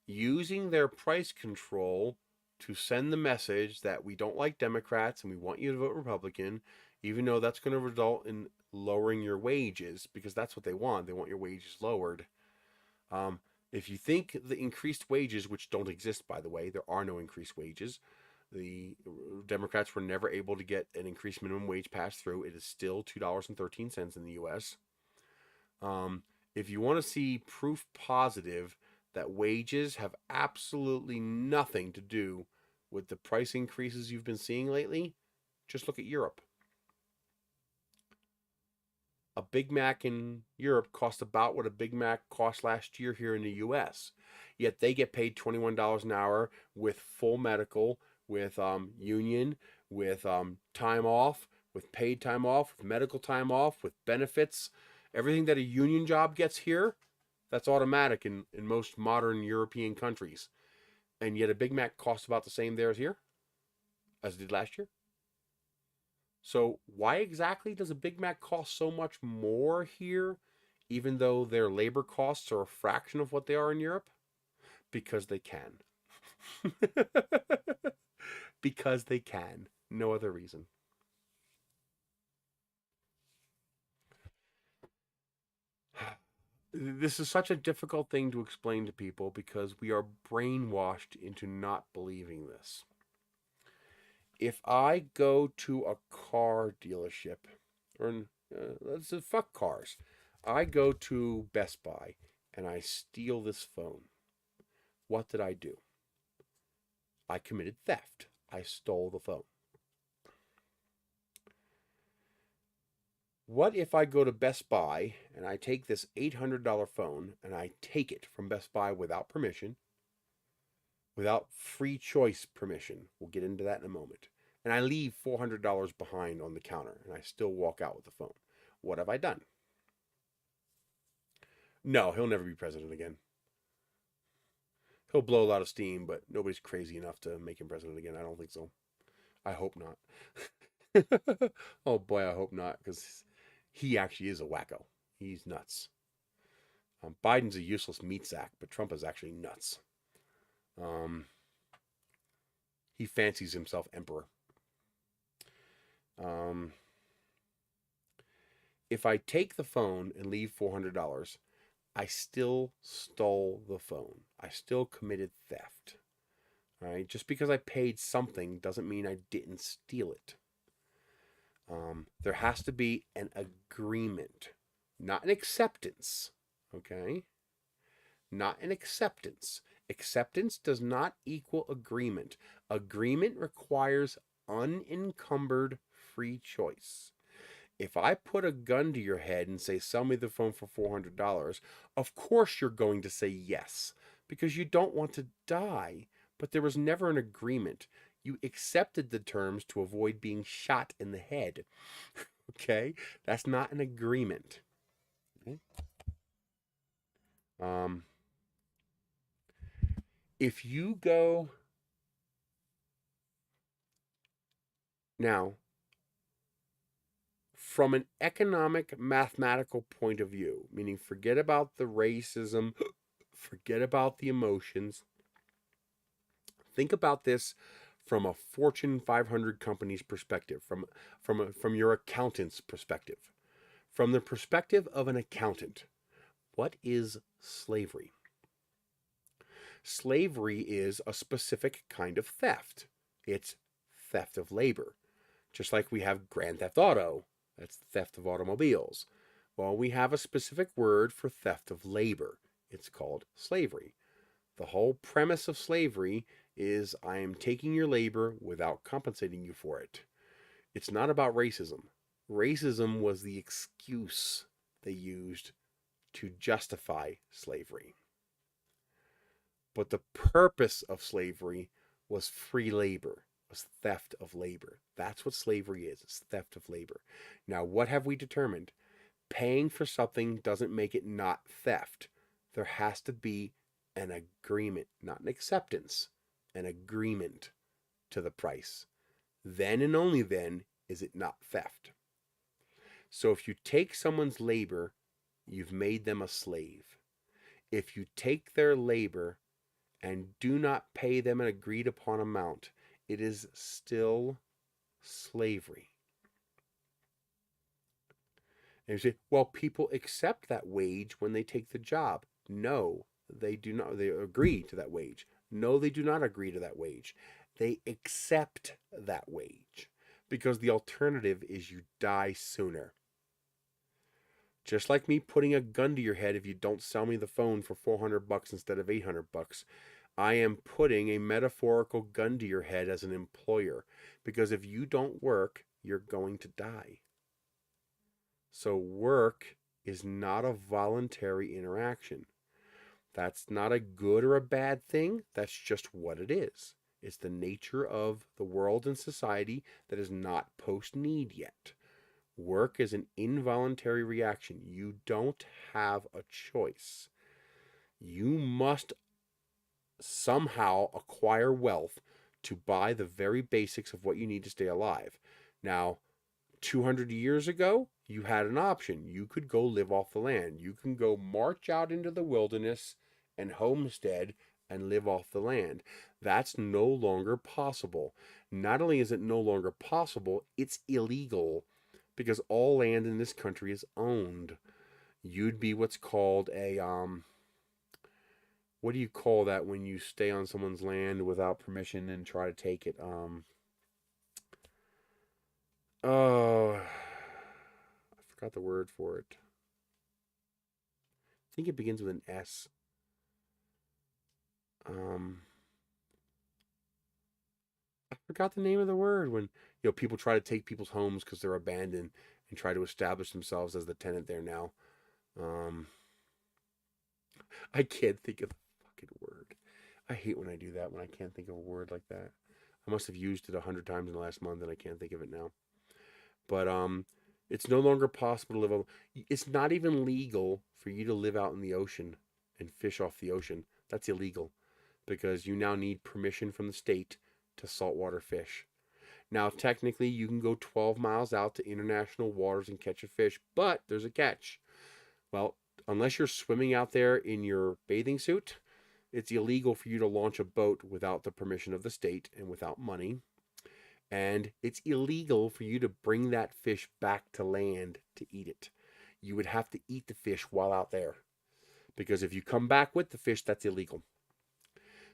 using their price control to send the message that we don't like Democrats and we want you to vote Republican, even though that's going to result in lowering your wages, because that's what they want. They want your wages lowered. If you think the increased wages, which don't exist, by the way, there are no increased wages. The Democrats were never able to get an increased minimum wage passed through. It is still $2.13 in the U.S. If you want to see proof positive that wages have absolutely nothing to do with the price increases you've been seeing lately, just look at Europe. A Big Mac in Europe costs about what a Big Mac cost last year here in the US. Yet they get paid $21 an hour with full medical, with union, with time off, with paid time off, with medical time off, with benefits. Everything that a union job gets here, that's automatic in most modern European countries. And yet a Big Mac costs about the same there as here, as it did last year. So why exactly does a Big Mac cost so much more here, even though their labor costs are a fraction of what they are in Europe? Because they can. Because they can. No other reason. This is such a difficult thing to explain to people because we are brainwashed into not believing this. If I go to a car dealership, or let's say fuck cars, I go to Best Buy and I steal this phone. What did I do? I committed theft. I stole the phone. What if I go to Best Buy and I take this $800 phone and I take it from Best Buy without permission, without free choice permission? We'll get into that in a moment. And I leave $400 behind on the counter and I still walk out with the phone. What have I done? No, he'll never be president again. He'll blow a lot of steam, but nobody's crazy enough to make him president again. I don't think so. I hope not. Oh boy, I hope not, because he actually is a wacko. He's nuts. Biden's a useless meat sack, but Trump is actually nuts. He fancies himself emperor. If I take the phone and leave $400, I still stole the phone. I still committed theft. All right? Just because I paid something doesn't mean I didn't steal it. There has to be an agreement, not an acceptance. Okay? Not an acceptance. Acceptance does not equal agreement. Agreement requires unencumbered free choice. If I put a gun to your head and say, sell me the phone for $400, of course you're going to say yes, because you don't want to die. But there was never an agreement. You accepted the terms to avoid being shot in the head. Okay? That's not an agreement. Okay? If you go now, from an economic, mathematical point of view, meaning forget about the racism, forget about the emotions, think about this from a Fortune 500 company's perspective, from your accountant's perspective. From the perspective of an accountant, what is slavery? Slavery is a specific kind of theft. It's theft of labor. Just like we have Grand Theft Auto, that's theft of automobiles. Well, we have a specific word for theft of labor. It's called slavery. The whole premise of slavery is I am taking your labor without compensating you for it. It's not about racism. Racism was the excuse they used to justify slavery. But the purpose of slavery was free labor, was theft of labor. That's what slavery is. It's theft of labor. Now, what have we determined? Paying for something doesn't make it not theft. There has to be an agreement, not an acceptance, an agreement to the price. Then and only then is it not theft. So if you take someone's labor, you've made them a slave. If you take their labor and do not pay them an agreed upon amount, it is still slavery. And you say, well, people accept that wage when they take the job. No, they do not. They agree to that wage. No, they do not agree to that wage. They accept that wage because the alternative is you die sooner. Just like me putting a gun to your head if you don't sell me the phone for $400 instead of $800, I am putting a metaphorical gun to your head as an employer. Because if you don't work, you're going to die. So work is not a voluntary interaction. That's not a good or a bad thing. That's just what it is. It's the nature of the world and society that is not post-need yet. Work is an involuntary reaction. You don't have a choice. You must somehow acquire wealth to buy the very basics of what you need to stay alive. Now, 200 years ago, you had an option. You could go live off the land. You can go march out into the wilderness and homestead and live off the land. That's no longer possible. Not only is it no longer possible, it's illegal because all land in this country is owned. You'd be what's called a what do you call that when you stay on someone's land without permission and try to take it? Oh, I forgot the word for it. I think it begins with an S. I forgot the name of the word when people try to take people's homes because they're abandoned and try to establish themselves as the tenant there now. I can't think of the fucking word. I hate when I do that, when I can't think of a word like that. I must have used it 100 times in the last month and I can't think of it now. But it's no longer possible to live. It's not even legal for you to live out in the ocean and fish off the ocean. That's illegal because you now need permission from the state to saltwater fish. Now, technically, you can go 12 miles out to international waters and catch a fish, but there's a catch. Well, unless you're swimming out there in your bathing suit, it's illegal for you to launch a boat without the permission of the state and without money. And it's illegal for you to bring that fish back to land to eat it. You would have to eat the fish while out there. Because if you come back with the fish, that's illegal.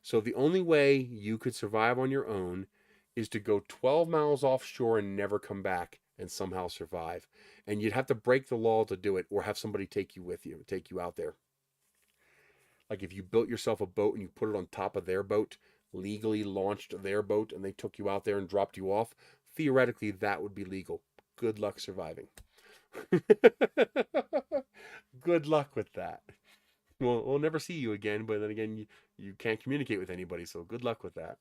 So the only way you could survive on your own is to go 12 miles offshore and never come back and somehow survive. And you'd have to break the law to do it or have somebody take you out there. Like if you built yourself a boat and you put it on top of their boat, legally launched their boat, and they took you out there and dropped you off, theoretically that would be legal. Good luck surviving. Good luck with that. We'll never see you again, but then again, you can't communicate with anybody, so good luck with that.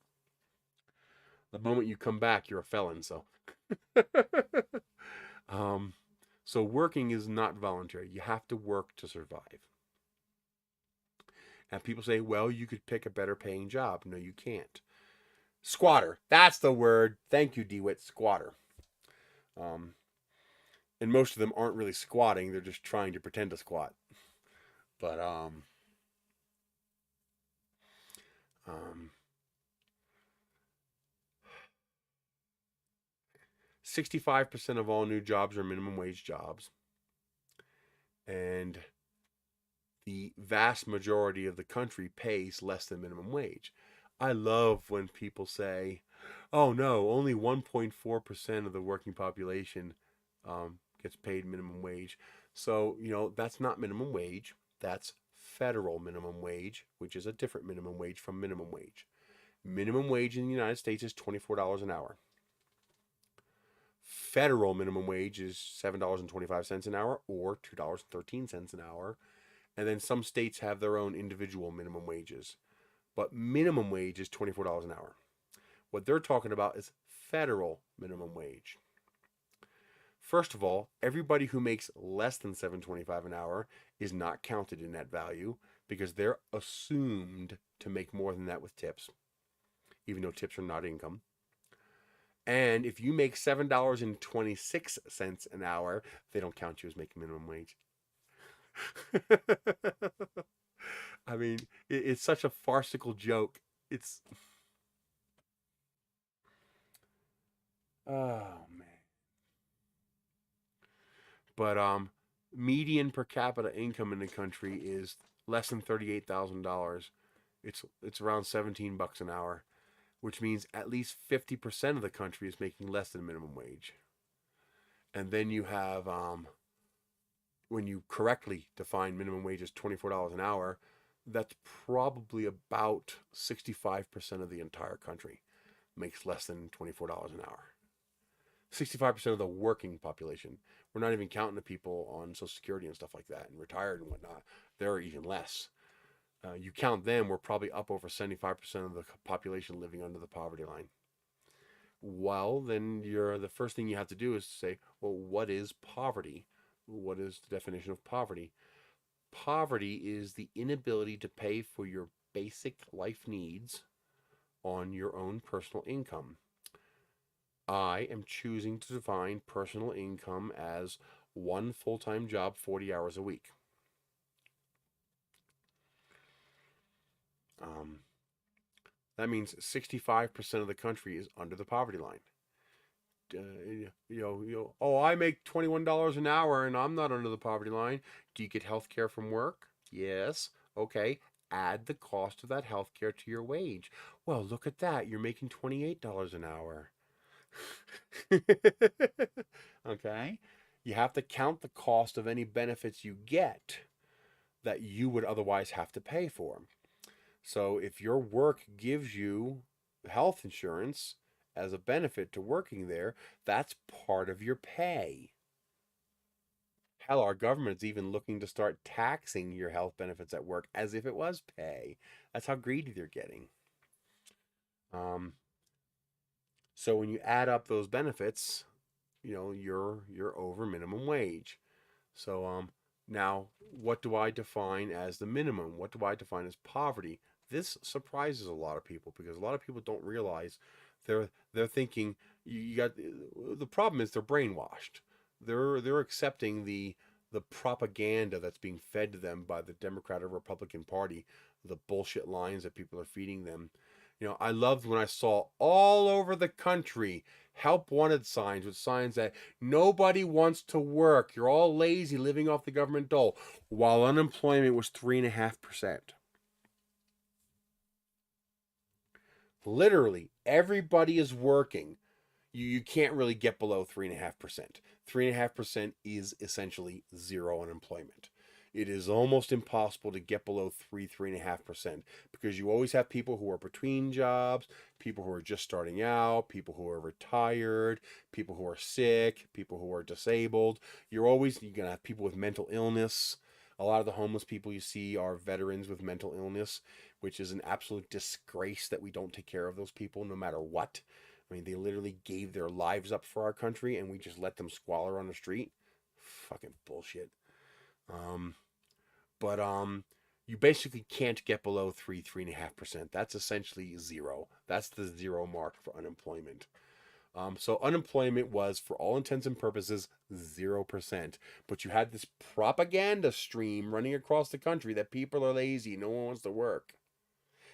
The moment you come back, you're a felon, so. So working is not voluntary. You have to work to survive. And people say, well, you could pick a better paying job. No, you can't. Squatter. That's the word. Thank you, DeWitt. Squatter. And most of them aren't really squatting. They're just trying to pretend to squat. But 65% of all new jobs are minimum wage jobs. And the vast majority of the country pays less than minimum wage. I love when people say, oh no, only 1.4% of the working population gets paid minimum wage. So, that's not minimum wage. That's federal minimum wage, which is a different minimum wage from minimum wage. Minimum wage in the United States is $24 an hour. Federal minimum wage is $7.25 an hour or $2.13 an hour. And then some states have their own individual minimum wages. But minimum wage is $24 an hour. What they're talking about is federal minimum wage. First of all, everybody who makes less than $7.25 an hour is not counted in that value because they're assumed to make more than that with tips, even though tips are not income. And if you make $7.26 an hour, they don't count you as making minimum wage. I mean, it's such a farcical joke. It's... Oh, man. But median per capita income in the country is less than $38,000. It's around $17 an hour, which means at least 50% of the country is making less than minimum wage. And then you have when you correctly define minimum wage as $24 an hour, that's probably about 65% of the entire country makes less than $24 an hour. 65% of the working population. We're not even counting the people on Social Security and stuff like that and retired and whatnot. They're even less. You count them, we're probably up over 75% of the population living under the poverty line. Well, then the first thing you have to do is say, well, what is poverty? What is the definition of poverty? Poverty is the inability to pay for your basic life needs on your own personal income. I am choosing to define personal income as one full-time job, 40 hours a week. That means 65% of the country is under the poverty line. Oh, I make $21 an hour and I'm not under the poverty line. Do you get health care from work? Yes. Okay. Add the cost of that health care to your wage. Well, look at that. You're making $28 an hour. Okay. You have to count the cost of any benefits you get that you would otherwise have to pay for. So if your work gives you health insurance as a benefit to working there, that's part of your pay. Hell, our government's even looking to start taxing your health benefits at work as if it was pay. That's how greedy they're getting. So when you add up those benefits, you're over minimum wage. So now what do I define as the minimum? What do I define as poverty? This surprises a lot of people because a lot of people don't realize they're thinking you got the problem is they're brainwashed. They're accepting the propaganda that's being fed to them by the Democrat or Republican Party, the bullshit lines that people are feeding them. I loved when I saw all over the country help wanted signs with signs that nobody wants to work. You're all lazy living off the government dole, while unemployment was 3.5%. Literally, everybody is working. You can't really get below 3.5%. 3.5% is essentially zero unemployment. It is almost impossible to get below 3.5%, because you always have people who are between jobs, people who are just starting out, people who are retired, people who are sick, people who are disabled. You're going to have people with mental illness. A lot of the homeless people you see are veterans with mental illness, which is an absolute disgrace that we don't take care of those people no matter what. I mean, they literally gave their lives up for our country and we just let them squalor on the street. Fucking bullshit. But you basically can't get below 3.5%. That's essentially zero. That's the zero mark for unemployment. So unemployment was, for all intents and purposes, 0%. But you had this propaganda stream running across the country that people are lazy, no one wants to work.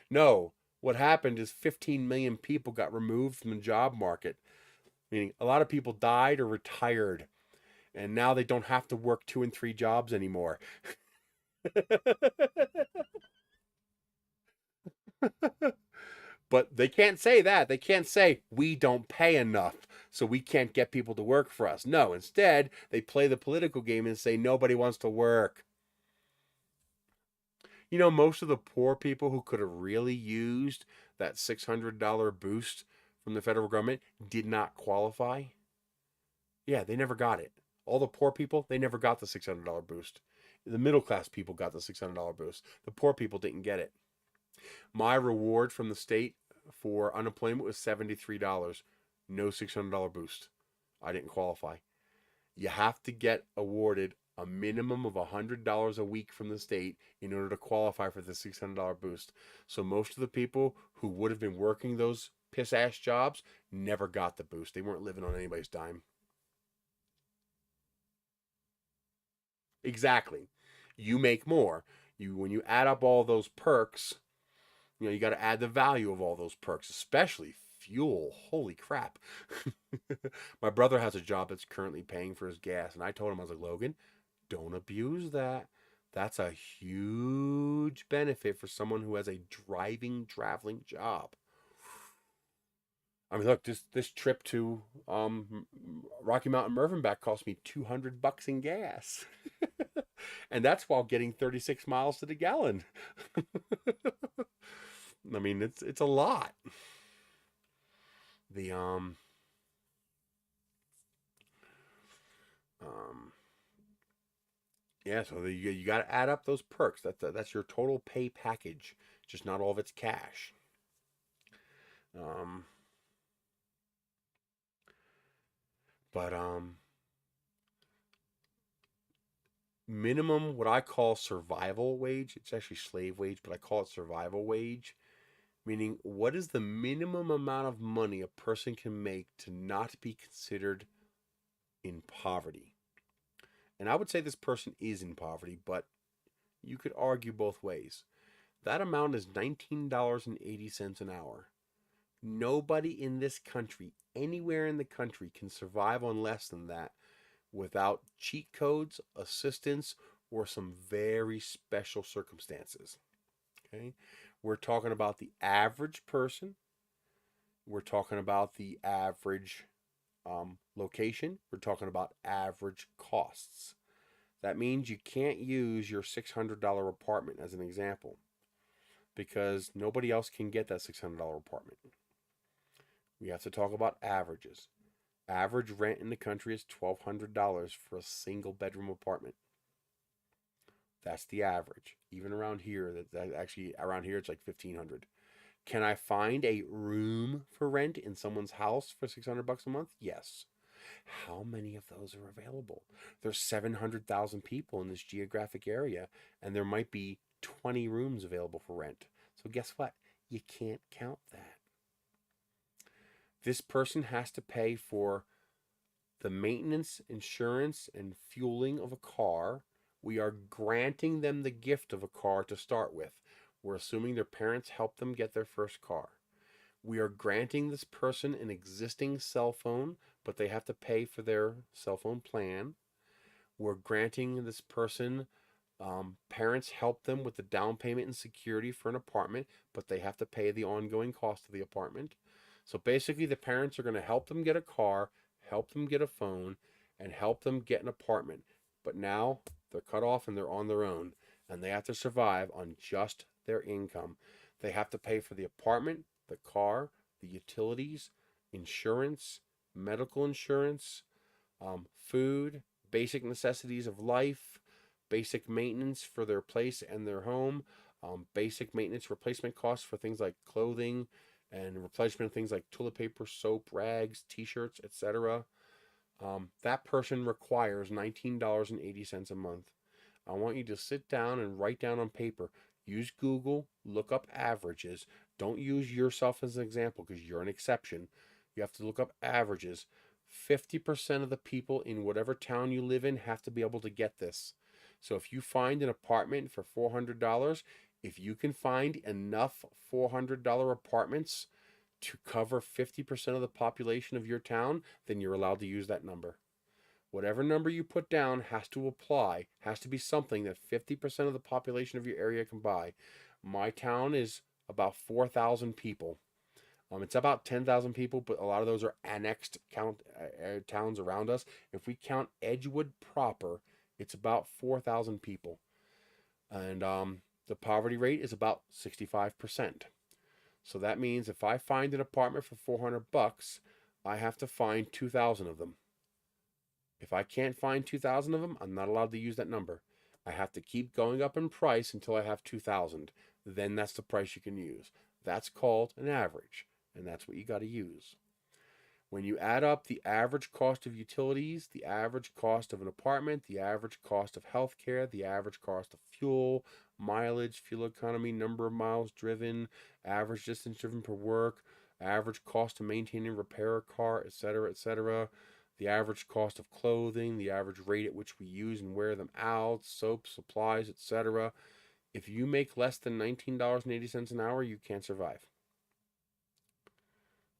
No, what happened is 15 million people got removed from the job market, meaning a lot of people died or retired, and now they don't have to work 2 and 3 jobs anymore. But they can't say that. They can't say, we don't pay enough, so we can't get people to work for us. No, instead, they play the political game and say, nobody wants to work. Most of the poor people who could have really used that $600 boost from the federal government did not qualify. Yeah, they never got it. All the poor people, they never got the $600 boost. The middle class people got the $600 boost. The poor people didn't get it. My reward from the state for unemployment was $73. No $600 boost. I didn't qualify. You have to get awarded a minimum of $100 a week from the state in order to qualify for the $600 boost. So most of the people who would have been working those piss-ass jobs never got the boost. They weren't living on anybody's dime. Exactly. You make more. When you add up all those perks, you got to add the value of all those perks, especially fuel. Holy crap. My brother has a job that's currently paying for his gas, and I told him, I was like, Logan, don't abuse that. That's a huge benefit for someone who has a traveling job. I mean, look, this trip to Rocky Mountain Mervyn back cost me $200 in gas, and that's while getting 36 miles to the gallon. I mean, it's a lot. The um yeah, so you got to add up those perks. That's your total pay package, just not all of it's cash. Um, but minimum what I call survival wage. It's actually slave wage, but I call it survival wage. Meaning, what is the minimum amount of money a person can make to not be considered in poverty? And I would say this person is in poverty, but you could argue both ways. That amount is $19.80 an hour. Nobody in this country, anywhere in the country, can survive on less than that without cheat codes, assistance, or some very special circumstances. Okay? We're talking about the average person. We're talking about the average location. We're talking about average costs. That means you can't use your $600 apartment as an example because nobody else can get that $600 apartment. We have to talk about averages. Average rent in the country is $1,200 for a single bedroom apartment. That's the average. Even around here, that actually around here it's like $1,500. Can I find a room for rent in someone's house for $600 a month? Yes. How many of those are available? There's 700,000 people in this geographic area, and there might be 20 rooms available for rent. So guess what? You can't count that. This person has to pay for the maintenance, insurance, and fueling of a car. We are granting them the gift of a car to start with. We're assuming their parents helped them get their first car. We are granting this person an existing cell phone, but they have to pay for their cell phone plan. We're granting this person, parents help them with the down payment and security for an apartment, but they have to pay the ongoing cost of the apartment. So basically, the parents are going to help them get a car, help them get a phone, and help them get an apartment. But now they're cut off and they're on their own, and they have to survive on just their income. They have to pay for the apartment, the car, the utilities, insurance, medical insurance, food, basic necessities of life, basic maintenance for their place and their home, basic maintenance replacement costs for things like clothing and replacement of things like toilet paper, soap, rags, t-shirts, etc. That person requires $19.80 a month. I want you to sit down and write down on paper. Use Google, look up averages. Don't use yourself as an example because you're an exception. You have to look up averages. 50% of the people in whatever town you live in have to be able to get this. So if you find an apartment for $400, if you can find enough $400 apartments to cover 50% of the population of your town, then you're allowed to use that number. Whatever number you put down has to apply, has to be something that 50% of the population of your area can buy. My town is about 4,000 people. It's about 10,000 people, but a lot of those are annexed towns around us. If we count Edgewood proper, it's about 4,000 people. And the poverty rate is about 65%. So that means if I find an apartment for $400, I have to find 2,000 of them. If I can't find 2,000 of them, I'm not allowed to use that number. I have to keep going up in price until I have 2,000. Then that's the price you can use. That's called an average, and that's what you got to use. When you add up the average cost of utilities, the average cost of an apartment, the average cost of healthcare, the average cost of fuel, mileage, fuel economy, number of miles driven, average distance driven per work, average cost to maintain and repair a car, etc., the average cost of clothing, the average rate at which we use and wear them out, soap, supplies, etc. If you make less than $19.80 an hour, you can't survive.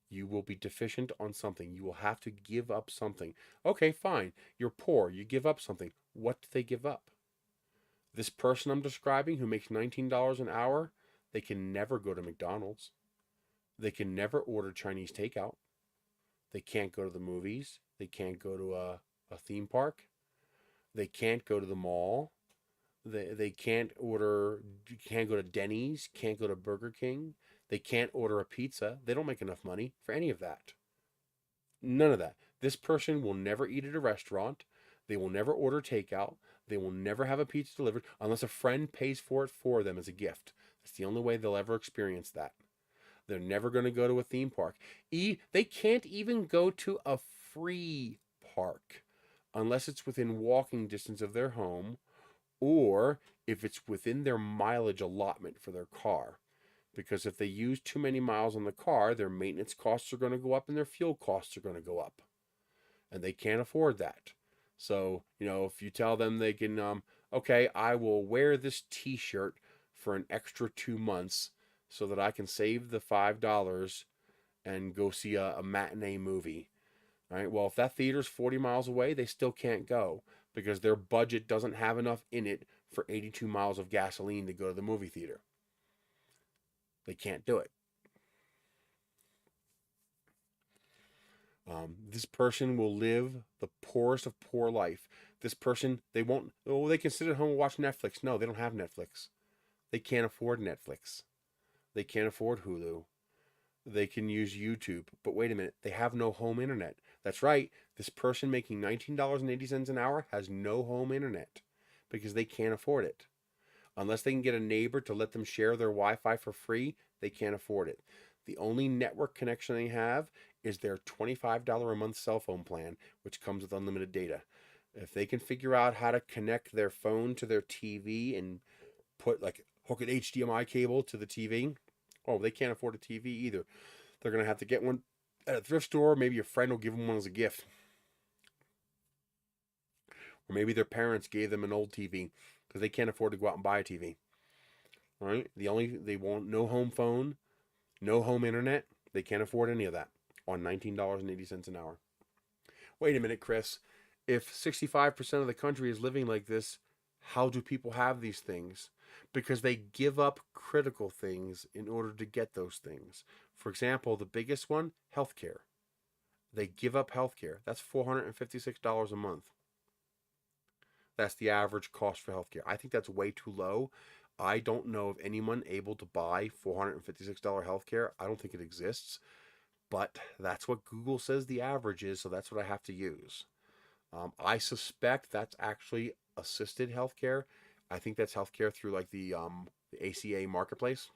You will be deficient on something. You will have to give up something. Okay, fine. You're poor. You give up something. What do they give up? This person I'm describing who makes $19 an hour, they can never go to McDonald's. They can never order Chinese takeout. They can't go to the movies. They can't go to a theme park. They can't go to the mall. They can't go to Denny's, can't go to Burger King. They can't order a pizza. They don't make enough money for any of that. None of that. This person will never eat at a restaurant. They will never order takeout. They will never have a pizza delivered unless a friend pays for it for them as a gift. That's the only way they'll ever experience that. They're never going to go to a theme park. They can't even go to a free park unless it's within walking distance of their home, or if it's within their mileage allotment for their car. Because if they use too many miles on the car, their maintenance costs are going to go up and their fuel costs are going to go up. And they can't afford that. So, if you tell them they can, okay, I will wear this t-shirt for an extra 2 months so that I can save the $5 and go see a matinee movie. All right, well, if that theater's 40 miles away, they still can't go because their budget doesn't have enough in it for 82 miles of gasoline to go to the movie theater. They can't do it. This person will live the poorest of poor life. This person, they can sit at home and watch Netflix. No, they don't have Netflix. They can't afford Netflix. They can't afford Hulu. They can use YouTube. But wait a minute, they have no home internet. That's right. This person making $19.80 an hour has no home internet because they can't afford it. Unless they can get a neighbor to let them share their Wi-Fi for free, they can't afford it. The only network connection they have is their $25 a month cell phone plan, which comes with unlimited data. If they can figure out how to connect their phone to their TV and hook an HDMI cable to the TV, they can't afford a TV either. They're going to have to get one at a thrift store. Maybe a friend will give them one as a gift. Or maybe their parents gave them an old TV because they can't afford to go out and buy a TV. All right? They want no home phone, no home internet. They can't afford any of that on $19.80 an hour. Wait a minute, Chris. If 65% of the country is living like this, how do people have these things? Because they give up critical things in order to get those things. For example, the biggest one, healthcare. They give up healthcare. That's $456 a month. That's the average cost for healthcare. I think that's way too low. I don't know of anyone able to buy $456 healthcare. I don't think it exists. But that's what Google says the average is, so that's what I have to use. I suspect that's actually assisted healthcare. I think that's healthcare through the ACA marketplace.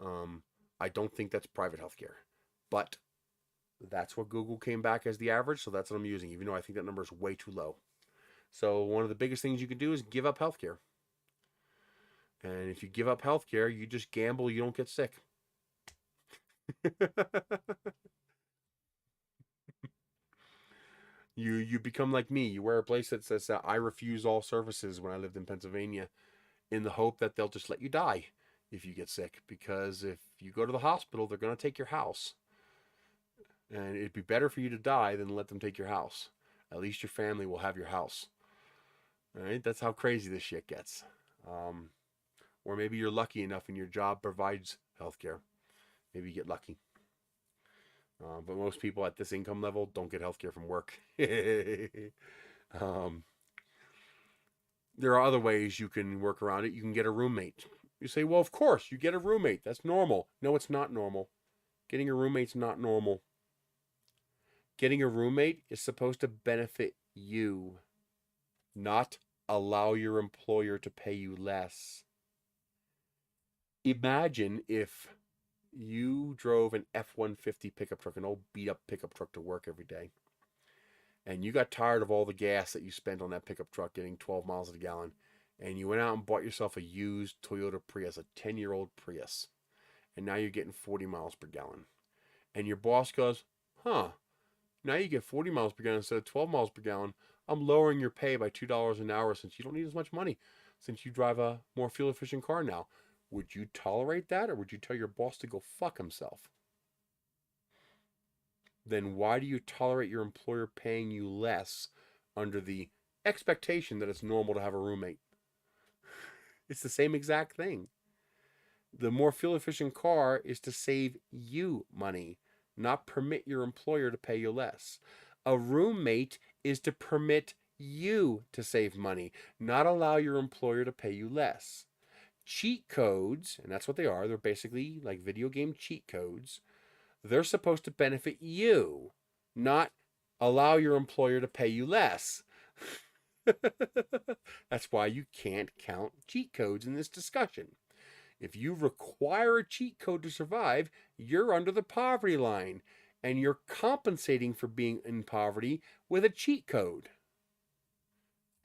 I don't think that's private healthcare. But that's what Google came back as the average, so that's what I'm using, even though I think that number is way too low. So one of the biggest things you can do is give up healthcare. And if you give up healthcare, you just gamble you don't get sick. You become like me. You wear a place that says I refuse all services when I lived in Pennsylvania, in the hope that they'll just let you die if you get sick. Because if you go to the hospital, they're going to take your house. And it'd be better for you to die than let them take your house. At least your family will have your house. All right? That's how crazy this shit gets. Or maybe you're lucky enough and your job provides healthcare. Maybe you get lucky. But most people at this income level don't get healthcare from work. There are other ways you can work around it. You can get a roommate. You say, well, of course, you get a roommate. That's normal. No, it's not normal. Getting a roommate's not normal. Getting a roommate is supposed to benefit you, not allow your employer to pay you less. Imagine if you drove an F-150 pickup truck, an old beat-up pickup truck to work every day, and you got tired of all the gas that you spent on that pickup truck getting 12 miles a gallon, and you went out and bought yourself a used Toyota Prius, a 10-year-old Prius, and now you're getting 40 miles per gallon. And your boss goes, now you get 40 miles per gallon instead of 12 miles per gallon. I'm lowering your pay by $2 an hour since you don't need as much money, since you drive a more fuel-efficient car now. Would you tolerate that, or would you tell your boss to go fuck himself? Then why do you tolerate your employer paying you less under the expectation that it's normal to have a roommate? It's the same exact thing. The more fuel efficient car is to save you money, not permit your employer to pay you less. A roommate is to permit you to save money, not allow your employer to pay you less. Cheat codes, and that's what they are, they're basically like video game cheat codes. They're supposed to benefit you, not allow your employer to pay you less. That's why you can't count cheat codes in this discussion. If you require a cheat code to survive, you're under the poverty line, and you're compensating for being in poverty with a cheat code.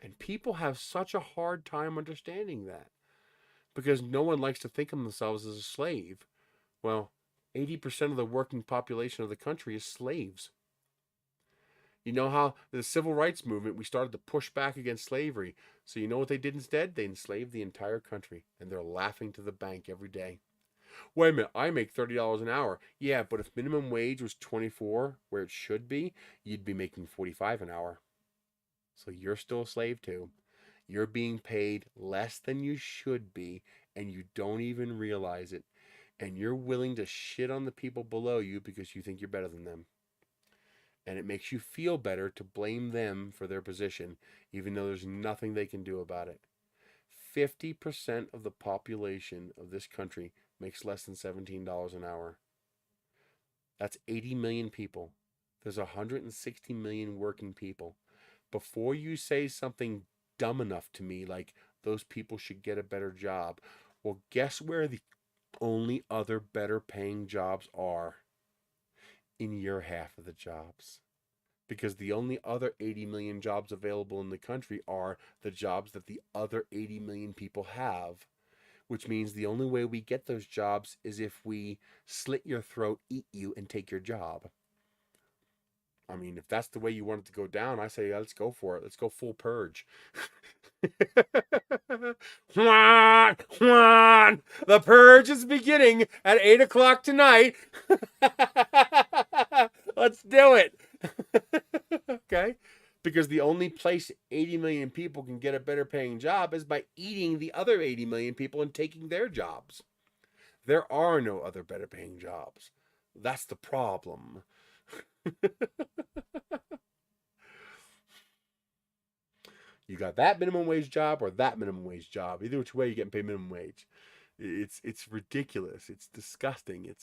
And people have such a hard time understanding that because no one likes to think of themselves as a slave. Well, 80% of the working population of the country is slaves. You know how the civil rights movement, we started to push back against slavery. So you know what they did instead? They enslaved the entire country, and they're laughing to the bank every day. Wait a minute, I make $30 an hour. Yeah, but if minimum wage was 24, where it should be, you'd be making 45 an hour. So you're still a slave too. You're being paid less than you should be, and you don't even realize it. And you're willing to shit on the people below you because you think you're better than them. And it makes you feel better to blame them for their position, even though there's nothing they can do about it. 50% of the population of this country makes less than $17 an hour. That's 80 million people. There's 160 million working people. Before you say something dumb enough to me like those people should get a better job, well, guess where the only other better paying jobs are? In your half of the jobs. Because the only other 80 million jobs available in the country are the jobs that the other 80 million people have. Which means the only way we get those jobs is if we slit your throat, eat you, and take your job. I mean, if that's the way you want it to go down, I say, yeah, let's go for it. Let's go full purge. The purge is beginning at 8 o'clock tonight. Let's do it. Okay? Because the only place 80 million people can get a better paying job is by eating the other 80 million people and taking their jobs. There are no other better paying jobs. That's the problem. You got that minimum wage job or that minimum wage job. Either which way, you're getting paid minimum wage. It's ridiculous. It's disgusting.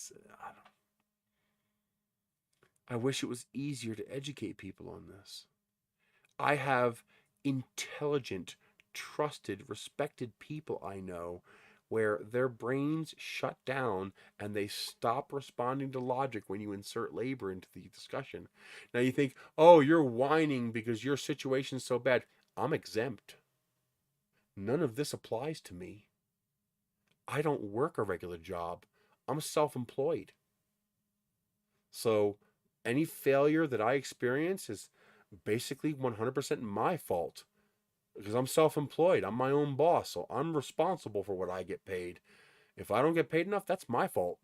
I wish it was easier to educate people on this. I have intelligent, trusted, respected people I know where their brains shut down and they stop responding to logic when you insert labor into the discussion. Now you think, oh, you're whining because your situation's so bad. I'm exempt. None of this applies to me. I don't work a regular job. I'm self-employed. So any failure that I experience is basically 100% my fault because I'm self-employed. I'm my own boss, so I'm responsible for what I get paid. If I don't get paid enough, that's my fault.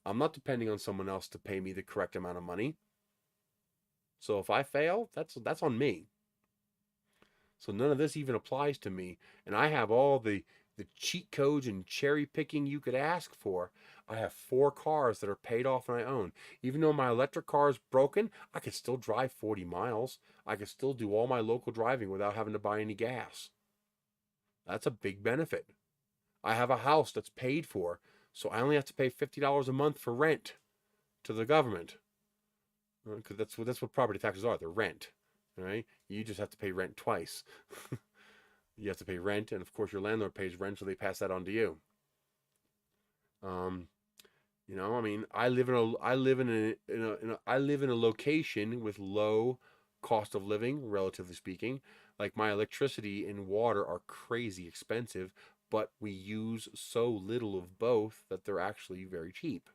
I'm not depending on someone else to pay me the correct amount of money. So if I fail, that's on me. So none of this even applies to me. And I have all the cheat codes and cherry picking you could ask for. I have 4 cars that are paid off and I own. Even though my electric car is broken, I can still drive 40 miles. I can still do all my local driving without having to buy any gas. That's a big benefit. I have a house that's paid for, so I only have to pay $50 a month for rent to the government. Because that's what property taxes are. They're rent. Right? You just have to pay rent twice. You have to pay rent, and of course your landlord pays rent, so they pass that on to you. I mean, I live in a location with low cost of living, relatively speaking. Like my electricity and water are crazy expensive, but we use so little of both that they're actually very cheap.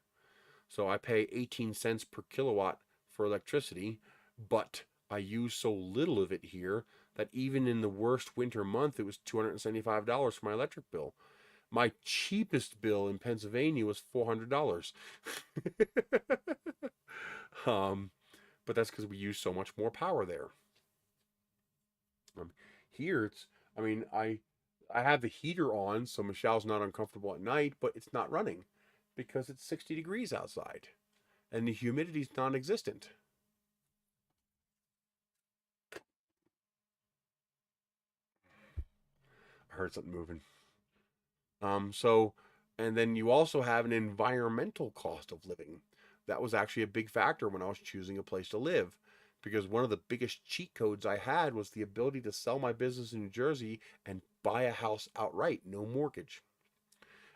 So I pay 18 cents per kilowatt for electricity, but I use so little of it here that even in the worst winter month, it was $275 for my electric bill. My cheapest bill in Pennsylvania was $400. But that's because we use so much more power there. Here, I I have the heater on, so Michelle's not uncomfortable at night, but it's not running because it's 60 degrees outside and the humidity's non-existent. I heard something moving. So, and then you also have an environmental cost of living. That was actually a big factor when I was choosing a place to live, because one of the biggest cheat codes I had was the ability to sell my business in New Jersey and buy a house outright, no mortgage.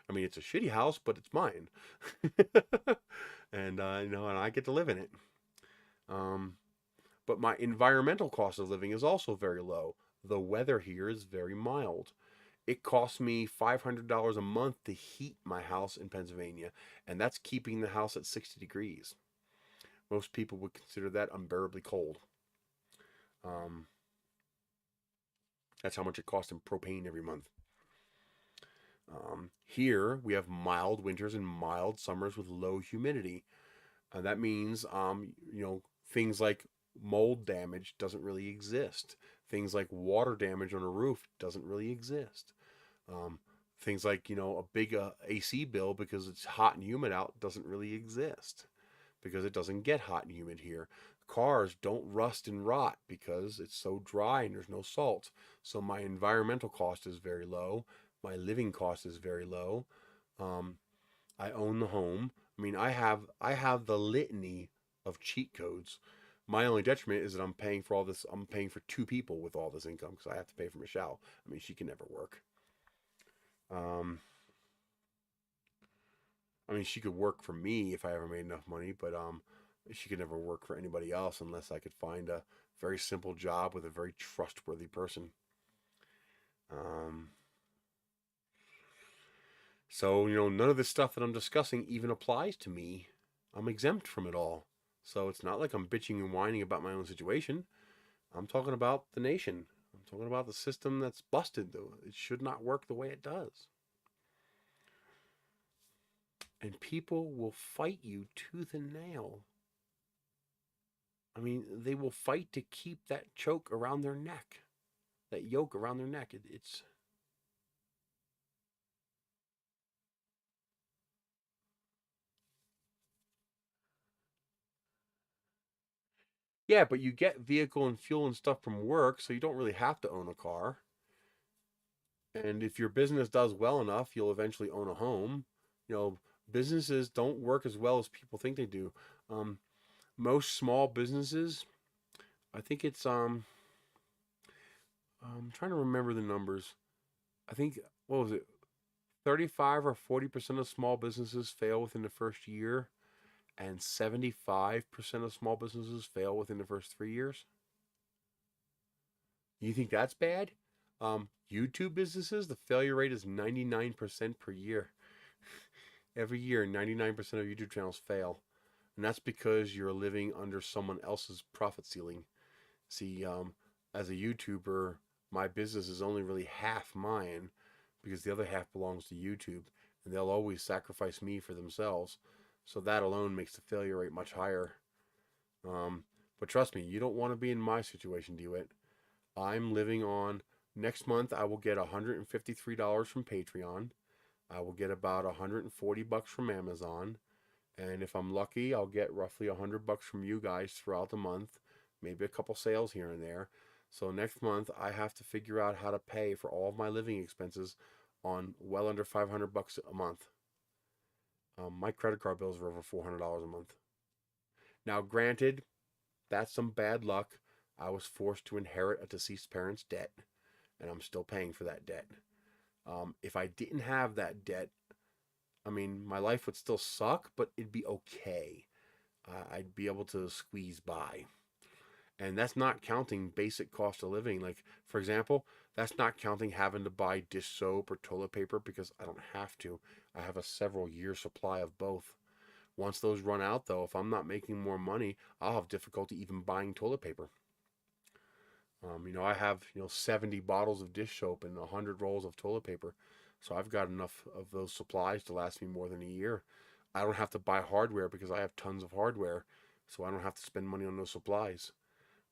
I mean, it's a shitty house, but it's mine, and and I get to live in it. Um, but my environmental cost of living is also very low. The weather here is very mild. It costs me $500 a month to heat my house in Pennsylvania, and that's keeping the house at 60 degrees. Most people would consider that unbearably cold. Um, that's how much it costs in propane every month. Here we have mild winters and mild summers with low humidity. That means, things like mold damage doesn't really exist. Things like water damage on a roof doesn't really exist. Um, Things like, a big AC bill because it's hot and humid out doesn't really exist because it doesn't get hot and humid here. Cars don't rust and rot because it's so dry and there's no salt. So my environmental cost is very low. My living cost is very low. Um, I own the home. I mean, I have the litany of cheat codes. My only detriment is that I'm paying for all this. I'm paying for two people with all this income because I have to pay for Michelle. I mean, she can never work. Um, I mean, she could work for me if I ever made enough money, but she could never work for anybody else unless I could find a very simple job with a very trustworthy person. Um, so none of this stuff that I'm discussing even applies to me. I'm exempt from it all. So it's not like I'm bitching and whining about my own situation. I'm talking about the nation. I'm talking about the system that's busted, though. It should not work the way it does. And people will fight you tooth and nail. I mean, they will fight to keep that choke around their neck, that yoke around their neck. It's yeah, but you get vehicle and fuel and stuff from work, so you don't really have to own a car. And if your business does well enough, you'll eventually own a home. You know, businesses don't work as well as people think they do. Um, Most small businesses, I think it's I'm trying to remember the numbers. I think what was it? 35 or 40% of small businesses fail within the first year, and 75% of small businesses fail within the first 3 years. You think that's bad? YouTube businesses, the failure rate is 99% per year. Every year, 99% of YouTube channels fail. And that's because you're living under someone else's profit ceiling. See, as a YouTuber, my business is only really half mine because the other half belongs to YouTube, and they'll always sacrifice me for themselves. So that alone makes the failure rate much higher. Um, but trust me, you don't want to be in my situation, DeWitt. I'm living on next month. I will get $153 from Patreon. I will get about $140 from Amazon, and if I'm lucky, I'll get roughly $100 from you guys throughout the month, maybe a couple sales here and there. So next month, I have to figure out how to pay for all of my living expenses on well under $500 a month. My credit card bills are over $400 a month. Now, granted, that's some bad luck. I was forced to inherit a deceased parent's debt, and I'm still paying for that debt. If I didn't have that debt, I mean, my life would still suck, but it'd be okay. I'd be able to squeeze by. And that's not counting basic cost of living. Like, for example, that's not counting having to buy dish soap or toilet paper because I don't have to. I have a several year supply of both. Once those run out, though, if I'm not making more money, I'll have difficulty even buying toilet paper. I have 70 bottles of dish soap and 100 rolls of toilet paper, so I've got enough of those supplies to last me more than a year. I don't have to buy hardware because I have tons of hardware, so I don't have to spend money on those supplies.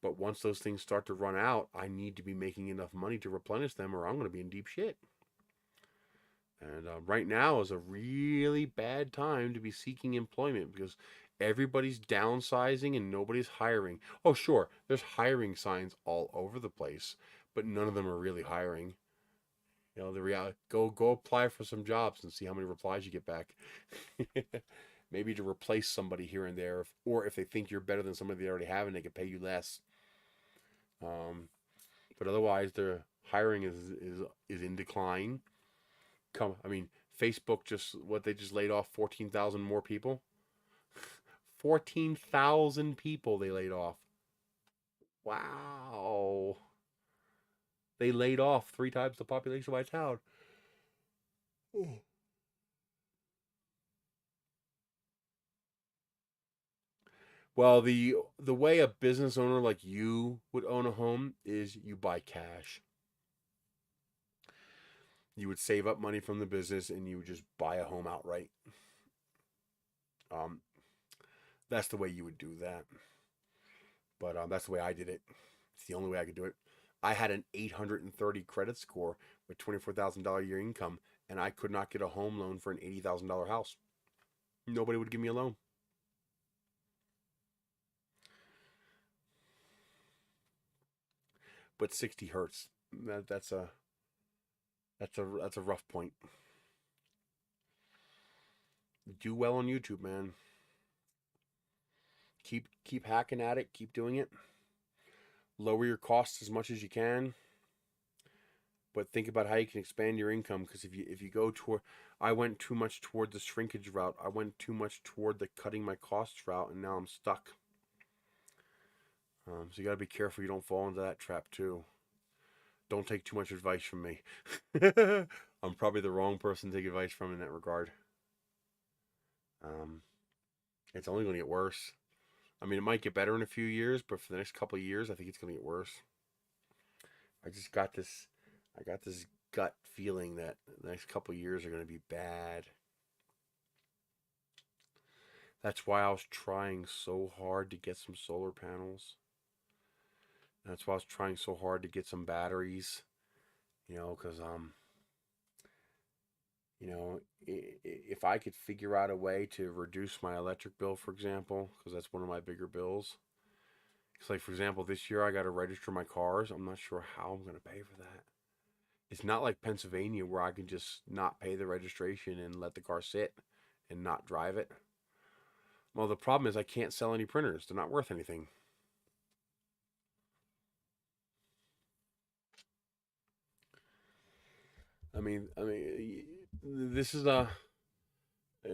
But once those things start to run out, I need to be making enough money to replenish them, or I'm going to be in deep shit. And right now is a really bad time to be seeking employment because everybody's downsizing and nobody's hiring. Oh, sure, there's hiring signs all over the place, but none of them are really hiring. You know, the reality. Go apply for some jobs and see how many replies you get back. Maybe to replace somebody here and there, or if they think you're better than somebody they already have and they can pay you less. Um, but otherwise, their hiring is in decline. I mean, Facebook they just laid off 14,000 more people. 14,000 people they laid off. Wow. They laid off 3 times the population of my town. Well, the way a business owner like you would own a home is you buy cash. You would save up money from the business and you would just buy a home outright. Um, that's the way you would do that. But that's the way I did it. It's the only way I could do it. I had an 830 credit score with $24,000 a year income, and I could not get a home loan for an $80,000 house. Nobody would give me a loan. But 60 hurts. That's a rough point. Do well on YouTube, man. Keep hacking at it. Keep doing it. Lower your costs as much as you can. But think about how you can expand your income, because if you go toward, I went too much toward the shrinkage route. I went too much toward the cutting my costs route, and now I'm stuck. So you got to be careful you don't fall into that trap too. Don't take too much advice from me. I'm probably the wrong person to take advice from in that regard. Um, it's only going to get worse. I mean, it might get better in a few years, but for the next couple of years, I think it's going to get worse. I just got this. I got this gut feeling that the next couple of years are going to be bad. That's why I was trying so hard to get some solar panels. That's why I was trying so hard to get some batteries. Because if I could figure out a way to reduce my electric bill, for example, because that's one of my bigger bills. Because, like, for example, this year I got to register my cars. I'm not sure how I'm going to pay for that. It's not like Pennsylvania where I can just not pay the registration and let the car sit and not drive it. Well, the problem is I can't sell any printers. They're not worth anything. I mean, this is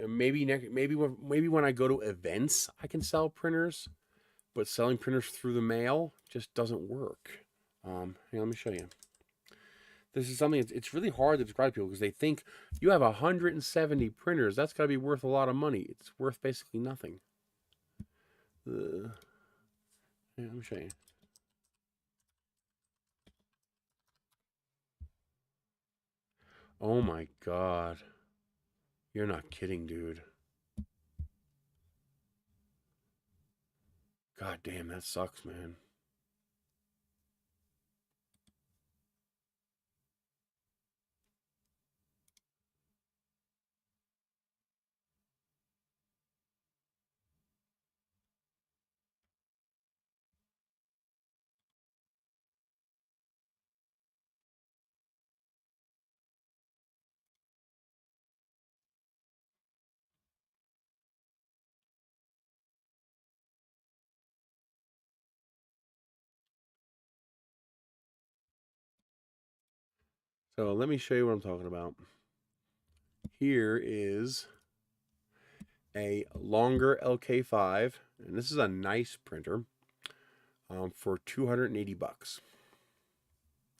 maybe when I go to events I can sell printers, but selling printers through the mail just doesn't work. Let me show you. This is something it's really hard to describe to people because they think you have 170 printers. That's got to be worth a lot of money. It's worth basically nothing. Let me show you. Oh my god. You're not kidding, dude. God damn, that sucks, man. So let me show you what I'm talking about. Here is a longer LK5, and this is a nice printer for 280 bucks.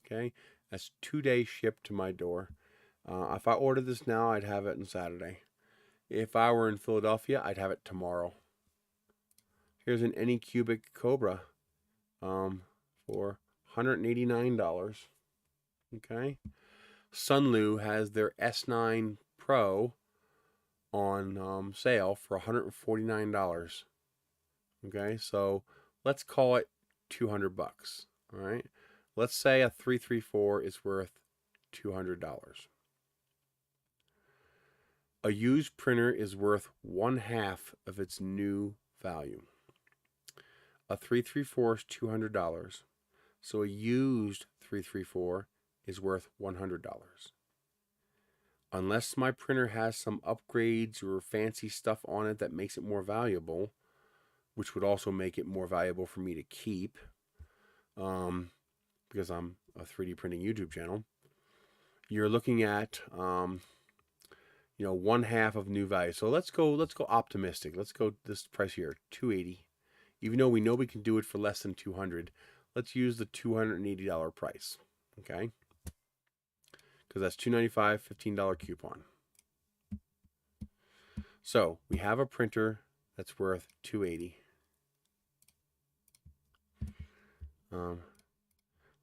Okay, that's 2 days shipped to my door. If I ordered this now, I'd have it on Saturday. If I were in Philadelphia, I'd have it tomorrow. Here's an Anycubic Cobra for $189. Okay, Sunlu has their S9 Pro on sale for $149. Okay, so let's call it 200 bucks. All right, let's say a 334 is worth $200. A used printer is worth 1/2 of its new value. A 334 is $200. So a used 334 is worth $100. Unless my printer has some upgrades or fancy stuff on it that makes it more valuable, which would also make it more valuable for me to keep, because I'm a 3D printing YouTube channel, you're looking at 1/2 of new value. So let's go optimistic. Let's go this price here, $280. Even though we know we can do it for less than $200, let's use the $280 price. Okay? Because that's $295, $15 coupon. So we have a printer that's worth $280.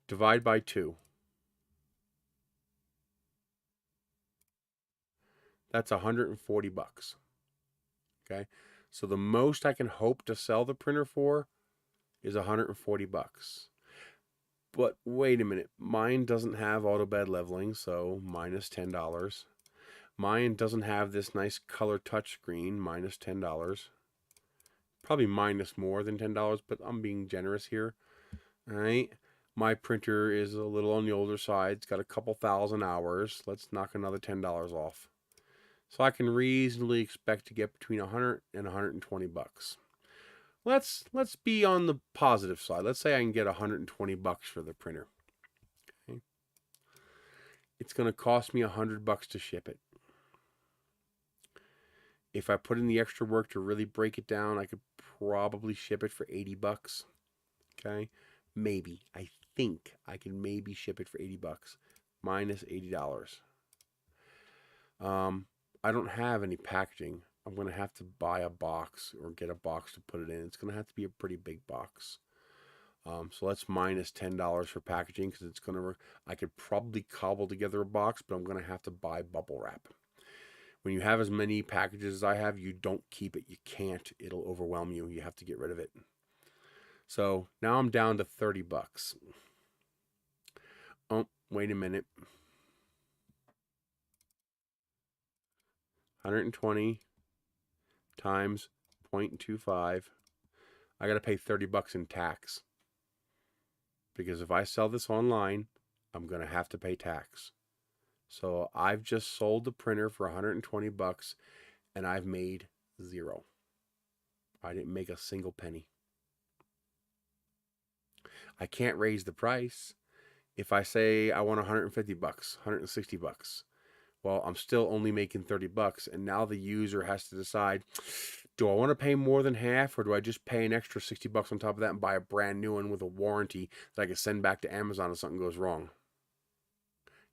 Divide by 2. That's $140. Okay? So the most I can hope to sell the printer for is $140. But wait a minute, mine doesn't have auto bed leveling, so minus $10. Mine doesn't have this nice color touchscreen, minus $10. Probably minus more than $10, but I'm being generous here. All right. My printer is a little on the older side. It's got a couple thousand hours. Let's knock another $10 off. So I can reasonably expect to get between $100 and $120. Let's be on the positive side. Let's say I can get $120 for the printer. Okay. It's going to cost me $100 to ship it. If I put in the extra work to really break it down, I could probably ship it for $80. Okay, maybe. I think I can maybe ship it for $80 minus $80. I don't have any packaging. I'm going to have to buy a box or get a box to put it in. It's going to have to be a pretty big box. So let's minus $10 for packaging because it's going to work. I could probably cobble together a box, but I'm going to have to buy bubble wrap. When you have as many packages as I have, you don't keep it. You can't. It'll overwhelm you. You have to get rid of it. So now I'm down to $30. Oh, wait a minute. 120 times 0.25. I got to pay $30 in tax. Because if I sell this online, I'm going to have to pay tax. So I've just sold the printer for $120 and I've made $0. I didn't make a single penny. I can't raise the price. If I say I want $150, $160, well, I'm still only making $30, and now the user has to decide, do I want to pay more than half, or do I just pay an extra $60 on top of that and buy a brand new one with a warranty that I can send back to Amazon if something goes wrong?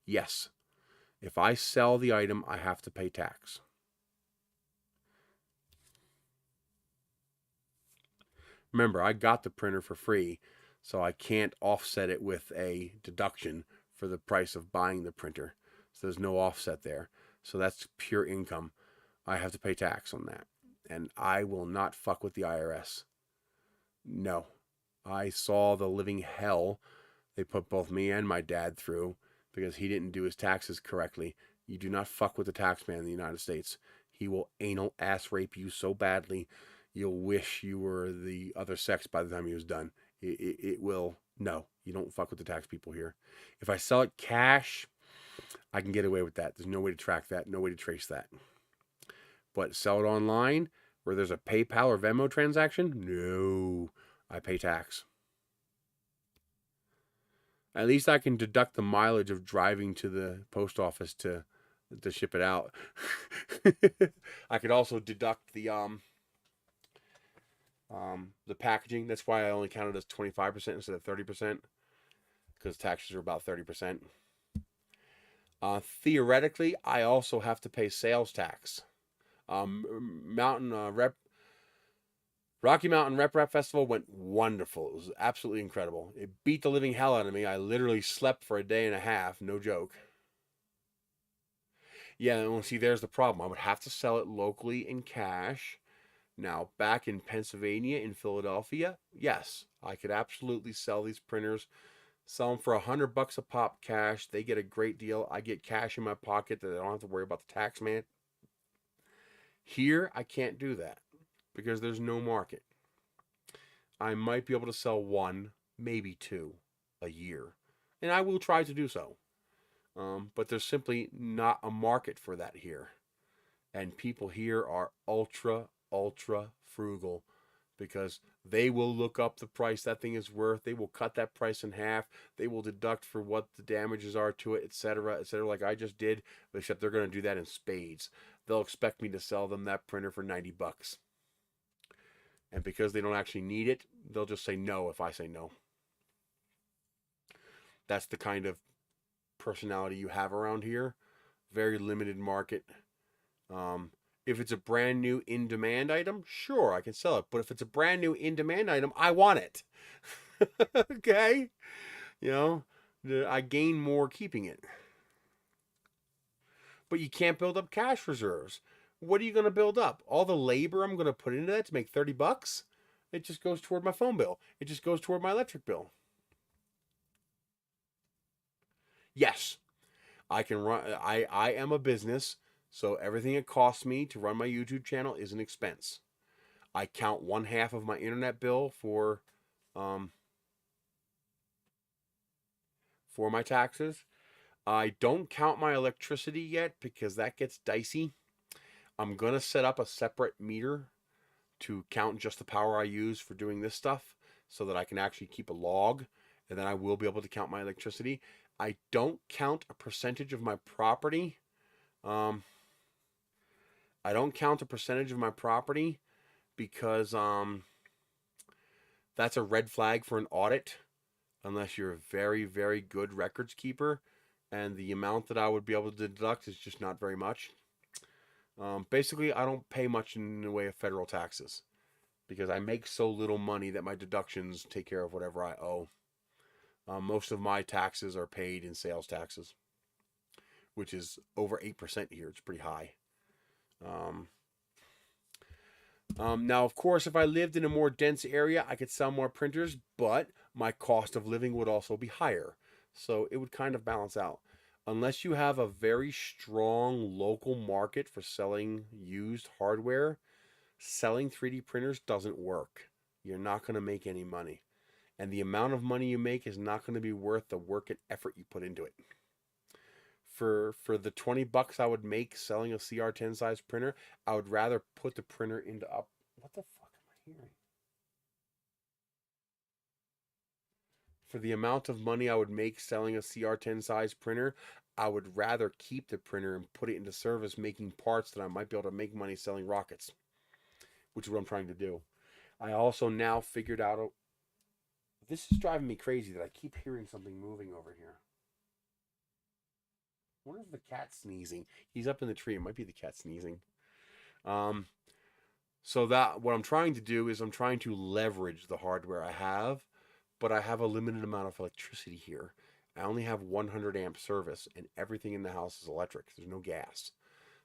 Yes. If I sell the item, I have to pay tax. Remember, I got the printer for free, so I can't offset it with a deduction for the price of buying the printer. So there's no offset there. So that's pure income. I have to pay tax on that. And I will not fuck with the IRS. No. I saw the living hell they put both me and my dad through because he didn't do his taxes correctly. You do not fuck with the tax man in the United States. He will anal ass rape you so badly, you'll wish you were the other sex by the time he was done. It will. No, you don't fuck with the tax people here. If I sell it cash, I can get away with that. There's no way to track that, no way to trace that. But sell it online where there's a PayPal or Venmo transaction? No, I pay tax. At least I can deduct the mileage of driving to the post office to ship it out. I could also deduct the packaging. That's why I only counted as 25% instead of 30%, because taxes are about 30%. Theoretically, I also have to pay sales tax. Rocky Mountain Rep Festival went wonderful. It was absolutely incredible. It beat the living hell out of me. I literally slept for a day and a half. No joke. Yeah, well, see, there's the problem. I would have to sell it locally in cash. Now, back in Pennsylvania, in Philadelphia, yes, I could absolutely sell these printers. Sell them for $100 a pop cash. They get a great deal. I get cash in my pocket that I don't have to worry about the tax man. Here, I can't do that because there's no market. I might be able to sell one, maybe two a year, and I will try to do so. But there's simply not a market for that here. And people here are ultra, ultra frugal because they will look up the price that thing is worth. They will cut that price in half. They will deduct for what the damages are to it, etc., etc., like I just did, except they're going to do that in spades. They'll expect me to sell them that printer for $90. And because they don't actually need it, they'll just say no if I say no. That's the kind of personality you have around here. Very limited market. If it's a brand new in-demand item, sure, I can sell it. But if it's a brand new in-demand item, I want it. Okay? You know, I gain more keeping it. But you can't build up cash reserves. What are you going to build up? All the labor I'm going to put into that to make $30? It just goes toward my phone bill. It just goes toward my electric bill. Yes, I can run. I am a business, so everything it costs me to run my YouTube channel is an expense. I count 1/2 of my internet bill for my taxes. I don't count my electricity yet because that gets dicey. I'm gonna set up a separate meter to count just the power I use for doing this stuff so that I can actually keep a log, and then I will be able to count my electricity. I don't count a percentage of my property. I don't count a percentage of my property because that's a red flag for an audit unless you're a very, very good records keeper, and the amount that I would be able to deduct is just not very much. Basically, I don't pay much in the way of federal taxes because I make so little money that my deductions take care of whatever I owe. Most of my taxes are paid in sales taxes, which is over 8% here. It's pretty high. Now, of course, if I lived in a more dense area, I could sell more printers, but my cost of living would also be higher. So it would kind of balance out. Unless you have a very strong local market for selling used hardware, selling 3D printers doesn't work. You're not going to make any money. And the amount of money you make is not going to be worth the work and effort you put into it. For the $20 I would make selling a CR10 size printer, I would rather put the printer into up. What the fuck am I hearing? For the amount of money I would make selling a CR10 size printer, I would rather keep the printer and put it into service making parts that I might be able to make money selling rockets, which is what I'm trying to do. I also now figured out. This is driving me crazy that I keep hearing something moving over here. I wonder if the cat's sneezing. He's up in the tree. It might be the cat sneezing. So that what I'm trying to do is I'm trying to leverage the hardware I have, but I have a limited amount of electricity here. I only have 100 amp service, and everything in the house is electric. There's no gas.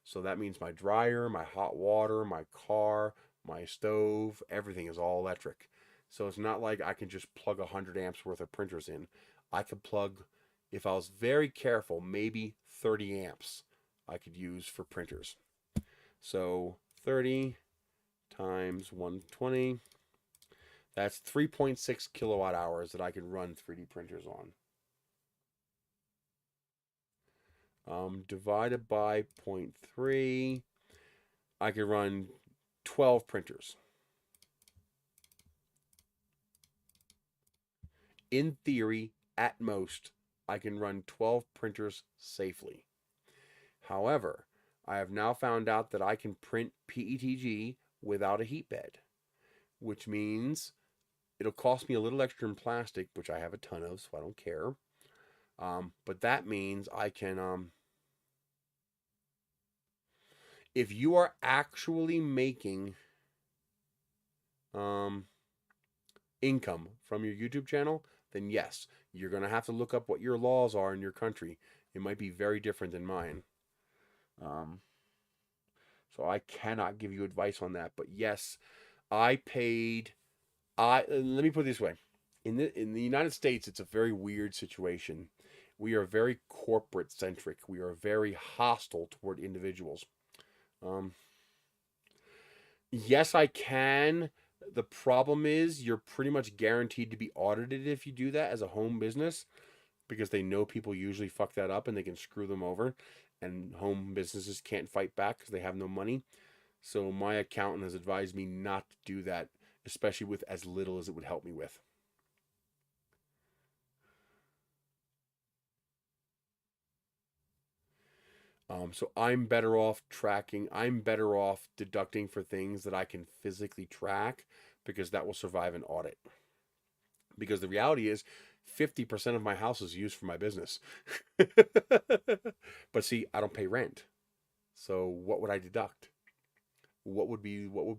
So that means my dryer, my hot water, my car, my stove, everything is all electric. So it's not like I can just plug 100 amps worth of printers in. I could plug, if I was very careful, maybe 30 amps I could use for printers. So 30 times 120, that's 3.6 kilowatt hours that I can run 3D printers on. Divided by 0.3, I could run 12 printers. In theory, at most, I can run 12 printers safely. However, I have now found out that I can print PETG without a heat bed, which means it'll cost me a little extra in plastic, which I have a ton of, so I don't care. But that means I can, if you are actually making income from your YouTube channel, then yes, you're going to have to look up what your laws are in your country. It might be very different than mine. So I cannot give you advice on that. But yes, let me put it this way. In the United States, it's a very weird situation. We are very corporate centric. We are very hostile toward individuals. Yes, I can. The problem is you're pretty much guaranteed to be audited if you do that as a home business because they know people usually fuck that up and they can screw them over. And home businesses can't fight back because they have no money. So my accountant has advised me not to do that, especially with as little as it would help me with. So I'm better off tracking. I'm better off deducting for things that I can physically track because that will survive an audit. Because the reality is, 50% of my house is used for my business. But see, I don't pay rent. So what would I deduct? What would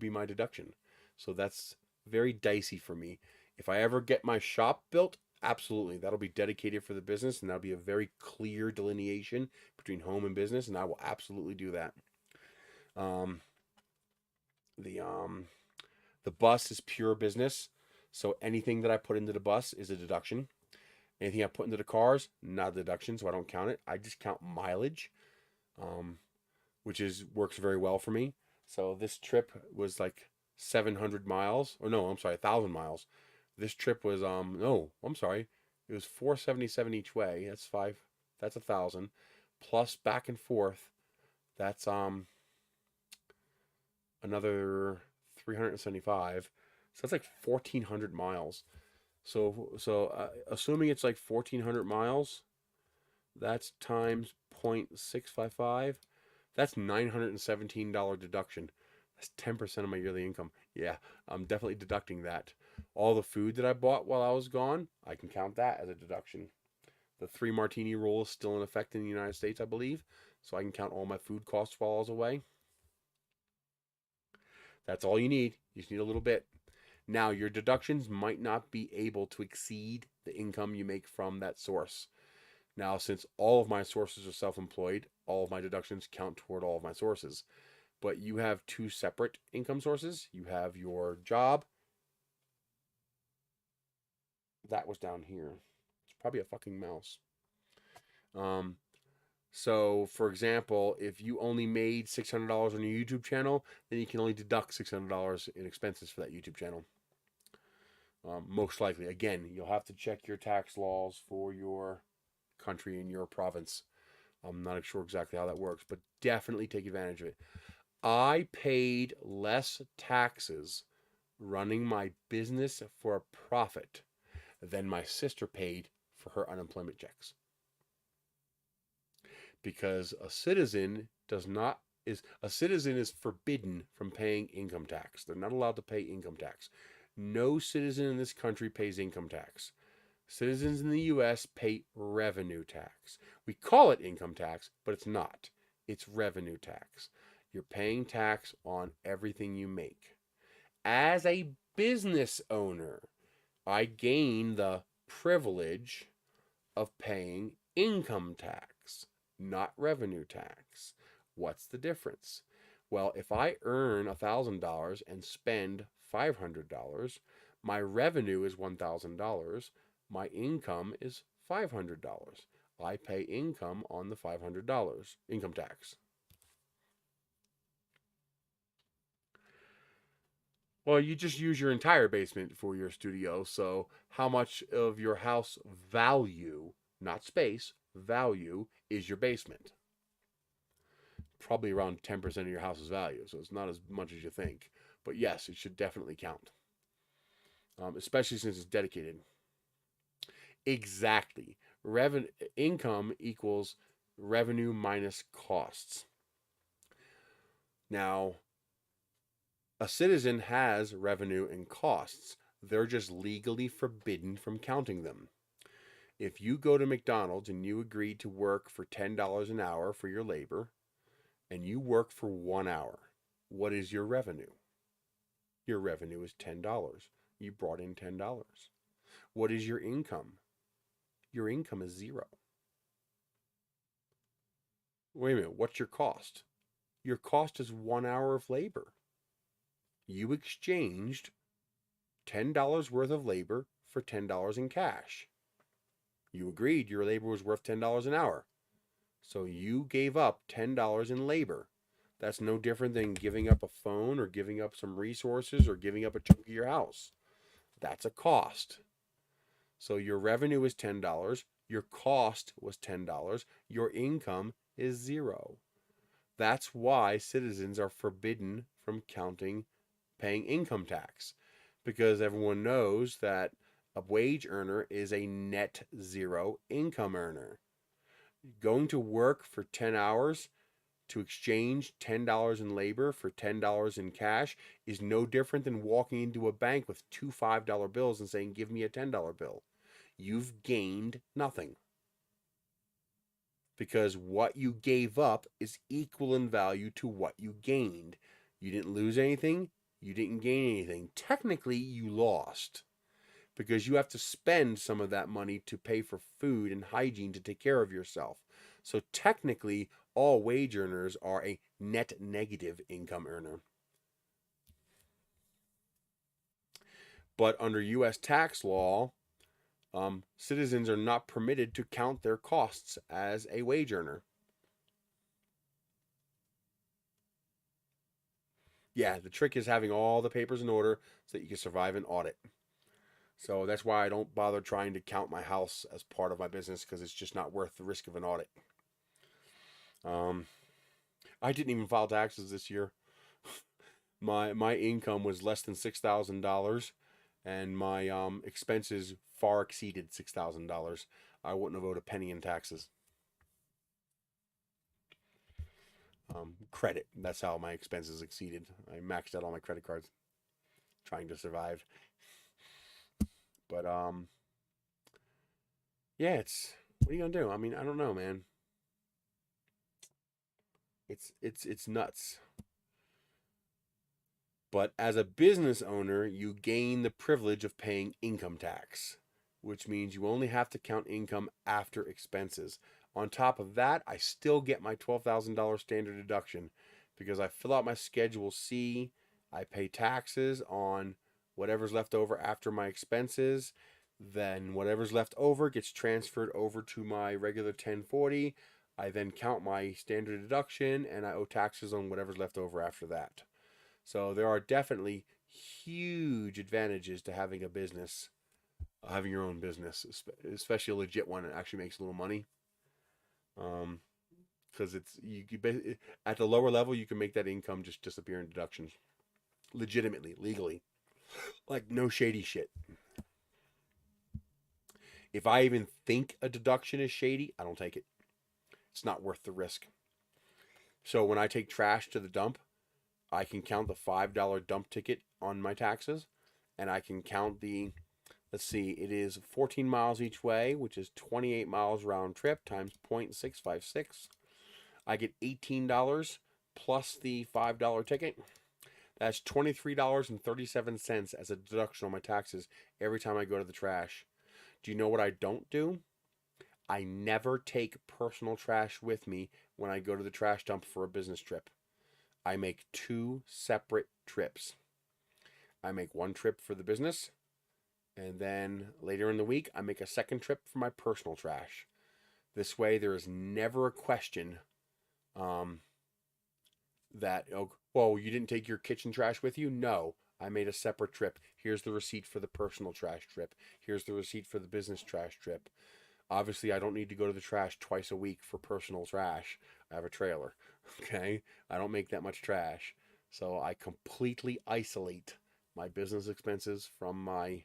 be my deduction? So that's very dicey for me. If I ever get my shop built, absolutely, that'll be dedicated for the business, and that'll be a very clear delineation between home and business, and I will absolutely do that. Um, the um, the bus is pure business, so anything that I put into the bus is a deduction. Anything I put into the cars, not a deduction, so I don't count it. I just count mileage, um, which is works very well for me. So this trip was like 700 miles, or no, I'm sorry, 1,000 miles. This trip was no, I'm sorry, it was 477 each way. That's five. That's 1,000 plus back and forth. That's another 375. So that's like 1,400 miles. So assuming it's like 1,400 miles, that's times 0.655. That's $917 deduction. That's 10% of my yearly income. Yeah, I'm definitely deducting that. All the food that I bought while I was gone, I can count that as a deduction. The 3 martini rule is still in effect in the United States, I believe. So I can count all my food costs while I was away. That's all you need. You just need a little bit. Now, your deductions might not be able to exceed the income you make from that source. Now, since all of my sources are self employed, all of my deductions count toward all of my sources. But you have two separate income sources. You have your job. That was down here. It's probably a fucking mouse. Um, so, for example, if you only made $600 on your YouTube channel, then you can only deduct $600 in expenses for that YouTube channel. Most likely. Again, you'll have to check your tax laws for your country and your province. I'm not sure exactly how that works, but definitely take advantage of it. I paid less taxes running my business for a profit than my sister paid for her unemployment checks. Because a citizen is forbidden from paying income tax. They're not allowed to pay income tax. No citizen in this country pays income tax. Citizens in the US pay revenue tax. We call it income tax, but it's not. It's revenue tax. You're paying tax on everything you make. As a business owner, I gain the privilege of paying income tax, not revenue tax. What's the difference? Well, if I earn $1,000 and spend $500, my revenue is $1,000. My income is $500. I pay income on the $500 income tax. Well, you just use your entire basement for your studio. So, how much of your house value, not space, value, is your basement? Probably around 10% of your house's value. So, it's not as much as you think. But yes, it should definitely count, especially since it's dedicated. Exactly. Revenue income equals revenue minus costs. Now, a citizen has revenue and costs. They're just legally forbidden from counting them. If you go to McDonald's and you agree to work for $10 an hour for your labor, and you work for 1 hour, what is your revenue? Your revenue is $10. You brought in $10. What is your income? Your income is zero. Wait a minute, what's your cost? Your cost is 1 hour of labor. You exchanged $10 worth of labor for $10 in cash. You agreed your labor was worth $10 an hour. So you gave up $10 in labor. That's no different than giving up a phone or giving up some resources or giving up a chunk of your house. That's a cost. So your revenue is $10, your cost was $10, your income is 0. That's why citizens are forbidden from paying income tax, because everyone knows that a wage earner is a net 0 income earner. Going to work for 10 hours to exchange $10 in labor for $10 in cash is no different than walking into a bank with two $5 bills and saying, give me a $10 bill. You've gained nothing, because what you gave up is equal in value to what you gained. You didn't lose anything, you didn't gain anything. Technically, you lost, because you have to spend some of that money to pay for food and hygiene to take care of yourself. So technically, all wage earners are a net negative income earner. But under U.S. tax law, citizens are not permitted to count their costs as a wage earner. Yeah, the trick is having all the papers in order so that you can survive an audit. So that's why I don't bother trying to count my house as part of my business, because it's just not worth the risk of an audit. I didn't even file taxes this year. My income was less than $6,000, and my expenses far exceeded $6,000. I wouldn't have owed a penny in taxes. Credit. That's how my expenses exceeded. I maxed out all my credit cards trying to survive. But yeah, what are you gonna do? I mean, I don't know, man. It's nuts. But as a business owner, you gain the privilege of paying income tax, which means you only have to count income after expenses. On top of that, I still get my $12,000 standard deduction, because I fill out my Schedule C, I pay taxes on whatever's left over after my expenses, then whatever's left over gets transferred over to my regular 1040. I then count my standard deduction, and I owe taxes on whatever's left over after that. So there are definitely huge advantages to having a business, having your own business, especially a legit one that actually makes a little money. Because at the lower level, you can make that income just disappear in deductions, legitimately, legally, like no shady shit. If I even think a deduction is shady, I don't take it. It's not worth the risk. So when I take trash to the dump, I can count the $5 dump ticket on my taxes, and I can count let's see, it is 14 miles each way, which is 28 miles round trip times 0.656. I get $18 plus the $5 ticket. That's $23.37 as a deduction on my taxes every time I go to the trash. Do you know what I don't do? I never take personal trash with me when I go to the trash dump for a business trip. I make 2 separate trips. I make one trip for the business, and then later in the week, I make a second trip for my personal trash. This way, there is never a question that, oh, well, you didn't take your kitchen trash with you? No, I made a separate trip. Here's the receipt for the personal trash trip. Here's the receipt for the business trash trip. Obviously, I don't need to go to the trash twice a week for personal trash. I have a trailer, okay? I don't make that much trash. So I completely isolate my business expenses from my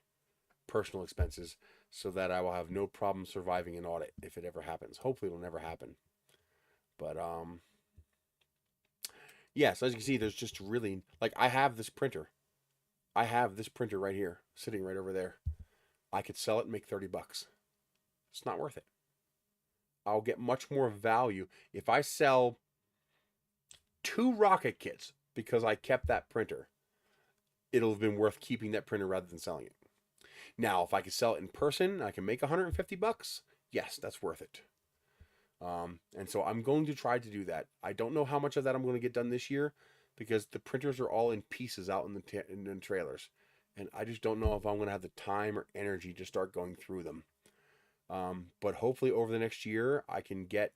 personal expenses, so that I will have no problem surviving an audit if it ever happens. Hopefully it'll never happen. But yeah, so as you can see, there's just really, like, I have this printer. I have this printer right here, sitting right over there. I could sell it and make $30. It's not worth it. I'll get much more value if I sell 2 rocket kits because I kept that printer. It'll have been worth keeping that printer rather than selling it. Now, if I could sell it in person, I can make $150. Yes, that's worth it. And so I'm going to try to do that. I don't know how much of that I'm going to get done this year, because the printers are all in pieces out in the trailers, and I just don't know if I'm going to have the time or energy to start going through them. But hopefully over the next year, I can get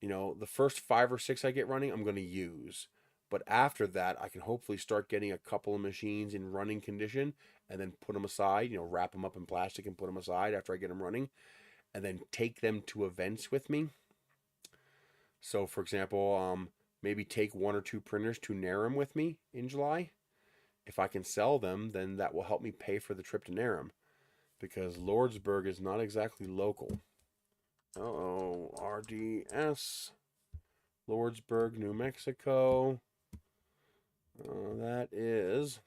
You know, the first 5 or 6 I get running, I'm going to use. But after that, I can hopefully start getting a couple of machines in running condition and then put them aside, you know, wrap them up in plastic and put them aside after I get them running, and then take them to events with me. So, for example, maybe take 1 or 2 printers to Narrum with me in July. If I can sell them, then that will help me pay for the trip to Narrum, because Lordsburg is not exactly local. Uh-oh, RDS, Lordsburg, New Mexico. That is...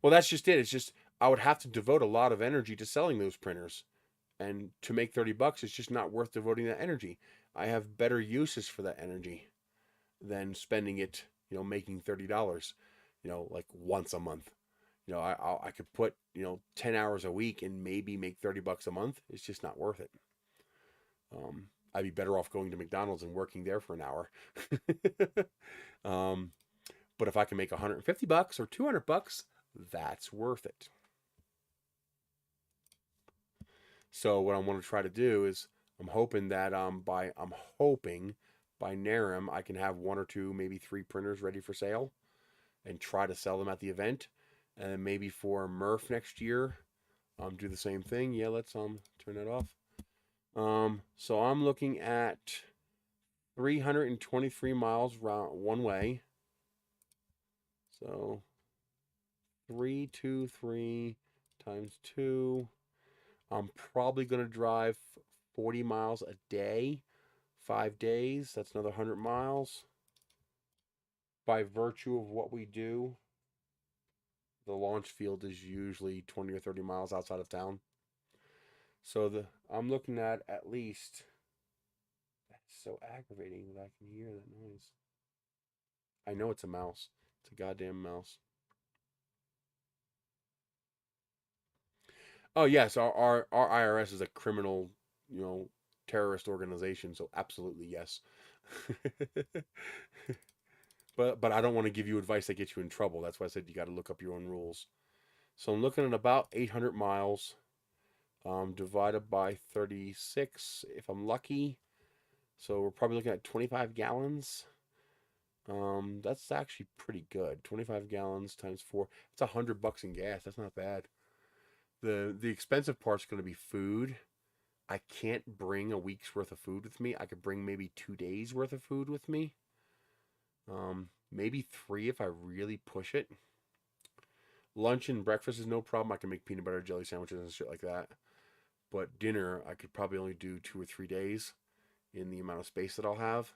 Well, that's just it. It's just I would have to devote a lot of energy to selling those printers. And to make 30 bucks, it's just not worth devoting that energy. I have better uses for that energy than spending it, you know, making $30, you know, like once a month. You know, I could put, you know, 10 hours a week and maybe make 30 bucks a month. It's just not worth it. I'd be better off going to McDonald's and working there for an hour. But if I can make 150 bucks or 200 bucks, that's worth it. So what I want to try to do is I'm hoping that by Narrum I can have 1 or 2, maybe 3 printers ready for sale and try to sell them at the event. And then maybe for MRRF next year, do the same thing. Yeah, let's turn that off. So I'm looking at 323 miles round one way. So 323 times 2. I'm probably going to drive 40 miles a day, 5 days. That's another 100 miles. By virtue of what we do, the launch field is usually 20 or 30 miles outside of town. So I'm looking at least... That's so aggravating that I can hear that noise. I know it's a mouse. It's a goddamn mouse. Oh yes, our IRS is a criminal, you know, terrorist organization. So absolutely yes. But I don't want to give you advice that gets you in trouble. That's why I said you got to look up your own rules. So I'm looking at about 800 miles, divided by 36 if I'm lucky. So we're probably looking at 25 gallons. That's actually pretty good. 25 gallons times 4. It's $100 in gas. That's not bad. The expensive part's going to be food. I can't bring a week's worth of food with me. I could bring maybe 2 days worth of food with me. Maybe 3 if I really push it. Lunch and breakfast is no problem. I can make peanut butter jelly sandwiches and shit like that. But dinner, I could probably only do 2 or 3 days in the amount of space that I'll have.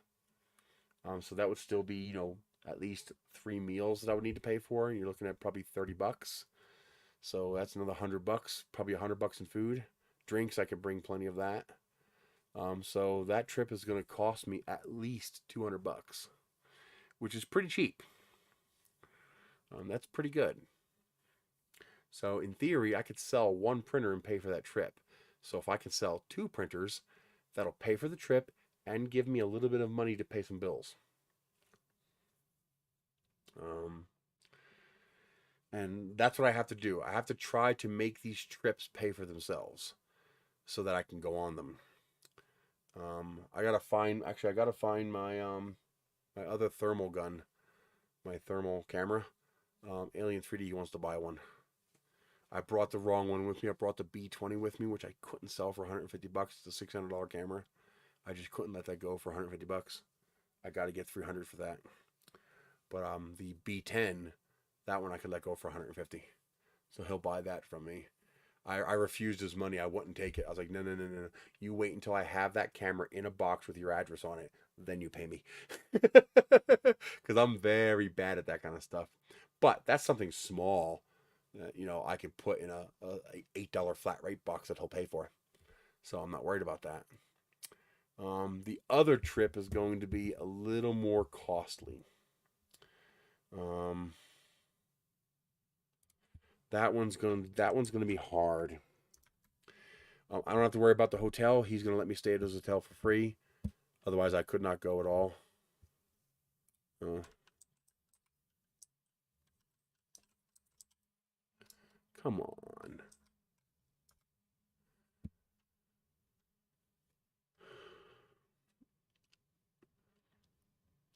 So that would still be, you know, at least 3 meals that I would need to pay for. You're looking at probably $30. So that's another $100, probably $100 in food. Drinks, I could bring plenty of that. So that trip is going to cost me at least $200, which is pretty cheap. That's pretty good. So in theory, I could sell 1 printer and pay for that trip. So if I can sell 2 printers, that'll pay for the trip and give me a little bit of money to pay some bills. And that's what I have to do. I have to try to make these trips pay for themselves so that I can go on them. I gotta find my my other thermal gun, my thermal camera. Alien 3D wants to buy one. I brought the wrong one with me. I brought the B20 with me, which I couldn't sell for $150. It's a $600 camera. I just couldn't let that go for $150. I got to get $300 for that. But the B10, that one I could let go for $150. So he'll buy that from me. I refused his money. I wouldn't take it. I was like, no. You wait until I have that camera in a box with your address on it. Then you pay me. Because I'm very bad at that kind of stuff. But that's something small that, you know, I could put in a $8 flat rate box that he'll pay for. So I'm not worried about that. The other trip is going to be a little more costly. That one's going to be hard. I don't have to worry about the hotel. He's going to let me stay at his hotel for free. Otherwise, I could not go at all. Come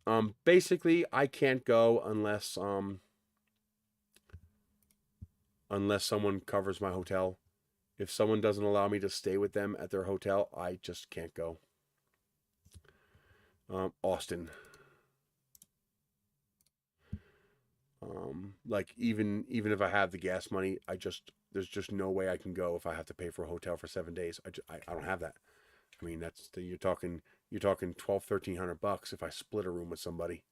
on. Basically, I can't go unless someone covers my hotel. If someone doesn't allow me to stay with them at their hotel, I just can't go. Austin. Like even if I have the gas money, there's just no way I can go if I have to pay for a hotel for 7 days. I don't have that. I mean, you're talking 1,200-1,300 bucks if I split a room with somebody.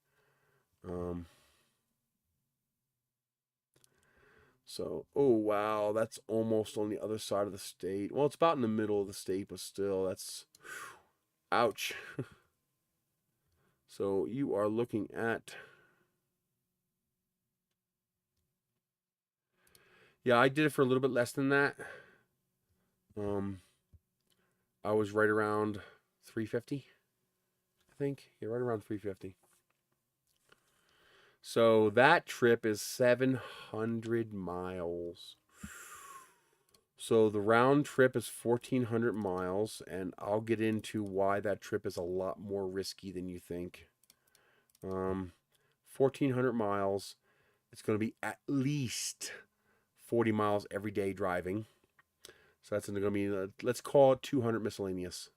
So, oh wow, that's almost on the other side of the state. Well, it's about in the middle of the state, but still, that's ouch. So you are looking at, yeah, I did it for a little bit less than that. I was right around 350, I think. Yeah, right around 350. So that trip is 700 miles. So the round trip is 1,400 miles, and I'll get into why that trip is a lot more risky than you think. 1,400 miles. It's going to be at least 40 miles every day driving. So that's going to be, let's call it 200 miscellaneous.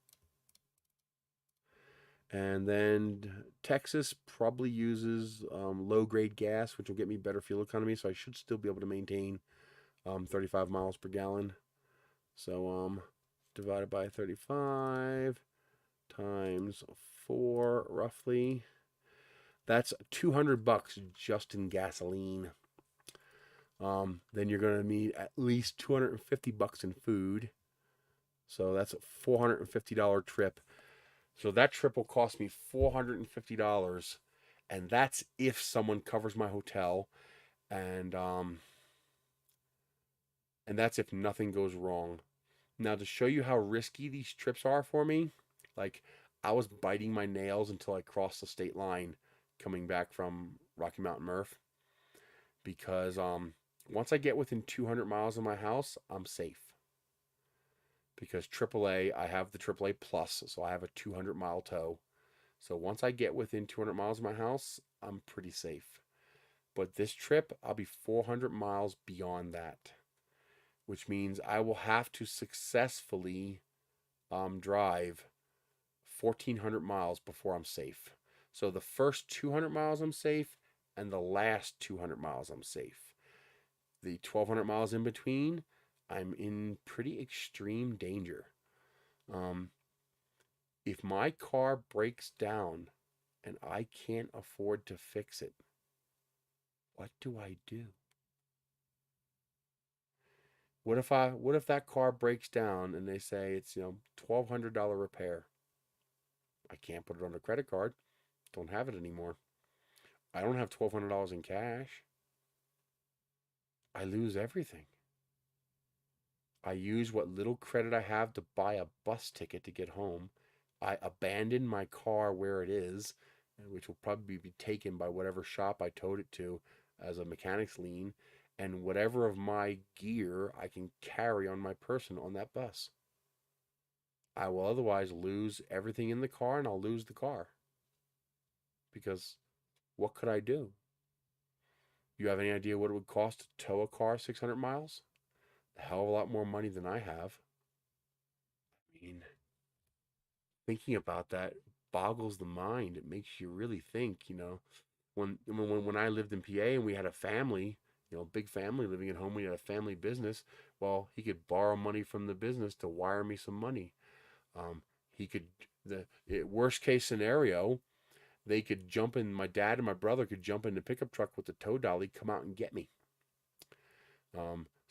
And then Texas probably uses low-grade gas, which will get me better fuel economy. So I should still be able to maintain 35 miles per gallon. So divided by 35 times 4, roughly. That's 200 bucks just in gasoline. Then you're going to need at least 250 bucks in food. So that's a $450 trip. So that trip will cost me $450, and that's if someone covers my hotel, and that's if nothing goes wrong. Now, to show you how risky these trips are for me, like I was biting my nails until I crossed the state line coming back from Rocky Mountain Murph, because once I get within 200 miles of my house, I'm safe. Because AAA, I have the AAA Plus, so I have a 200-mile tow. So once I get within 200 miles of my house, I'm pretty safe. But this trip, I'll be 400 miles beyond that, which means I will have to successfully drive 1,400 miles before I'm safe. So the first 200 miles I'm safe, and the last 200 miles I'm safe. The 1,200 miles in between, I'm in pretty extreme danger. If my car breaks down and I can't afford to fix it, what do I do? What if that car breaks down and they say it's, $1,200 repair? I can't put it on a credit card. Don't have it anymore. I don't have $1,200 in cash. I lose everything. I use what little credit I have to buy a bus ticket to get home. I abandon my car where it is, which will probably be taken by whatever shop I towed it to as a mechanic's lien, and whatever of my gear I can carry on my person on that bus. I will otherwise lose everything in the car, and I'll lose the car. Because what could I do? You have any idea what it would cost to tow a car 600 miles? A hell of a lot more money than I have. I mean, thinking about that boggles the mind. It makes you really think, when I lived in PA and we had a family, big family living at home, we had a family business. Well, he could borrow money from the business to wire me some money. He could, worst case scenario, they could jump in, my dad and my brother could jump in the pickup truck with the tow dolly, come out and get me.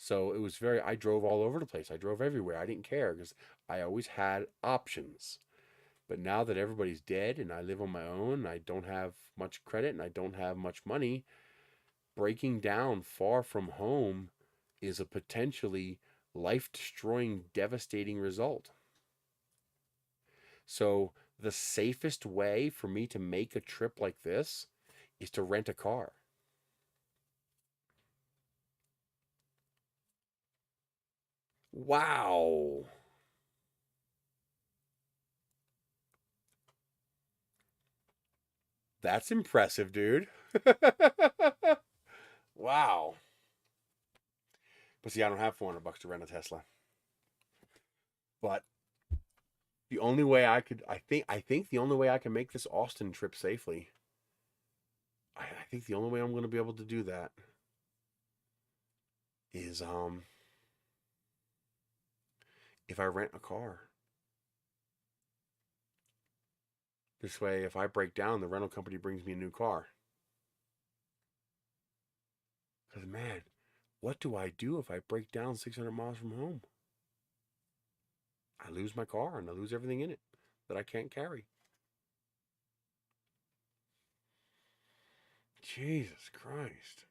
So it was I drove all over the place. I drove everywhere. I didn't care because I always had options. But now that everybody's dead and I live on my own, and I don't have much credit and I don't have much money, breaking down far from home is a potentially life-destroying, devastating result. So the safest way for me to make a trip like this is to rent a car. Wow. That's impressive, dude. Wow. But see, I don't have $400 to rent a Tesla. But the only way I think the only way I can make this Austin trip safely, I think the only way I'm going to be able to do that is if I rent a car. This way, if I break down, the rental company brings me a new car. Because man, what do I do if I break down 600 miles from home? I lose my car and I lose everything in it that I can't carry. Jesus Christ.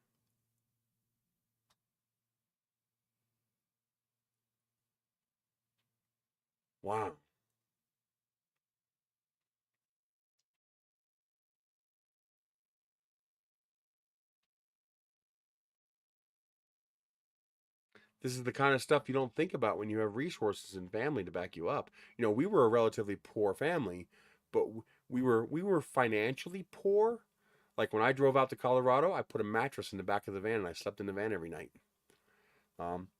Wow. This is the kind of stuff you don't think about when you have resources and family to back you up. You know, we were a relatively poor family, but we were financially poor. Like when I drove out to Colorado, I put a mattress in the back of the van and I slept in the van every night,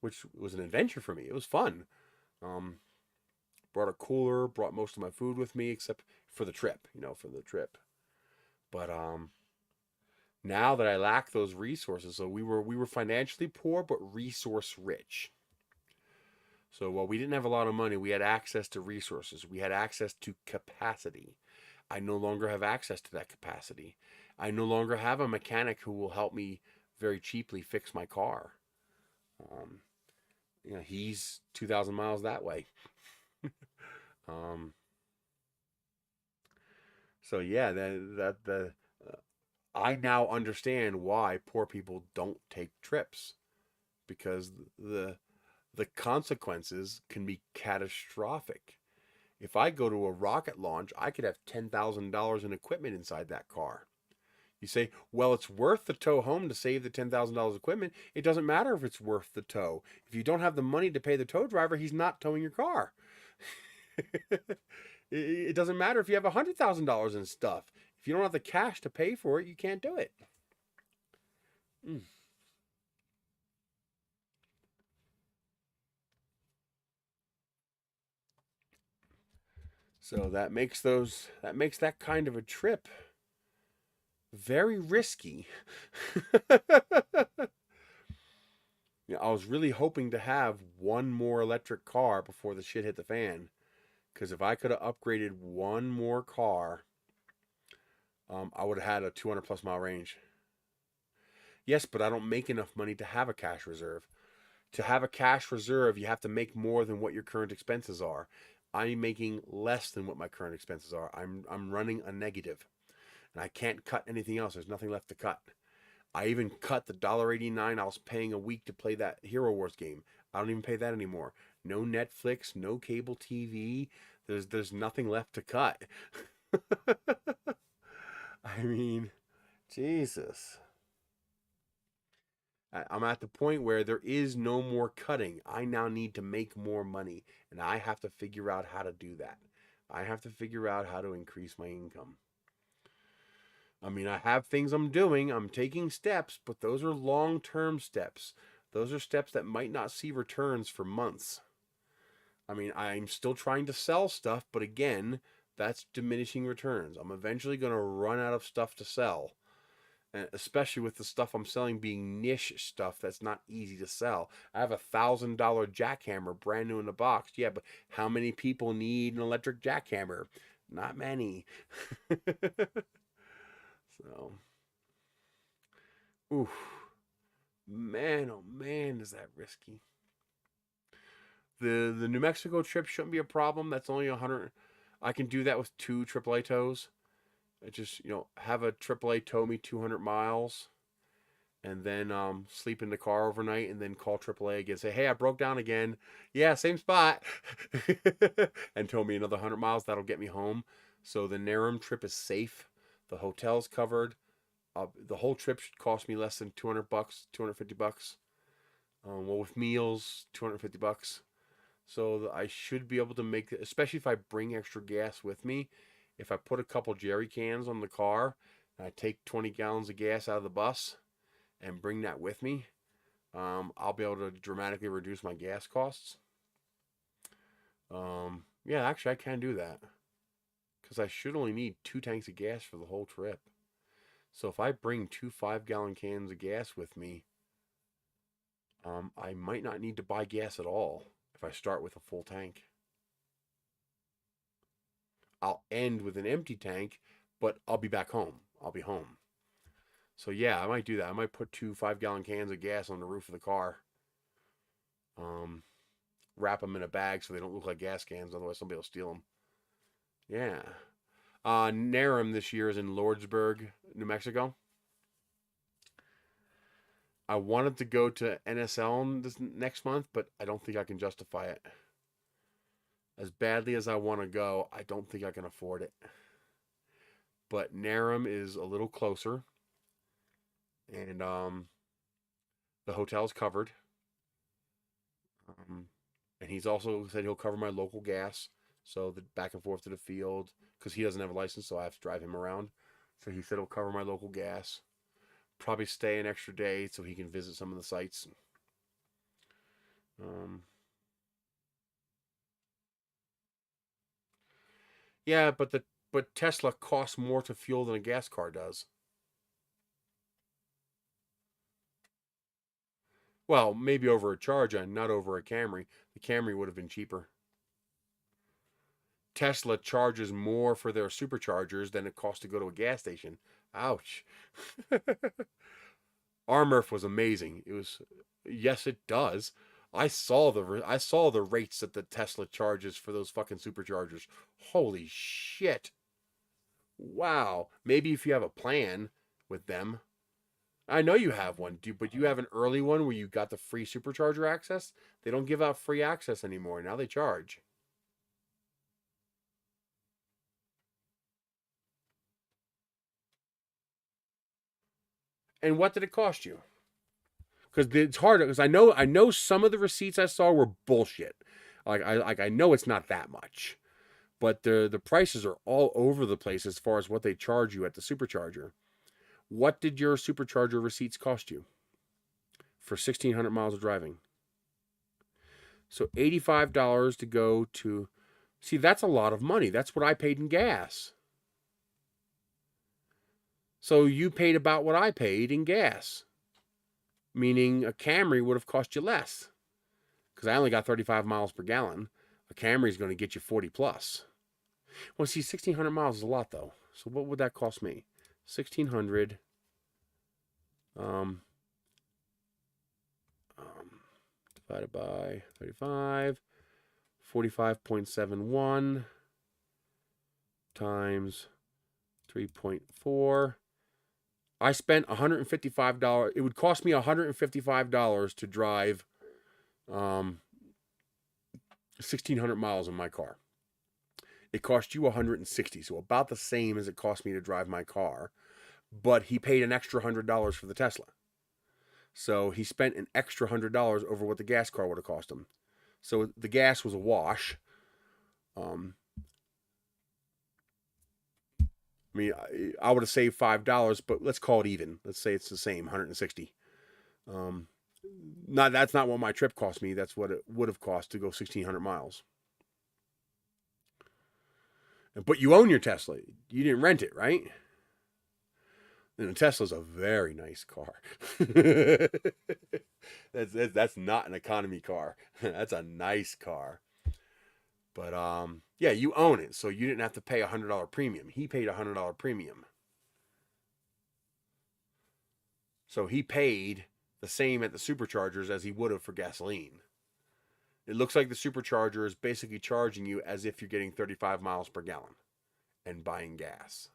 which was an adventure for me. It was fun. Um, Brought a cooler, brought most of my food with me except for the trip, for the trip. But now that I lack those resources, so we were financially poor but resource rich. So while we didn't have a lot of money, we had access to resources. We had access to capacity. I no longer have access to that capacity. I no longer have a mechanic who will help me very cheaply fix my car. Um, he's 2,000 miles that way. Um, so yeah, I now understand why poor people don't take trips because the consequences can be catastrophic. If I go to a rocket launch, I could have $10,000 in equipment inside that car. You say, well, it's worth the tow home to save the $10,000 equipment. It doesn't matter if it's worth the tow. If you don't have the money to pay the tow driver, he's not towing your car. It doesn't matter if you have $100,000 in stuff. If you don't have the cash to pay for it, you can't do it. Mm. So that makes that kind of a trip very risky. I was really hoping to have one more electric car before the shit hit the fan. Because if I could have upgraded one more car, I would have had a 200 plus mile range. Yes, but I don't make enough money to have a cash reserve. To have a cash reserve, you have to make more than what your current expenses are. I'm making less than what my current expenses are. I'm running a negative, and I can't cut anything else. There's nothing left to cut. I even cut the $1.89 I was paying a week to play that Hero Wars game. I don't even pay that anymore. No Netflix, no cable TV. There's nothing left to cut. I mean, Jesus. I'm at the point where there is no more cutting. I now need to make more money, and I have to figure out how to do that. I have to figure out how to increase my income. I mean, I have things I'm doing, I'm taking steps, but those are long term steps. Those are steps that might not see returns for months. I mean, I'm still trying to sell stuff, but again, that's diminishing returns. I'm eventually going to run out of stuff to sell. And especially with the stuff I'm selling being niche stuff that's not easy to sell. I have $1,000 jackhammer brand new in the box. Yeah, but how many people need an electric jackhammer? Not many. So, oof. Man, oh man, is that risky. The New Mexico trip shouldn't be a problem. That's only 100. I can do that with 2 AAA tows. I just, have a AAA tow me 200 miles and then sleep in the car overnight and then call AAA again. Say, hey, I broke down again. Yeah, same spot. And tow me another 100 miles. That'll get me home. So the Narum trip is safe. The hotel's covered. The whole trip should cost me less than $200, $250. Well, with meals, $250. So I should be able to make it, especially if I bring extra gas with me. If I put a couple jerry cans on the car and I take 20 gallons of gas out of the bus and bring that with me, I'll be able to dramatically reduce my gas costs. Yeah, actually, I can do that because I should only need 2 tanks of gas for the whole trip. So if I bring 2 5-gallon cans of gas with me, I might not need to buy gas at all if I start with a full tank. I'll end with an empty tank, but I'll be back home. I'll be home. So yeah, I might do that. I might put 2 5-gallon cans of gas on the roof of the car. Wrap them in a bag so they don't look like gas cans. Otherwise, somebody will steal them. Yeah. NARM this year is in Lordsburg, New Mexico. I wanted to go to NSL this next month, but I don't think I can justify it. As badly as I want to go, I don't think I can afford it. But NARM is a little closer, and the hotel's covered. And he's also said he'll cover my local gas, so the back and forth to the field, because he doesn't have a license, so I have to drive him around. So he said he'll cover my local gas. Probably stay an extra day so he can visit some of the sites. Yeah, but Tesla costs more to fuel than a gas car does. Well, maybe over a charge and not over a Camry. The Camry would have been cheaper. Tesla charges more for their superchargers than it costs to go to a gas station. Ouch. RMRRF was amazing. It was, yes, it does. I saw the rates that the Tesla charges for those fucking superchargers. Holy shit. Wow. Maybe if you have a plan with them. I know you have one, but you have an early one where you got the free supercharger access? They don't give out free access anymore. Now they charge. And what did it cost you? Because it's hard. Because I know some of the receipts I saw were bullshit. I know it's not that much, but the prices are all over the place as far as what they charge you at the supercharger. What did your supercharger receipts cost you for 1,600 miles of driving? So $85 to go to. See, that's a lot of money. That's what I paid in gas. So you paid about what I paid in gas, meaning a Camry would have cost you less because I only got 35 miles per gallon. A Camry is going to get you 40 plus. Well, see, 1,600 miles is a lot though. So what would that cost me? 1,600 divided by 35, 45.71 times 3.4. I spent $155. It would cost me $155 to drive 1,600 miles in my car. It cost you $160, so about the same as it cost me to drive my car. But he paid an extra $100 for the Tesla. So he spent an extra $100 over what the gas car would have cost him. So the gas was a wash. I mean, I would have saved $5, but let's call it even. Let's say it's the same, 160. That's not what my trip cost me. That's what it would have cost to go 1,600 miles. But you own your Tesla. You didn't rent it, right? And a Tesla's a very nice car. that's not an economy car. That's a nice car. But yeah, you own it, so you didn't have to pay $100 premium. He paid $100 premium. So he paid the same at the superchargers as he would have for gasoline. It looks like the supercharger is basically charging you as if you're getting 35 miles per gallon and buying gas.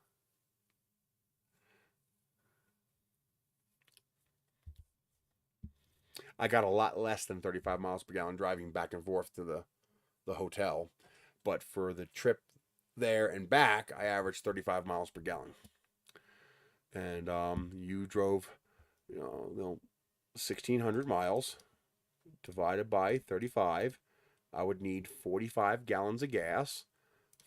I got a lot less than 35 miles per gallon driving back and forth to the hotel. But for the trip there and back, I averaged 35 miles per gallon. And you drove, 1,600 miles divided by 35. I would need 45 gallons of gas.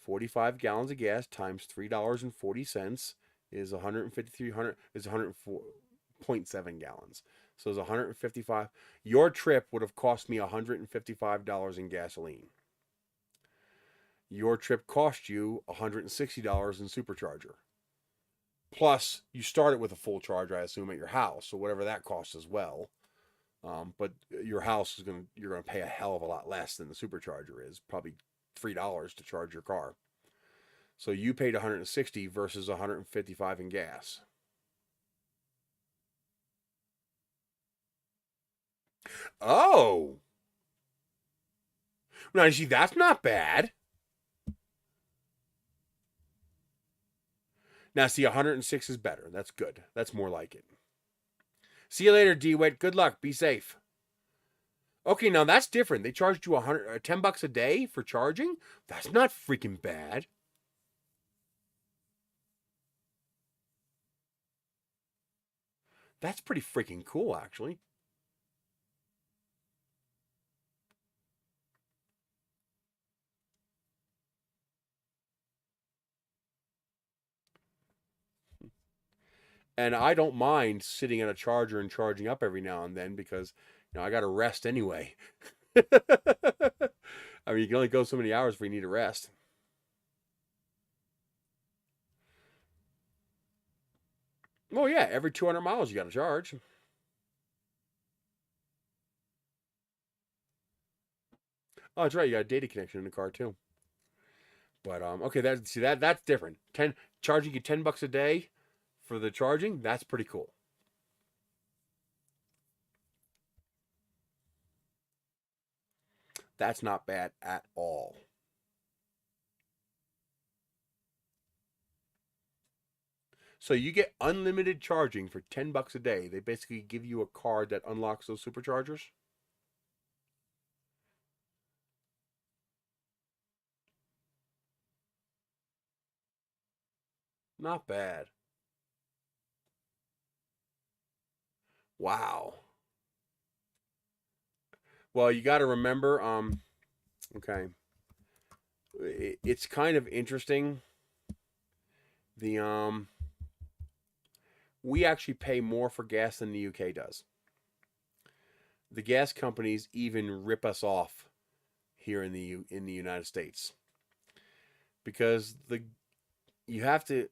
45 gallons of gas times $3.40 is 153 is 104.7 gallons. So it's 155. Your trip would have cost me $155 in gasoline. Your trip cost you $160 in supercharger. Plus, you started with a full charge, I assume, at your house, so whatever that costs as well. But your house you're gonna pay a hell of a lot less than the supercharger is, probably $3 to charge your car. So you paid 160 versus 155 in gas. Oh, now you see that's not bad. Now see, 106 is better. That's good. That's more like it. See you later, D-Wit. Good luck. Be safe. Okay, now that's different. They charged you $10 a day for charging. That's not freaking bad. That's pretty freaking cool, actually. And I don't mind sitting at a charger and charging up every now and then because, I got to rest anyway. I mean, you can only go so many hours before you need a rest. Well, yeah, every 200 miles you got to charge. Oh, that's right. You got a data connection in the car too. But okay, that's different. Charging you $10 a day for the charging. That's pretty cool. That's not bad at all. So you get unlimited charging for $10 a day. They basically give you a card that unlocks those superchargers. Not bad. Wow. Well, you got to remember, okay, it's kind of interesting. The we actually pay more for gas than the UK does. The gas companies even rip us off here in the United States because you have to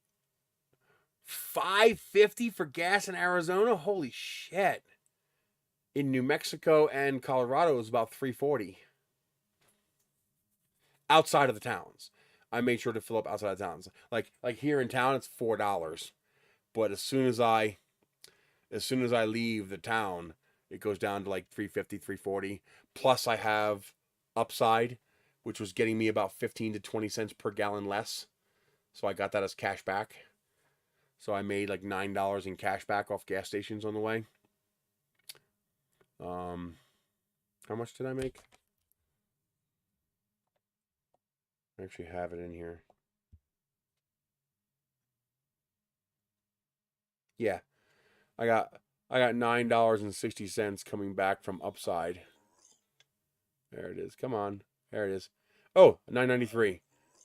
$5.50 for gas in Arizona. Holy shit! In New Mexico and Colorado, it was about $3.40. Outside of the towns, I made sure to fill up outside of towns. Like here in town, it's $4. But as soon as I leave the town, it goes down to like $3.50, $3.40. Plus, I have Upside, which was getting me about 15 to 20 cents per gallon less. So I got that as cash back. So I made like $9 in cash back off gas stations on the way. How much did I make? I actually have it in here. Yeah, I got $9.60 coming back from Upside. There it is. Come on. There it is. Oh, $9.93.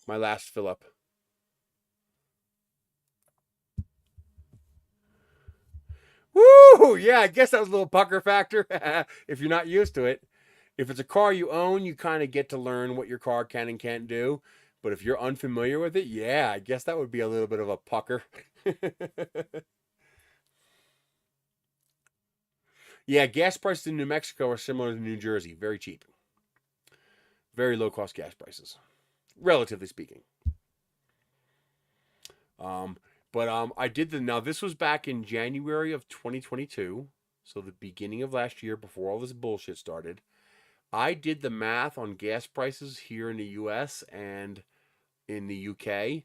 My last fill up. Woo! Yeah, I guess that was a little pucker factor if you're not used to it. If it's a car you own, you kind of get to learn what your car can and can't do. But if you're unfamiliar with it, yeah, I guess that would be a little bit of a pucker. Yeah, gas prices in New Mexico are similar to New Jersey. Very cheap. Very low cost gas prices, relatively speaking. But I did now this was back in January of 2022, so the beginning of last year before all this bullshit started. I did the math on gas prices here in the US and in the UK,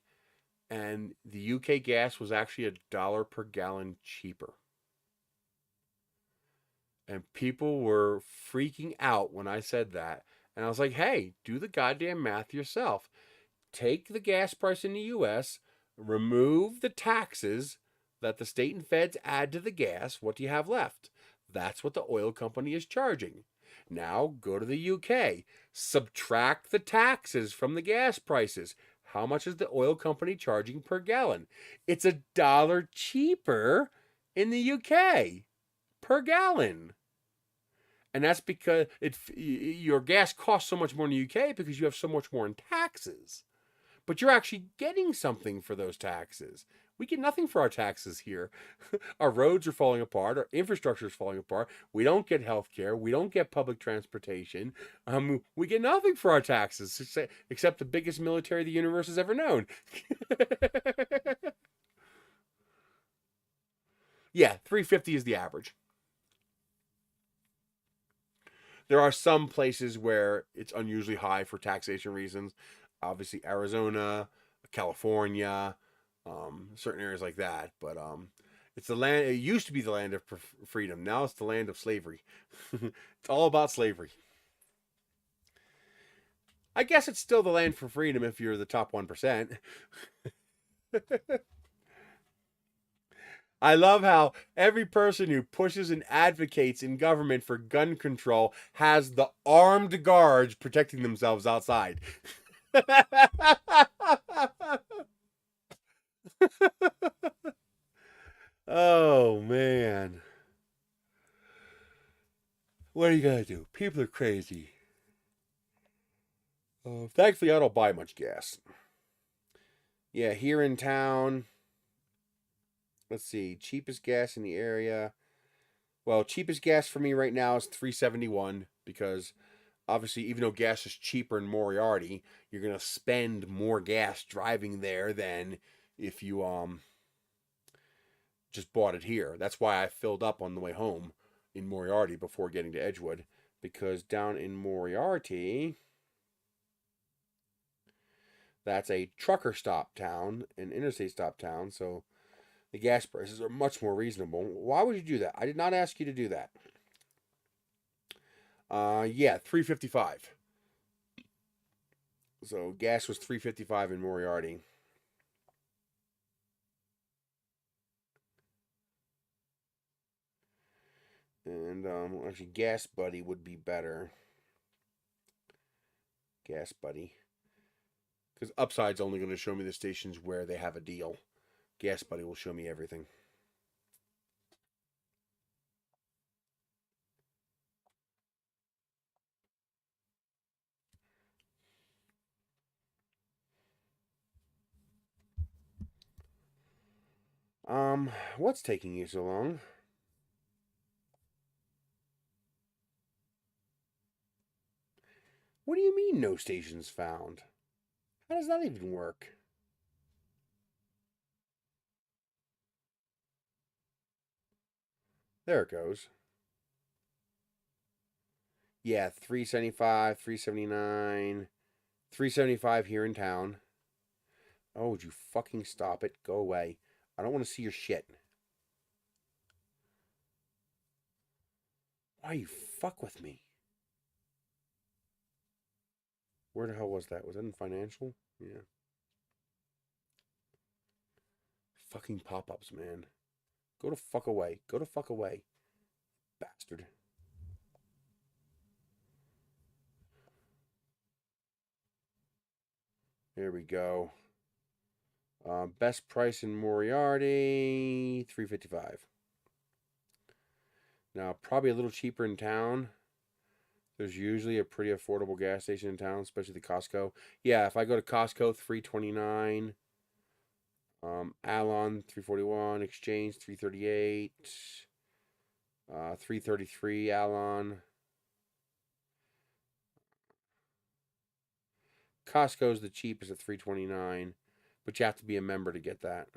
and the UK gas was actually $1 per gallon cheaper. And people were freaking out when I said that. And I was like, hey, do the goddamn math yourself. Take the gas price in the US, remove the taxes that the state and feds add to the gas. What do you have left? That's what the oil company is charging. Now go to the UK. Subtract the taxes from the gas prices. How much is the oil company charging per gallon? It's $1 cheaper in the UK per gallon. And that's because your gas costs so much more in the UK because you have so much more in taxes. But you're actually getting something for those taxes. We get nothing for our taxes here. Our roads are falling apart. Our infrastructure is falling apart. We don't get health care. We don't get public transportation. We get nothing for our taxes except the biggest military the universe has ever known. Yeah, $3.50 is the average. There are some places where it's unusually high for taxation reasons. Obviously, Arizona, California, certain areas like that. But it's the land. It used to be the land of freedom. Now it's the land of slavery. It's all about slavery. I guess it's still the land for freedom if you're the top 1%. I love how every person who pushes and advocates in government for gun control has the armed guards protecting themselves outside. Oh, man. What are you going to do? People are crazy. Thankfully, I don't buy much gas. Yeah, here in town, let's see, cheapest gas in the area. Well, cheapest gas for me right now is $3.71 because obviously, even though gas is cheaper in Moriarty, you're gonna spend more gas driving there than if you just bought it here. That's why I filled up on the way home in Moriarty before getting to Edgewood, because down in Moriarty, that's a trucker stop town, an interstate stop town, so the gas prices are much more reasonable. Why would you do that? I did not ask you to do that. Yeah, $3.55. So gas was $3.55 in Moriarty. And actually, Gas Buddy would be better. Gas Buddy. Because Upside's only going to show me the stations where they have a deal. Gas Buddy will show me everything. What's taking you so long? What do you mean no stations found? How does that even work? There it goes. Yeah, 375, 379, 375 here in town. Oh, would you fucking stop it? Go away. I don't want to see your shit. Why you fuck with me? Where the hell was that? Was that in financial? Yeah. Fucking pop-ups, man. Go to fuck away. Go to fuck away. Bastard. There we go. Best price in Moriarty, $3.55. Now, probably a little cheaper in town. There's usually a pretty affordable gas station in town, especially the Costco. Yeah, if I go to Costco, $3.29. Alon, $3.41. Exchange, $3.38. $3.33 Alon. Costco's the cheapest at $3.29, but you have to be a member to get that.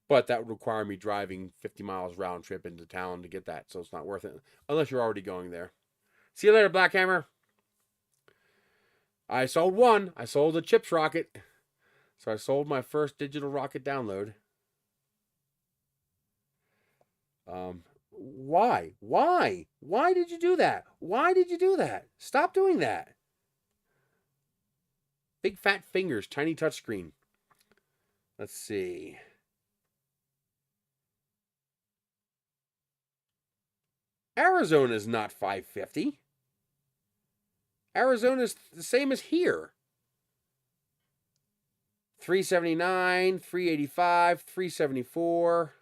But that would require me driving 50 miles round trip into town to get that, so it's not worth it unless you're already going there. See you later, Black Hammer. I sold one. I sold a chips rocket. So I sold my first digital rocket download. Why? Why? Why did you do that? Why did you do that? Stop doing that. Big fat fingers, tiny touchscreen. Let's see. Arizona's not 550. Arizona's the same as here. 379, 385, 374.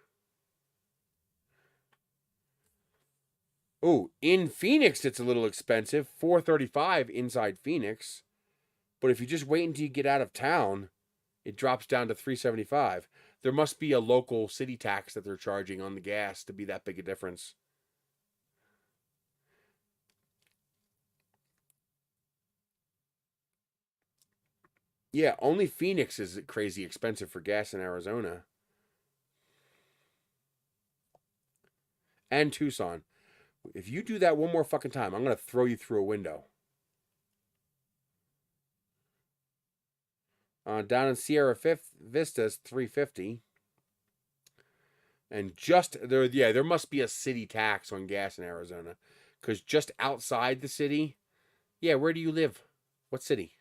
Oh, in Phoenix, it's a little expensive. 435 inside Phoenix. But if you just wait until you get out of town, it drops down to 375. There must be a local city tax that they're charging on the gas to be that big a difference. Yeah, only Phoenix is crazy expensive for gas in Arizona. And Tucson. If you do that one more fucking time, I'm going to throw you through a window. Down in Sierra Vista is 350. And just there, yeah, there must be a city tax on gas in Arizona. Because just outside the city, yeah, where do you live? What city?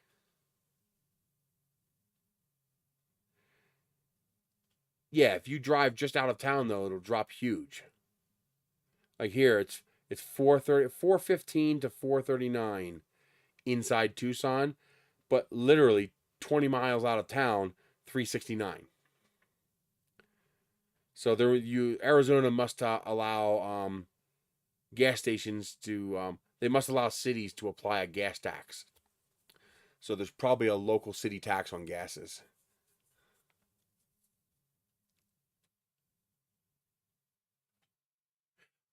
Yeah, if you drive just out of town though, it'll drop huge. Like here, it's 415 to 439 inside Tucson, but literally 20 miles out of town, 369. So Arizona must allow gas stations to they must allow cities to apply a gas tax. So there's probably a local city tax on gases.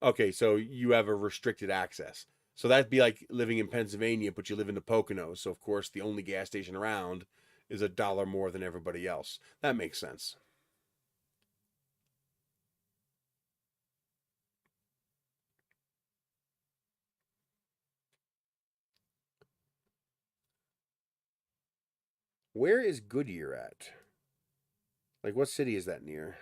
Okay, so you have a restricted access. So that'd be like living in Pennsylvania, but you live in the Poconos. So of course, the only gas station around is $1 more than everybody else. That makes sense. Where is Goodyear at? Like, what city is that near?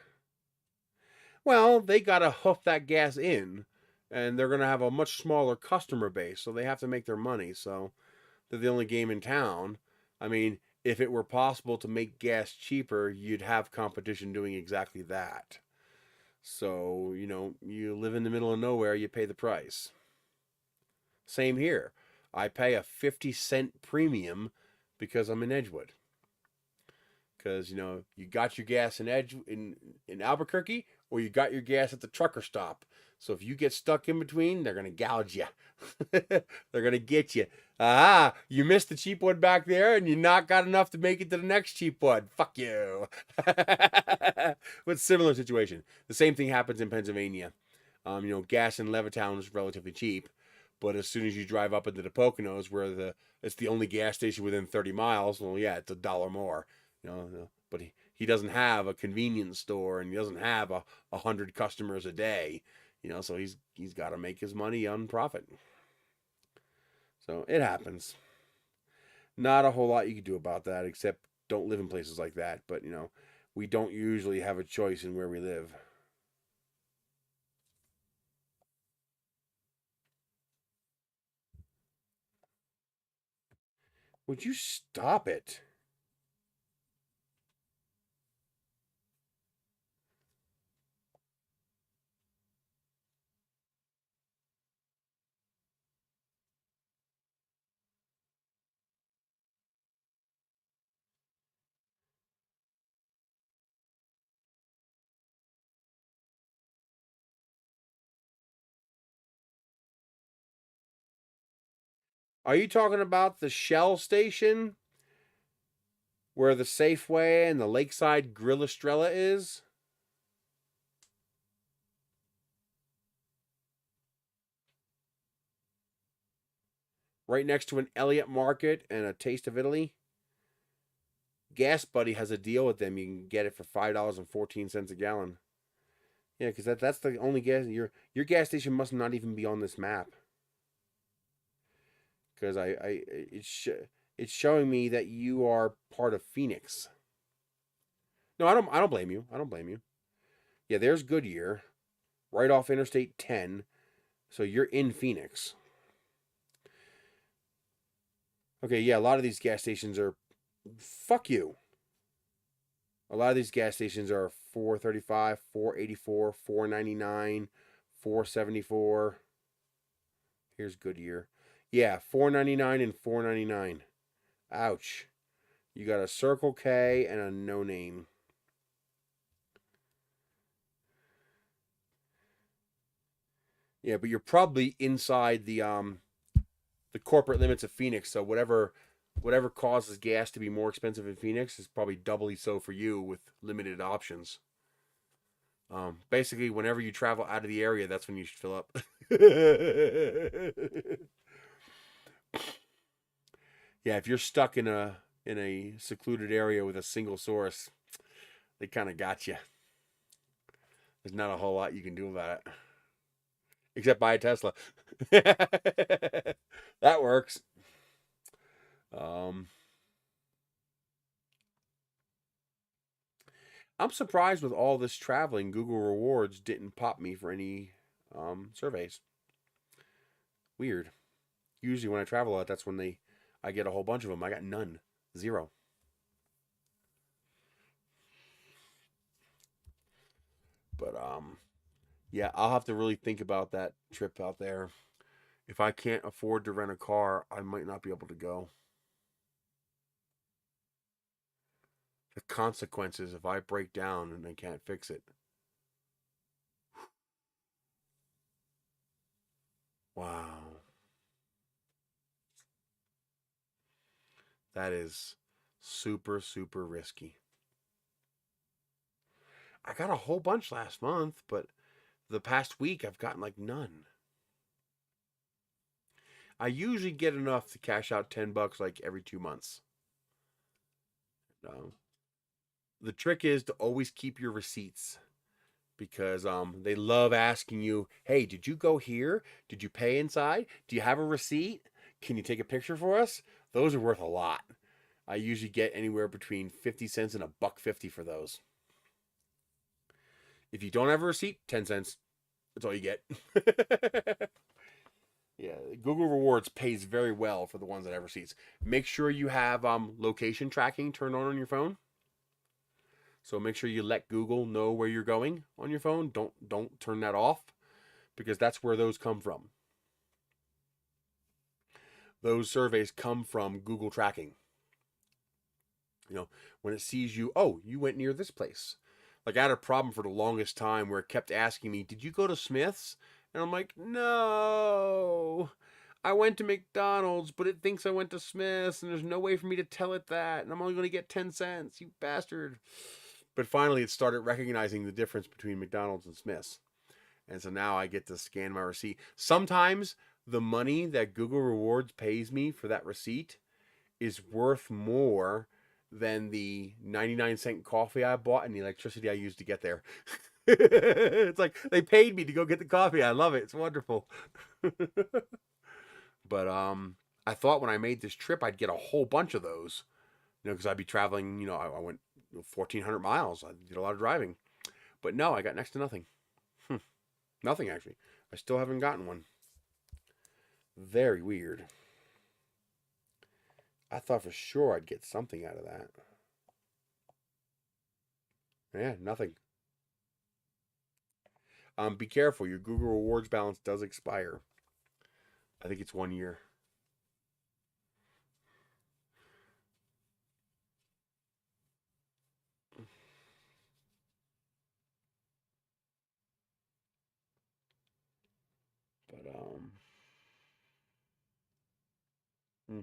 Well, they gotta hoof that gas in, and they're gonna have a much smaller customer base, so they have to make their money. So they're the only game in town. I mean, if it were possible to make gas cheaper, you'd have competition doing exactly that. So, you live in the middle of nowhere, you pay the price. Same here. I pay a 50-cent premium because I'm in Edgewood. Because, you got your gas in Albuquerque, or you got your gas at the trucker stop. So if you get stuck in between, they're going to gouge you. They're going to get you. Ah, you missed the cheap one back there and you not got enough to make it to the next cheap one. Fuck you. But similar situation. The same thing happens in Pennsylvania. Gas in Levittown is relatively cheap, but as soon as you drive up into the Poconos, where it's the only gas station within 30 miles, well, yeah, it's $1 more. But he doesn't have a convenience store, and he doesn't have 100 customers a day. So he's got to make his money on profit. So it happens. Not a whole lot you can do about that, except don't live in places like that. But we don't usually have a choice in where we live. Would you stop it? Are you talking about the Shell station where the Safeway and the Lakeside Grill Estrella is? Right next to an Elliott Market and a Taste of Italy? Gas Buddy has a deal with them. You can get it for $5.14 a gallon. Yeah, because that's the only gas. Your gas station must not even be on this map. Because it's showing me that you are part of Phoenix. No, I don't blame you. I don't blame you. Yeah, there's Goodyear, right off Interstate 10. So you're in Phoenix. Okay, yeah, a lot of these gas stations are. Fuck you. A lot of these gas stations are 435, 484, 499, 474. Here's Goodyear. Yeah, $4.99 and $4.99. Ouch. You got a Circle K and a no name. Yeah, but you're probably inside the corporate limits of Phoenix, so whatever causes gas to be more expensive in Phoenix is probably doubly so for you with limited options. Basically, whenever you travel out of the area, that's when you should fill up. Yeah, if you're stuck in a secluded area with a single source, they kind of got you. There's not a whole lot you can do about it, except buy a Tesla. That works. Um, I'm surprised with all this traveling, Google Rewards didn't pop me for any surveys. Weird. Usually when I travel a lot, that's when I get a whole bunch of them. I got none. Zero. But yeah, I'll have to really think about that trip out there. If I can't afford to rent a car, I might not be able to go. The consequences if I break down and I can't fix it. Wow. That is super, super risky. I got a whole bunch last month, but the past week I've gotten like none. I usually get enough to cash out $10 like every 2 months. Um, the trick is to always keep your receipts because they love asking you, "Hey, did you go here? Did you pay inside? Do you have a receipt? Can you take a picture for us?" Those are worth a lot. I usually get anywhere between 50 cents and $1.50 for those. If you don't have a receipt, 10 cents. That's all you get. Yeah, Google Rewards pays very well for the ones that have receipts. Make sure you have location tracking turned on your phone. So make sure you let Google know where you're going on your phone. Don't turn that off because that's where those come from. Those surveys come from Google tracking. You know, when it sees you, oh, you went near this place. Like I had a problem for the longest time where it kept asking me, "Did you go to Smith's?" And I'm like, "No. I went to McDonald's, but it thinks I went to Smith's, and there's no way for me to tell it that, and I'm only going to get 10 cents, you bastard." But finally, it started recognizing the difference between McDonald's and Smith's. And so now I get to scan my receipt. Sometimes the money that Google Rewards pays me for that receipt is worth more than the 99-cent coffee I bought and the electricity I used to get there. It's like they paid me to go get the coffee. I love it. It's wonderful. But I thought when I made this trip I'd get a whole bunch of those. You know, because I'd be traveling, you know, I went 1,400 miles. I did a lot of driving. But no, I got next to nothing. Nothing, actually. I still haven't gotten one. Very weird. I thought for sure I'd get something out of that. Yeah, nothing. Be careful. Your Google Rewards balance does expire. I think it's 1 year. But hmm,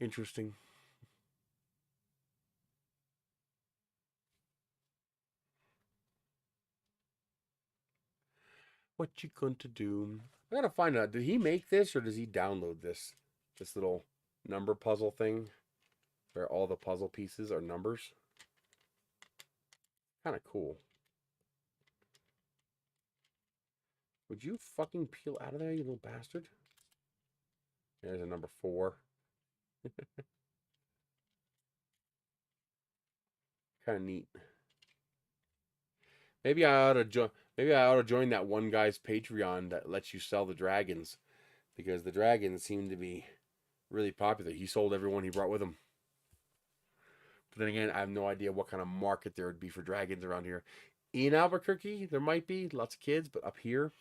interesting. What you going to do? I gotta find out. Did he make this or does he download this? This little number puzzle thing where all the puzzle pieces are numbers. Kind of cool. Would you fucking peel out of there, you little bastard? There's a number 4. Kind of neat. Maybe I ought to join. Maybe I ought to join that one guy's Patreon that lets you sell the dragons, because the dragons seem to be really popular. He sold everyone he brought with him. But then again, I have no idea what kind of market there would be for dragons around here. In Albuquerque, there might be lots of kids, but up here,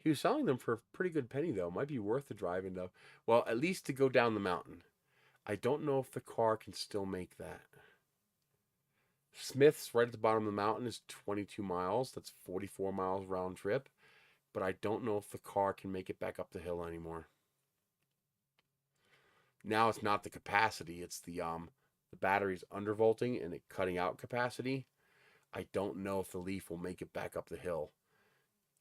He was selling them for a pretty good penny, though. Might be worth the drive into. Well, at least to go down the mountain. I don't know if the car can still make that. Smith's right at the bottom of the mountain is 22 miles. That's 44 miles round trip. But I don't know if the car can make it back up the hill anymore. Now it's not the capacity, it's the battery's undervolting and it cutting out capacity. I don't know if the Leaf will make it back up the hill.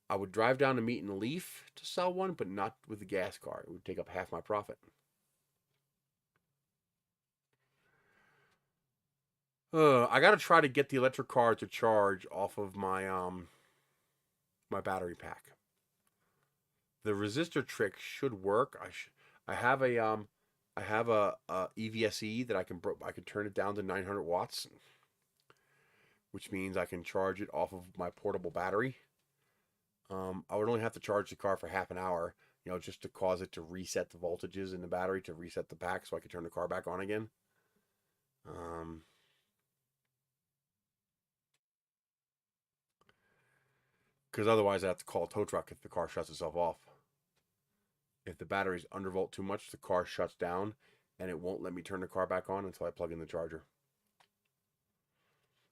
I would drive down to Meet in the Leaf to sell one, but not with the gas car. It would take up half my profit. I gotta try to get the electric car to charge off of my my battery pack. The resistor trick should work. I have a EVSE that I can turn it down to 900 watts, which means I can charge it off of my portable battery. I would only have to charge the car for half an hour, just to cause it to reset the voltages in the battery to reset the pack, so I could turn the car back on again. Because otherwise I have to call a tow truck if the car shuts itself off. If the battery's undervolt too much, the car shuts down and it won't let me turn the car back on until I plug in the charger.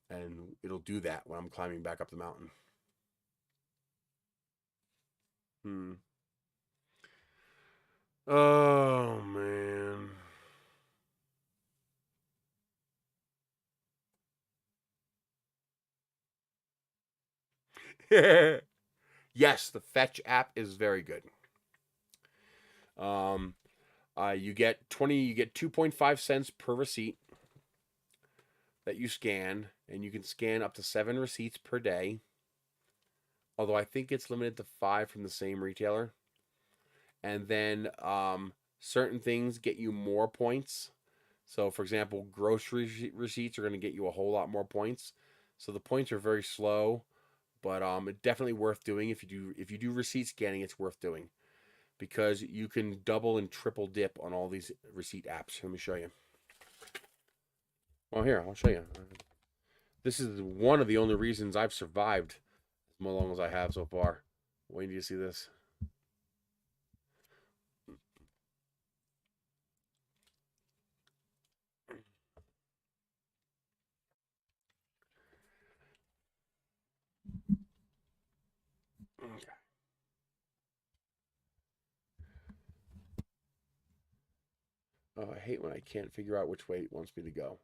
And it'll do that when I'm climbing back up the mountain. Oh, man. Yes, the Fetch app is very good. You get 2.5 cents per receipt that you scan, and you can scan up to 7 receipts per day. Although I think it's limited to 5 from the same retailer. And then certain things get you more points. So, for example, grocery receipts are going to get you a whole lot more points. So the points are very slow, but it's definitely worth doing. If you do receipt scanning, it's worth doing because you can double and triple dip on all these receipt apps. Let me show you. Well, here, I'll show you. This is one of the only reasons I've survived as long as I have so far. Wait till you see this. Okay. Oh, I hate when I can't figure out which way it wants me to go.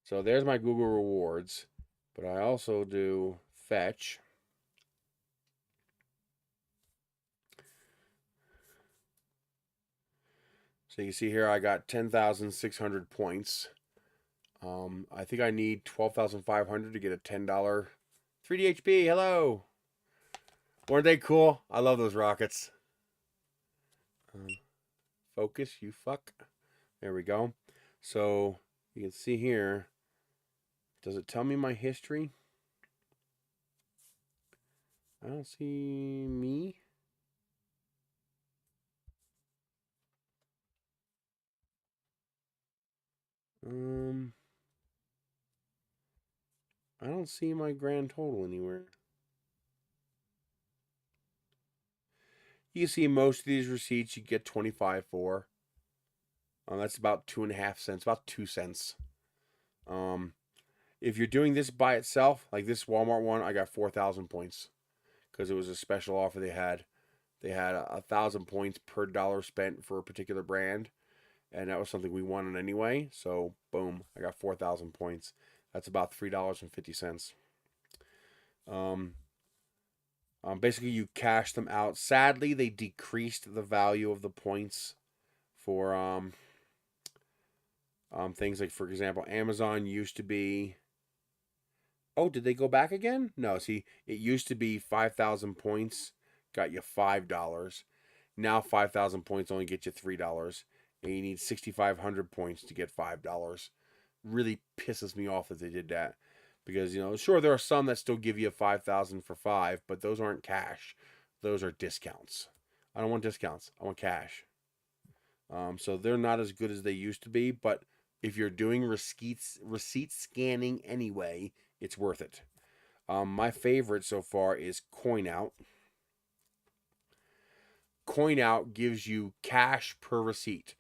So there's my Google Rewards, but I also do Fetch. So you see here I got 10,600 points. I think I need 12,500 to get a $10 3DHP. Hello. Weren't they cool? I love those rockets. Focus, you fuck. There we go. So you can see here. Does it tell me my history? I don't see me. I don't see my grand total anywhere. You see most of these receipts you get 25 for. That's about 2.5 cents, about 2 cents. If you're doing this by itself, like this Walmart one, I got 4,000 points because it was a special offer they had. They had 1,000 points per dollar spent for a particular brand, and that was something we wanted anyway. So boom, I got 4,000 points. That's about $3.50. Basically, you cash them out. Sadly, they decreased the value of the points for things like, for example, Amazon used to be. Oh, did they go back again? No, see, it used to be 5,000 points got you $5. Now 5,000 points only get you $3, and you need 6,500 points to get $5. Really pisses me off that they did that. Because, sure, there are some that still give you 5,000 for 5, but those aren't cash. Those are discounts. I don't want discounts. I want cash. So they're not as good as they used to be, but if you're doing receipt scanning anyway, it's worth it. My favorite so far is Coin Out. Coin Out gives you cash per receipt,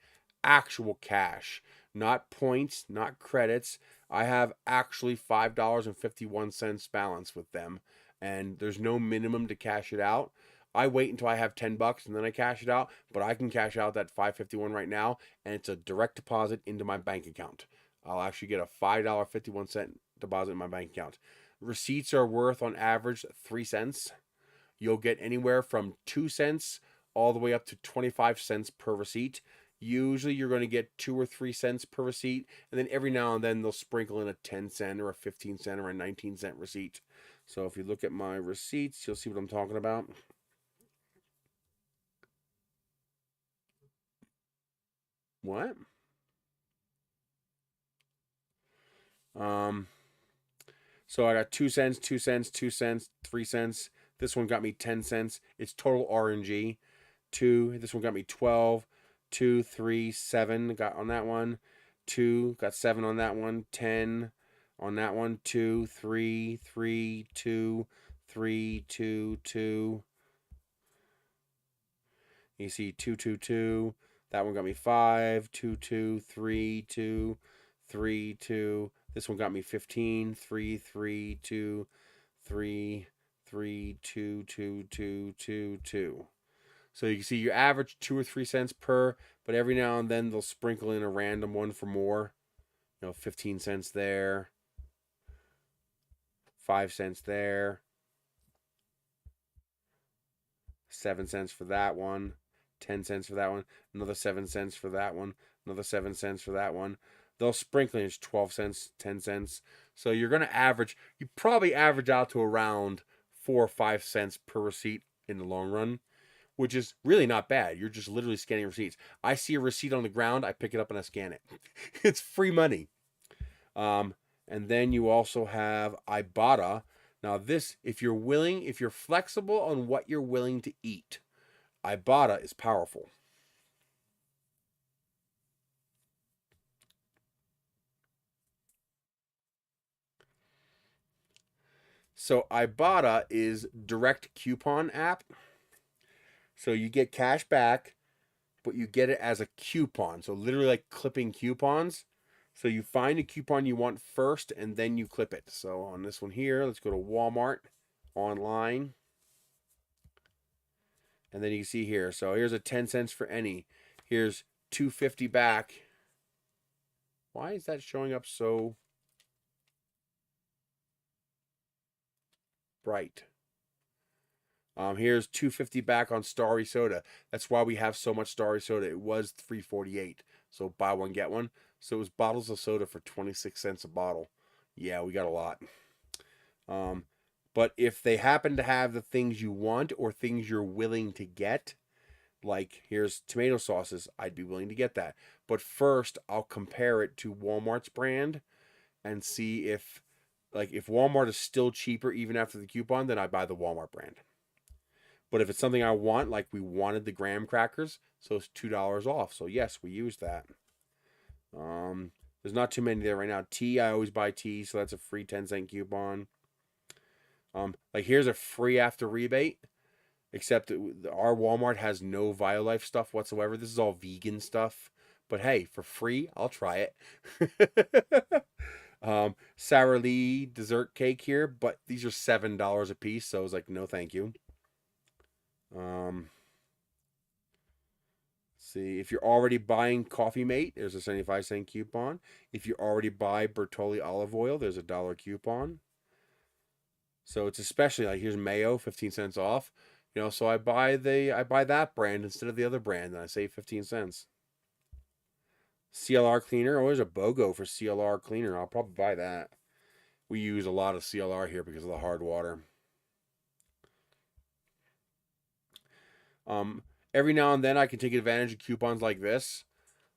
actual cash, not points, not credits. I have actually $5.51 balance with them, and there's no minimum to cash it out. I wait until I have $10 and then I cash it out, but I can cash out that 551 right now, and it's a direct deposit into my bank account. I'll actually get a $5.51 deposit in my bank account. Receipts are worth on average 3 cents. You'll get anywhere from 2 cents all the way up to 25 cents per receipt. Usually you're going to get 2 or 3 cents per receipt, and then every now and then they'll sprinkle in a 10 cent or a 15 cent or a 19 cent receipt. So if you look at my receipts, you'll see what I'm talking about. What? So I got 2 cents, 2 cents, 2 cents, 3 cents. This one got me 10 cents. It's total RNG. 2. This one got me 12. 2, 3, 7 got on that one. 2 got 7 on that one. 10 on that one. 2, 3, 3, 2, 3, 2, 2. You see 2, 2, 2. That one got me 5. 2, 2, 3, 2, 3, 2. This one got me 15. 3, 3, 2, 3, 3, 2, 2, 2, 2, 2. So you can see you average 2 or 3 cents per, but every now and then they'll sprinkle in a random one for more. 15 cents there, 5 cents there, 7 cents for that one, 10 cents for that one, another 7 cents for that one, another 7 cents for that one. They'll sprinkle in 12 cents, 10 cents. So you're going to average, you probably average out to around 4 or 5 cents per receipt in the long run, which is really not bad. You're just literally scanning receipts. I see a receipt on the ground, I pick it up and I scan it. It's free money. And then you also have Ibotta. Now this, if you're willing, if you're flexible on what you're willing to eat, Ibotta is powerful. So Ibotta is direct coupon app. So you get cash back, but you get it as a coupon. So literally like clipping coupons. So you find a coupon you want first and then you clip it. So on this one here, let's go to Walmart online. And then you can see here. So here's a 10 cents for any. Here's $2.50 back. Why is that showing up so bright? Here's $2.50 back on Starry Soda. That's why we have so much Starry Soda. It was $3.48. So buy one, get one. So it was bottles of soda for 26 cents a bottle. Yeah, we got a lot. But if they happen to have the things you want or things you're willing to get, like here's tomato sauces, I'd be willing to get that. But first, I'll compare it to Walmart's brand and see if Walmart is still cheaper even after the coupon, then I buy the Walmart brand. But if it's something I want, like we wanted the graham crackers, so it's $2 off. So yes, we use that. There's not too many there right now. Tea, I always buy tea, so that's a free 10-cent coupon. Like here's a free after rebate, except our Walmart has no Violife stuff whatsoever. This is all vegan stuff. But hey, for free, I'll try it. Sara Lee dessert cake here, but these are $7 a piece, so I was like, no, thank you. See, if you're already buying Coffee Mate, there's a 75-cent coupon. If you already buy Bertolli olive oil, there's a $1 coupon. So it's especially like here's mayo, 15 cents off. So I buy that brand instead of the other brand, and I save 15 cents. CLR cleaner, there's a BOGO for CLR cleaner. I'll probably buy that. We use a lot of CLR here because of the hard water. Every now and then I can take advantage of coupons like this,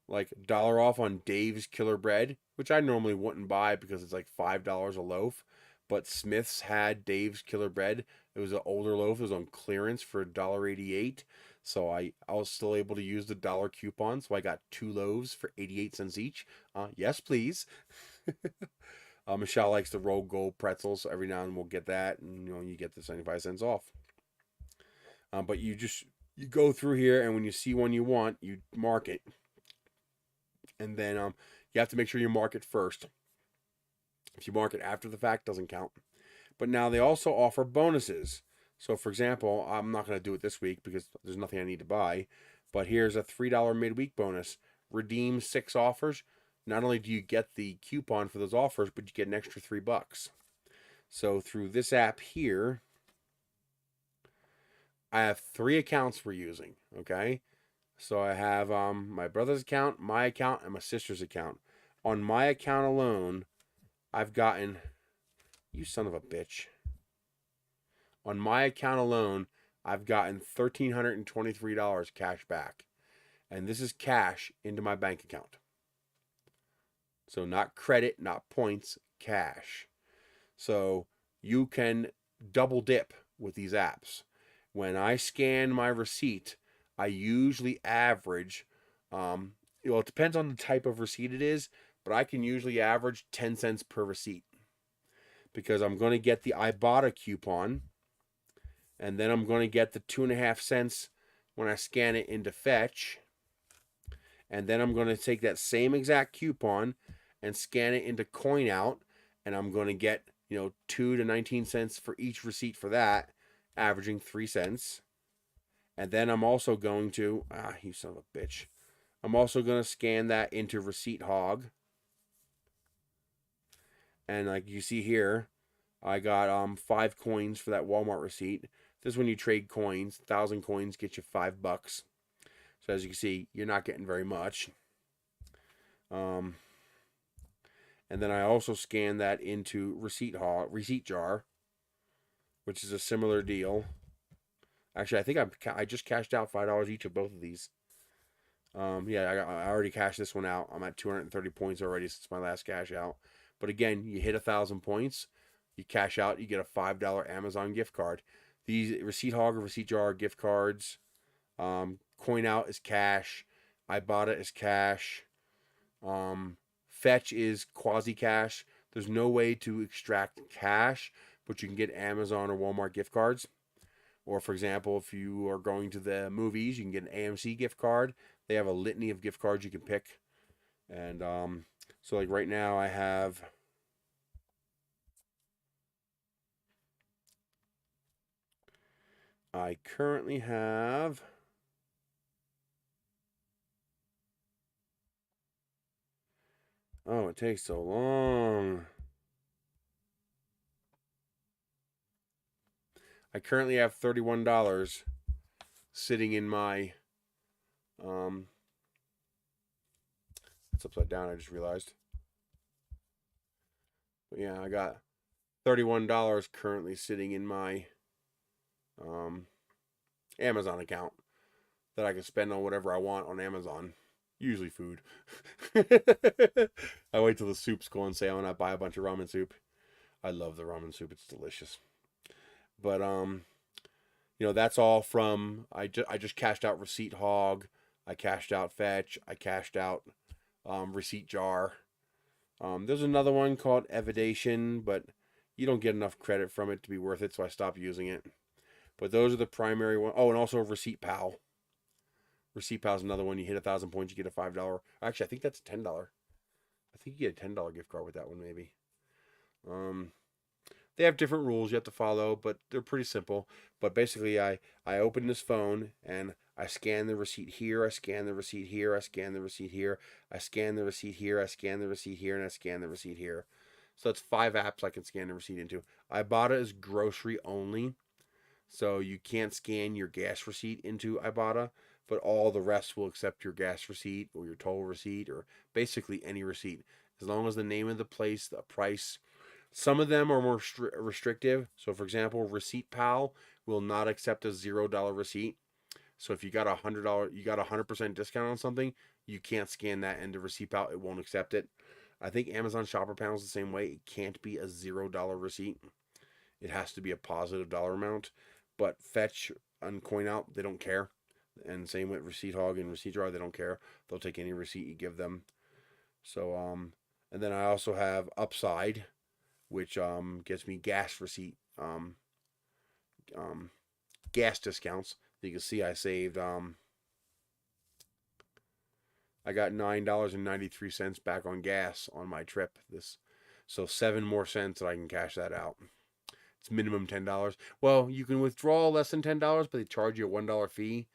like $1 off on Dave's Killer Bread, which I normally wouldn't buy because it's like $5 a loaf. But Smith's had Dave's Killer Bread. It was an older loaf. It was on clearance for $1.88. So I was still able to use the $1 coupon. So I got 2 loaves for 88 cents each. Yes, please. Michelle likes the roll gold pretzels. So every now and then we'll get that. And you get the 75 cents off. But you you go through here, and when you see one you want, you mark it. And then you have to make sure you mark it first. If you mark it after the fact, it doesn't count. But now they also offer bonuses. So, for example, I'm not going to do it this week because there's nothing I need to buy. But here's a $3 midweek bonus. Redeem 6 offers. Not only do you get the coupon for those offers, but you get an extra $3. So through this app here, I have 3 accounts we're using. Okay, so I have my brother's account, my account, and my sister's account. On my account alone, I've gotten, you son of a bitch. On my account alone, I've gotten $1,323 cash back. And this is cash into my bank account. So not credit, not points, cash. So you can double dip with these apps. When I scan my receipt, I usually average, it depends on the type of receipt it is, but I can usually average 10 cents per receipt. Because I'm going to get the Ibotta coupon, and then I'm going to get the 2.5 cents when I scan it into Fetch. And then I'm going to take that same exact coupon and scan it into Coin Out, and I'm going to get 2 to 19 cents for each receipt for that, averaging 3 cents. And then I'm also going to, you son of a bitch, I'm also going to scan that into Receipt Hog. And like you see here, I got 5 coins for that Walmart receipt. This is when you trade coins. 1,000 coins get you $5. So as you can see, you're not getting very much. And then I also scan that into Receipt Jar, which is a similar deal. Actually, I think I just cashed out $5 each of both of these. Yeah, I already cashed this one out. I'm at 230 points already since my last cash out. But again, you hit 1,000 points, you cash out, you get a $5 Amazon gift card. These Receipt Hog or Receipt Jar gift cards. Coin Out is cash. Ibotta is cash. Fetch is quasi cash. There's no way to extract cash, but you can get Amazon or Walmart gift cards. Or, for example, if you are going to the movies, you can get an AMC gift card. They have a litany of gift cards you can pick. And so, like right now, I currently have oh, it takes so long. I currently have $31 sitting in my it's upside down, I just realized. But yeah, I got $31 currently sitting in my Amazon account that I can spend on whatever I want on Amazon. Usually food. I wait till the soups go on sale and I buy a bunch of ramen soup. I love the ramen soup. It's delicious. But that's all from I just cashed out Receipt Hog. I cashed out Fetch. I cashed out Receipt Jar. There's another one called Evidation, but you don't get enough credit from it to be worth it, so I stopped using it. But those are the primary ones. Oh, and also Receipt Pal. Receipt Pal is another one. You hit 1,000 points, you get a $5. Actually, I think that's $10. I think you get a $10 gift card with that one, maybe. They have different rules you have to follow, but they're pretty simple. But basically, I open this phone and I scan the receipt here, I scan the receipt here, I scan the receipt here, I scan the receipt here, I scan the receipt here, and I scan the receipt here. So that's 5 apps I can scan the receipt into. Ibotta is grocery only, so you can't scan your gas receipt into Ibotta, but all the rest will accept your gas receipt or your toll receipt or basically any receipt. As long as the name of the place, the price. Some of them are more restrictive. So, for example, Receipt Pal will not accept a $0 receipt. So, if you got $100, you got 100% discount on something, you can't scan that into Receipt Pal. It won't accept it. I think Amazon Shopper Panel is the same way. It can't be a $0 receipt. It has to be a positive dollar amount. But Fetch and Coin Out, they don't care. And same with Receipt Hog and Receipt Jar, they don't care. They'll take any receipt you give them. So, and then I also have Upside, which gets me gas receipt, gas discounts. You can see I saved I got $9.93 back on gas on my trip. So 7 more cents that I can cash that out. It's minimum $10. Well, you can withdraw less than $10, but they charge you a $1 fee.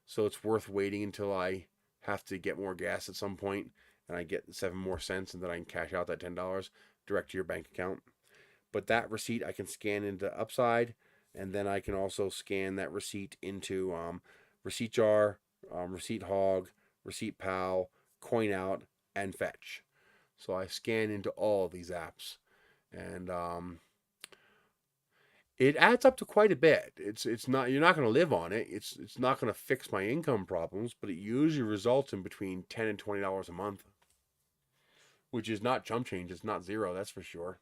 So it's worth waiting until I have to get more gas at some point and I get 7 more cents, and then I can cash out that $10 direct to your bank account. But that receipt I can scan into Upside, and then I can also scan that receipt into Receipt Jar, Receipt Hog, Receipt Pal, Coin Out, and Fetch. So I scan into all of these apps, and it adds up to quite a bit. It's not, you're not going to live on it. It's not going to fix my income problems, but it usually results in between $10 and $20 a month, which is not chump change. It's not zero, that's for sure.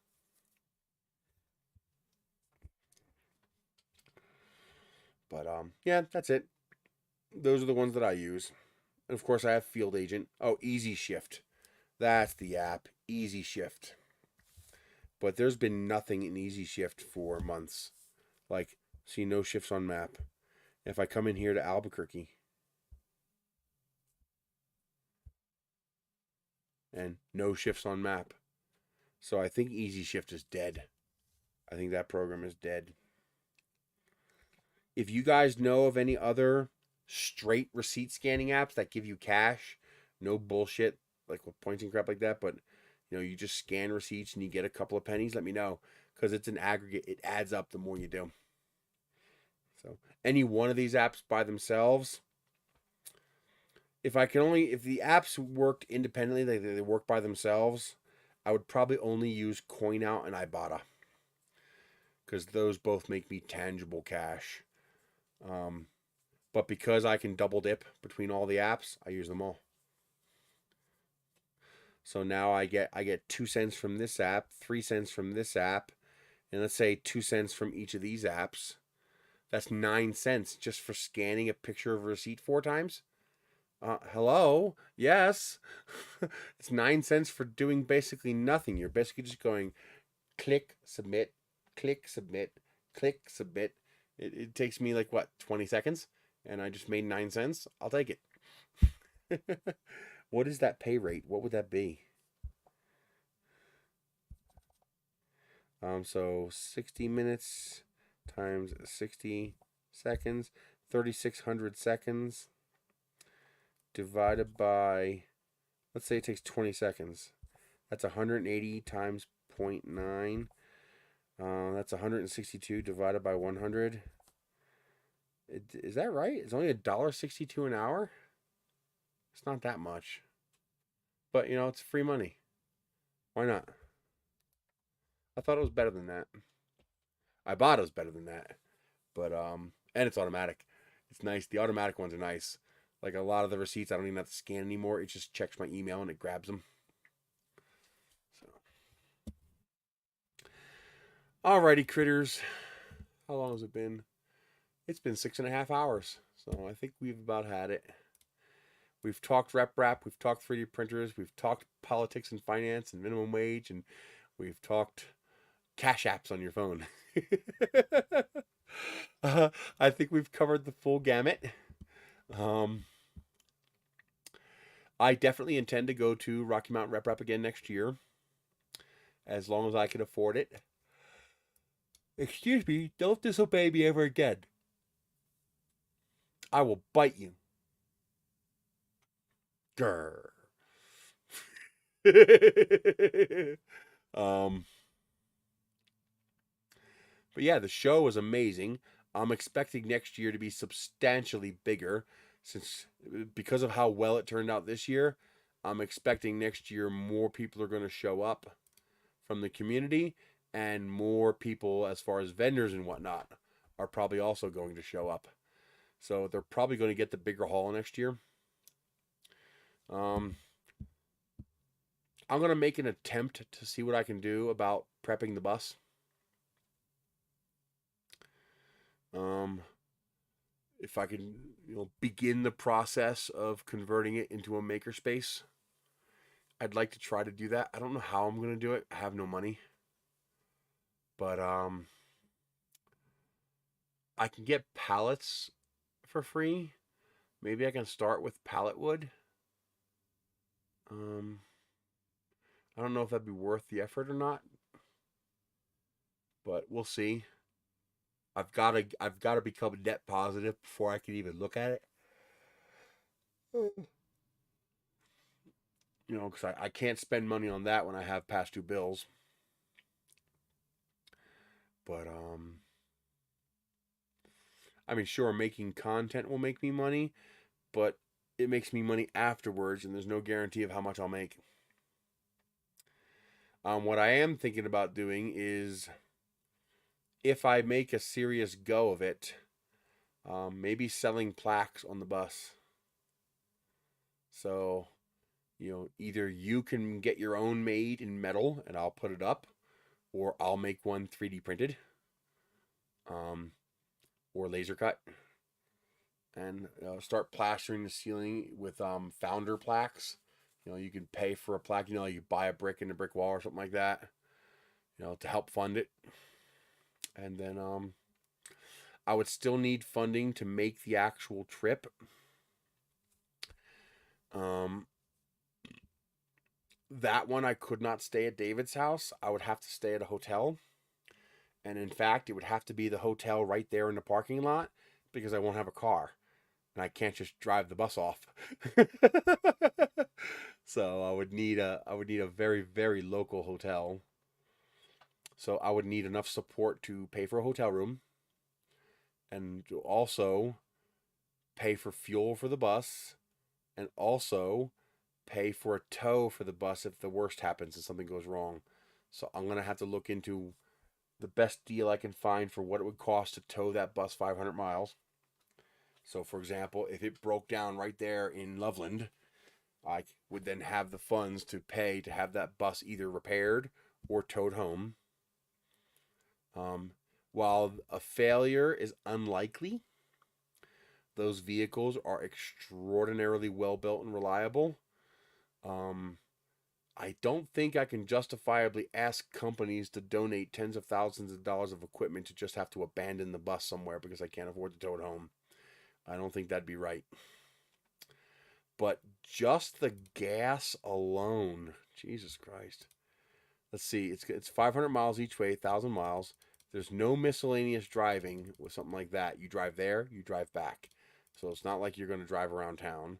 But yeah, that's it. Those are the ones that I use. And of course, I have Field Agent. Oh, Easy Shift. That's the app, Easy Shift. But there's been nothing in Easy Shift for months. Like, see, no shifts on map. If I come in here to Albuquerque, and no shifts on map. So I think Easy Shift is dead. I think that program is dead. If you guys know of any other straight receipt scanning apps that give you cash, no bullshit like with points and crap like that, but you just scan receipts and you get a couple of pennies, let me know, because it's an aggregate. It adds up the more you do. So any one of these apps by themselves, if the apps worked independently, they work by themselves, I would probably only use CoinOut and Ibotta, because those both make me tangible cash. But because I can double dip between all the apps, I use them all. So now I get 2 cents from this app, 3 cents from this app, and let's say 2 cents from each of these apps. That's 9 cents just for scanning a picture of a receipt 4 times. Hello? Yes. It's 9 cents for doing basically nothing. You're basically just going click, submit, click, submit, click, submit. It takes me like, what, 20 seconds? And I just made 9 cents. I'll take it. What is that pay rate? What would that be? So 60 minutes times 60 seconds, 3,600 seconds divided by, let's say it takes 20 seconds. That's 180 times 0.9. That's 162 divided by 100. Is that right? It's only $1.62 an hour? It's not that much. But, it's free money. Why not? I thought it was better than that. Ibotta's better than that. But, and it's automatic. It's nice. The automatic ones are nice. Like a lot of the receipts, I don't even have to scan anymore. It just checks my email and it grabs them. So, alrighty, critters. How long has it been? It's been 6.5 hours. So I think we've about had it. We've talked RepRap, we've talked 3D printers, we've talked politics and finance and minimum wage, and we've talked cash apps on your phone. I think we've covered the full gamut. I definitely intend to go to Rocky Mountain RepRap again next year, as long as I can afford it. Excuse me, don't disobey me ever again. I will bite you. Grr. But yeah, the show was amazing. I'm expecting next year to be substantially bigger, because of how well it turned out this year. I'm expecting next year more people are going to show up from the community, and more people as far as vendors and whatnot are probably also going to show up. So they're probably going to get the bigger haul next year. I'm going to make an attempt to see what I can do about prepping the bus. If I can, begin the process of converting it into a makerspace, I'd like to try to do that. I don't know how I'm going to do it. I have no money. But I can get pallets for free. Maybe I can start with pallet wood. I don't know if that'd be worth the effort or not, but we'll see. I've gotta become net positive before I can even look at it. You know, because I can't spend money on that when I have past due bills. But I mean, sure, making content will make me money, but it makes me money afterwards, and there's no guarantee of how much I'll make. What I am thinking about doing is, if I make a serious go of it, maybe selling plaques on the bus. So, you know, either you can get your own made in metal and I'll put it up, or I'll make one 3D printed, or laser cut, and start plastering the ceiling with founder plaques. You know, you can pay for a plaque. You know, you buy a brick in a brick wall or something like that. You know, to help fund it. And then I would still need funding to make the actual trip. That one I could not stay at David's house. I would have to stay at a hotel. And in fact, it would have to be the hotel right there in the parking lot because I won't have a car. And I can't just drive the bus off. So I would need a very, very local hotel. So I would need enough support to pay for a hotel room and to also pay for fuel for the bus and also pay for a tow for the bus if the worst happens and something goes wrong. So I'm going to have to look into the best deal I can find for what it would cost to tow that bus 500 miles. So, for example, if it broke down right there in Loveland, I would then have the funds to pay to have that bus either repaired or towed home. While a failure is unlikely, those vehicles are extraordinarily well built and reliable. I don't think I can justifiably ask companies to donate tens of thousands of dollars of equipment to just have to abandon the bus somewhere because I can't afford to tow it home. I don't think that'd be right. But just the gas alone, Jesus Christ. Let's see, it's 500 miles each way, 1,000 miles. There's no miscellaneous driving with something like that. You drive there, you drive back. So it's not like you're going to drive around town.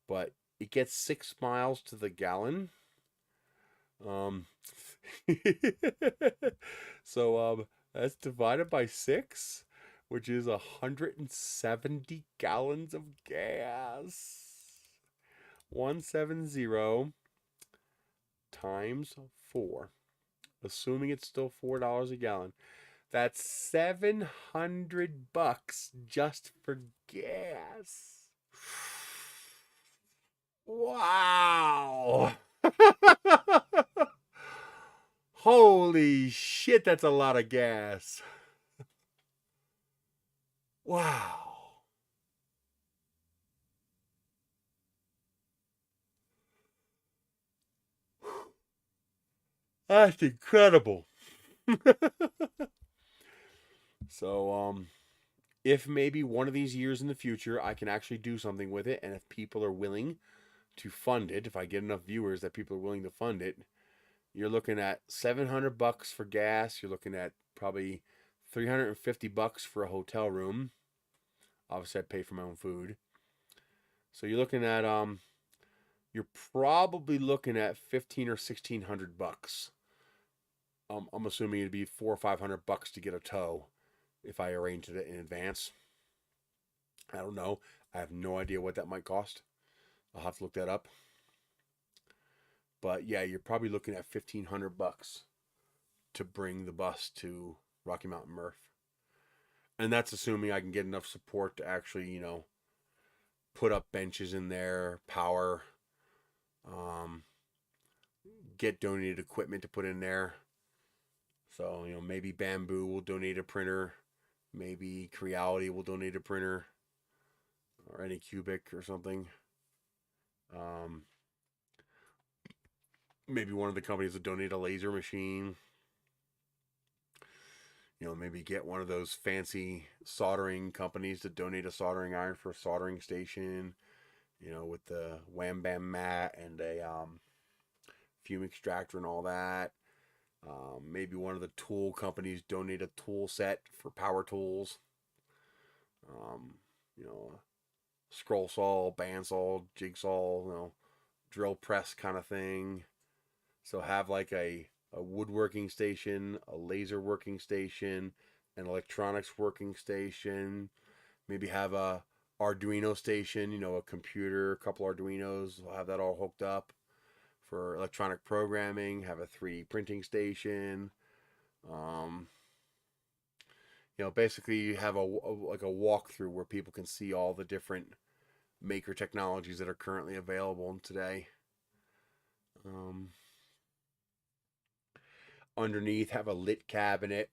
But it gets 6 miles to the gallon. So that's divided by 6, which is 170 gallons of gas. 170 times 4, assuming it's still $4 a gallon. That's $700 just for gas. Wow. Holy shit, that's a lot of gas. Wow. That's incredible. So, if maybe one of these years in the future I can actually do something with it, and if people are willing to fund it, if I get enough viewers that people are willing to fund it, you're looking at $700 for gas. You're looking at probably $350 for a hotel room. Obviously, I'd pay for my own food. So you're looking at you're probably looking at $1,500 or $1,600. I'm assuming it'd be $400 or $500 to get a tow if I arranged it in advance. I don't know. I have no idea what that might cost. I'll have to look that up. But yeah, you're probably looking at $1,500 to bring the bus to Rocky Mountain MRF. And that's assuming I can get enough support to actually, you know, put up benches in there, power, get donated equipment to put in there. So, you know, maybe Bamboo will donate a printer. Maybe Creality will donate a printer. Or any Cubic or something. Maybe one of the companies will donate a laser machine. You know, maybe get one of those fancy soldering companies to donate a soldering iron for a soldering station, you know, with the wham bam mat and a fume extractor and all that. Maybe one of the tool companies donate a tool set for power tools. You know, scroll saw, bandsaw, jigsaw, you know, drill press kind of thing. So have like a woodworking station, a laser working station, an electronics working station. Maybe have a Arduino station, you know, a computer, a couple Arduinos. We'll have that all hooked up for electronic programming. Have a 3D printing station. You know, basically you have like a walkthrough where people can see all the different maker technologies that are currently available today. Underneath have a lit cabinet,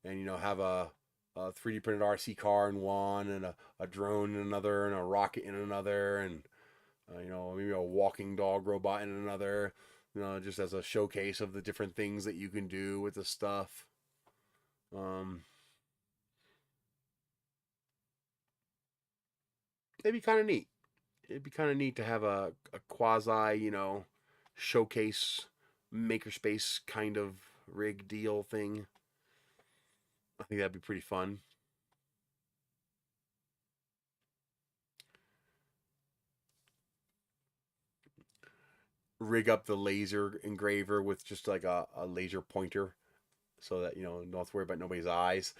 and you know, have a 3D printed RC car in one, and a drone in another, and a rocket in another, and you know, maybe a walking dog robot in another, you know, just as a showcase of the different things that you can do with the stuff. It'd be kind of neat. It'd be kind of neat to have a quasi, you know, showcase makerspace kind of rig deal thing. I think that'd be pretty fun. Rig up the laser engraver with just like a laser pointer so that, you know, don't have to worry about nobody's eyes.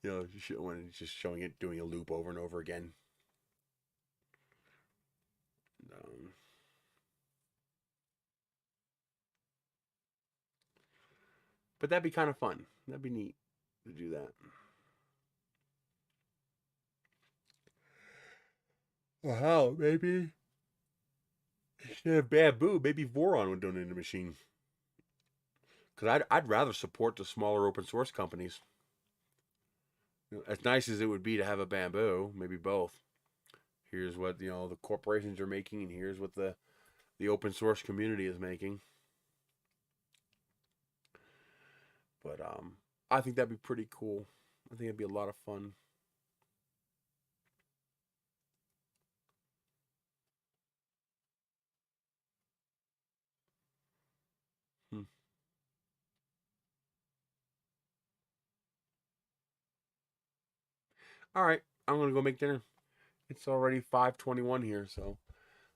You know, when it's just showing it doing a loop over and over again. Um, but that'd be kind of fun. That'd be neat to do that. Well, hell, maybe instead of bamboo, maybe Voron would donate a machine. Because I'd rather support the smaller open source companies. You know, as nice as it would be to have a bamboo, maybe both. Here's what, you know, the corporations are making, and here's what the open source community is making. But I think that'd be pretty cool. I think it'd be a lot of fun. Hmm. All right, I'm gonna go make dinner. It's already 5:21 here, so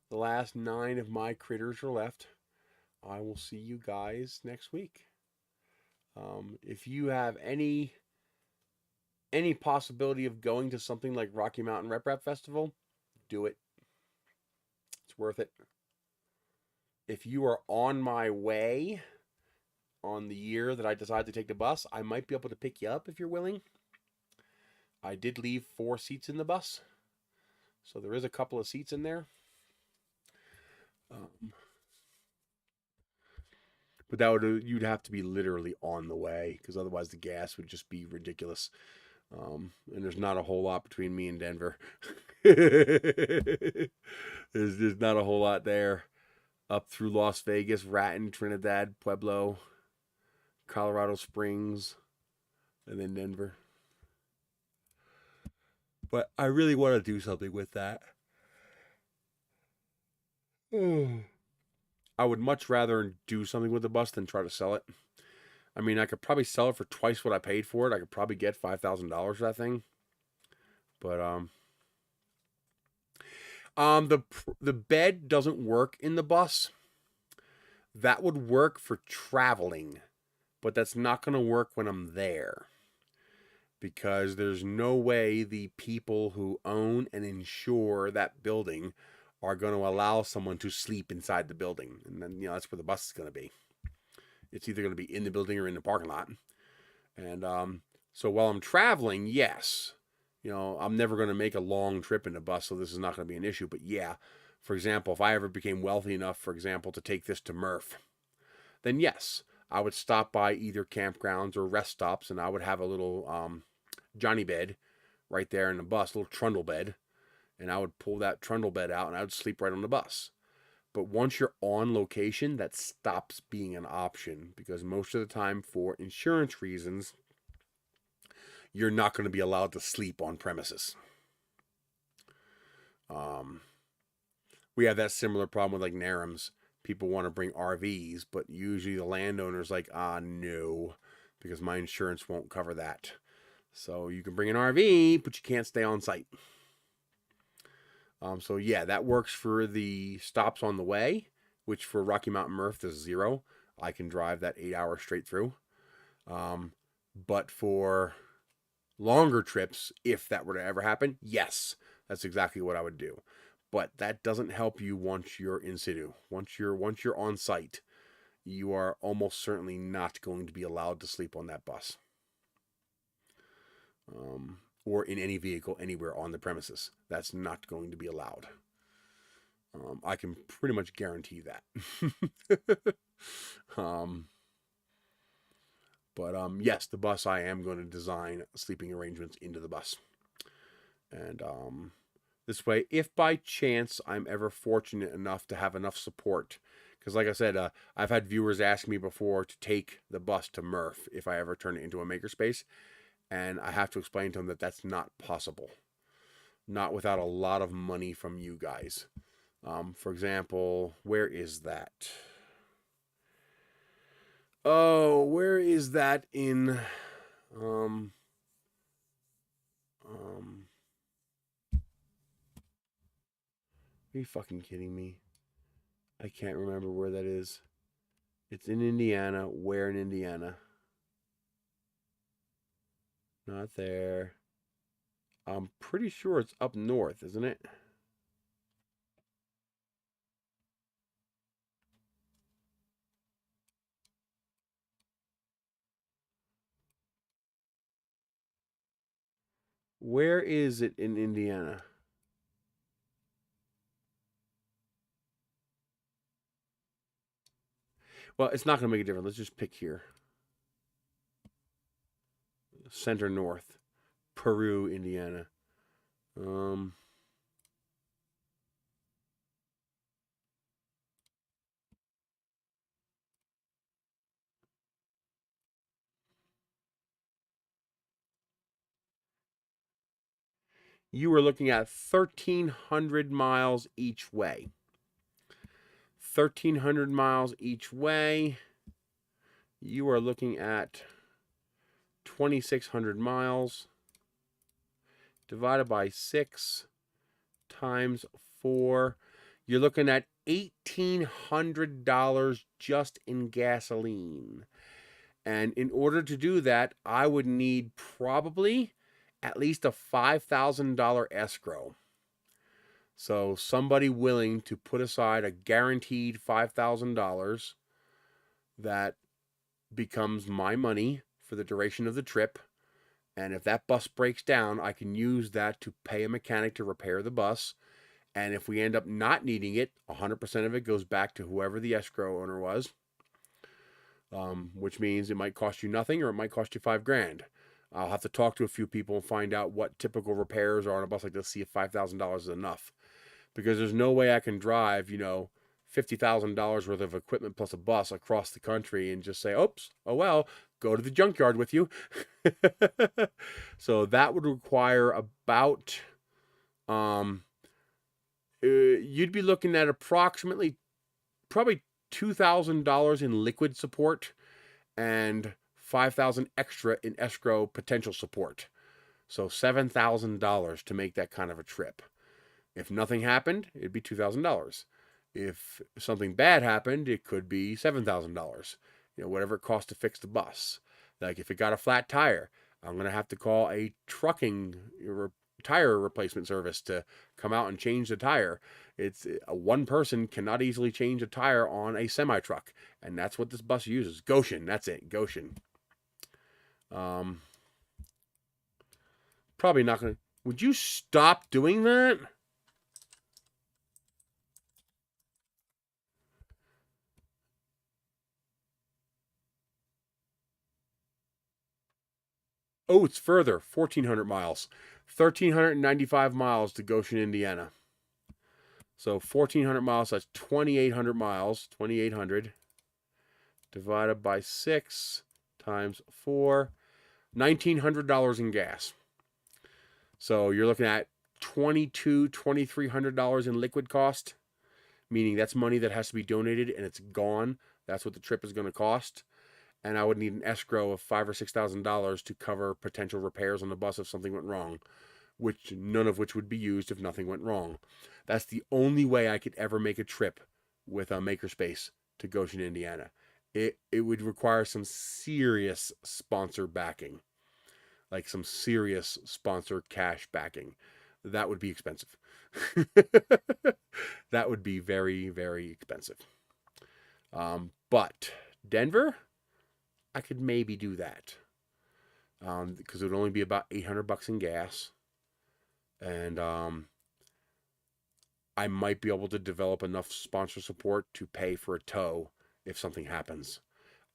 the last 9 of my critters are left. I will see you guys next week. If you have any possibility of going to something like Rocky Mountain Rep Rap Festival, do it. It's worth it. If you are on my way on the year that I decide to take the bus, I might be able to pick you up if you're willing. I did leave 4 seats in the bus, so there is a couple of seats in there. But that would you'd have to be literally on the way, because otherwise the gas would just be ridiculous. And there's not a whole lot between me and Denver. there's not a whole lot there. Up through Las Vegas, Raton, Trinidad, Pueblo, Colorado Springs, and then Denver. But I really want to do something with that. I would much rather do something with the bus than try to sell it. I mean, I could probably sell it for twice what I paid for it. I could probably get $5,000 for that thing. But the bed doesn't work in the bus. That would work for traveling, but that's not going to work when I'm there. Because there's no way the people who own and insure that building are going to allow someone to sleep inside the building. And then, you know, that's where the bus is going to be. It's either going to be in the building or in the parking lot. And so while I'm traveling, yes, you know, I'm never going to make a long trip in a bus, so this is not going to be an issue. But yeah, for example, if I ever became wealthy enough, for example, to take this to Murph, then yes, I would stop by either campgrounds or rest stops, and I would have a little Johnny bed right there in the bus, a little trundle bed, and I would pull that trundle bed out, and I would sleep right on the bus. But once you're on location, that stops being an option, because most of the time, for insurance reasons, you're not going to be allowed to sleep on premises. We have that similar problem with like NARMs. People want to bring RVs, but usually the landowner's like, no, because my insurance won't cover that. So you can bring an RV, but you can't stay on site. So yeah, that works for the stops on the way, which for Rocky Mountain Murph is 0. I can drive that 8 hours straight through. But for longer trips, if that were to ever happen, yes, that's exactly what I would do. But that doesn't help you once you're in situ. Once you're on site, you are almost certainly not going to be allowed to sleep on that bus. Or in any vehicle anywhere on the premises. That's not going to be allowed. I can pretty much guarantee that. Yes, the bus, I am going to design sleeping arrangements into the bus. And this way, if by chance I'm ever fortunate enough to have enough support, because like I said, I've had viewers ask me before to take the bus to Murph if I ever turn it into a makerspace. And I have to explain to them that that's not possible. Not without a lot of money from you guys. For example, where is that? Oh, where is that in... Are you fucking kidding me? I can't remember where that is. It's in Indiana. Where in Indiana? Not there. I'm pretty sure it's up north, isn't it? Where is it in Indiana? Well, it's not going to make a difference. Let's just pick here. Center north. Peru, Indiana. You were looking at 1,300 miles each way. 1,300 miles each way. You are looking at 2,600 miles divided by 6 times 4. You're looking at $1,800 just in gasoline. And in order to do that, I would need probably at least a $5,000 escrow. So somebody willing to put aside a guaranteed $5,000 that becomes my money for the duration of the trip. And if that bus breaks down, I can use that to pay a mechanic to repair the bus. And if we end up not needing it, 100% of it goes back to whoever the escrow owner was. Which means it might cost you nothing or it might cost you $5,000. I'll have to talk to a few people and find out what typical repairs are on a bus like this, see if $5,000 is enough. Because there's no way I can drive, $50,000 worth of equipment plus a bus across the country and just say, oops, oh well, go to the junkyard with you. So that would require about, you'd be looking at approximately probably $2,000 in liquid support and $5,000 extra in escrow potential support. So $7,000 to make that kind of a trip. If nothing happened, it'd be $2,000. If something bad happened, it could be $7,000. Whatever it costs to fix the bus. Like if it got a flat tire, I'm going to have to call a trucking tire replacement service to come out and change the tire. It's one person cannot easily change a tire on a semi truck, and that's what this bus uses. Goshen, that's it, Goshen. Probably not gonna. Would you stop doing that? Oh, it's further, 1,400 miles. 1,395 miles to Goshen, Indiana. So 1,400 miles, that's 2,800 miles. 2,800 divided by 6 times 4, $1,900 in gas. So you're looking at $2,300 in liquid cost, meaning that's money that has to be donated and it's gone. That's what the trip is going to cost. And I would need an escrow of $5,000 or $6,000 to cover potential repairs on the bus if something went wrong, which none of which would be used if nothing went wrong. That's the only way I could ever make a trip with a makerspace to Goshen, Indiana. It would require some serious sponsor backing, like some serious sponsor cash backing. That would be expensive. That would be very, very expensive. But Denver, I could maybe do that because it would only be about $800 in gas, and I might be able to develop enough sponsor support to pay for a tow if something happens.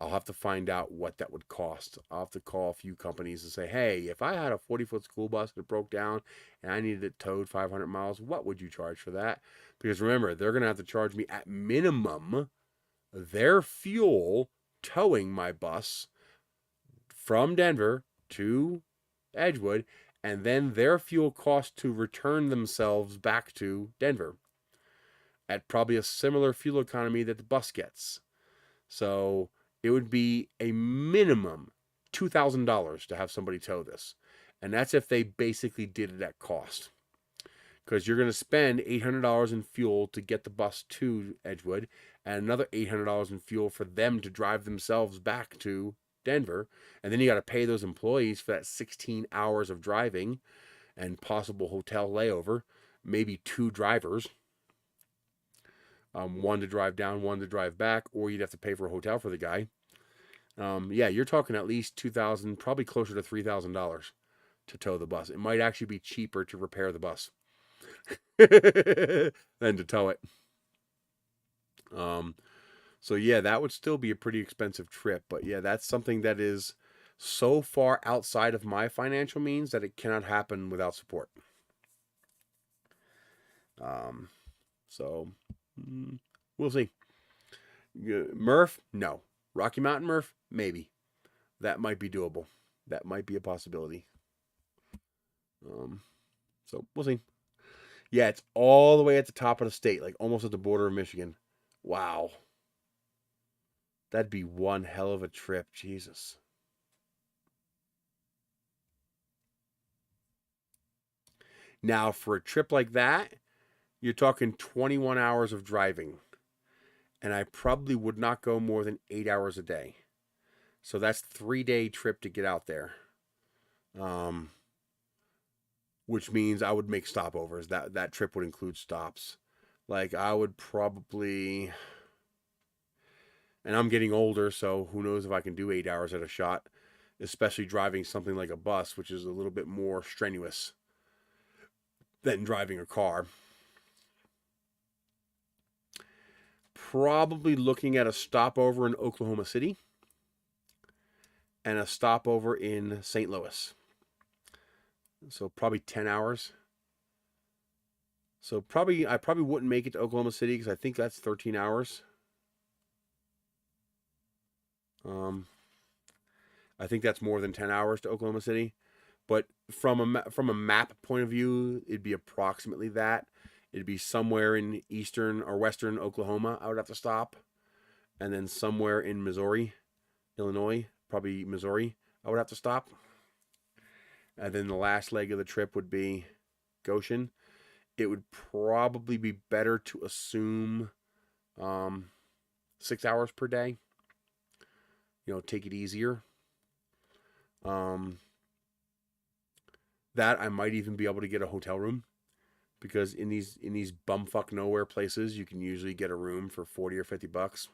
I'll have to find out what that would cost. I'll have to call a few companies and say, hey, if I had a 40-foot school bus that broke down and I needed it towed 500 miles, what would you charge for that? Because remember, they're going to have to charge me at minimum their fuel towing my bus from Denver to Edgewood, and then their fuel cost to return themselves back to Denver at probably a similar fuel economy that the bus gets. So it would be a minimum $2,000 to have somebody tow this. And that's if they basically did it at cost. Because you're going to spend $800 in fuel to get the bus to Edgewood and another $800 in fuel for them to drive themselves back to Denver. And then you got to pay those employees for that 16 hours of driving and possible hotel layover, maybe 2 drivers. One to drive down, one to drive back, or you'd have to pay for a hotel for the guy. Yeah, you're talking at least $2,000, probably closer to $3,000 to tow the bus. It might actually be cheaper to repair the bus than to tow it. So yeah, that would still be a pretty expensive trip. But yeah, that's something that is so far outside of my financial means that it cannot happen without support. So we'll see. Murph, no. Rocky Mountain Murph, maybe. That might be doable. That might be a possibility. So we'll see. Yeah, it's all the way at the top of the state, like almost at the border of Michigan. Wow. That'd be one hell of a trip. Jesus. Now, for a trip like that, you're talking 21 hours of driving. And I probably would not go more than 8 hours a day. So that's 3-day trip to get out there. Which means I would make stopovers. That trip would include stops. Like I would probably, and I'm getting older, so who knows if I can do 8 hours at a shot, especially driving something like a bus, which is a little bit more strenuous than driving a car. Probably looking at a stopover in Oklahoma City and a stopover in St. Louis. So probably 10 hours. So I probably wouldn't make it to Oklahoma City because I think that's 13 hours. I think that's more than 10 hours to Oklahoma City. But from a map point of view, it'd be approximately that. It'd be somewhere in eastern or western Oklahoma I would have to stop. And then somewhere in Missouri, Illinois, probably Missouri, I would have to stop. And then the last leg of the trip would be Goshen. It would probably be better to assume 6 hours per day. Take it easier. That I might even be able to get a hotel room, because in these bumfuck nowhere places, you can usually get a room for $40 or $50.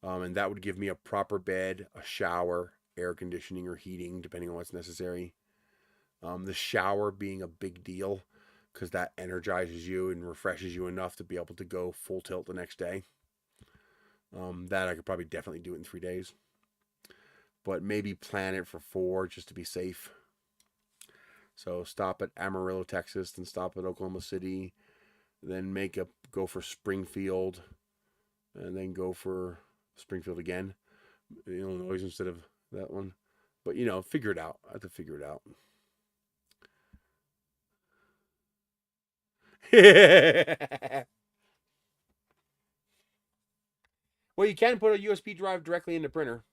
And that would give me a proper bed, a shower, air conditioning or heating, depending on what's necessary. The shower being a big deal, because that energizes you and refreshes you enough to be able to go full tilt the next day. That I could probably definitely do it in 3 days. But maybe plan it for 4 just to be safe. So stop at Amarillo, Texas, then stop at Oklahoma City. then go for Springfield, and then go for Springfield again, Illinois instead of that one. But figure it out. I have to figure it out. Well, you can put a USB drive directly in the printer.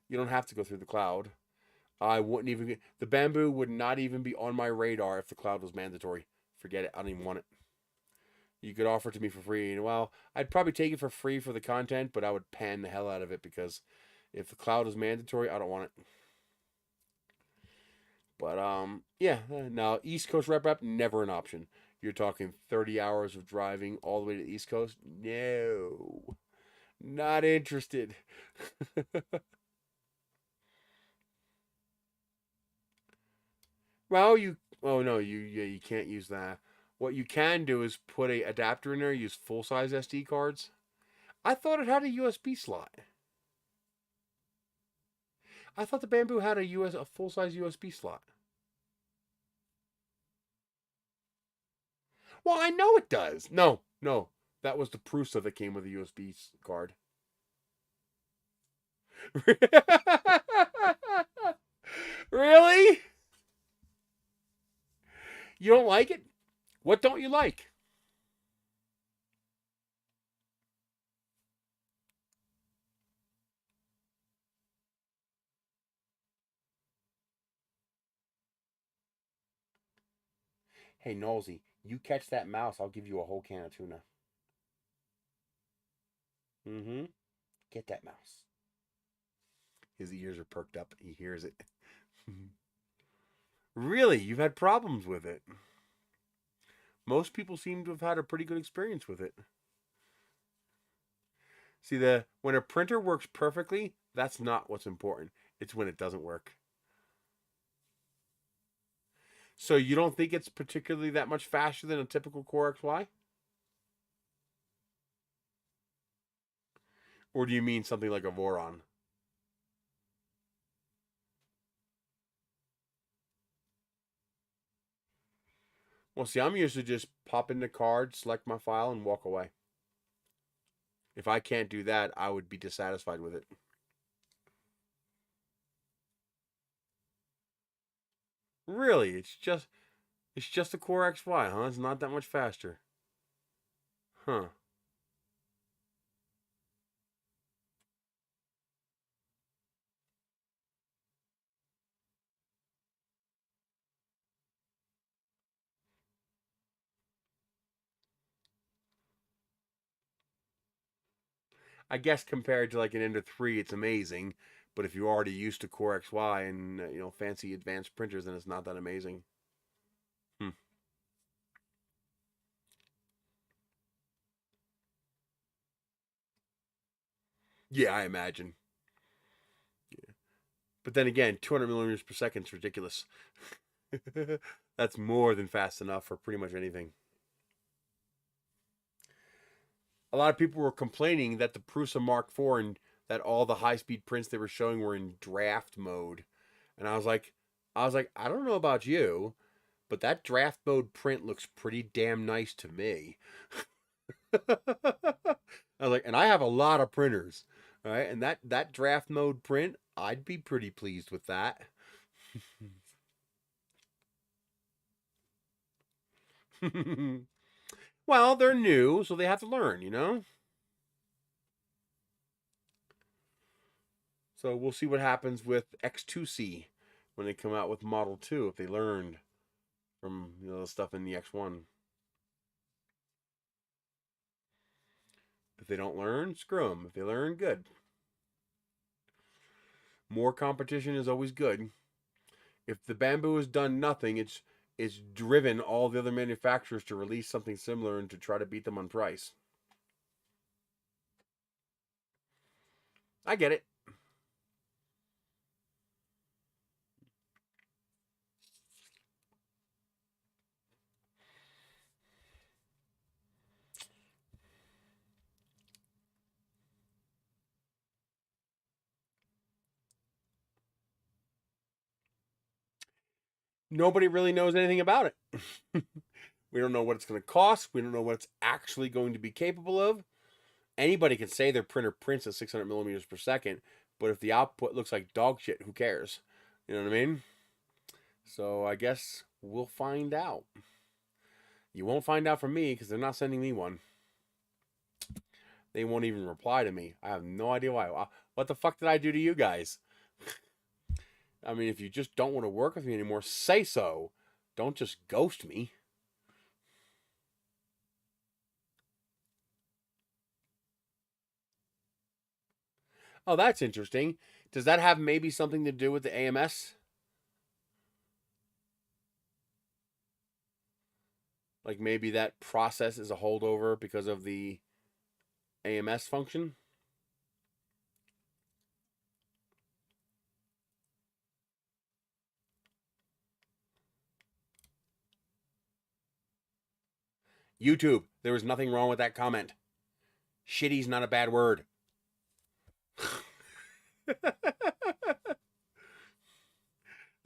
You don't have to go through the cloud. I wouldn't even the Bamboo would not even be on my radar if the cloud was mandatory. Forget it. I don't even want it. You could offer it to me for free. And well, I'd probably take it for free for the content, but I would pan the hell out of it because if the cloud is mandatory, I don't want it. But yeah. Now East Coast rep never an option. You're talking 30 hours of driving all the way to the East Coast. No, not interested. Well, oh no, you can't use that. What you can do is put a adapter in there. Use full size SD cards. I thought it had a USB slot. I thought the Bamboo had a full size USB slot. Well, I know it does. No, that was the Prusa that came with a USB card. Really? You don't like it? What don't you like? Hey, Nosy, you catch that mouse, I'll give you a whole can of tuna. Mm-hmm. Get that mouse. His ears are perked up. He hears it. Really? You've had problems with it? Most people seem to have had a pretty good experience with it. See, when a printer works perfectly, that's not what's important. It's when it doesn't work. So you don't think it's particularly that much faster than a typical Core XY? Or do you mean something like a Voron? Well, see, I'm used to just pop in the card, select my file, and walk away. If I can't do that, I would be dissatisfied with it. Really, it's just a Core XY, huh? It's not that much faster. Huh. I guess compared to like an Ender 3, it's amazing. But if you're already used to Core XY and fancy advanced printers, then it's not that amazing. Hmm. Yeah, I imagine. Yeah. But then again, 200 millimeters per second is ridiculous. That's more than fast enough for pretty much anything. A lot of people were complaining that the Prusa Mark IV and that all the high speed prints they were showing were in draft mode. And I was like, I don't know about you, but that draft mode print looks pretty damn nice to me. I was like, and I have a lot of printers, right? And that draft mode print, I'd be pretty pleased with that. Well, they're new, so they have to learn. So we'll see what happens with X2C when they come out with Model 2 if they learned from the stuff in the X1. If they don't learn, screw them. If they learn, good. More competition is always good. If the Bamboo has done nothing, it's driven all the other manufacturers to release something similar and to try to beat them on price. I get it. Nobody really knows anything about it. We don't know what it's going to cost. We don't know what it's actually going to be capable of. Anybody can say their printer prints at 600 millimeters per second, but if the output looks like dog shit, who cares? You know what I mean? So I guess we'll find out. You won't find out from me because they're not sending me one. They won't even reply to me. I have no idea why. What the fuck did I do to you guys? I mean, if you just don't want to work with me anymore, say so. Don't just ghost me. Oh, that's interesting. Does that have maybe something to do with the AMS? Like maybe that process is a holdover because of the AMS function? YouTube, there was nothing wrong with that comment. Shitty's not a bad word.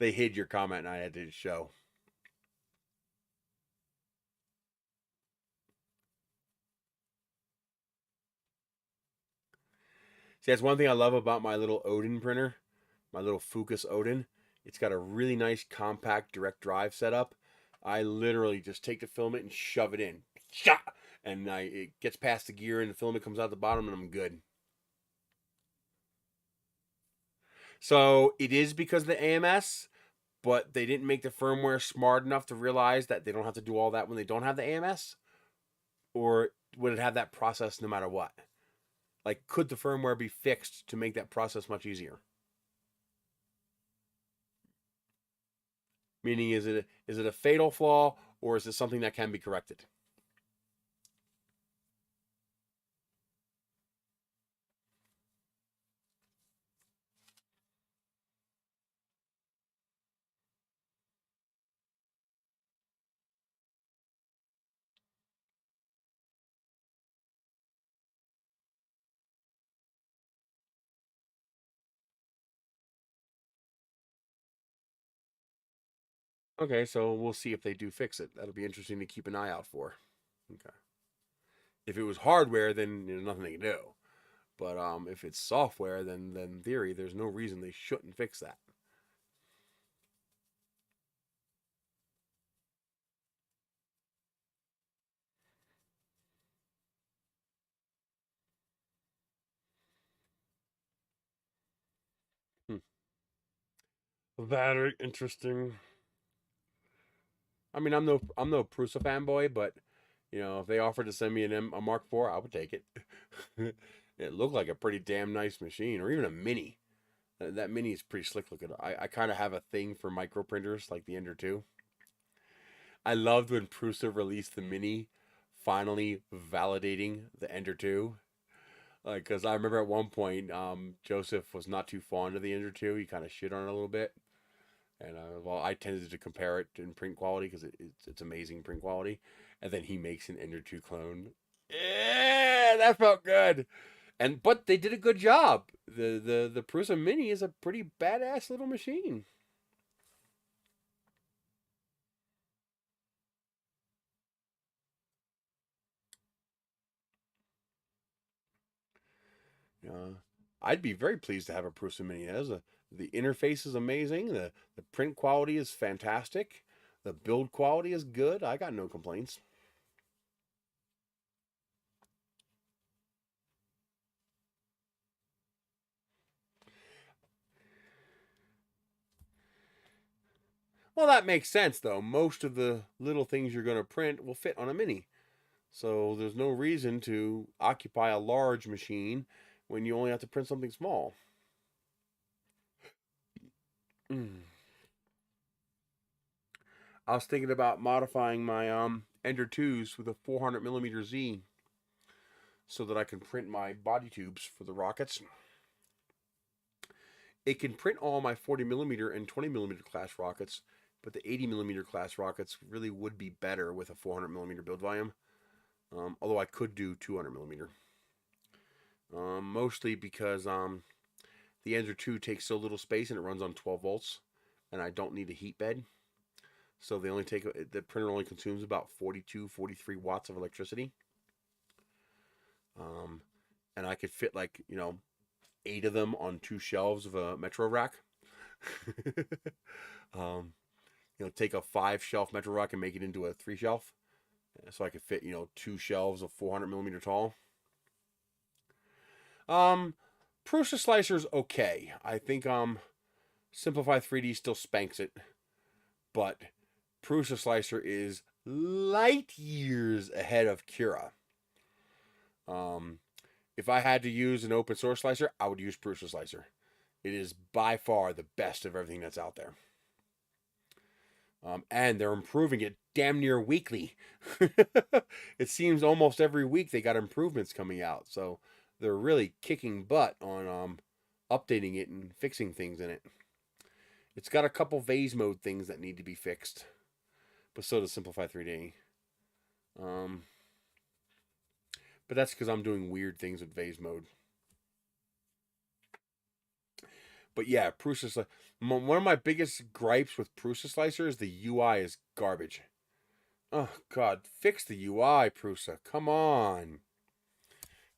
They hid your comment and I had to show. See, that's one thing I love about my little Odin printer, my little Fucus Odin. It's got a really nice compact direct drive setup. I literally just take the filament and shove it in. And it gets past the gear and the filament comes out the bottom and I'm good. So it is because of the AMS, but they didn't make the firmware smart enough to realize that they don't have to do all that when they don't have the AMS? Or would it have that process no matter what? Like, could the firmware be fixed to make that process much easier? Meaning, is it a fatal flaw or is it something that can be corrected? Okay, so we'll see if they do fix it. That'll be interesting to keep an eye out for. Okay. If it was hardware, then nothing they can do. But if it's software, then in theory, there's no reason they shouldn't fix that. Hmm. Very interesting. I mean, I'm no Prusa fanboy, but if they offered to send me a Mark IV, I would take it. It looked like a pretty damn nice machine, or even a mini. That mini is pretty slick looking. I kind of have a thing for micro printers like the Ender 2. I loved when Prusa released the mini, finally validating the Ender 2. Like, because I remember at one point, Joseph was not too fond of the Ender 2. He kind of shit on it a little bit. And well, I tended to compare it in print quality because it's amazing print quality. And then he makes an Ender 2 clone. Yeah, that felt good. But they did a good job. The Prusa Mini is a pretty badass little machine. Uh, I'd be very pleased to have a Prusa Mini. The interface is amazing. The print quality is fantastic. The build quality is good. I got no complaints. Well, that makes sense though. Most of the little things you're going to print will fit on a Mini. So there's no reason to occupy a large machine when you only have to print something small. I was thinking about modifying my Ender 2s with a 400 millimeter Z so that I can print my body tubes for the rockets. It can print all my 40 millimeter and 20 millimeter class rockets, but the 80 millimeter class rockets really would be better with a 400 millimeter build volume. Although I could do 200 millimeter. Mostly because the Ender 2 takes so little space and it runs on 12 volts, and I don't need a heat bed. So they only take, the printer only consumes about 42, 43 watts of electricity. And I could fit like, 8 of them on 2 shelves of a Metro rack. um, take a 5-shelf Metro rack and make it into a 3-shelf. So I could fit, 2 shelves of 400 millimeter tall. Prusa Slicer's okay. I think Simplify 3D still spanks it, but Prusa Slicer is light years ahead of Cura. If I had to use an open source slicer, I would use Prusa Slicer. It is by far the best of everything that's out there. And they're improving it damn near weekly. It seems almost every week they got improvements coming out. So they're really kicking butt on updating it and fixing things in it. It's got a couple vase mode things that need to be fixed, but so does Simplify 3D. But that's because I'm doing weird things with vase mode. But yeah, Prusa Slicer. One of my biggest gripes with Prusa Slicer is the UI is garbage. Oh God, fix the UI, Prusa. Come on.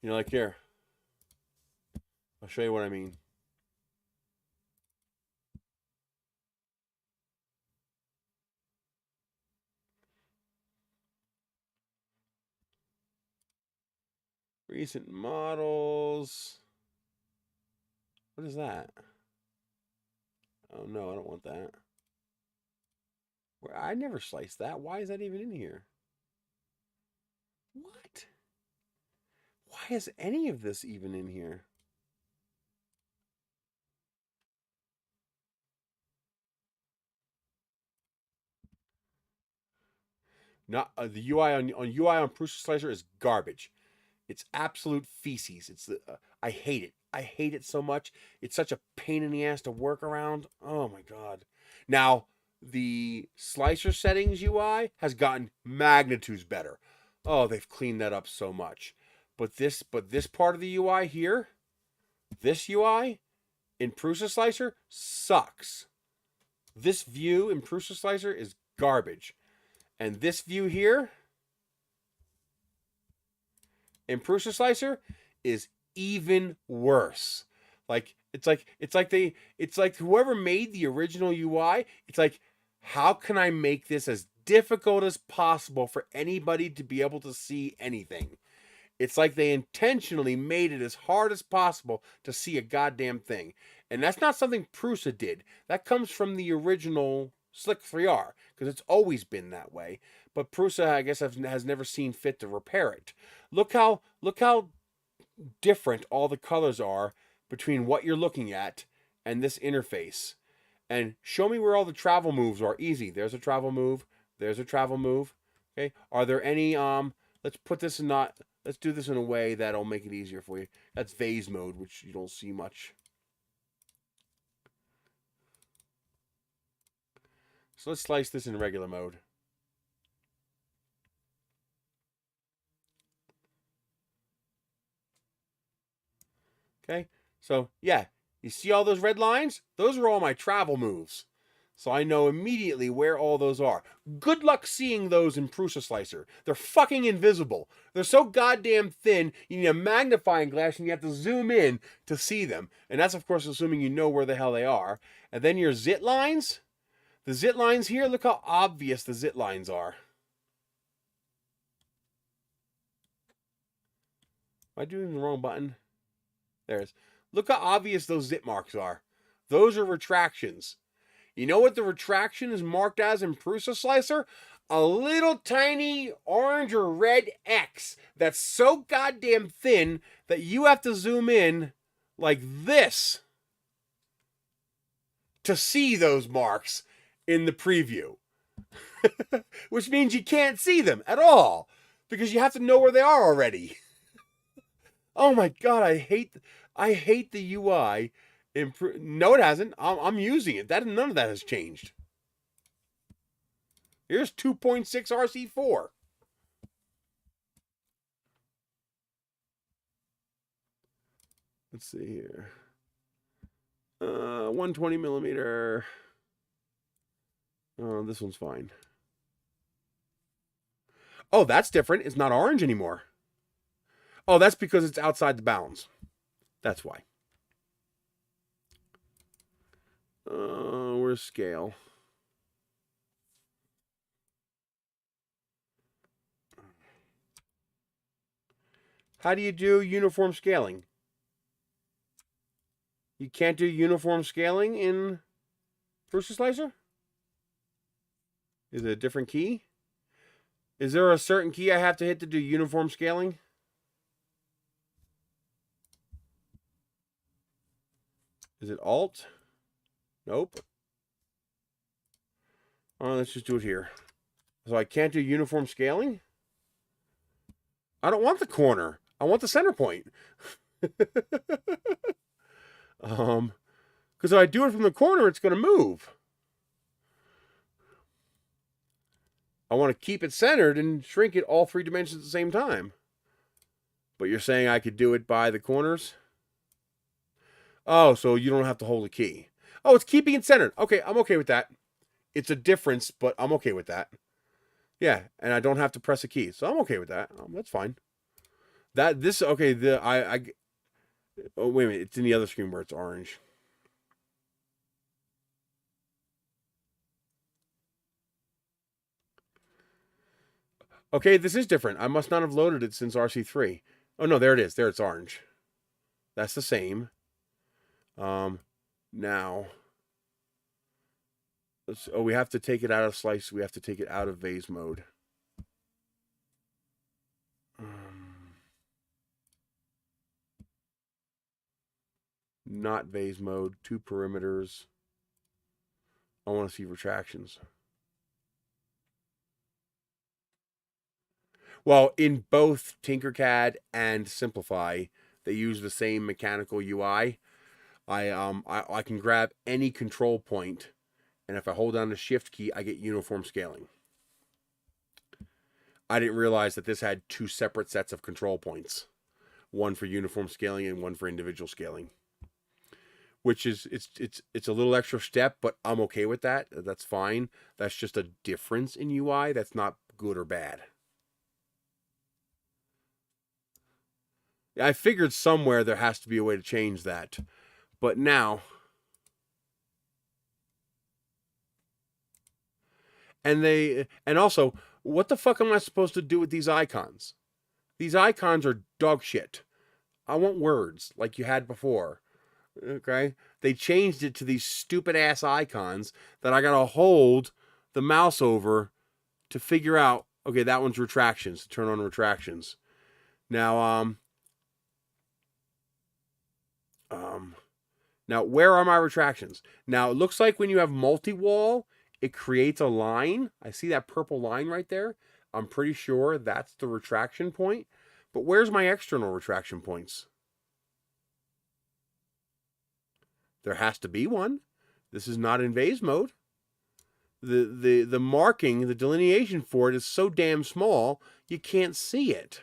Like here. I'll show you what I mean. Recent models. What is that? Oh no, I don't want that. I never sliced that. Why is that even in here? What? Why is any of this even in here? Not the UI on UI on Prusa Slicer is garbage. It's absolute feces. It's I hate it. I hate it so much. It's such a pain in the ass to work around. Oh my God. Now the slicer settings UI has gotten magnitudes better. Oh, they've cleaned that up so much. But this part of the UI here, this UI in Prusa Slicer sucks. This view in Prusa Slicer is garbage. And this view here in Prusa Slicer is even worse. It's like whoever made the original UI, it's like, how can I make this as difficult as possible for anybody to be able to see anything? It's like they intentionally made it as hard as possible to see a goddamn thing. And that's not something Prusa did. That comes from the original Slick 3R, because it's always been that way. But Prusa, I guess, has never seen fit to repair it. Look how different all the colors are between what you're looking at and this interface. And show me where all the travel moves are. Easy. There's a travel move. There's a travel move. Okay. Are there any let's put this in not let's do this in a way that'll make it easier for you. That's vase mode, which you don't see much. So let's slice this in regular mode. Okay, so yeah, you see all those red lines? Those are all my travel moves. So I know immediately where all those are. Good luck seeing those in Prusa Slicer. They're fucking invisible. They're so goddamn thin, you need a magnifying glass and you have to zoom in to see them. And that's, of course, assuming you know where the hell they are. And then your zit lines. The zit lines here, look how obvious the zit lines are. Am I doing the wrong button? There's. Look how obvious those zit marks are. Those are retractions. You know what the retraction is marked as in Prusa Slicer? A little tiny orange or red X that's so goddamn thin that you have to zoom in like this to see those marks in the preview. Which means you can't see them at all because you have to know where they are already. Oh my God, I hate the UI. No, it hasn't. I'm using it. None of that has changed. Here's 2.6 RC4. Let's see here. 120 millimeter. Oh, this one's fine. Oh, that's different. It's not orange anymore. Oh, that's because it's outside the bounds. That's why. Where's scale? How do you do uniform scaling? You can't do uniform scaling in Prusa Slicer? Is it a different key? Is there a certain key I have to hit to do uniform scaling? Is it Alt? Nope. Oh, let's just do it here. So I can't do uniform scaling? I don't want the corner. I want the center point. Because if I do it from the corner, it's going to move. I want to keep it centered and shrink it all 3 dimensions at the same time. But you're saying I could do it by the corners? Oh, so you don't have to hold a key. Oh, it's keeping it centered. Okay, I'm okay with that. It's a difference, but I'm okay with that. Yeah, and I don't have to press a key, so I'm okay with that. That's fine. Oh, wait a minute. It's in the other screen where it's orange. Okay, this is different. I must not have loaded it since RC3. Oh, no, there it is. There it's orange. That's the same. Now, we have to take it out of slice. We have to take it out of vase mode. Not vase mode. 2 perimeters. I want to see retractions. Well, in both Tinkercad and Simplify, they use the same mechanical UI. I can grab any control point, and if I hold down the Shift key, I get uniform scaling. I didn't realize that this had 2 separate sets of control points, one for uniform scaling and one for individual scaling. Which is it's a little extra step, but I'm okay with that. That's fine. That's just a difference in UI. That's not good or bad. I figured somewhere there has to be a way to change that. But now, and also, what the fuck am I supposed to do with these icons? These icons are dog shit. I want words like you had before. Okay? They changed it to these stupid ass icons that I gotta hold the mouse over to figure out, okay, that one's retractions, to turn on retractions. Now, now where are my retractions? Now, it looks like when you have multi-wall, it creates a line. I see that purple line right there. I'm pretty sure that's the retraction point. But where's my external retraction points? There has to be one. This is not in vase mode. The marking, the delineation for it is so damn small, you can't see it.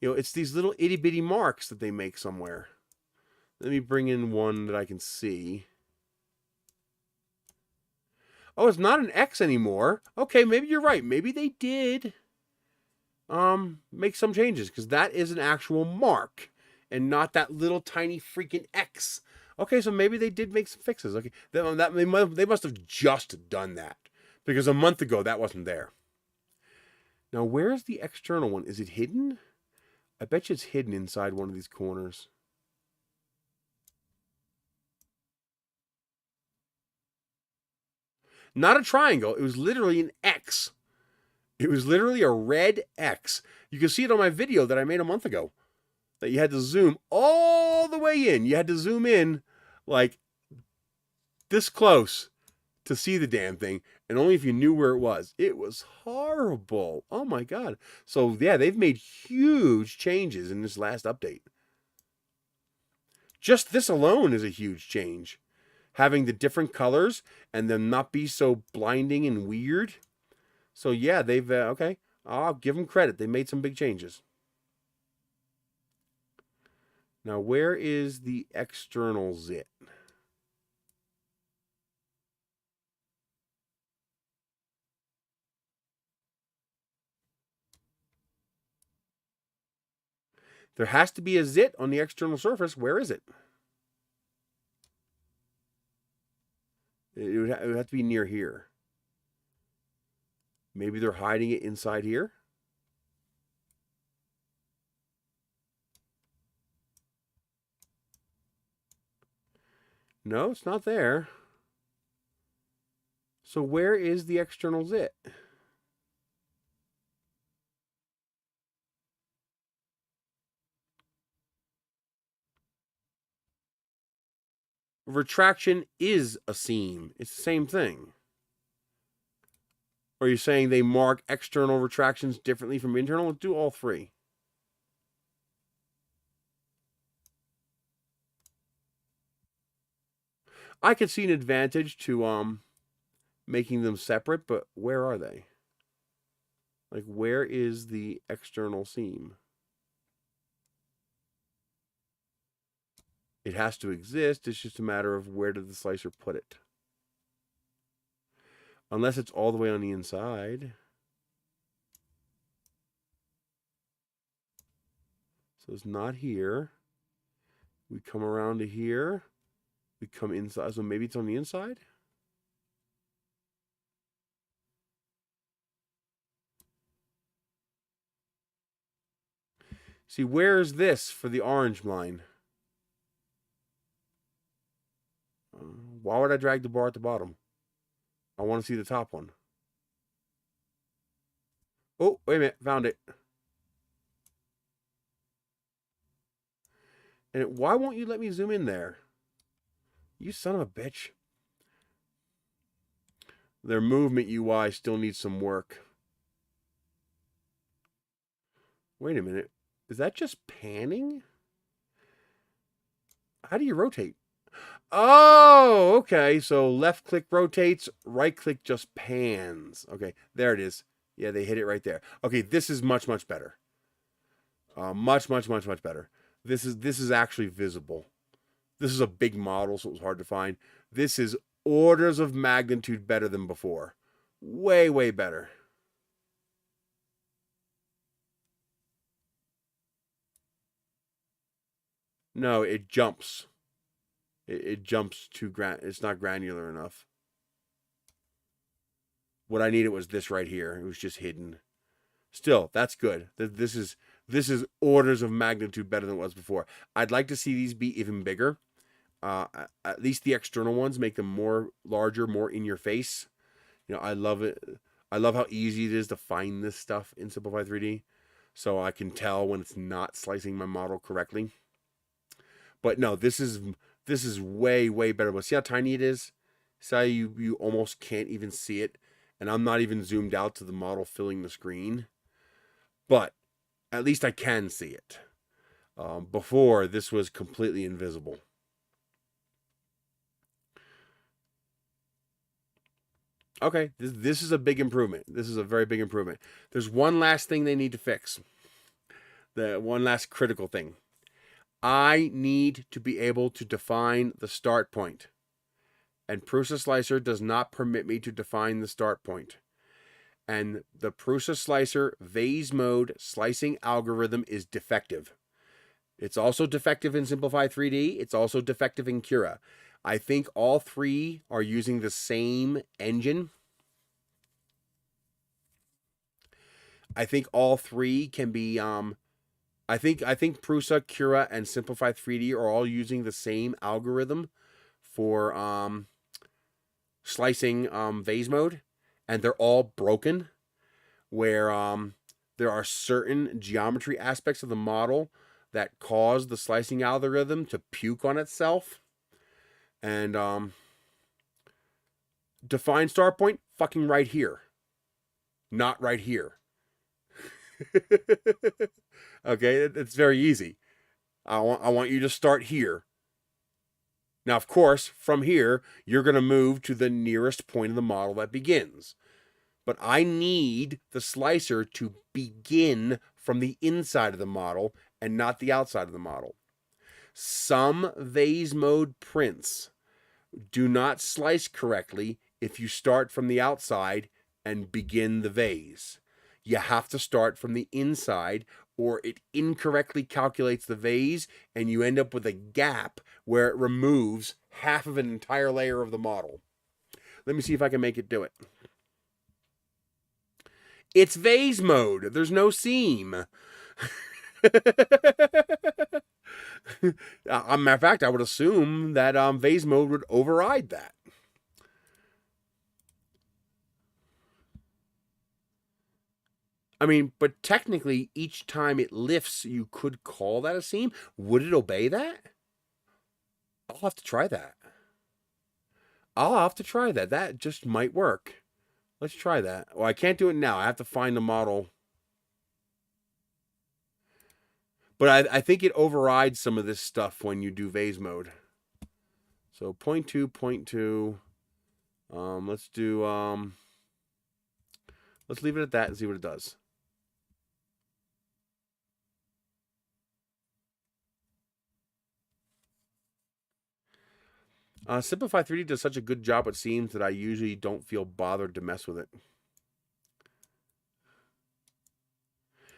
You know, it's these little itty bitty marks that they make somewhere. Let me bring in one that I can see. Oh, it's not an X anymore. Okay, maybe you're right. Maybe they did make some changes, because that is an actual mark and not that little tiny freaking X. Okay, so maybe they did make some fixes. Okay, they must have just done that, because a month ago that wasn't there. Now, where's the external one? Is it hidden? I bet you it's hidden inside one of these corners. Not a triangle. It was literally an X. It was literally a red X. You can see it on my video that I made a month ago. That you had to zoom all the way in. You had to zoom in like this close to see the damn thing, and only if you knew where it was. It was horrible. Oh my God. So yeah, they've made huge changes in this last update. Just this alone is a huge change. Having the different colors and them not be so blinding and weird. So yeah, they've, okay, I'll give them credit. They made some big changes. Now, where is the external zit? There has to be a zit on the external surface. Where is it? It would have to be near here. Maybe they're hiding it inside here. No, it's not there. So where is the external zit? Retraction is a seam. It's the same thing. Or are you saying they mark external retractions differently from internal? Let's do all three. I could see an advantage to making them separate, but where are they? Like, where is the external seam? It has to exist. It's just a matter of where did the slicer put it. Unless it's all the way on the inside. So it's not here. We come around to here. We come inside. So maybe it's on the inside? See, where is this for the orange line? Why would I drag the bar at the bottom? I want to see the top one. Oh, wait a minute. Found it. And why won't you let me zoom in there? You son of a bitch. Their movement UI still needs some work. Wait a minute. Is that just panning? How do you rotate? Oh, okay. So left click rotates, right click just pans. Okay, there it is. Yeah, they hit it right there. Okay, this is much, much better. Much better. This is actually visible. This is a big model, so it was hard to find. This is orders of magnitude better than before. Way, way better. No, it jumps. It jumps too it's not granular enough. What I needed was this right here. It was just hidden. Still, that's good. This is orders of magnitude better than it was before. I'd like to see these be even bigger. At least the external ones, make them more larger, more in your face. You know, I love it. I love how easy it is to find this stuff in Simplify 3D, so I can tell when it's not slicing my model correctly. But no, this is way, way better. But see how tiny it is? See how you almost can't even see it, and I'm not even zoomed out to the model filling the screen. But at least I can see it. Before, this was completely invisible. Okay, this is a big improvement. This is a very big improvement. There's one last thing they need to fix. The one last critical thing. I need to be able to define the start point. And Prusa Slicer does not permit me to define the start point. And the Prusa Slicer vase mode slicing algorithm is defective. It's also defective in Simplify 3D. It's also defective in Cura. I think all three are using the same engine. I think all three can be I think Prusa, Cura, and Simplify 3D are all using the same algorithm for slicing vase mode, and they're all broken, where there are certain geometry aspects of the model that cause the slicing algorithm to puke on itself. And define start point, fucking right here. Not right here. Okay, it's very easy. I want you to start here. Now, of course, from here, you're going to move to the nearest point of the model that begins. But I need the slicer to begin from the inside of the model and not the outside of the model. Some vase mode prints do not slice correctly if you start from the outside and begin the vase. You have to start from the inside, or it incorrectly calculates the vase, and you end up with a gap where it removes half of an entire layer of the model. Let me see if I can make it do it. It's vase mode. There's no seam. Matter of fact, I would assume that vase mode would override that. I mean, but technically, each time it lifts, you could call that a seam. Would it obey that? I'll have to try that. That just might work. Let's try that. Well, I can't do it now. I have to find the model. But I think it overrides some of this stuff when you do vase mode. So 0.2, 0.2. Let's do let's leave it at that and see what it does. Simplify 3D does such a good job with seams that I usually don't feel bothered to mess with it.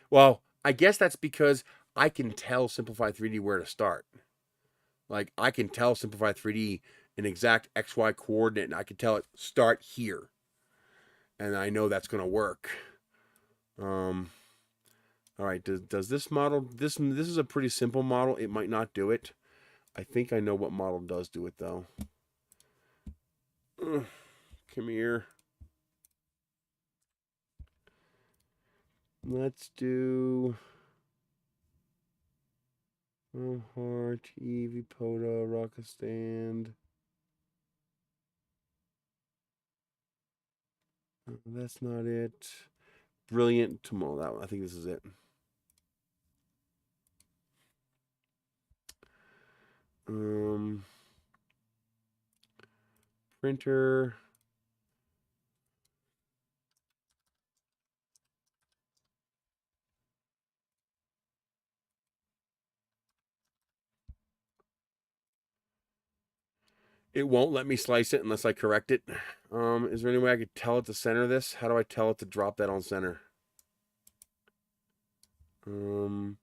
Well, I guess that's because I can tell Simplify 3D where to start. Like, I can tell Simplify 3D an exact XY coordinate, and I can tell it start here. And I know that's going to work. All right, does this model, this is a pretty simple model. It might not do it. I think I know what model does do it, though. Come here. Let's do Heart, Eevee, Poda, Rocket Stand. That's not it. Brilliant Tomorrow. That one. I think this is it. Printer. It won't let me slice it unless I correct it. Is there any way I could tell it to center this? How do I tell it to drop that on center? Isn't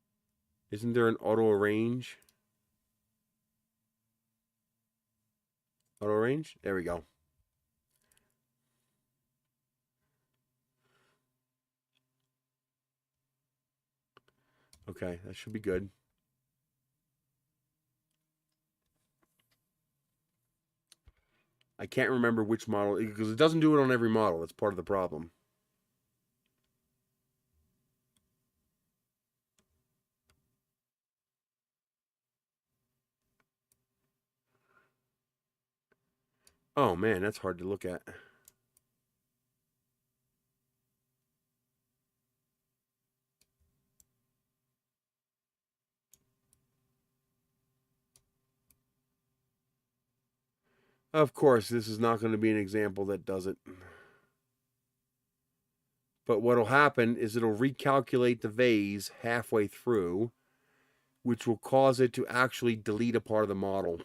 there an auto arrange? Auto arrange? There we go. Okay, that should be good. I can't remember which model, because it doesn't do it on every model. That's part of the problem. Oh man, that's hard to look at. Of course, this is not going to be an example that does it. But what'll happen is it'll recalculate the vase halfway through, which will cause it to actually delete a part of the model.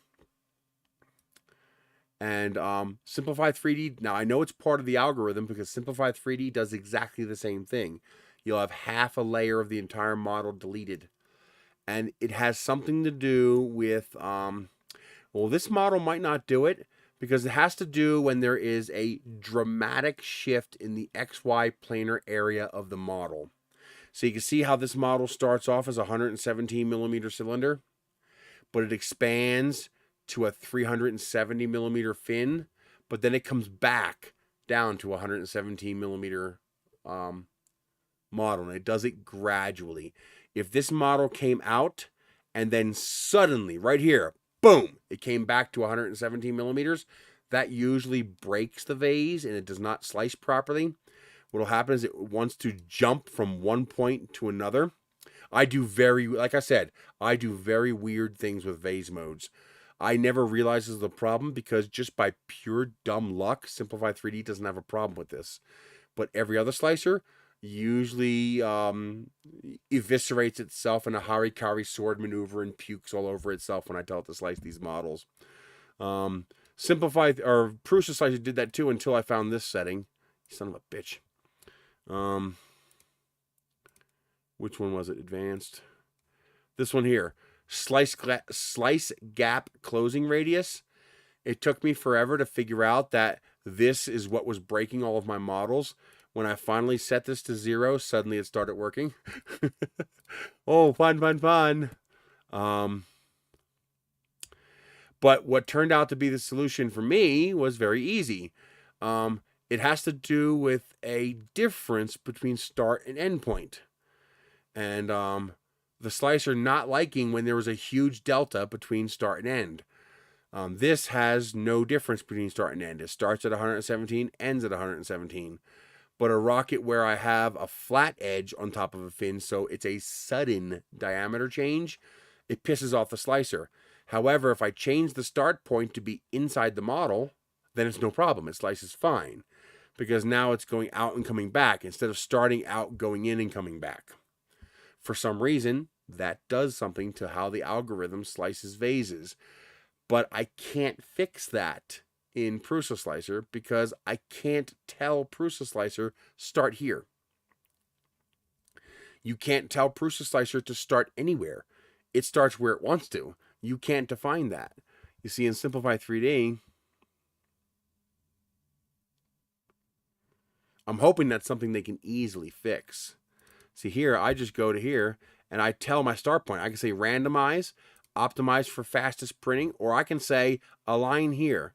And Simplify 3D, now I know it's part of the algorithm because Simplify 3D does exactly the same thing. You'll have half a layer of the entire model deleted. And it has something to do with, well, this model might not do it because it has to do when there is a dramatic shift in the XY planar area of the model. So you can see how this model starts off as a 117 millimeter cylinder, but it expands to a 370 millimeter fin, but then it comes back down to a 117 millimeter model, and it does it gradually. If this model came out and then suddenly, right here, boom, it came back to 117 millimeters, that usually breaks the vase and it does not slice properly. What will happen is it wants to jump from one point to another. Like I said, I do very weird things with vase modes. I never realized this was a problem because just by pure dumb luck, Simplify 3D doesn't have a problem with this. But every other slicer usually eviscerates itself in a Harikari sword maneuver and pukes all over itself when I tell it to slice these models. Simplify, or Prusa Slicer did that too until I found this setting. Son of a bitch. which one was it? Advanced. This one here. Slice gap closing radius. It took me forever to figure out that this is what was breaking all of my models. When I finally set this to 0, suddenly it started working. Oh, fun, fun, fun. But what turned out to be the solution for me was very easy. It has to do with a difference between start and end point. And the slicer not liking when there was a huge delta between start and end. This has no difference between start and end. It starts at 117, ends at 117. But a rocket where I have a flat edge on top of a fin, so it's a sudden diameter change, it pisses off the slicer. However, if I change the start point to be inside the model, then it's no problem. It slices fine, because now it's going out and coming back instead of starting out, going in, and coming back. For some reason, that does something to how the algorithm slices vases. But I can't fix that in Prusa Slicer because I can't tell Prusa Slicer start here. You can't tell Prusa Slicer to start anywhere. It starts where it wants to. You can't define that. You see, in Simplify 3D, I'm hoping that's something they can easily fix. See here, I just go to here and I tell my start point. I can say randomize, optimize for fastest printing, or I can say align here.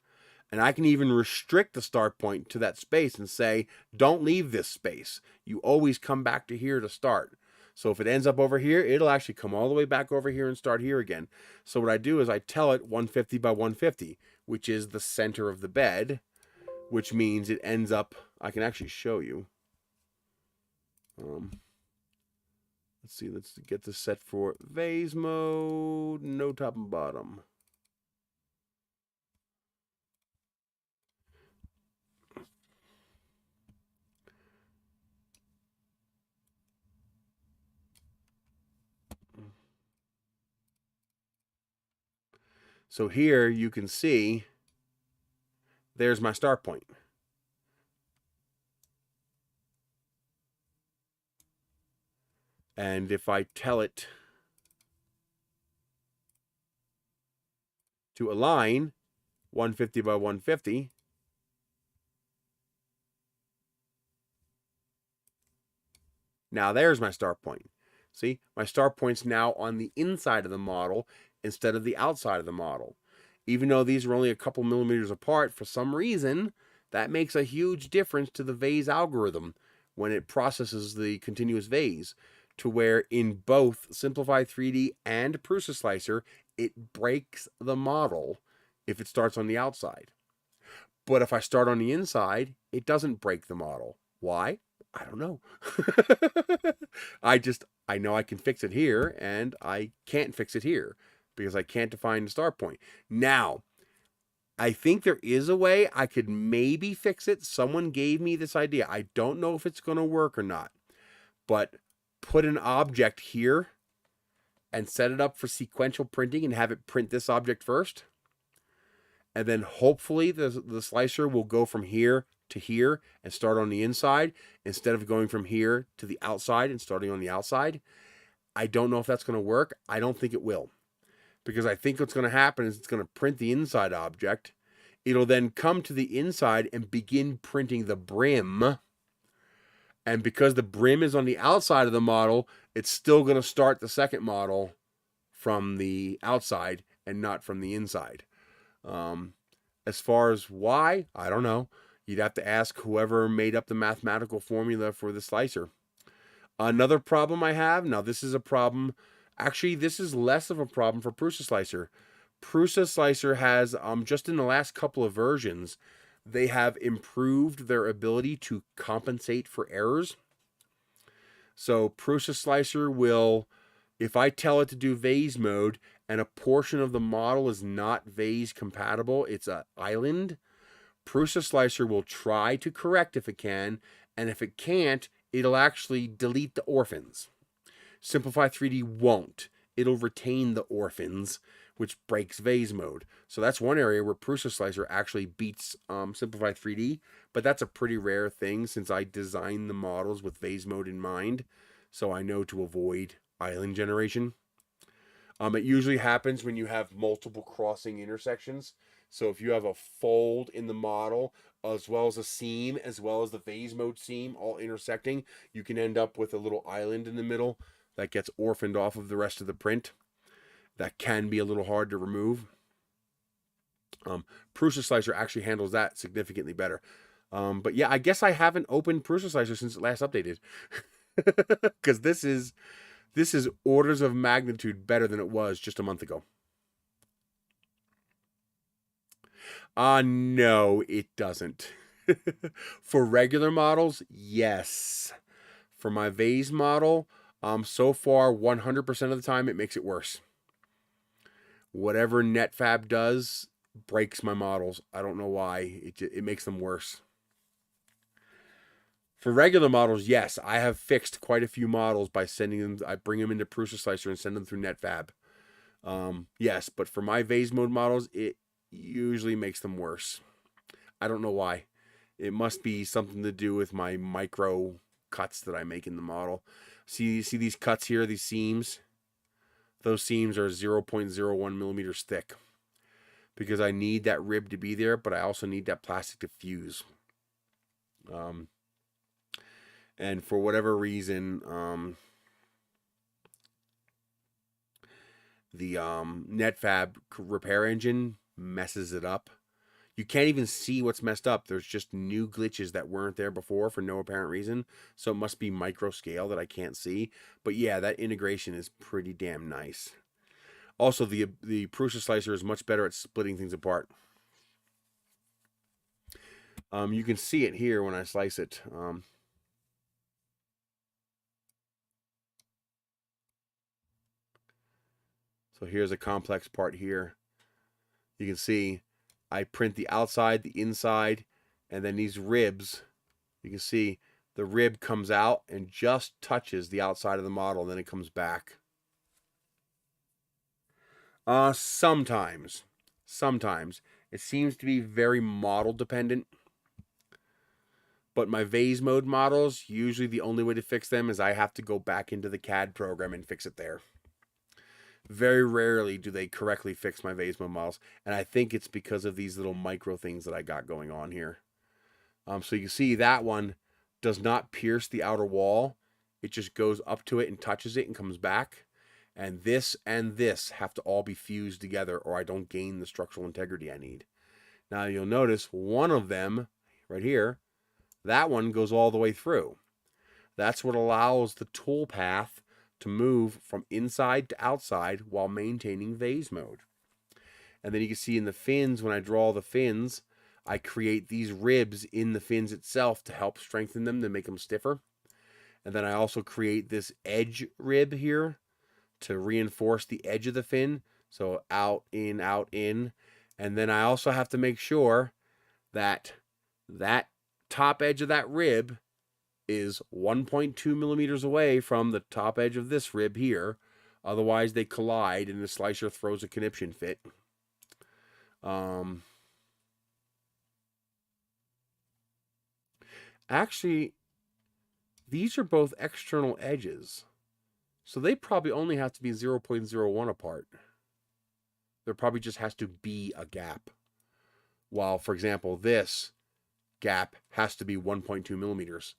And I can even restrict the start point to that space and say, don't leave this space. You always come back to here to start. So if it ends up over here, it'll actually come all the way back over here and start here again. So what I do is I tell it 150 by 150, which is the center of the bed, which means it ends up, I can actually show you. Let's see, let's get this set for vase mode, no top and bottom. So here you can see, there's my start point. And if I tell it to align 150 by 150, now there's my start point. See, my start point's now on the inside of the model instead of the outside of the model. Even though these are only a couple millimeters apart, for some reason, that makes a huge difference to the vase algorithm when it processes the continuous vase, to where in both Simplify 3D and Prusa Slicer, it breaks the model if it starts on the outside. But if I start on the inside, it doesn't break the model. Why? I don't know. I know I can fix it here, and I can't fix it here because I can't define the start point. Now, I think there is a way I could maybe fix it. Someone gave me this idea. I don't know if it's going to work or not, but put an object here and set it up for sequential printing and have it print this object first. And then hopefully the slicer will go from here to here and start on the inside instead of going from here to the outside and starting on the outside. I don't know if that's going to work. I don't think it will. Because I think what's going to happen is it's going to print the inside object. It'll then come to the inside and begin printing the brim. And because the brim is on the outside of the model, it's still going to start the second model from the outside and not from the inside. As far as why, I don't know. You'd have to ask whoever made up the mathematical formula for the slicer. Another problem I have, now this is a problem, actually this is less of a problem for Prusa Slicer. Prusa Slicer has, just in the last couple of versions, they have improved their ability to compensate for errors. So Prusa Slicer will, if I tell it to do vase mode and a portion of the model is not vase compatible, it's an island, Prusa Slicer will try to correct if it can, and if it can't, it'll actually delete the orphans. Simplify 3D won't. It'll retain the orphans, which breaks vase mode. So that's one area where Prusa Slicer actually beats Simplify 3D, but that's a pretty rare thing since I designed the models with vase mode in mind. so I know to avoid island generation. It usually happens when you have multiple crossing intersections. So if you have a fold in the model, as well as a seam, as well as the phase mode seam, all intersecting, you can end up with a little island in the middle that gets orphaned off of the rest of the print. That can be a little hard to remove. Prusa Slicer actually handles that significantly better. But yeah, I guess I haven't opened Prusa Slicer since it last updated. Because this is orders of magnitude better than it was just a month ago. No, it doesn't. For regular models, yes. For my vase model, so far 100% of the time it makes it worse. Whatever NetFab does breaks my models. I don't know why. It makes them worse. For regular models, yes, I have fixed quite a few models by sending them. I bring them into Prusa Slicer and send them through NetFab. Yes, but for my vase mode models, it usually makes them worse. I don't know why. It must be something to do with my micro cuts that I make in the model. See these cuts here, these seams? Those seams are 0.01 millimeters thick. Because I need that rib to be there, but I also need that plastic to fuse. And for whatever reason, the NetFab repair engine messes it up. You can't even see what's messed up. There's just new glitches that weren't there before for no apparent reason. So it must be micro scale that I can't see. But yeah, that integration is pretty damn nice. Also, the Prusa Slicer is much better at splitting things apart. You can see it here when I slice it. So here's a complex part here. You can see I print the outside, the inside, and then these ribs. You can see the rib comes out and just touches the outside of the model, and then it comes back. Sometimes. It seems to be very model dependent. But my vase mode models, usually the only way to fix them is I have to go back into the CAD program and fix it there. Very rarely do they correctly fix my vase mode models, and I think it's because of these little micro things that I got going on here. So you can see that one does not pierce the outer wall. It just goes up to it and touches it and comes back. And this have to all be fused together, or I don't gain the structural integrity I need. Now you'll notice one of them right here, that one goes all the way through. That's what allows the tool path to move from inside to outside while maintaining vase mode. And then you can see in the fins, when I draw the fins, I create these ribs in the fins itself to help strengthen them, to make them stiffer. And then I also create this edge rib here to reinforce the edge of the fin. So out, in, out, in. And then I also have to make sure that that top edge of that rib is 1.2 millimeters away from the top edge of this rib here. Otherwise, they collide and the slicer throws a conniption fit. Actually, these are both external edges. So they probably only have to be 0.01 apart. There probably just has to be a gap. While, for example, this gap has to be 1.2 millimeters.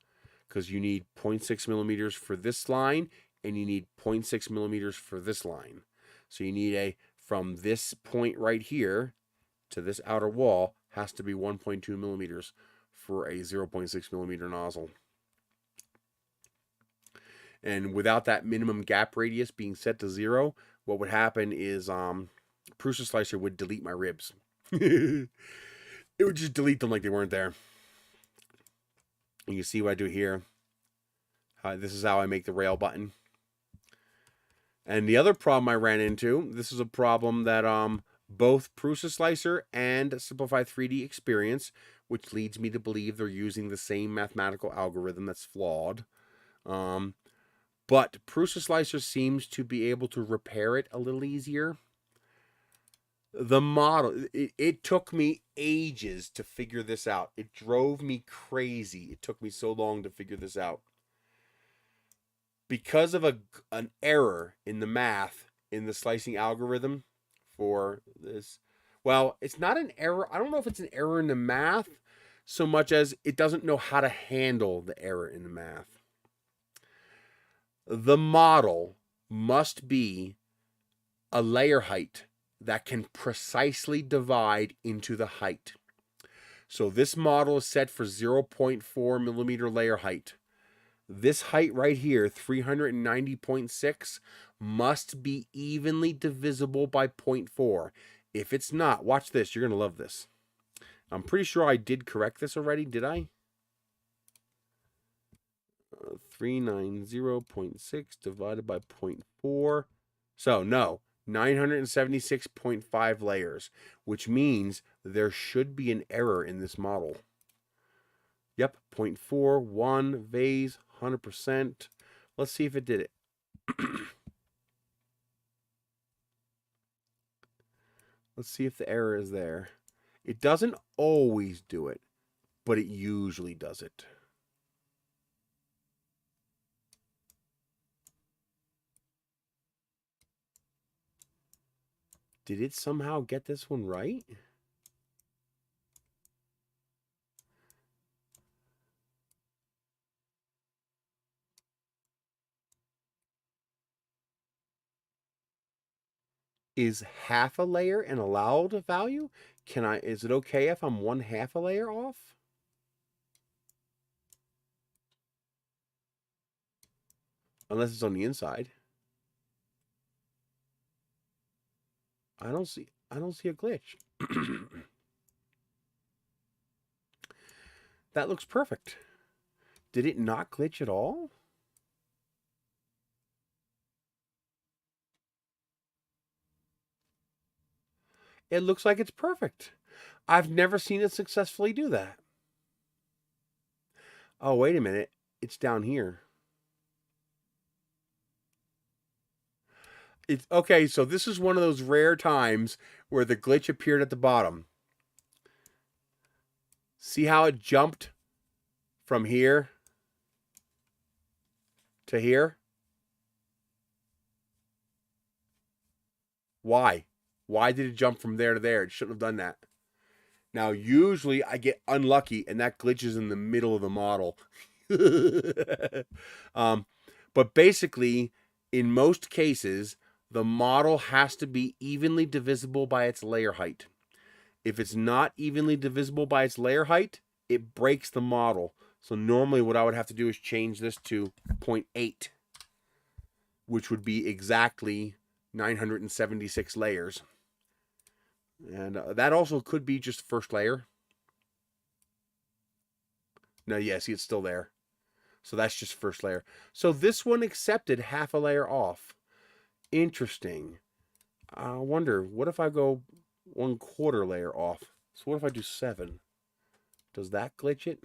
Because you need 0.6 millimeters for this line, and you need 0.6 millimeters for this line. So you need from this point right here to this outer wall has to be 1.2 millimeters for a 0.6 millimeter nozzle. And without that minimum gap radius being set to 0, what would happen is Prusa Slicer would delete my ribs. It would just delete them like they weren't there. And you see what I do here. This is how I make the rail button. And the other problem I ran into, this is a problem that both Prusa Slicer and Simplify 3D experience, which leads me to believe they're using the same mathematical algorithm that's flawed. But Prusa Slicer seems to be able to repair it a little easier. The model, it took me ages to figure this out. It drove me crazy. It took me so long to figure this out. because of an error in the math in the slicing algorithm for this. Well, it's not an error. I don't know if it's an error in the math so much as it doesn't know how to handle the error in the math. The model must be a layer height that can precisely divide into the height. So this model is set for 0.4 millimeter layer height. This height right here, 390.6, must be evenly divisible by 0.4. If it's not, watch this. You're going to love this. I'm pretty sure I did correct this already. Did I? 390.6 divided by 0.4. So, no. 976.5 layers, which means there should be an error in this model. Yep, 0.41 vase, 100%. Let's see if it did it. Let's see if the error is there. It doesn't always do it, but it usually does it. Did it somehow get this one right? Is half a layer an allowed value? Is it okay if I'm 1/2 a layer off? Unless it's on the inside. I don't see a glitch. That looks perfect. Did it not glitch at all? It looks like it's perfect. I've never seen it successfully do that. Oh, wait a minute. It's down here. It's okay, so this is one of those rare times where the glitch appeared at the bottom. See how it jumped from here to here? Why? Why did it jump from there to there? It shouldn't have done that. Now, usually I get unlucky and that glitches in the middle of the model. But basically, in most cases, the model has to be evenly divisible by its layer height. If it's not evenly divisible by its layer height, it breaks the model. So normally what I would have to do is change this to 0.8, which would be exactly 976 layers. And that also could be just first layer. No, yeah, see, it's still there. So that's just first layer. So this one accepted half a layer off. Interesting. I wonder, what if I go 1/4 layer off? So what if I do 7? Does that glitch it?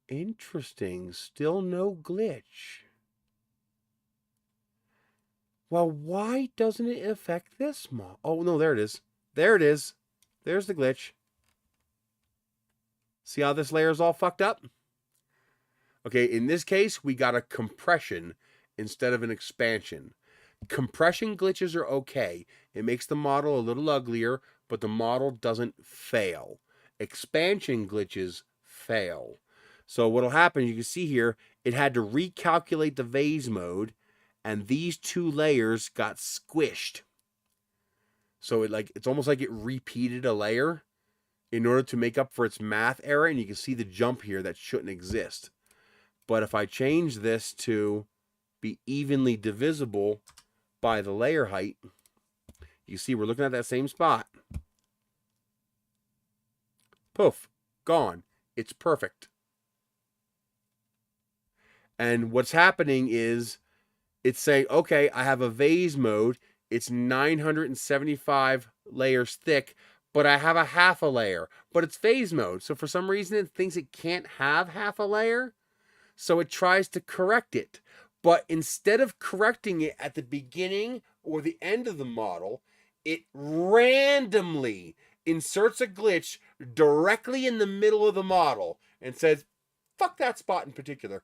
Interesting. Still no glitch. Well, why doesn't it affect this model? Oh, no, there it is. There it is. There's the glitch. See how this layer is all fucked up? Okay, in this case, we got a compression instead of an expansion. Compression glitches are okay. It makes the model a little uglier, but the model doesn't fail. Expansion glitches fail. So what'll happen, you can see here, it had to recalculate the vase mode, and these two layers got squished. So it's almost like it repeated a layer in order to make up for its math error, and you can see the jump here that shouldn't exist. But if I change this to be evenly divisible by the layer height, you see we're looking at that same spot. Poof, gone. It's perfect. And what's happening is it's saying, okay, I have a vase mode. It's 975 layers thick, but I have a half a layer. But it's vase mode. So for some reason, it thinks it can't have half a layer. So it tries to correct it. But instead of correcting it at the beginning or the end of the model, it randomly inserts a glitch directly in the middle of the model and says, fuck that spot in particular.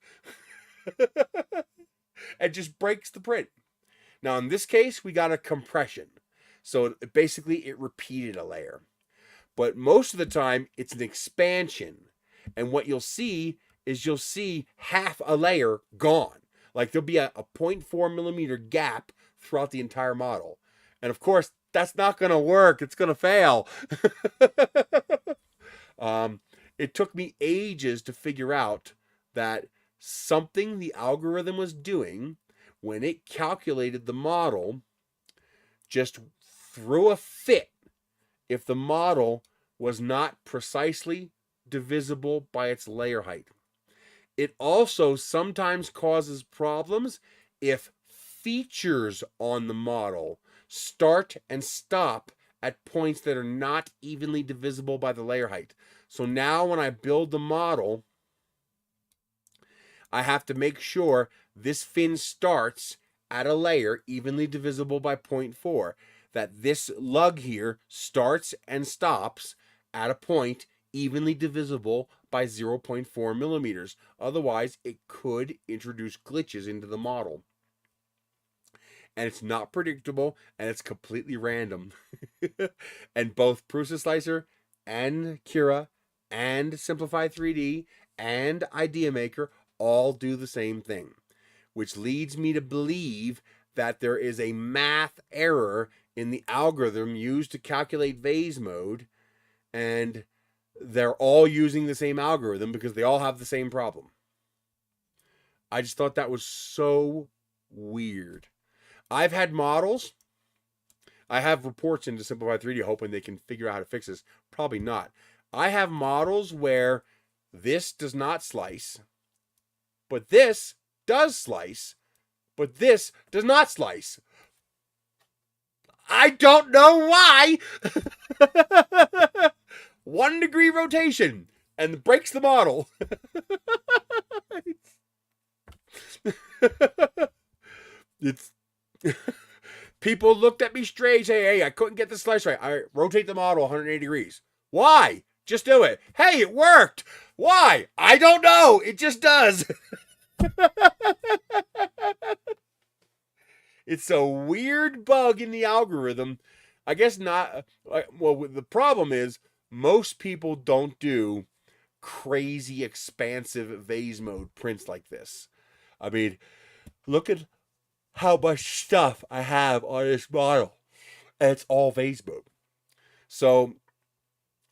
And just breaks the print. Now, in this case, we got a compression. So basically, it repeated a layer. But most of the time, it's an expansion. And what you'll see is you'll see half a layer gone. Like there'll be a 0.4 millimeter gap throughout the entire model. And of course, that's not going to work. It's going to fail. It took me ages to figure out that something the algorithm was doing when it calculated the model just threw a fit if the model was not precisely divisible by its layer height. It also sometimes causes problems if features on the model start and stop at points that are not evenly divisible by the layer height. So now when I build the model, I have to make sure this fin starts at a layer evenly divisible by 0.4, that this lug here starts and stops at a point evenly divisible by 0.4 millimeters. Otherwise, it could introduce glitches into the model. And it's not predictable, and it's completely random. And both Prusa Slicer and Cura and Simplify 3D and Idea Maker all do the same thing, which leads me to believe that there is a math error in the algorithm used to calculate vase mode, and they're all using the same algorithm because they all have the same problem. I just thought that was so weird. I've had models. I have reports into Simplify 3D hoping they can figure out how to fix this. Probably not. I have models where this does not slice, but this does slice, but this does not slice. I don't know why. 1 degree rotation and breaks the model. It's people looked at me strange. Hey, I couldn't get the slice right. I rotate the model 180 degrees. Why? Just do it. Hey, it worked. Why? I don't know. It just does. It's a weird bug in the algorithm. I guess not. Well, the problem is most people don't do crazy expansive vase mode prints like this. I mean, look at how much stuff I have on this model. And it's all vase mode. So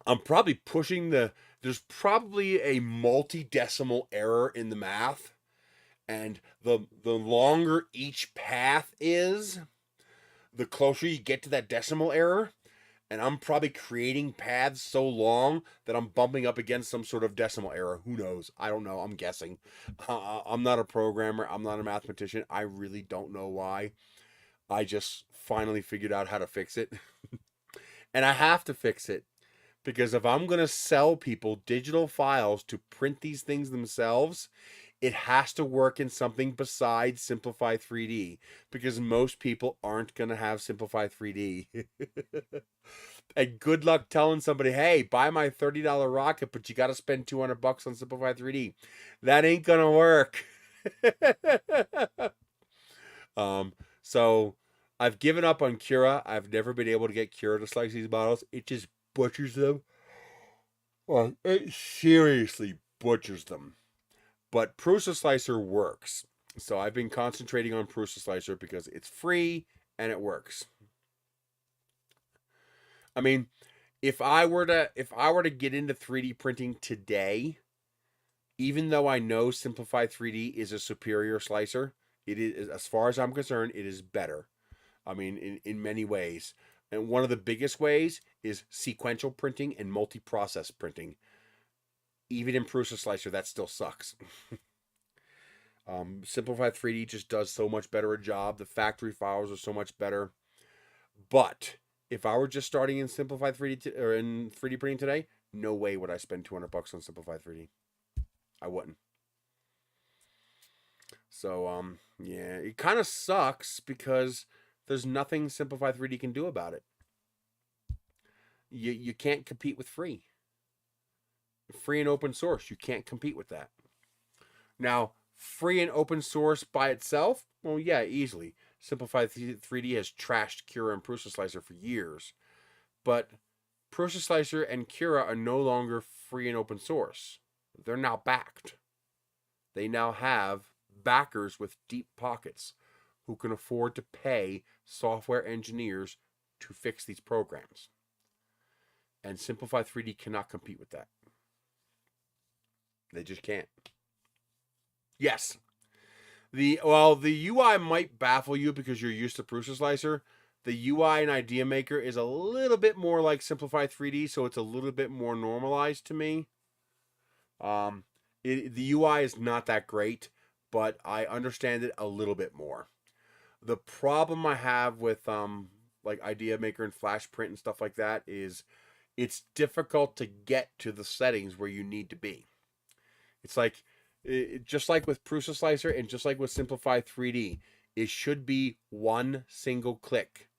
I'm probably pushing there's probably a multi-decimal error in the math. And the longer each path is, the closer you get to that decimal error. And I'm probably creating paths so long that I'm bumping up against some sort of decimal error. Who knows? I don't know. I'm guessing. I'm not a programmer. I'm not a mathematician. I really don't know why. I just finally figured out how to fix it. And I have to fix it. Because if I'm going to sell people digital files to print these things themselves, it has to work in something besides Simplify 3D. Because most people aren't going to have Simplify 3D. And good luck telling somebody, hey, buy my $30 rocket, but you got to spend $200 on Simplify 3D. That ain't going to work. So I've given up on Cura. I've never been able to get Cura to slice these models. It just butchers them. Well, it seriously butchers them. But Prusa Slicer works. So I've been concentrating on Prusa Slicer because it's free and it works. I mean, if I were to get into 3D printing today, even though I know Simplify 3D is a superior slicer, it is, as far as I'm concerned, it is better. I mean, in many ways. And one of the biggest ways is sequential printing and multi-process printing. Even in Prusa Slicer, that still sucks. Simplify 3D just does so much better a job. The factory files are so much better. But if I were just starting in Simplify 3D or in 3D printing today, no way would I spend $200 on Simplify 3D. I wouldn't. So yeah, it kind of sucks because there's nothing Simplify 3D can do about it. You can't compete with free. Free and open source, you can't compete with that. Now, free and open source by itself, well, yeah, easily. Simplified 3D has trashed Cura and Prusa Slicer for years, but Prusa Slicer and Cura are no longer free and open source. They're now backed. They now have backers with deep pockets who can afford to pay software engineers to fix these programs. And Simplify 3D cannot compete with that. They just can't. Yes. The UI might baffle you because you're used to Prusa Slicer. The UI in Idea Maker is a little bit more like Simplify 3D, so it's a little bit more normalized to me. The UI is not that great, but I understand it a little bit more. The problem I have with like Idea Maker and Flash Print and stuff like that is it's difficult to get to the settings where you need to be. It's like just like with Prusa Slicer and just like with Simplify 3D, it should be one single click.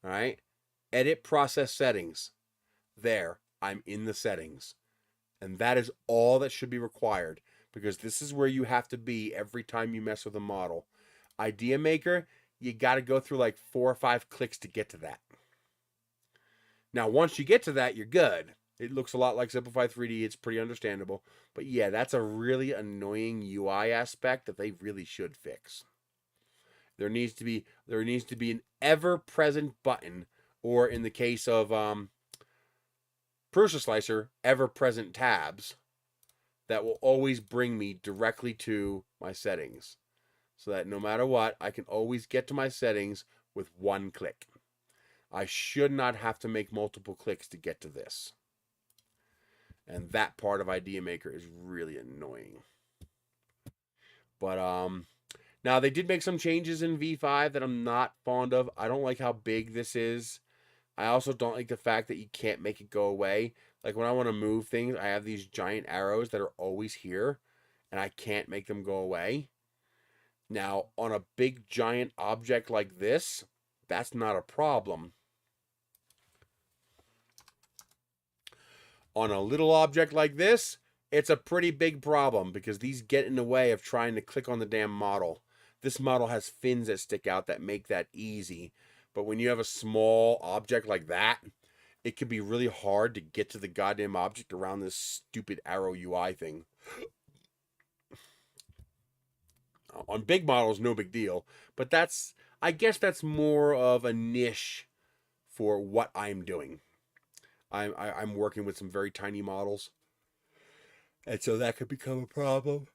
All right, edit process settings. There, I'm in the settings. And that is all that should be required, because this is where you have to be every time you mess with a model. Idea Maker, you got to go through like 4 or 5 clicks to get to that. Now, once you get to that, you're good. It looks a lot like Simplify 3D. It's pretty understandable. But yeah, that's a really annoying UI aspect that they really should fix. There needs to be an ever-present button, or in the case of Prusa Slicer, ever-present tabs that will always bring me directly to my settings, so that no matter what, I can always get to my settings with one click. I should not have to make multiple clicks to get to this. And that part of Idea Maker is really annoying. But now they did make some changes in V5 that I'm not fond of. I don't like how big this is. I also don't like the fact that you can't make it go away. Like when I want to move things, I have these giant arrows that are always here, and I can't make them go away. Now, on a big giant object like this, that's not a problem. On a little object like this, it's a pretty big problem because these get in the way of trying to click on the damn model. This model has fins that stick out that make that easy. But when you have a small object like that, it can be really hard to get to the goddamn object around this stupid arrow UI thing. On big models, no big deal. But I guess that's more of a niche for what I'm doing. I'm working with some very tiny models, and so that could become a problem.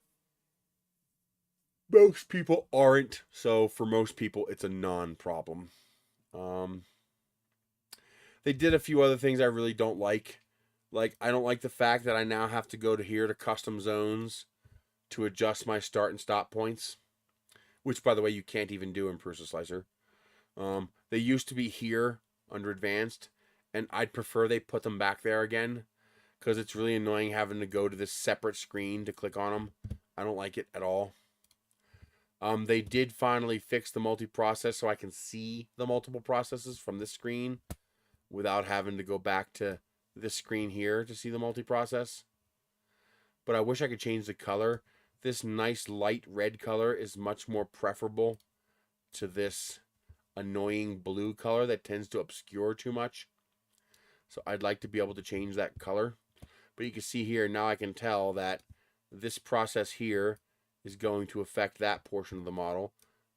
Most people aren't, so for most people, it's a non-problem. They did a few other things I really don't like. Like, I don't like the fact that I now have to go to here to custom zones to adjust my start and stop points, which, by the way, you can't even do in Prusa Slicer. They used to be here under advanced, and I'd prefer they put them back there again, because it's really annoying having to go to this separate screen to click on them. I don't like it at all. They did finally fix the multi-process so I can see the multiple processes from this screen without having to go back to this screen here to see the multi-process. But I wish I could change the color. This nice light red color is much more preferable to this annoying blue color that tends to obscure too much. So I'd like to be able to change that color. But you can see here, now I can tell that this process here is going to affect that portion of the model.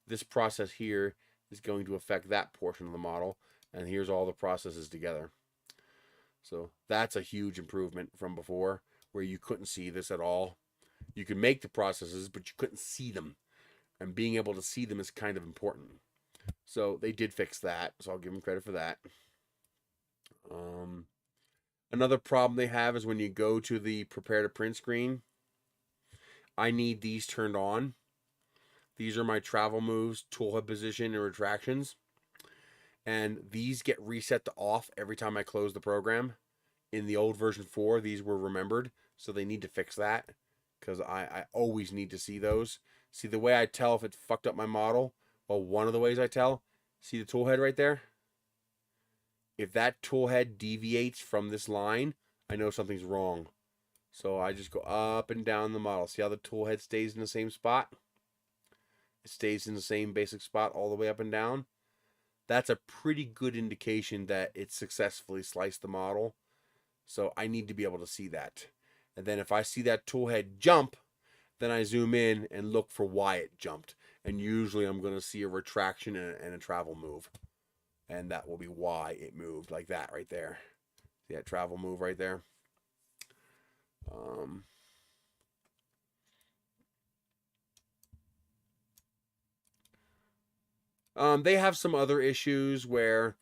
This process here is going to affect that portion of the model. And here's all the processes together. So that's a huge improvement from before, where you couldn't see this at all. You could make the processes, but you couldn't see them. And being able to see them is kind of important. So they did fix that, so I'll give them credit for that. Another problem they have is when you go to the prepare to print screen, I need these turned on. These are my travel moves, toolhead position, and retractions. And these get reset to off every time I close the program. In the old version 4, these were remembered, so they need to fix that, because I always need to see those. See, the way I tell if it fucked up my model, well, one of the ways I tell, see the toolhead right there? If that tool head deviates from this line, I know something's wrong. So I just go up and down the model. See how the tool head stays in the same spot? It stays in the same basic spot all the way up and down. That's a pretty good indication that it successfully sliced the model. So I need to be able to see that. And then if I see that tool head jump, then I zoom in and look for why it jumped. And usually I'm going to see a retraction and a travel move. And that will be why it moved like that right there. See that travel move right there? They have some other issues where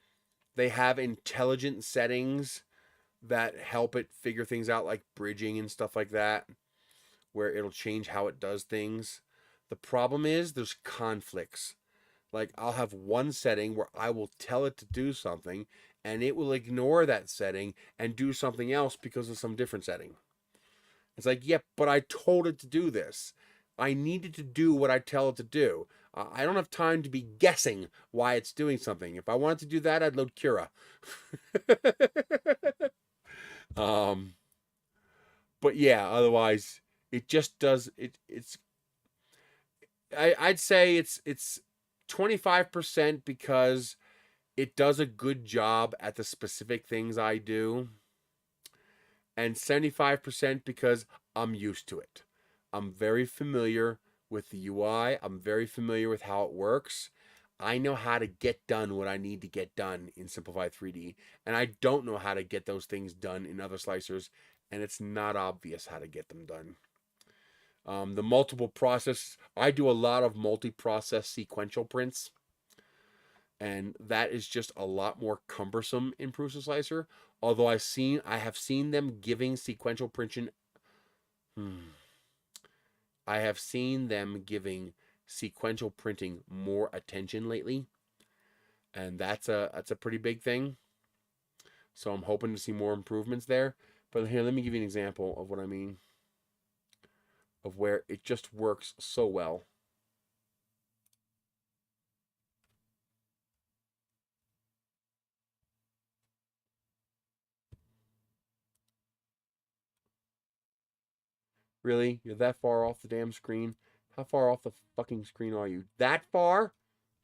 they have intelligent settings that help it figure things out, like bridging and stuff like that, where it'll change how it does things. The problem is there's conflicts. Like I'll have one setting where I will tell it to do something and it will ignore that setting and do something else because of some different setting. It's like, yep, but I told it to do this. I needed to do what I tell it to do. I don't have time to be guessing why it's doing something. If I wanted to do that, I'd load Cura. But yeah, otherwise it just does I'd say it's 25% because it does a good job at the specific things I do, and 75% because I'm used to it. I'm very familiar with the UI. I'm very familiar with how it works. I know how to get done what I need to get done in Simplified 3D, and I don't know how to get those things done in other slicers, and it's not obvious how to get them done. The multiple process, I do a lot of multi-process sequential prints, and that is just a lot more cumbersome in Prusa Slicer. Although I have seen them giving sequential printing. I have seen them giving sequential printing more attention lately, and that's a pretty big thing. So I'm hoping to see more improvements there. But here, let me give you an example of what I mean, of where it just works so well. Really? You're that far off the damn screen? How far off the fucking screen are you? That far?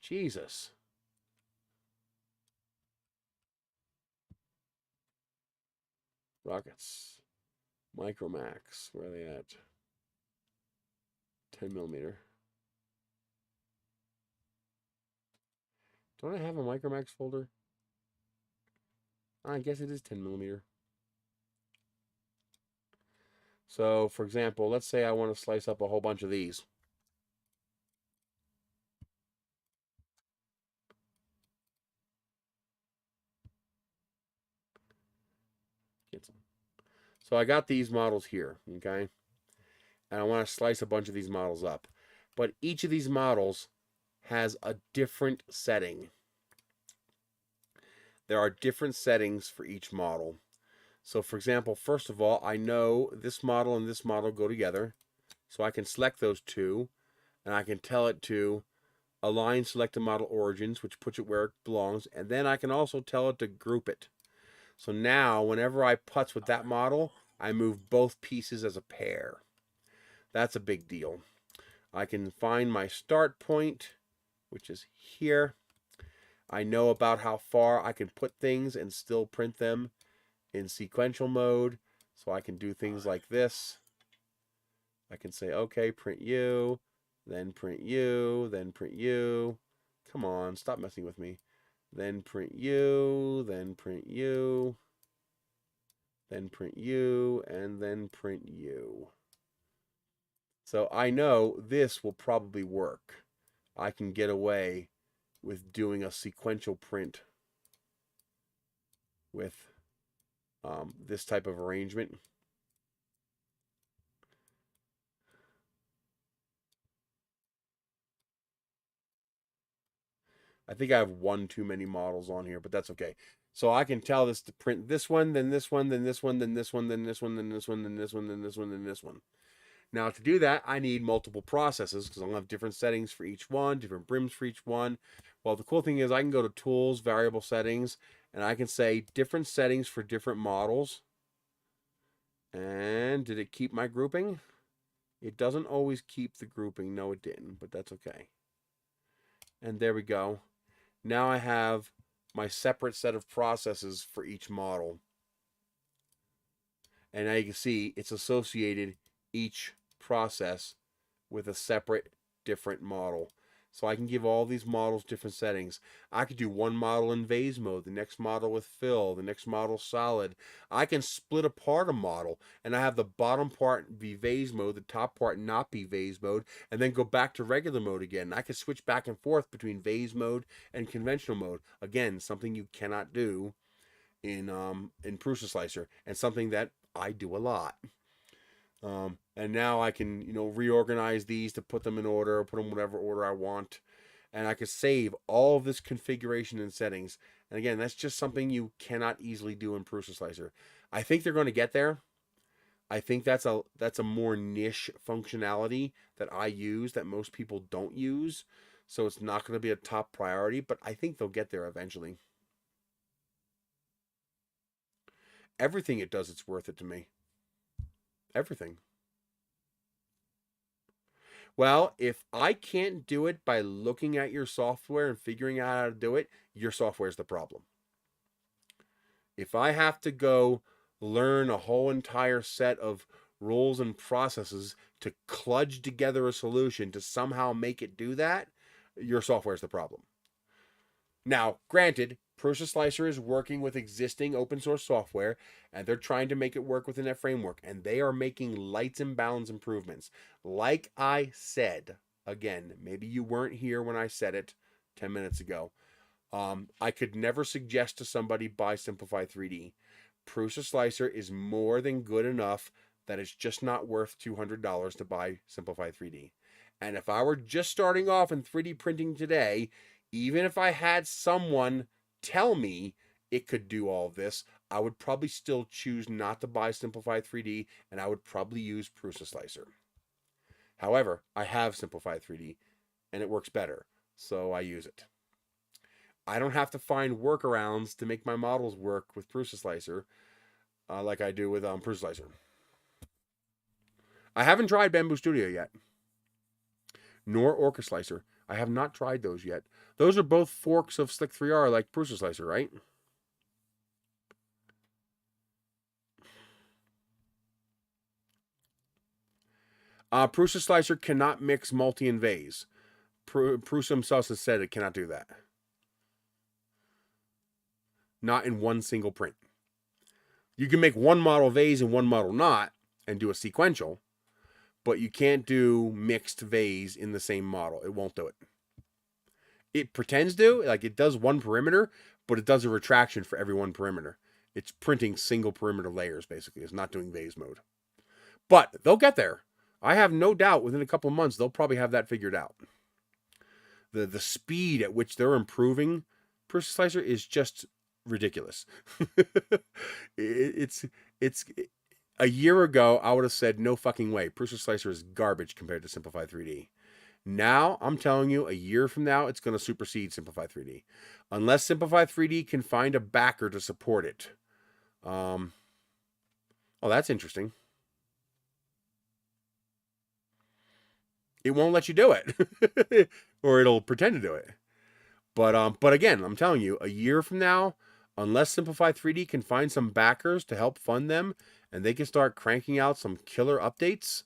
Jesus. Rockets. Micromax. Where are they at? 10 millimeter. Don't I have a Micromax folder? I guess it is 10 millimeter. So, for example, let's say I want to slice up a whole bunch of these. Get some. So I got these models here, okay? And I want to slice a bunch of these models up. But each of these models has a different setting. There are different settings for each model. So for example, first of all, I know this model and this model go together. So I can select those two, and I can tell it to align selected model origins, which puts it where it belongs. And then I can also tell it to group it. So now, whenever I putz with that model, I move both pieces as a pair. That's a big deal. I can find my start point, which is here. I know about how far I can put things and still print them in sequential mode. So I can do things like this. I can say, okay, print you, then print you, then print you. Come on, stop messing with me. Then print you, then print you, then print you, and then print you. So I know this will probably work. I can get away with doing a sequential print with this type of arrangement. I think I have one too many models on here, but that's okay. So I can tell this to print this one, then this one, then this one, then this one, then this one, then this one, then this one, then this one, then this one. Now to do that, I need multiple processes because I'll have different settings for each one, different brims for each one. Well, the cool thing is I can go to Tools, Variable Settings, And I can say different settings for different models. And did it keep my grouping? It doesn't always keep the grouping. No, it didn't, but that's okay. And there we go. Now I have my separate set of processes for each model. And now you can see it's associated each process with a separate different model. So I can give all these models different settings. I could do one model in vase mode, the next model with fill, the next model solid. I can split apart a model and I have the bottom part be vase mode, the top part not be vase mode, and then go back to regular mode again. I can switch back and forth between vase mode and conventional mode. Again, something you cannot do in Prusa Slicer, and something that I do a lot. And now I can, reorganize these to put them in order, put them whatever order I want. And I can save all of this configuration and settings. And again, that's just something you cannot easily do in Prusa Slicer. I think they're going to get there. I think that's a more niche functionality that I use that most people don't use. So it's not going to be a top priority, but I think they'll get there eventually. Everything it does, it's worth it to me. Everything. Well, if I can't do it by looking at your software and figuring out how to do it, your software is the problem. If I have to go learn a whole entire set of rules and processes to kludge together a solution to somehow make it do that, your software is the problem. Now, granted, Prusa Slicer is working with existing open source software, and they're trying to make it work within that framework, and they are making lights and bounds improvements. Like I said, again, maybe you weren't here when I said it 10 minutes ago. I could never suggest to somebody buy Simplify 3D. Prusa Slicer is more than good enough that it's just not worth $200 to buy Simplify 3D. And if I were just starting off in 3D printing today, even if I had someone tell me it could do all of this, I would probably still choose not to buy Simplify 3D, and I would probably use Prusa Slicer. However, I have Simplify 3D, and it works better, so I use it. I don't have to find workarounds to make my models work with Prusa Slicer like I do with Prusa Slicer. I haven't tried Bamboo Studio yet, nor Orca Slicer. I have not tried those yet. Those are both forks of Slick 3R like Prusa Slicer, right? Prusa Slicer cannot mix multi and vase. Prusa himself has said it cannot do that. Not in one single print. You can make one model vase and one model not and do a sequential, but you can't do mixed vase in the same model. It won't do it. It pretends to, like it does one perimeter, but it does a retraction for every one perimeter. It's printing single perimeter layers, basically. It's not doing vase mode. But they'll get there. I have no doubt within a couple of months, they'll probably have that figured out. The speed at which they're improving Prusa Slicer is just ridiculous. it's a year ago, I would have said, no fucking way. Prusa Slicer is garbage compared to Simplify 3D. Now, I'm telling you, a year from now, it's going to supersede Simplify 3D. Unless Simplify 3D can find a backer to support it. Oh, that's interesting. It won't let you do it. Or it'll pretend to do it. But again, I'm telling you, a year from now, unless Simplify 3D can find some backers to help fund them, and they can start cranking out some killer updates,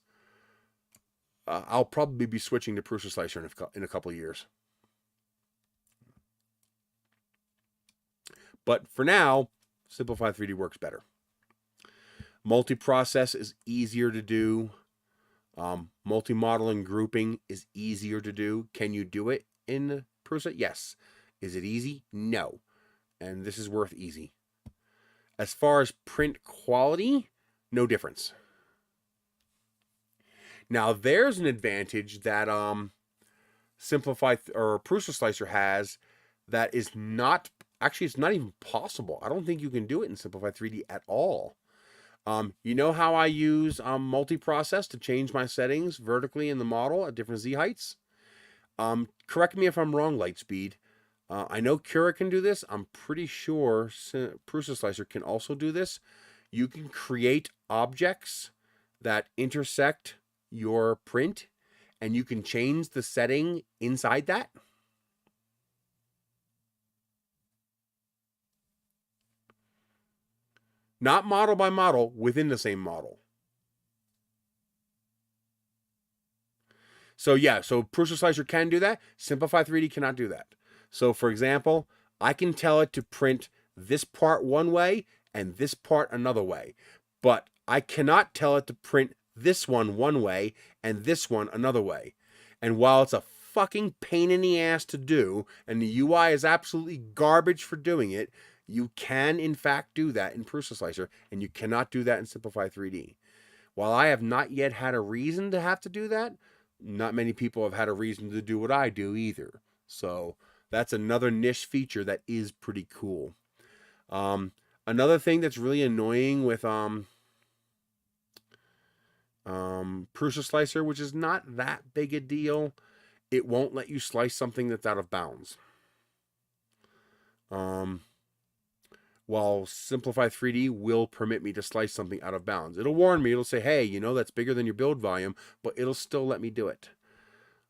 I'll probably be switching to Prusa Slicer in a couple of years. But for now, Simplify 3D works better. Multi-process is easier to do. Multi-model and grouping is easier to do. Can you do it in Prusa? Yes. Is it easy? No. And this is worth easy. As far as print quality, no difference. Now, there's an advantage that Simplify or Prusa Slicer has that is not, actually, it's not even possible. I don't think you can do it in Simplify 3D at all. You know how I use multi-process to change my settings vertically in the model at different Z heights? Correct me if I'm wrong, Lightspeed. I know Cura can do this. I'm pretty sure Prusa Slicer can also do this. You can create objects that intersect your print, and you can change the setting inside that. Not model by model, within the same model. So yeah, so Prusa Slicer can do that. Simplify 3D cannot do that. So for example, I can tell it to print this part one way and this part another way. But I cannot tell it to print this one way and this one another way. And while it's a fucking pain in the ass to do, and the UI is absolutely garbage for doing it, you can in fact do that in Prusa Slicer, and you cannot do that in Simplify 3D. While I have not yet had a reason to have to do that, not many people have had a reason to do what I do either. So that's another niche feature that is pretty cool. Another thing that's really annoying with Prusa Slicer, which is not that big a deal, it won't let you slice something that's out of bounds. While Simplify 3D will permit me to slice something out of bounds. It'll warn me. It'll say, hey, you know, that's bigger than your build volume, but it'll still let me do it.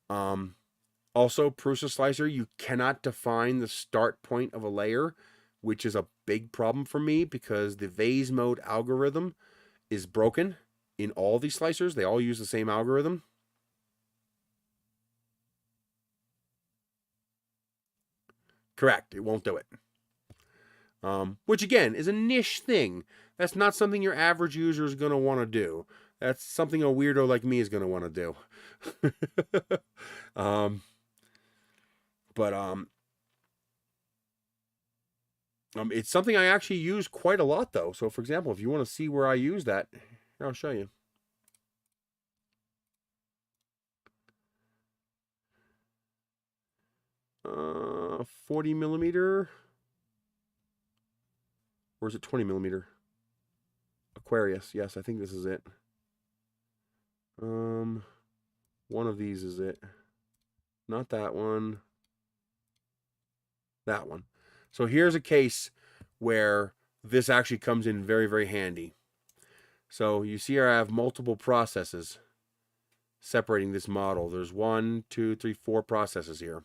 Also, Prusa Slicer, you cannot define the start point of a layer, which is a big problem for me because the vase mode algorithm is broken in all these slicers. They all use the same algorithm. Correct. It won't do it. Which again is a niche thing. That's not something your average user is going to want to do. That's something a weirdo like me is going to want to do. It's something I actually use quite a lot though. So for example, if you want to see where I use that, here, I'll show you. Uh, 40 millimeter. Or is it 20 millimeter? Aquarius. Yes, I think this is it. One of these is it. Not that one. That one. So here's a case where this actually comes in very, very handy. So you see here I have multiple processes separating this model. There's 1, 2, 3, 4 processes here.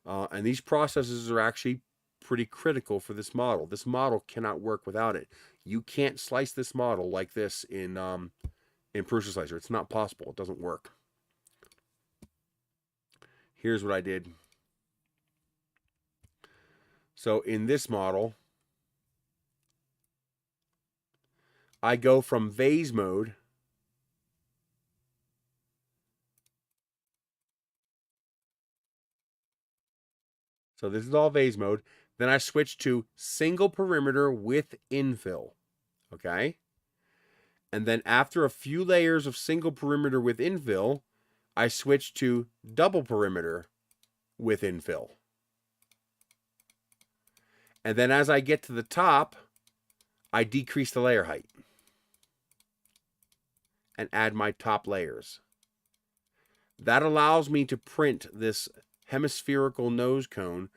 And these processes are actually pretty critical for this model. This model cannot work without it. You can't slice this model like this in Prusa Slicer. It's not possible. It doesn't work. Here's what I did. So in this model, I go from vase mode so this is all vase mode. Then I switch to single perimeter with infill. Okay? And then after a few layers of single perimeter with infill, I switch to double perimeter with infill. And then as I get to the top, I decrease the layer height and add my top layers. That allows me to print this hemispherical nose cone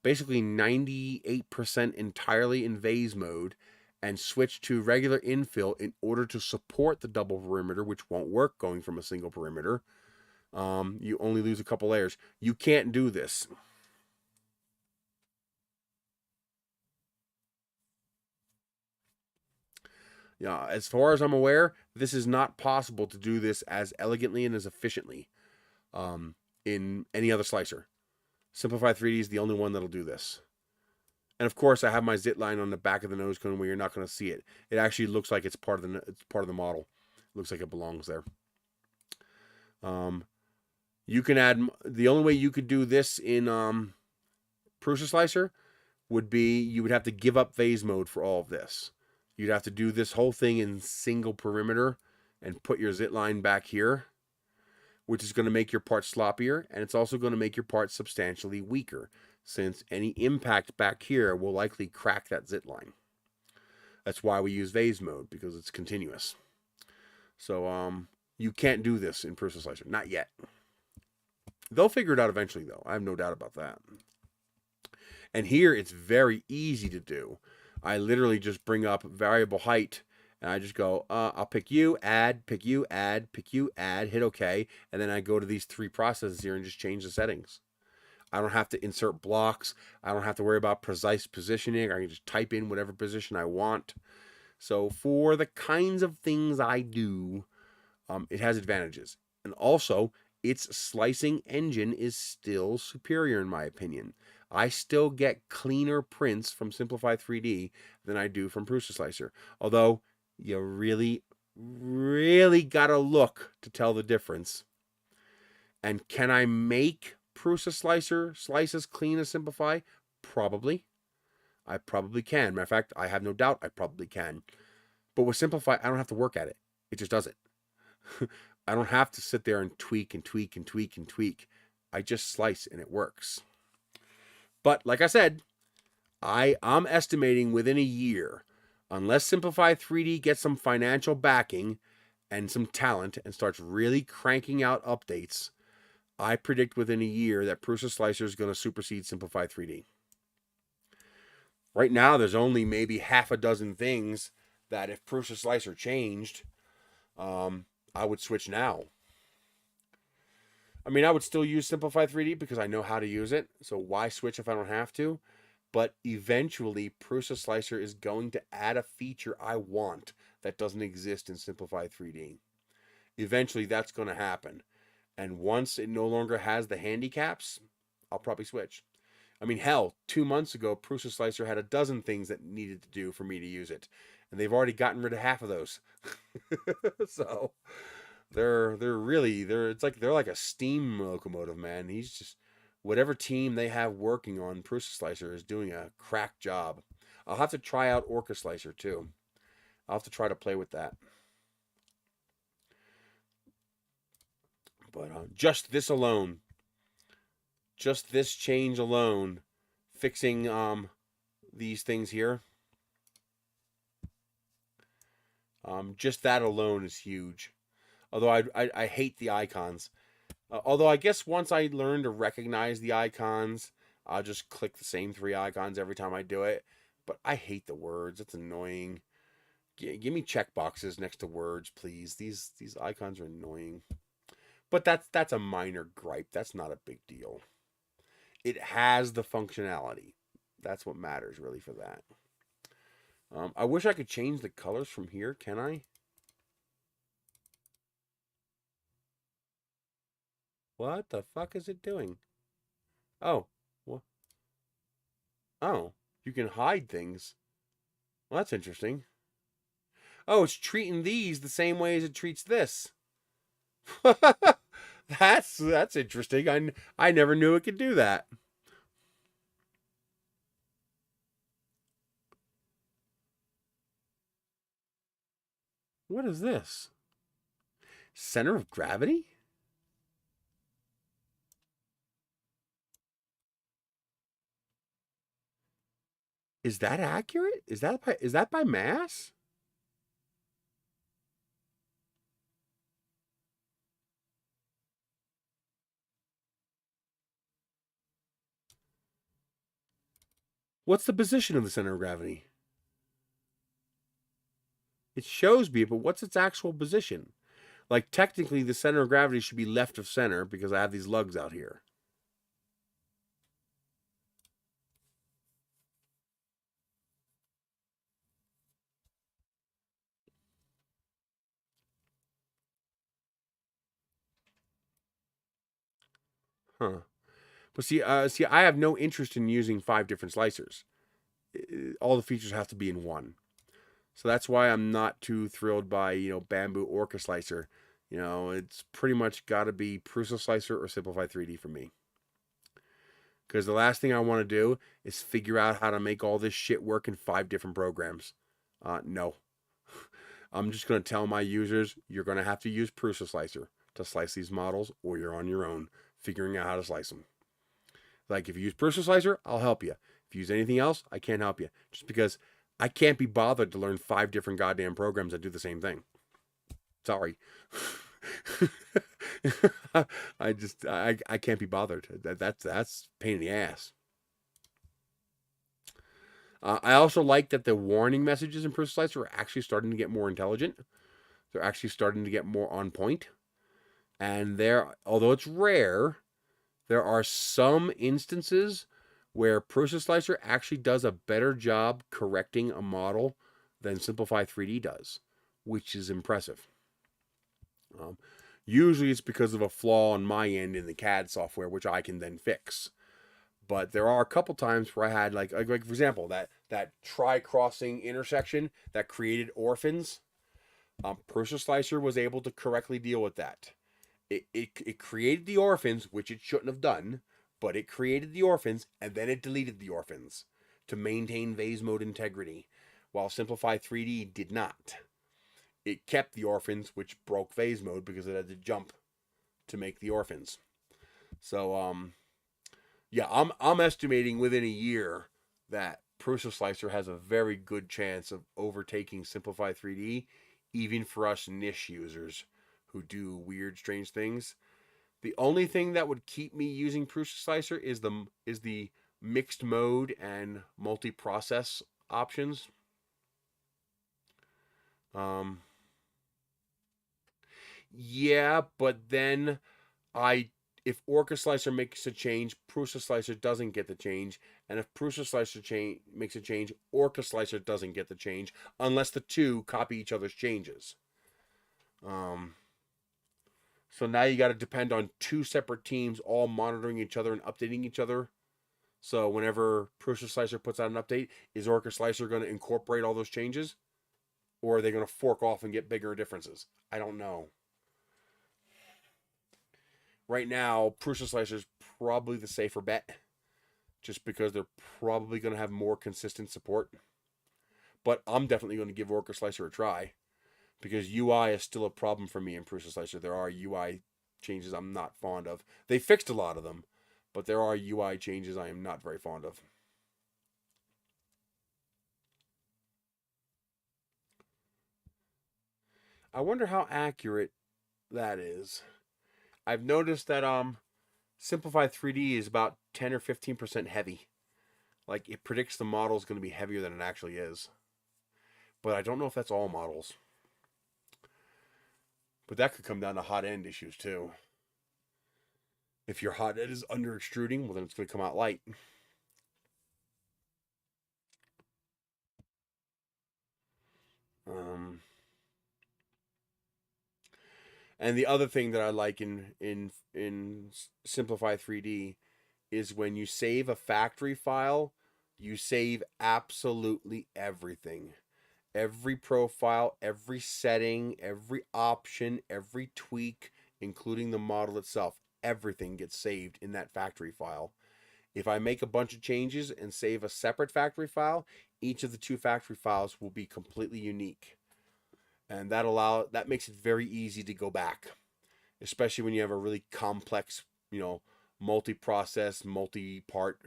basically 98% entirely in vase mode and switch to regular infill in order to support the double perimeter, which won't work going from a single perimeter. You only lose a couple layers. You can't do this. Yeah, as far as I'm aware, this is not possible to do this as elegantly and as efficiently in any other slicer. Simplify 3D is the only one that'll do this. And of course, I have my zit line on the back of the nose cone where you're not going to see it. It actually looks like it's part of the model. It looks like it belongs there. You can add, the only way you could do this in Prusa Slicer would be you would have to give up vase mode for all of this. You'd have to do this whole thing in single perimeter and put your zit line back here, which is going to make your part sloppier, and it's also going to make your part substantially weaker, since any impact back here will likely crack that zit line. That's why we use vase mode, because it's continuous. So you can't do this in Prusa Slicer, not yet. They'll figure it out eventually, though. I have no doubt about that. And here it's very easy to do. I literally just bring up variable height and I just go, I'll pick you, add, pick you, add, pick you, add, hit OK. And then I go to these 3 processes here and just change the settings. I don't have to insert blocks. I don't have to worry about precise positioning. I can just type in whatever position I want. So for the kinds of things I do, it has advantages. And also, its slicing engine is still superior in my opinion. I still get cleaner prints from Simplify 3D than I do from Prusa Slicer. Although, you really, really gotta look to tell the difference. And can I make Prusa Slicer slice as clean as Simplify? Probably. I probably can. Matter of fact, I have no doubt I probably can. But with Simplify, I don't have to work at it. It just does it. I don't have to sit there and tweak and tweak and tweak and tweak. I just slice and it works. But like I said, I'm estimating within a year, unless Simplify 3D gets some financial backing and some talent and starts really cranking out updates, I predict within a year that Prusa Slicer is going to supersede Simplify 3D. Right now, there's only maybe half a dozen things that if Prusa Slicer changed, I would switch now. I mean, I would still use Simplify 3D because I know how to use it. So why switch if I don't have to? But eventually, Prusa Slicer is going to add a feature I want that doesn't exist in Simplify 3D. Eventually, that's going to happen. And once it no longer has the handicaps, I'll probably switch. I mean, hell, 2 months ago, Prusa Slicer had a dozen things that needed to do for me to use it. And they've already gotten rid of half of those. So they're it's like they're like a steam locomotive, man. He's just whatever team they have working on Prusa Slicer is doing a crack job. I'll have to try out Orca Slicer too. I'll have to try to play with that. But just this alone, just this change alone, fixing these things here, just that alone is huge. Although I hate the icons. Although I guess once I learn to recognize the icons, I'll just click the same 3 icons every time I do it. But I hate the words. It's annoying. Give me checkboxes next to words, please. These icons are annoying. But that's a minor gripe. That's not a big deal. It has the functionality. That's what matters really for that. I wish I could change the colors from here. Can I? What the fuck is it doing? Oh, what? Oh, you can hide things. Well, that's interesting. Oh, it's treating these the same way as it treats this. That's interesting. I never knew it could do that. What is this? Center of gravity? Is that accurate? Is that by mass? What's the position of the center of gravity? It shows me, but what's its actual position? Like, technically, the center of gravity should be left of center because I have these lugs out here. Huh. But see, I have no interest in using 5 different slicers. All the features have to be in one. So that's why I'm not too thrilled by, Bamboo Orca Slicer. It's pretty much got to be Prusa Slicer or Simplify 3D for me. Because the last thing I want to do is figure out how to make all this shit work in 5 different programs. No. I'm just going to tell my users, you're going to have to use Prusa Slicer to slice these models, or you're on your own figuring out how to slice them. Like, if you use Prusa Slicer, I'll help you. If you use anything else, I can't help you. Just because I can't be bothered to learn 5 different goddamn programs that do the same thing. Sorry. I can't be bothered. That's pain in the ass. I also like that the warning messages in Proof Slicer are actually starting to get more intelligent. They're actually starting to get more on point. And although it's rare, there are some instances where Process Slicer actually does a better job correcting a model than Simplify 3D does, which is impressive. Um, Usually it's because of a flaw on my end in the CAD software, which I can then fix. But there are a couple times where I had like for example, that tri-crossing intersection that created orphans. Process Slicer was able to correctly deal with that. It created the orphans, which it shouldn't have done, but it created the orphans and then it deleted the orphans to maintain vase mode integrity, while Simplify 3D did not. It kept the orphans, which broke vase mode because it had to jump to make the orphans. So yeah, I'm estimating within a year that Process Slicer has a very good chance of overtaking Simplify 3D, even for us niche users who do weird, strange things. The only thing that would keep me using Process Slicer is the mixed mode and multi-process options. Um, yeah, but then I if Orca Slicer makes a change, Prusa Slicer doesn't get the change, and if Prusa Slicer makes a change, Orca Slicer doesn't get the change unless the two copy each other's changes. Um, so now you got to depend on two separate teams all monitoring each other and updating each other. So whenever Prusa Slicer puts out an update, is Orca Slicer going to incorporate all those changes, or are they going to fork off and get bigger differences? I don't know. Right now, Prusa Slicer is probably the safer bet, just because they're probably going to have more consistent support. But I'm definitely going to give Orca Slicer a try, because UI is still a problem for me in Prusa Slicer. There are UI changes I'm not fond of. They fixed a lot of them, but there are UI changes I am not very fond of. I wonder how accurate that is. I've noticed that Simplify 3D is about 10 or 15% heavy. Like, it predicts the model is going to be heavier than it actually is. But I don't know if that's all models. But that could come down to hot end issues too. If your hot end is under extruding, well, then it's going to come out light. Um, and the other thing that I like in Simplify 3D is when you save a factory file, you save absolutely everything. Every profile, every setting, every option, every tweak, including the model itself, everything gets saved in that factory file. If I make a bunch of changes and save a separate factory file, each of the two factory files will be completely unique. And that makes it very easy to go back, especially when you have a really complex, multi-process, multi-part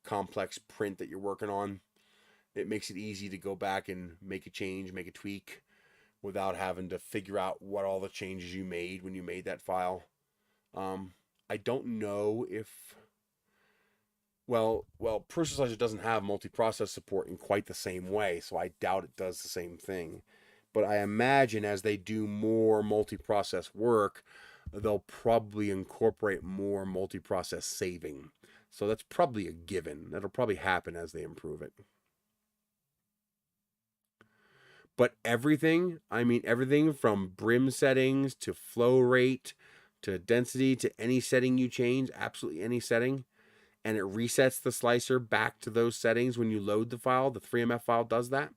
complex print that you're working on. It makes it easy to go back and make a change, make a tweak without having to figure out what all the changes you made when you made that file. I don't know if Process Slicer doesn't have multi-process support in quite the same way, so I doubt it does the same thing. But I imagine as they do more multi-process work, they'll probably incorporate more multi-process saving. So that's probably a given. That'll probably happen as they improve it. But everything, I mean everything from brim settings to flow rate to density to any setting you change, absolutely any setting, and it resets the slicer back to those settings when you load the file. The 3MF file does that.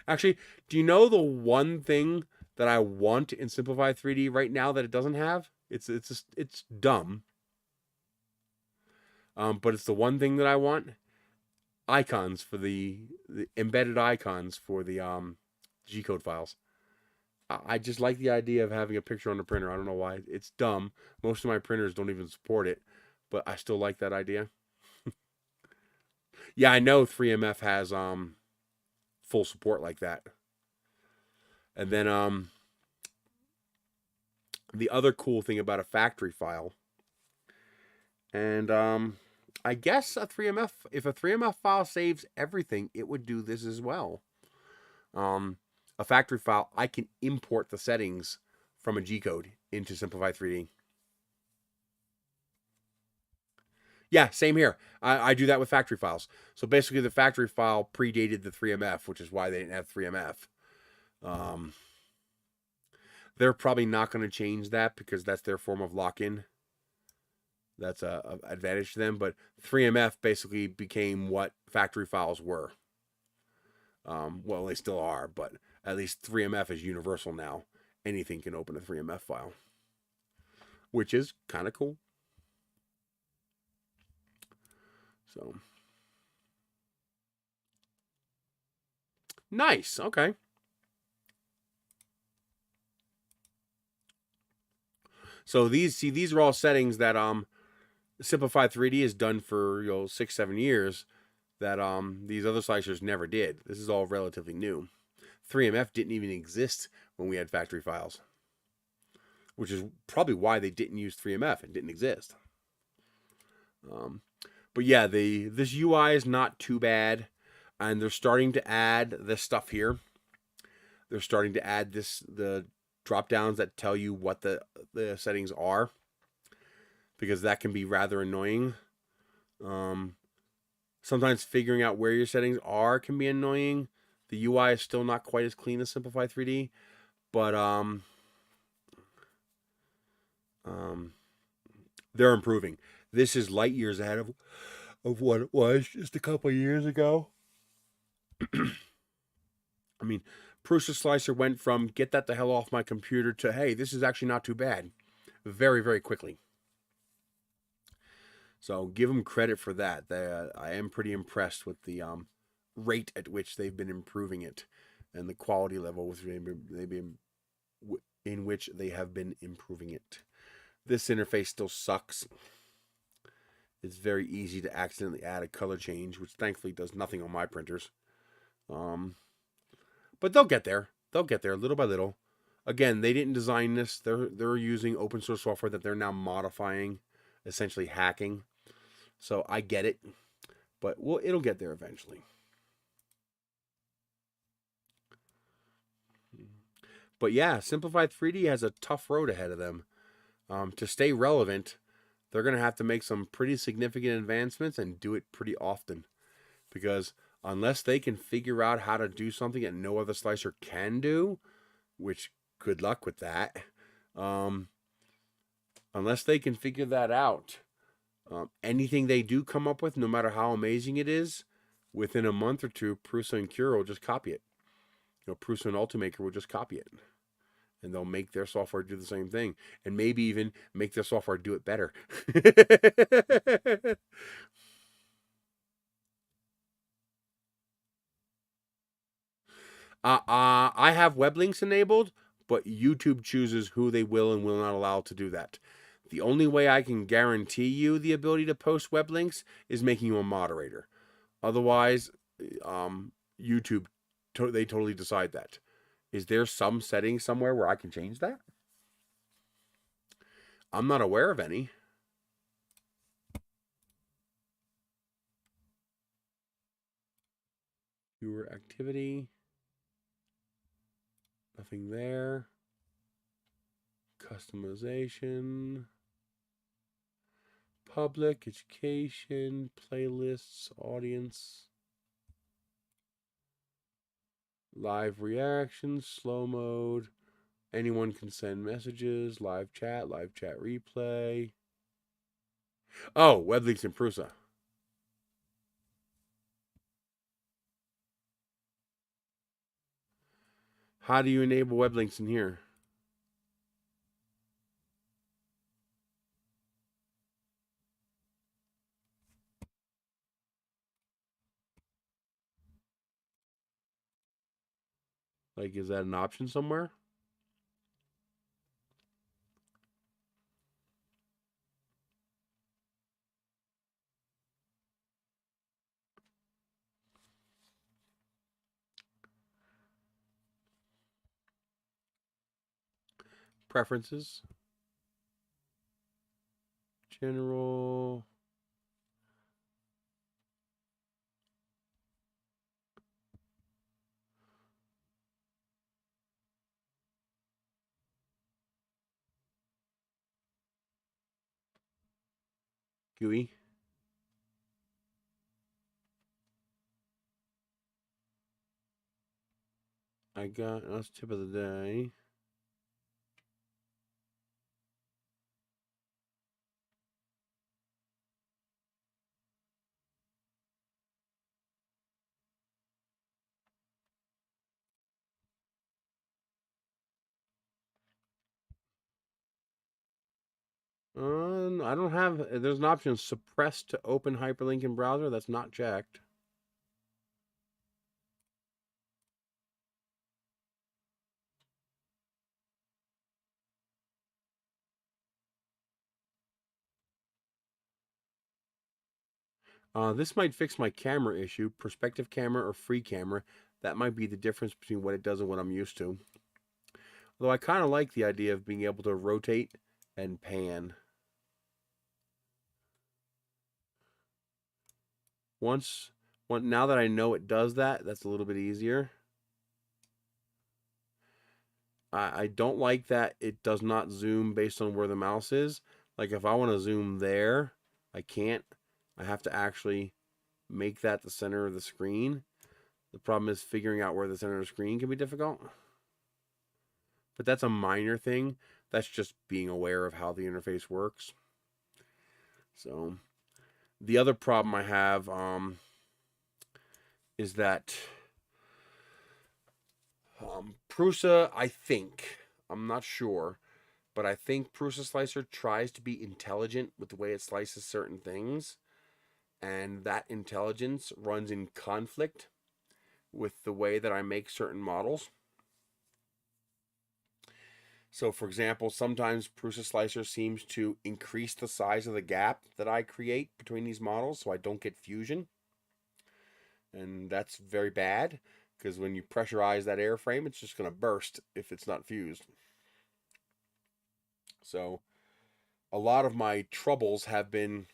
Actually, do you know the one thing that I want in Simplify 3D right now that it doesn't have? It's dumb. But it's the one thing that I want. Icons for the embedded icons for the G-code files. I just like the idea of having a picture on the printer. I don't know why. It's dumb. Most of my printers don't even support it, but I still like that idea. Yeah, I know 3MF has full support like that. And then the other cool thing about a factory file And I guess a 3MF, if a 3MF file saves everything, it would do this as well. A factory file, I can import the settings from a G code into Simplify 3D. Yeah, same here. I do that with factory files. So basically, the factory file predated the 3MF, which is why they didn't have 3MF. They're probably not going to change that because that's their form of lock-in. That's a advantage to them. But 3MF basically became what factory files were. Well, they still are, but at least 3MF is universal now. Anything can open a 3MF file, which is kind of cool. So nice. Okay. So these are all settings that Simplify 3D has done for 6-7 years that these other slicers never did. This is all relatively new. 3MF didn't even exist when we had factory files, which is probably why they didn't use 3MF. It didn't exist. But yeah, this UI is not too bad, and they're starting to add this stuff here. They're starting to add the drop downs that tell you what the settings are, because that can be rather annoying. Sometimes figuring out where your settings are can be annoying. The UI is still not quite as clean as Simplify 3D, but they're improving. This is light years ahead of what it was just a couple of years ago. I mean, Prusa Slicer went from get that the hell off my computer to hey, this is actually not too bad, very, very quickly. So give them credit for that. I am pretty impressed with the rate at which they've been improving it, and the quality level with in which they have been improving it. This interface still sucks. It's very easy to accidentally add a color change, which thankfully does nothing on my printers. But they'll get there. They'll get there little by little. Again, they didn't design this. They're using open source software that they're now modifying, essentially hacking. So I get it, but it'll get there eventually. But yeah, Simplified 3D has a tough road ahead of them. To stay relevant, they're going to have to make some pretty significant advancements and do it pretty often. Because unless they can figure out how to do something that no other slicer can do, which good luck with that, unless they can figure that out, anything they do come up with, no matter how amazing it is, within a month or two, Prusa and Cure will just copy it. Prusa and Ultimaker will just copy it. And they'll make their software do the same thing. And maybe even make their software do it better. I have web links enabled, but YouTube chooses who they will and will not allow to do that. The only way I can guarantee you the ability to post web links is making you a moderator. Otherwise, YouTube, they totally decide that. Is there some setting somewhere where I can change that? I'm not aware of any. Viewer activity. Nothing there. Customization. Public, education, playlists, audience. Live reactions, slow mode. Anyone can send messages, live chat replay. Oh, web links in Prusa. How do you enable web links in here? Like, is that an option somewhere? Preferences. General. GUI. I got, that's tip of the day. I don't have, there's an option, suppress to open hyperlink in browser. That's not checked. This might fix my camera issue, perspective camera or free camera. That might be the difference between what it does and what I'm used to. Although I kind of like the idea of being able to rotate and pan. Now that I know it does that, that's a little bit easier. I don't like that it does not zoom based on where the mouse is. Like if I want to zoom there, I can't. I have to actually make that the center of the screen. The problem is figuring out where the center of the screen can be difficult. But that's a minor thing. That's just being aware of how the interface works. So the other problem I have is that Prusa, I think, I'm not sure, but I think Prusa Slicer tries to be intelligent with the way it slices certain things, and that intelligence runs in conflict with the way that I make certain models. So, for example, sometimes Prusa Slicer seems to increase the size of the gap that I create between these models so I don't get fusion. And that's very bad, because when you pressurize that airframe, it's just going to burst if it's not fused. So a lot of my troubles have been,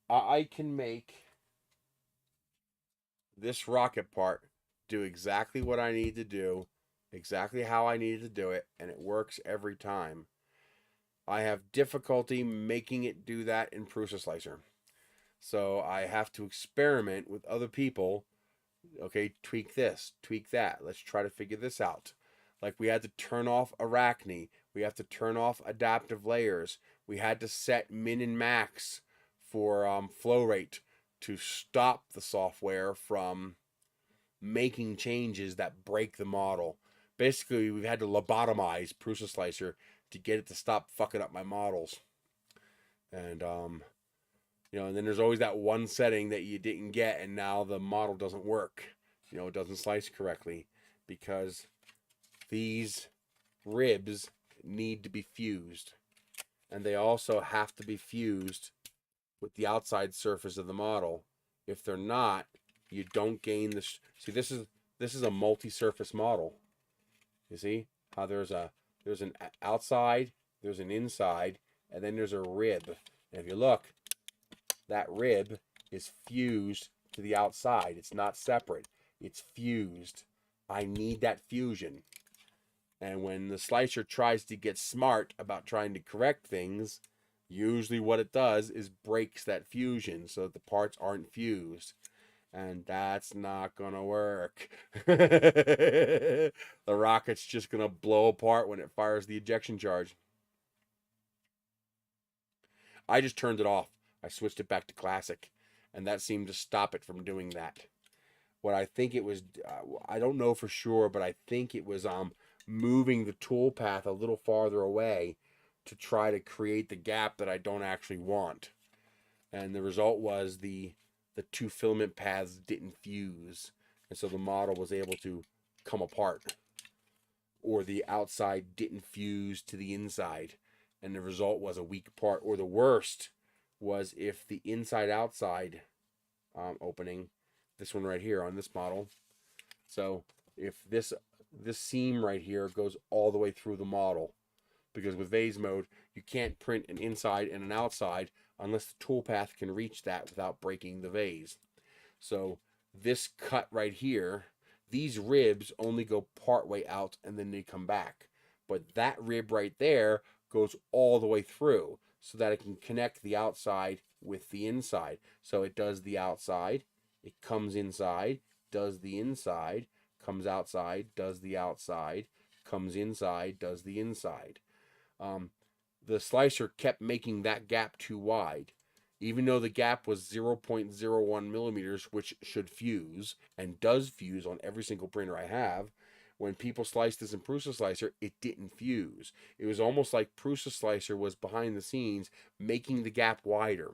I can make this rocket part do exactly what I need to do, exactly how I need to do it, and it works every time. I have difficulty making it do that in Prusa Slicer. So I have to experiment with other people. Okay, tweak this, tweak that. Let's try to figure this out. Like we had to turn off Arachne. We have to turn off adaptive layers. We had to set min and max for flow rate to stop the software from making changes that break the model. Basically, we've had to lobotomize Prusa Slicer to get it to stop fucking up my models. And and then there's always that one setting that you didn't get, and now the model doesn't work. It doesn't slice correctly because these ribs need to be fused, and they also have to be fused with the outside surface of the model. If they're not, you don't gain this. See, this is a multi-surface model. You see how there's an outside, there's an inside, and then there's a rib. And if you look, that rib is fused to the outside. It's not separate. It's fused. I need that fusion. And when the slicer tries to get smart about trying to correct things, usually what it does is breaks that fusion so that the parts aren't fused. And that's not gonna work. The rocket's just gonna blow apart when it fires the ejection charge. I just turned it off. I switched it back to classic, and that seemed to stop it from doing that. What I think it was, I don't know for sure, but I think it was moving the tool path a little farther away to try to create the gap that I don't actually want. And the result was the two filament paths didn't fuse, and so the model was able to come apart, or the outside didn't fuse to the inside, and the result was a weak part. Or the worst was if the inside outside opening, this one right here on this model, so if this seam right here goes all the way through the model, because with vase mode, you can't print an inside and an outside unless the toolpath can reach that without breaking the vase. So this cut right here, these ribs only go part way out and then they come back. But that rib right there goes all the way through so that it can connect the outside with the inside. So it does the outside, it comes inside, does the inside, comes outside, does the outside, comes inside, does the inside. The slicer kept making that gap too wide. Even though the gap was 0.01 millimeters, which should fuse, and does fuse on every single printer I have, when people sliced this in Prusa Slicer, it didn't fuse. It was almost like Prusa Slicer was behind the scenes making the gap wider.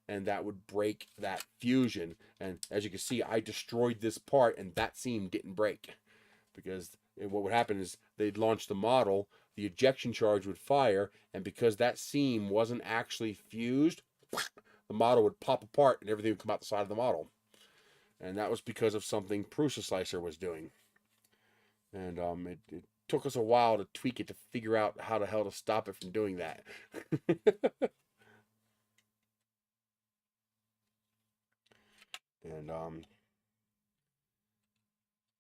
And that would break that fusion. And as you can see, I destroyed this part, and that seam didn't break. Because what would happen is they'd launch the model, the ejection charge would fire, and because that seam wasn't actually fused, the model would pop apart and everything would come out the side of the model. And that was because of something Prusa Slicer was doing. And it took us a while to tweak it to figure out how the hell to stop it from doing that. And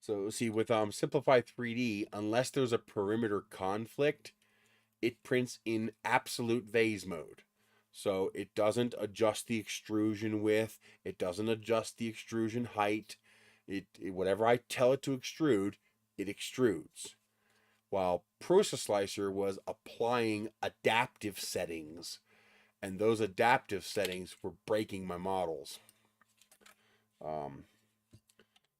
so see, with Simplify 3D, unless there's a perimeter conflict, it prints in absolute vase mode. So it doesn't adjust the extrusion width, it doesn't adjust the extrusion height. Whatever I tell it to extrude, it extrudes. While Prusa Slicer was applying adaptive settings, and those adaptive settings were breaking my models.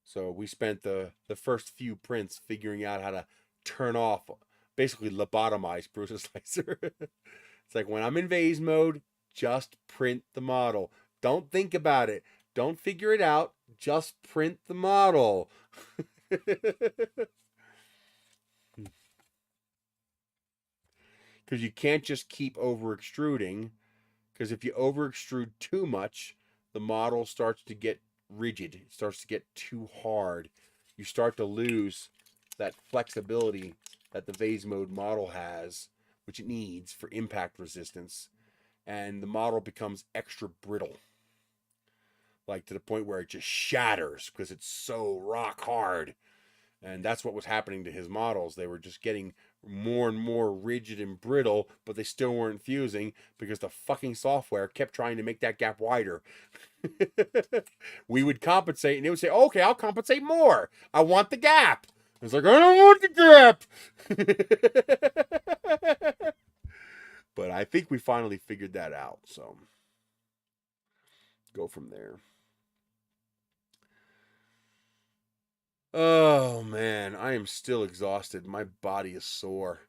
So we spent the first few prints figuring out how to turn off, basically lobotomize Prusa Slicer. It's like, when I'm in vase mode, just print the model. Don't think about it. Don't figure it out. Just print the model. Because you can't just keep over extruding. Because if you over extrude too much, the model starts to get rigid. It starts to get too hard. You start to lose that flexibility that the vase mode model has, which it needs for impact resistance. And the model becomes extra brittle. Like to the point where it just shatters because it's so rock hard. And that's what was happening to his models. They were just getting more and more rigid and brittle, but they still weren't fusing because the fucking software kept trying to make that gap wider. We would compensate, and they would say, okay, I'll compensate more. I want the gap. It's like, I don't want the gap. But I think we finally figured that out. So go from there. Oh man, I am still exhausted. My body is sore.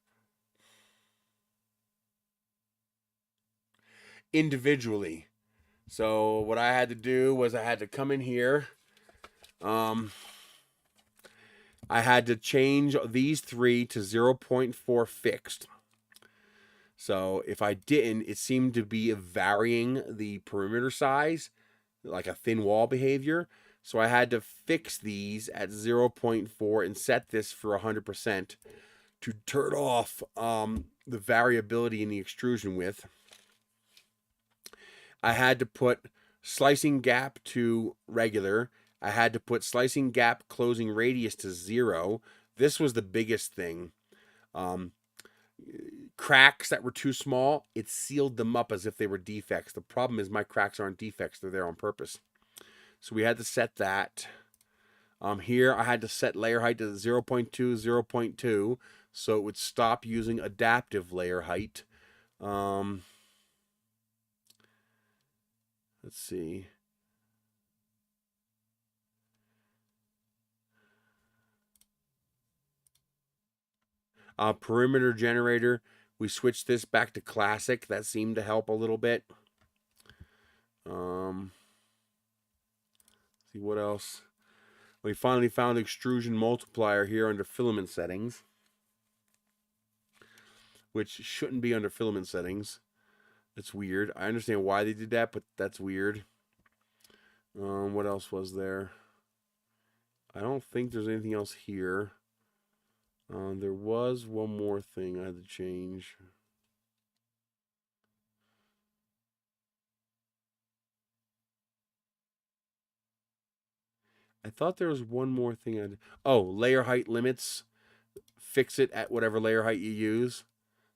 Individually. So what I had to do was I had to come in here. I had to change these three to 0.4 fixed. So if I didn't, it seemed to be varying the perimeter size, like a thin wall behavior. So I had to fix these at 0.4 and set this for 100% to turn off the variability in the extrusion width. I had to put slicing gap to regular. I had to put slicing gap closing radius to 0. This was the biggest thing. Cracks that were too small, it sealed them up as if they were defects. The problem is my cracks aren't defects. They're there on purpose. So we had to set that. Here I had to set layer height to 0.2, 0.2, so it would stop using adaptive layer height. Let's see. Perimeter generator, we switched this back to classic. That seemed to help a little bit. See what else. We finally found extrusion multiplier here under filament settings, which shouldn't be under filament settings. It's weird. I understand why they did that, but that's weird. What else was there? I don't think there's anything else here. There was one more thing I had to change. I thought there was one more thing I'd... Oh, layer height limits. Fix it at whatever layer height you use.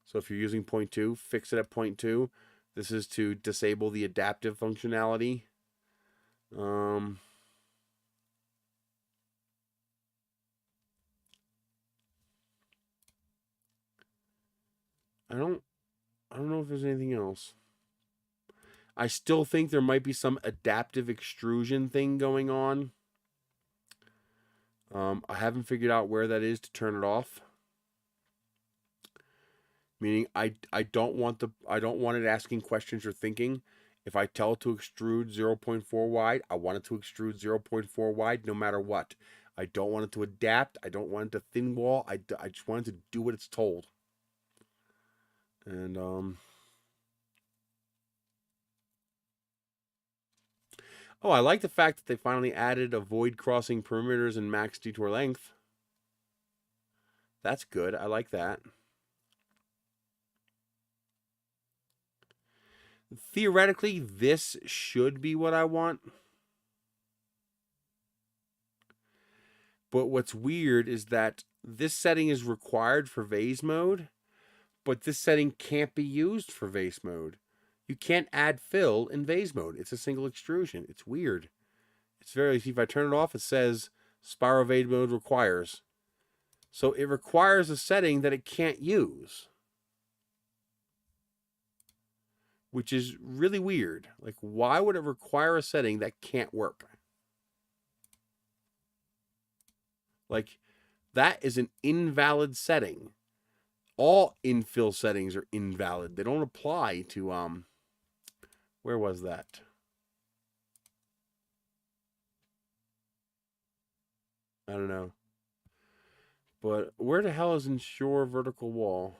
So if you're using 0.2, fix it at 0.2. This is to disable the adaptive functionality. I don't know if there's anything else. I still think there might be some adaptive extrusion thing going on. I haven't figured out where that is to turn it off. Meaning I don't want it asking questions or thinking. If I tell it to extrude 0.4 wide, I want it to extrude 0.4 wide no matter what. I don't want it to adapt. I don't want it to thin wall. I just want it to do what it's told. And oh, I like the fact that they finally added avoid crossing perimeters and max detour length. That's good. I like that. Theoretically, this should be what I want. But what's weird is that this setting is required for vase mode, but this setting can't be used for vase mode. You can't add fill in vase mode. It's a single extrusion. It's weird. It's very... If I turn it off, it says spiral vase mode requires. So it requires a setting that it can't use, which is really weird. Like, why would it require a setting that can't work? Like, that is an invalid setting. All infill settings are invalid. They don't apply to where was that? I don't know. But where the hell is ensure vertical wall?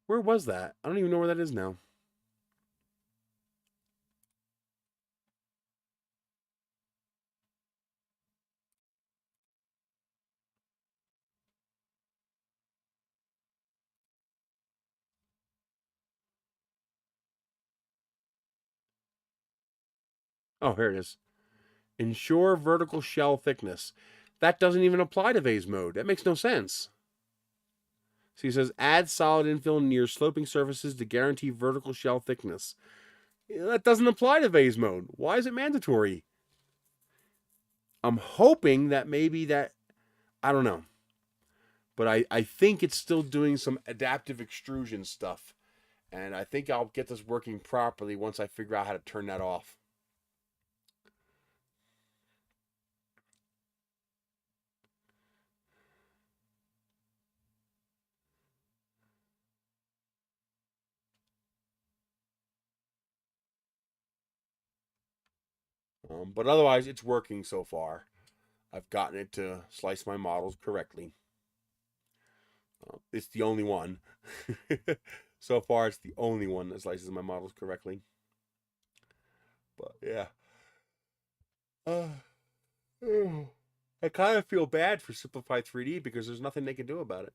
Where was that? I don't even know where that is now. Oh, here it is. Ensure vertical shell thickness. That doesn't even apply to vase mode. That makes no sense. So he says, add solid infill near sloping surfaces to guarantee vertical shell thickness. That doesn't apply to vase mode. Why is it mandatory? I'm hoping that maybe that... I don't know. But I think it's still doing some adaptive extrusion stuff. And I think I'll get this working properly once I figure out how to turn that off. But otherwise, it's working so far. I've gotten it to slice my models correctly. It's the only one. So far, it's the only one that slices my models correctly. But yeah. I kind of feel bad for Simplify 3D because there's nothing they can do about it.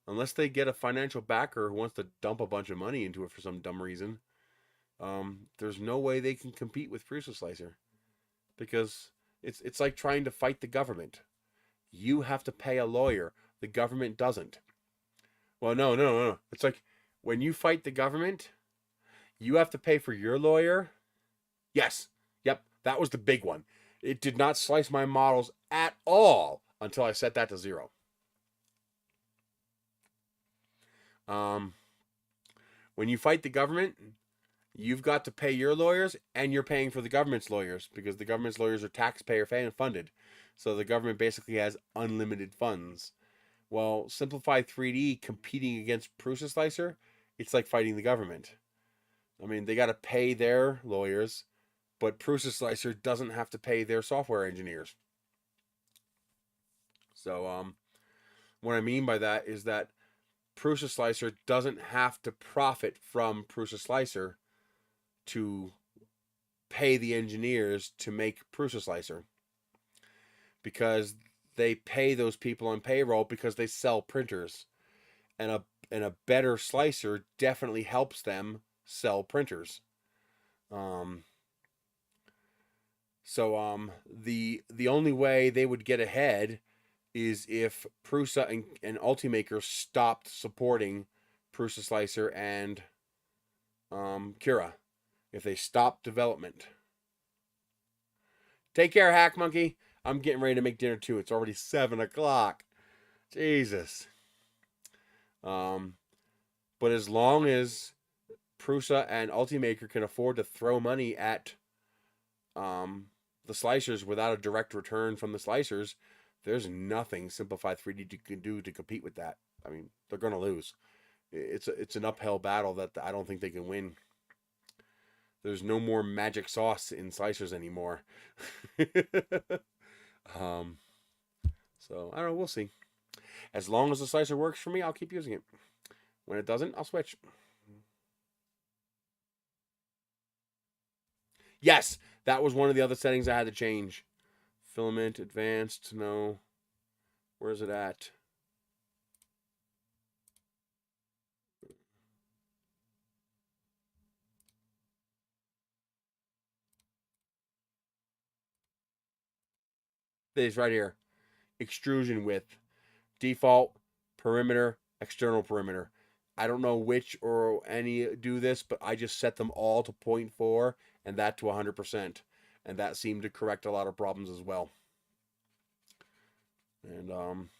Unless they get a financial backer who wants to dump a bunch of money into it for some dumb reason, there's no way they can compete with Prusa Slicer. Because it's like trying to fight the government. You have to pay a lawyer. The government doesn't. Well, no. It's like when you fight the government, you have to pay for your lawyer. Yes. Yep. That was the big one. It did not slice my models at all until I set that to 0. When you fight the government, you've got to pay your lawyers and you're paying for the government's lawyers because the government's lawyers are taxpayer funded. So the government basically has unlimited funds. Well, Simplify 3D competing against Prusa Slicer, it's like fighting the government. I mean, they got to pay their lawyers, but Prusa Slicer doesn't have to pay their software engineers. So, what I mean by that is that Prusa Slicer doesn't have to profit from Prusa Slicer to pay the engineers to make Prusa Slicer, because they pay those people on payroll because they sell printers, and a better slicer definitely helps them sell printers. The only way they would get ahead is if Prusa and Ultimaker stopped supporting Prusa Slicer and Cura. If they stopped development. Take care, Hack Monkey. I'm getting ready to make dinner too. It's already 7 o'clock. Jesus. But as long as Prusa and Ultimaker can afford to throw money at the slicers without a direct return from the slicers, there's nothing Simplify 3D can do to compete with that. I mean, they're going to lose. It's an uphill battle that I don't think they can win. There's no more magic sauce in slicers anymore. So, I don't know. We'll see. As long as the slicer works for me, I'll keep using it. When it doesn't, I'll switch. Yes, that was one of the other settings I had to change. Filament Advanced, no. Where is it at? It's right here. Extrusion width. Default, perimeter, external perimeter. I don't know which or any do this, but I just set them all to 0.4 and that to 100%. And that seemed to correct a lot of problems as well. And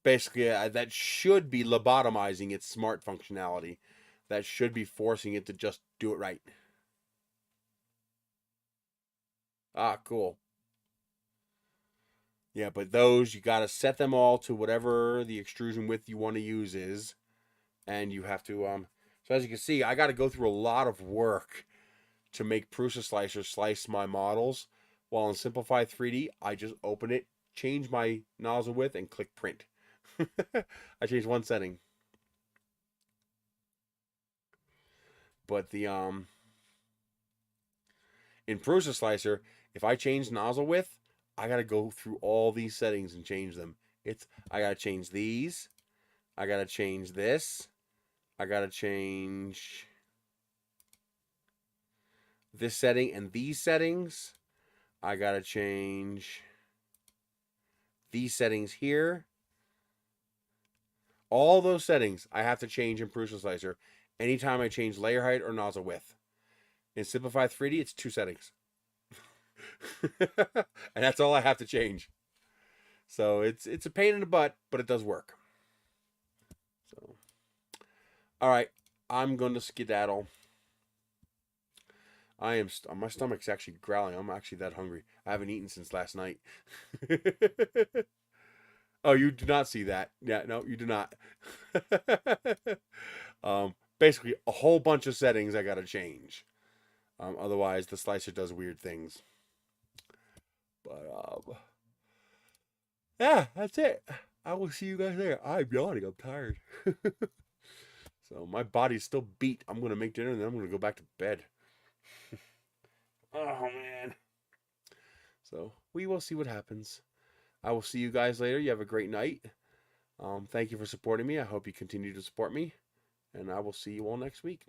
basically, that should be lobotomizing its smart functionality. That should be forcing it to just do it right. Ah, cool. Yeah, but those, you got to set them all to whatever the extrusion width you want to use is. And you have to, so as you can see, I got to go through a lot of work to make Prusa Slicer slice my models. While in Simplify 3D, I just open it, change my nozzle width, and click print. I changed one setting. But in Prusa Slicer, if I change nozzle width, I gotta go through all these settings and change them. I gotta change these. I gotta change this. I gotta change this setting and these settings. I gotta change these settings here. All those settings I have to change in Prusa Slicer anytime I change layer height or nozzle width. In Simplify 3D, it's 2 settings. And that's all I have to change. So it's a pain in the butt, but it does work. So, all right, I'm going to skedaddle. My stomach's actually growling. I'm actually that hungry. I haven't eaten since last night. Oh, you do not see that. Yeah, no, you do not. Basically, a whole bunch of settings I got to change. Otherwise, the slicer does weird things. But, yeah, that's it. I will see you guys there. I'm yawning. I'm tired. So, my body's still beat. I'm going to make dinner and then I'm going to go back to bed. Oh, man. So, we will see what happens. I will see you guys later. You have a great night. Thank you for supporting me. I hope you continue to support me. And I will see you all next week.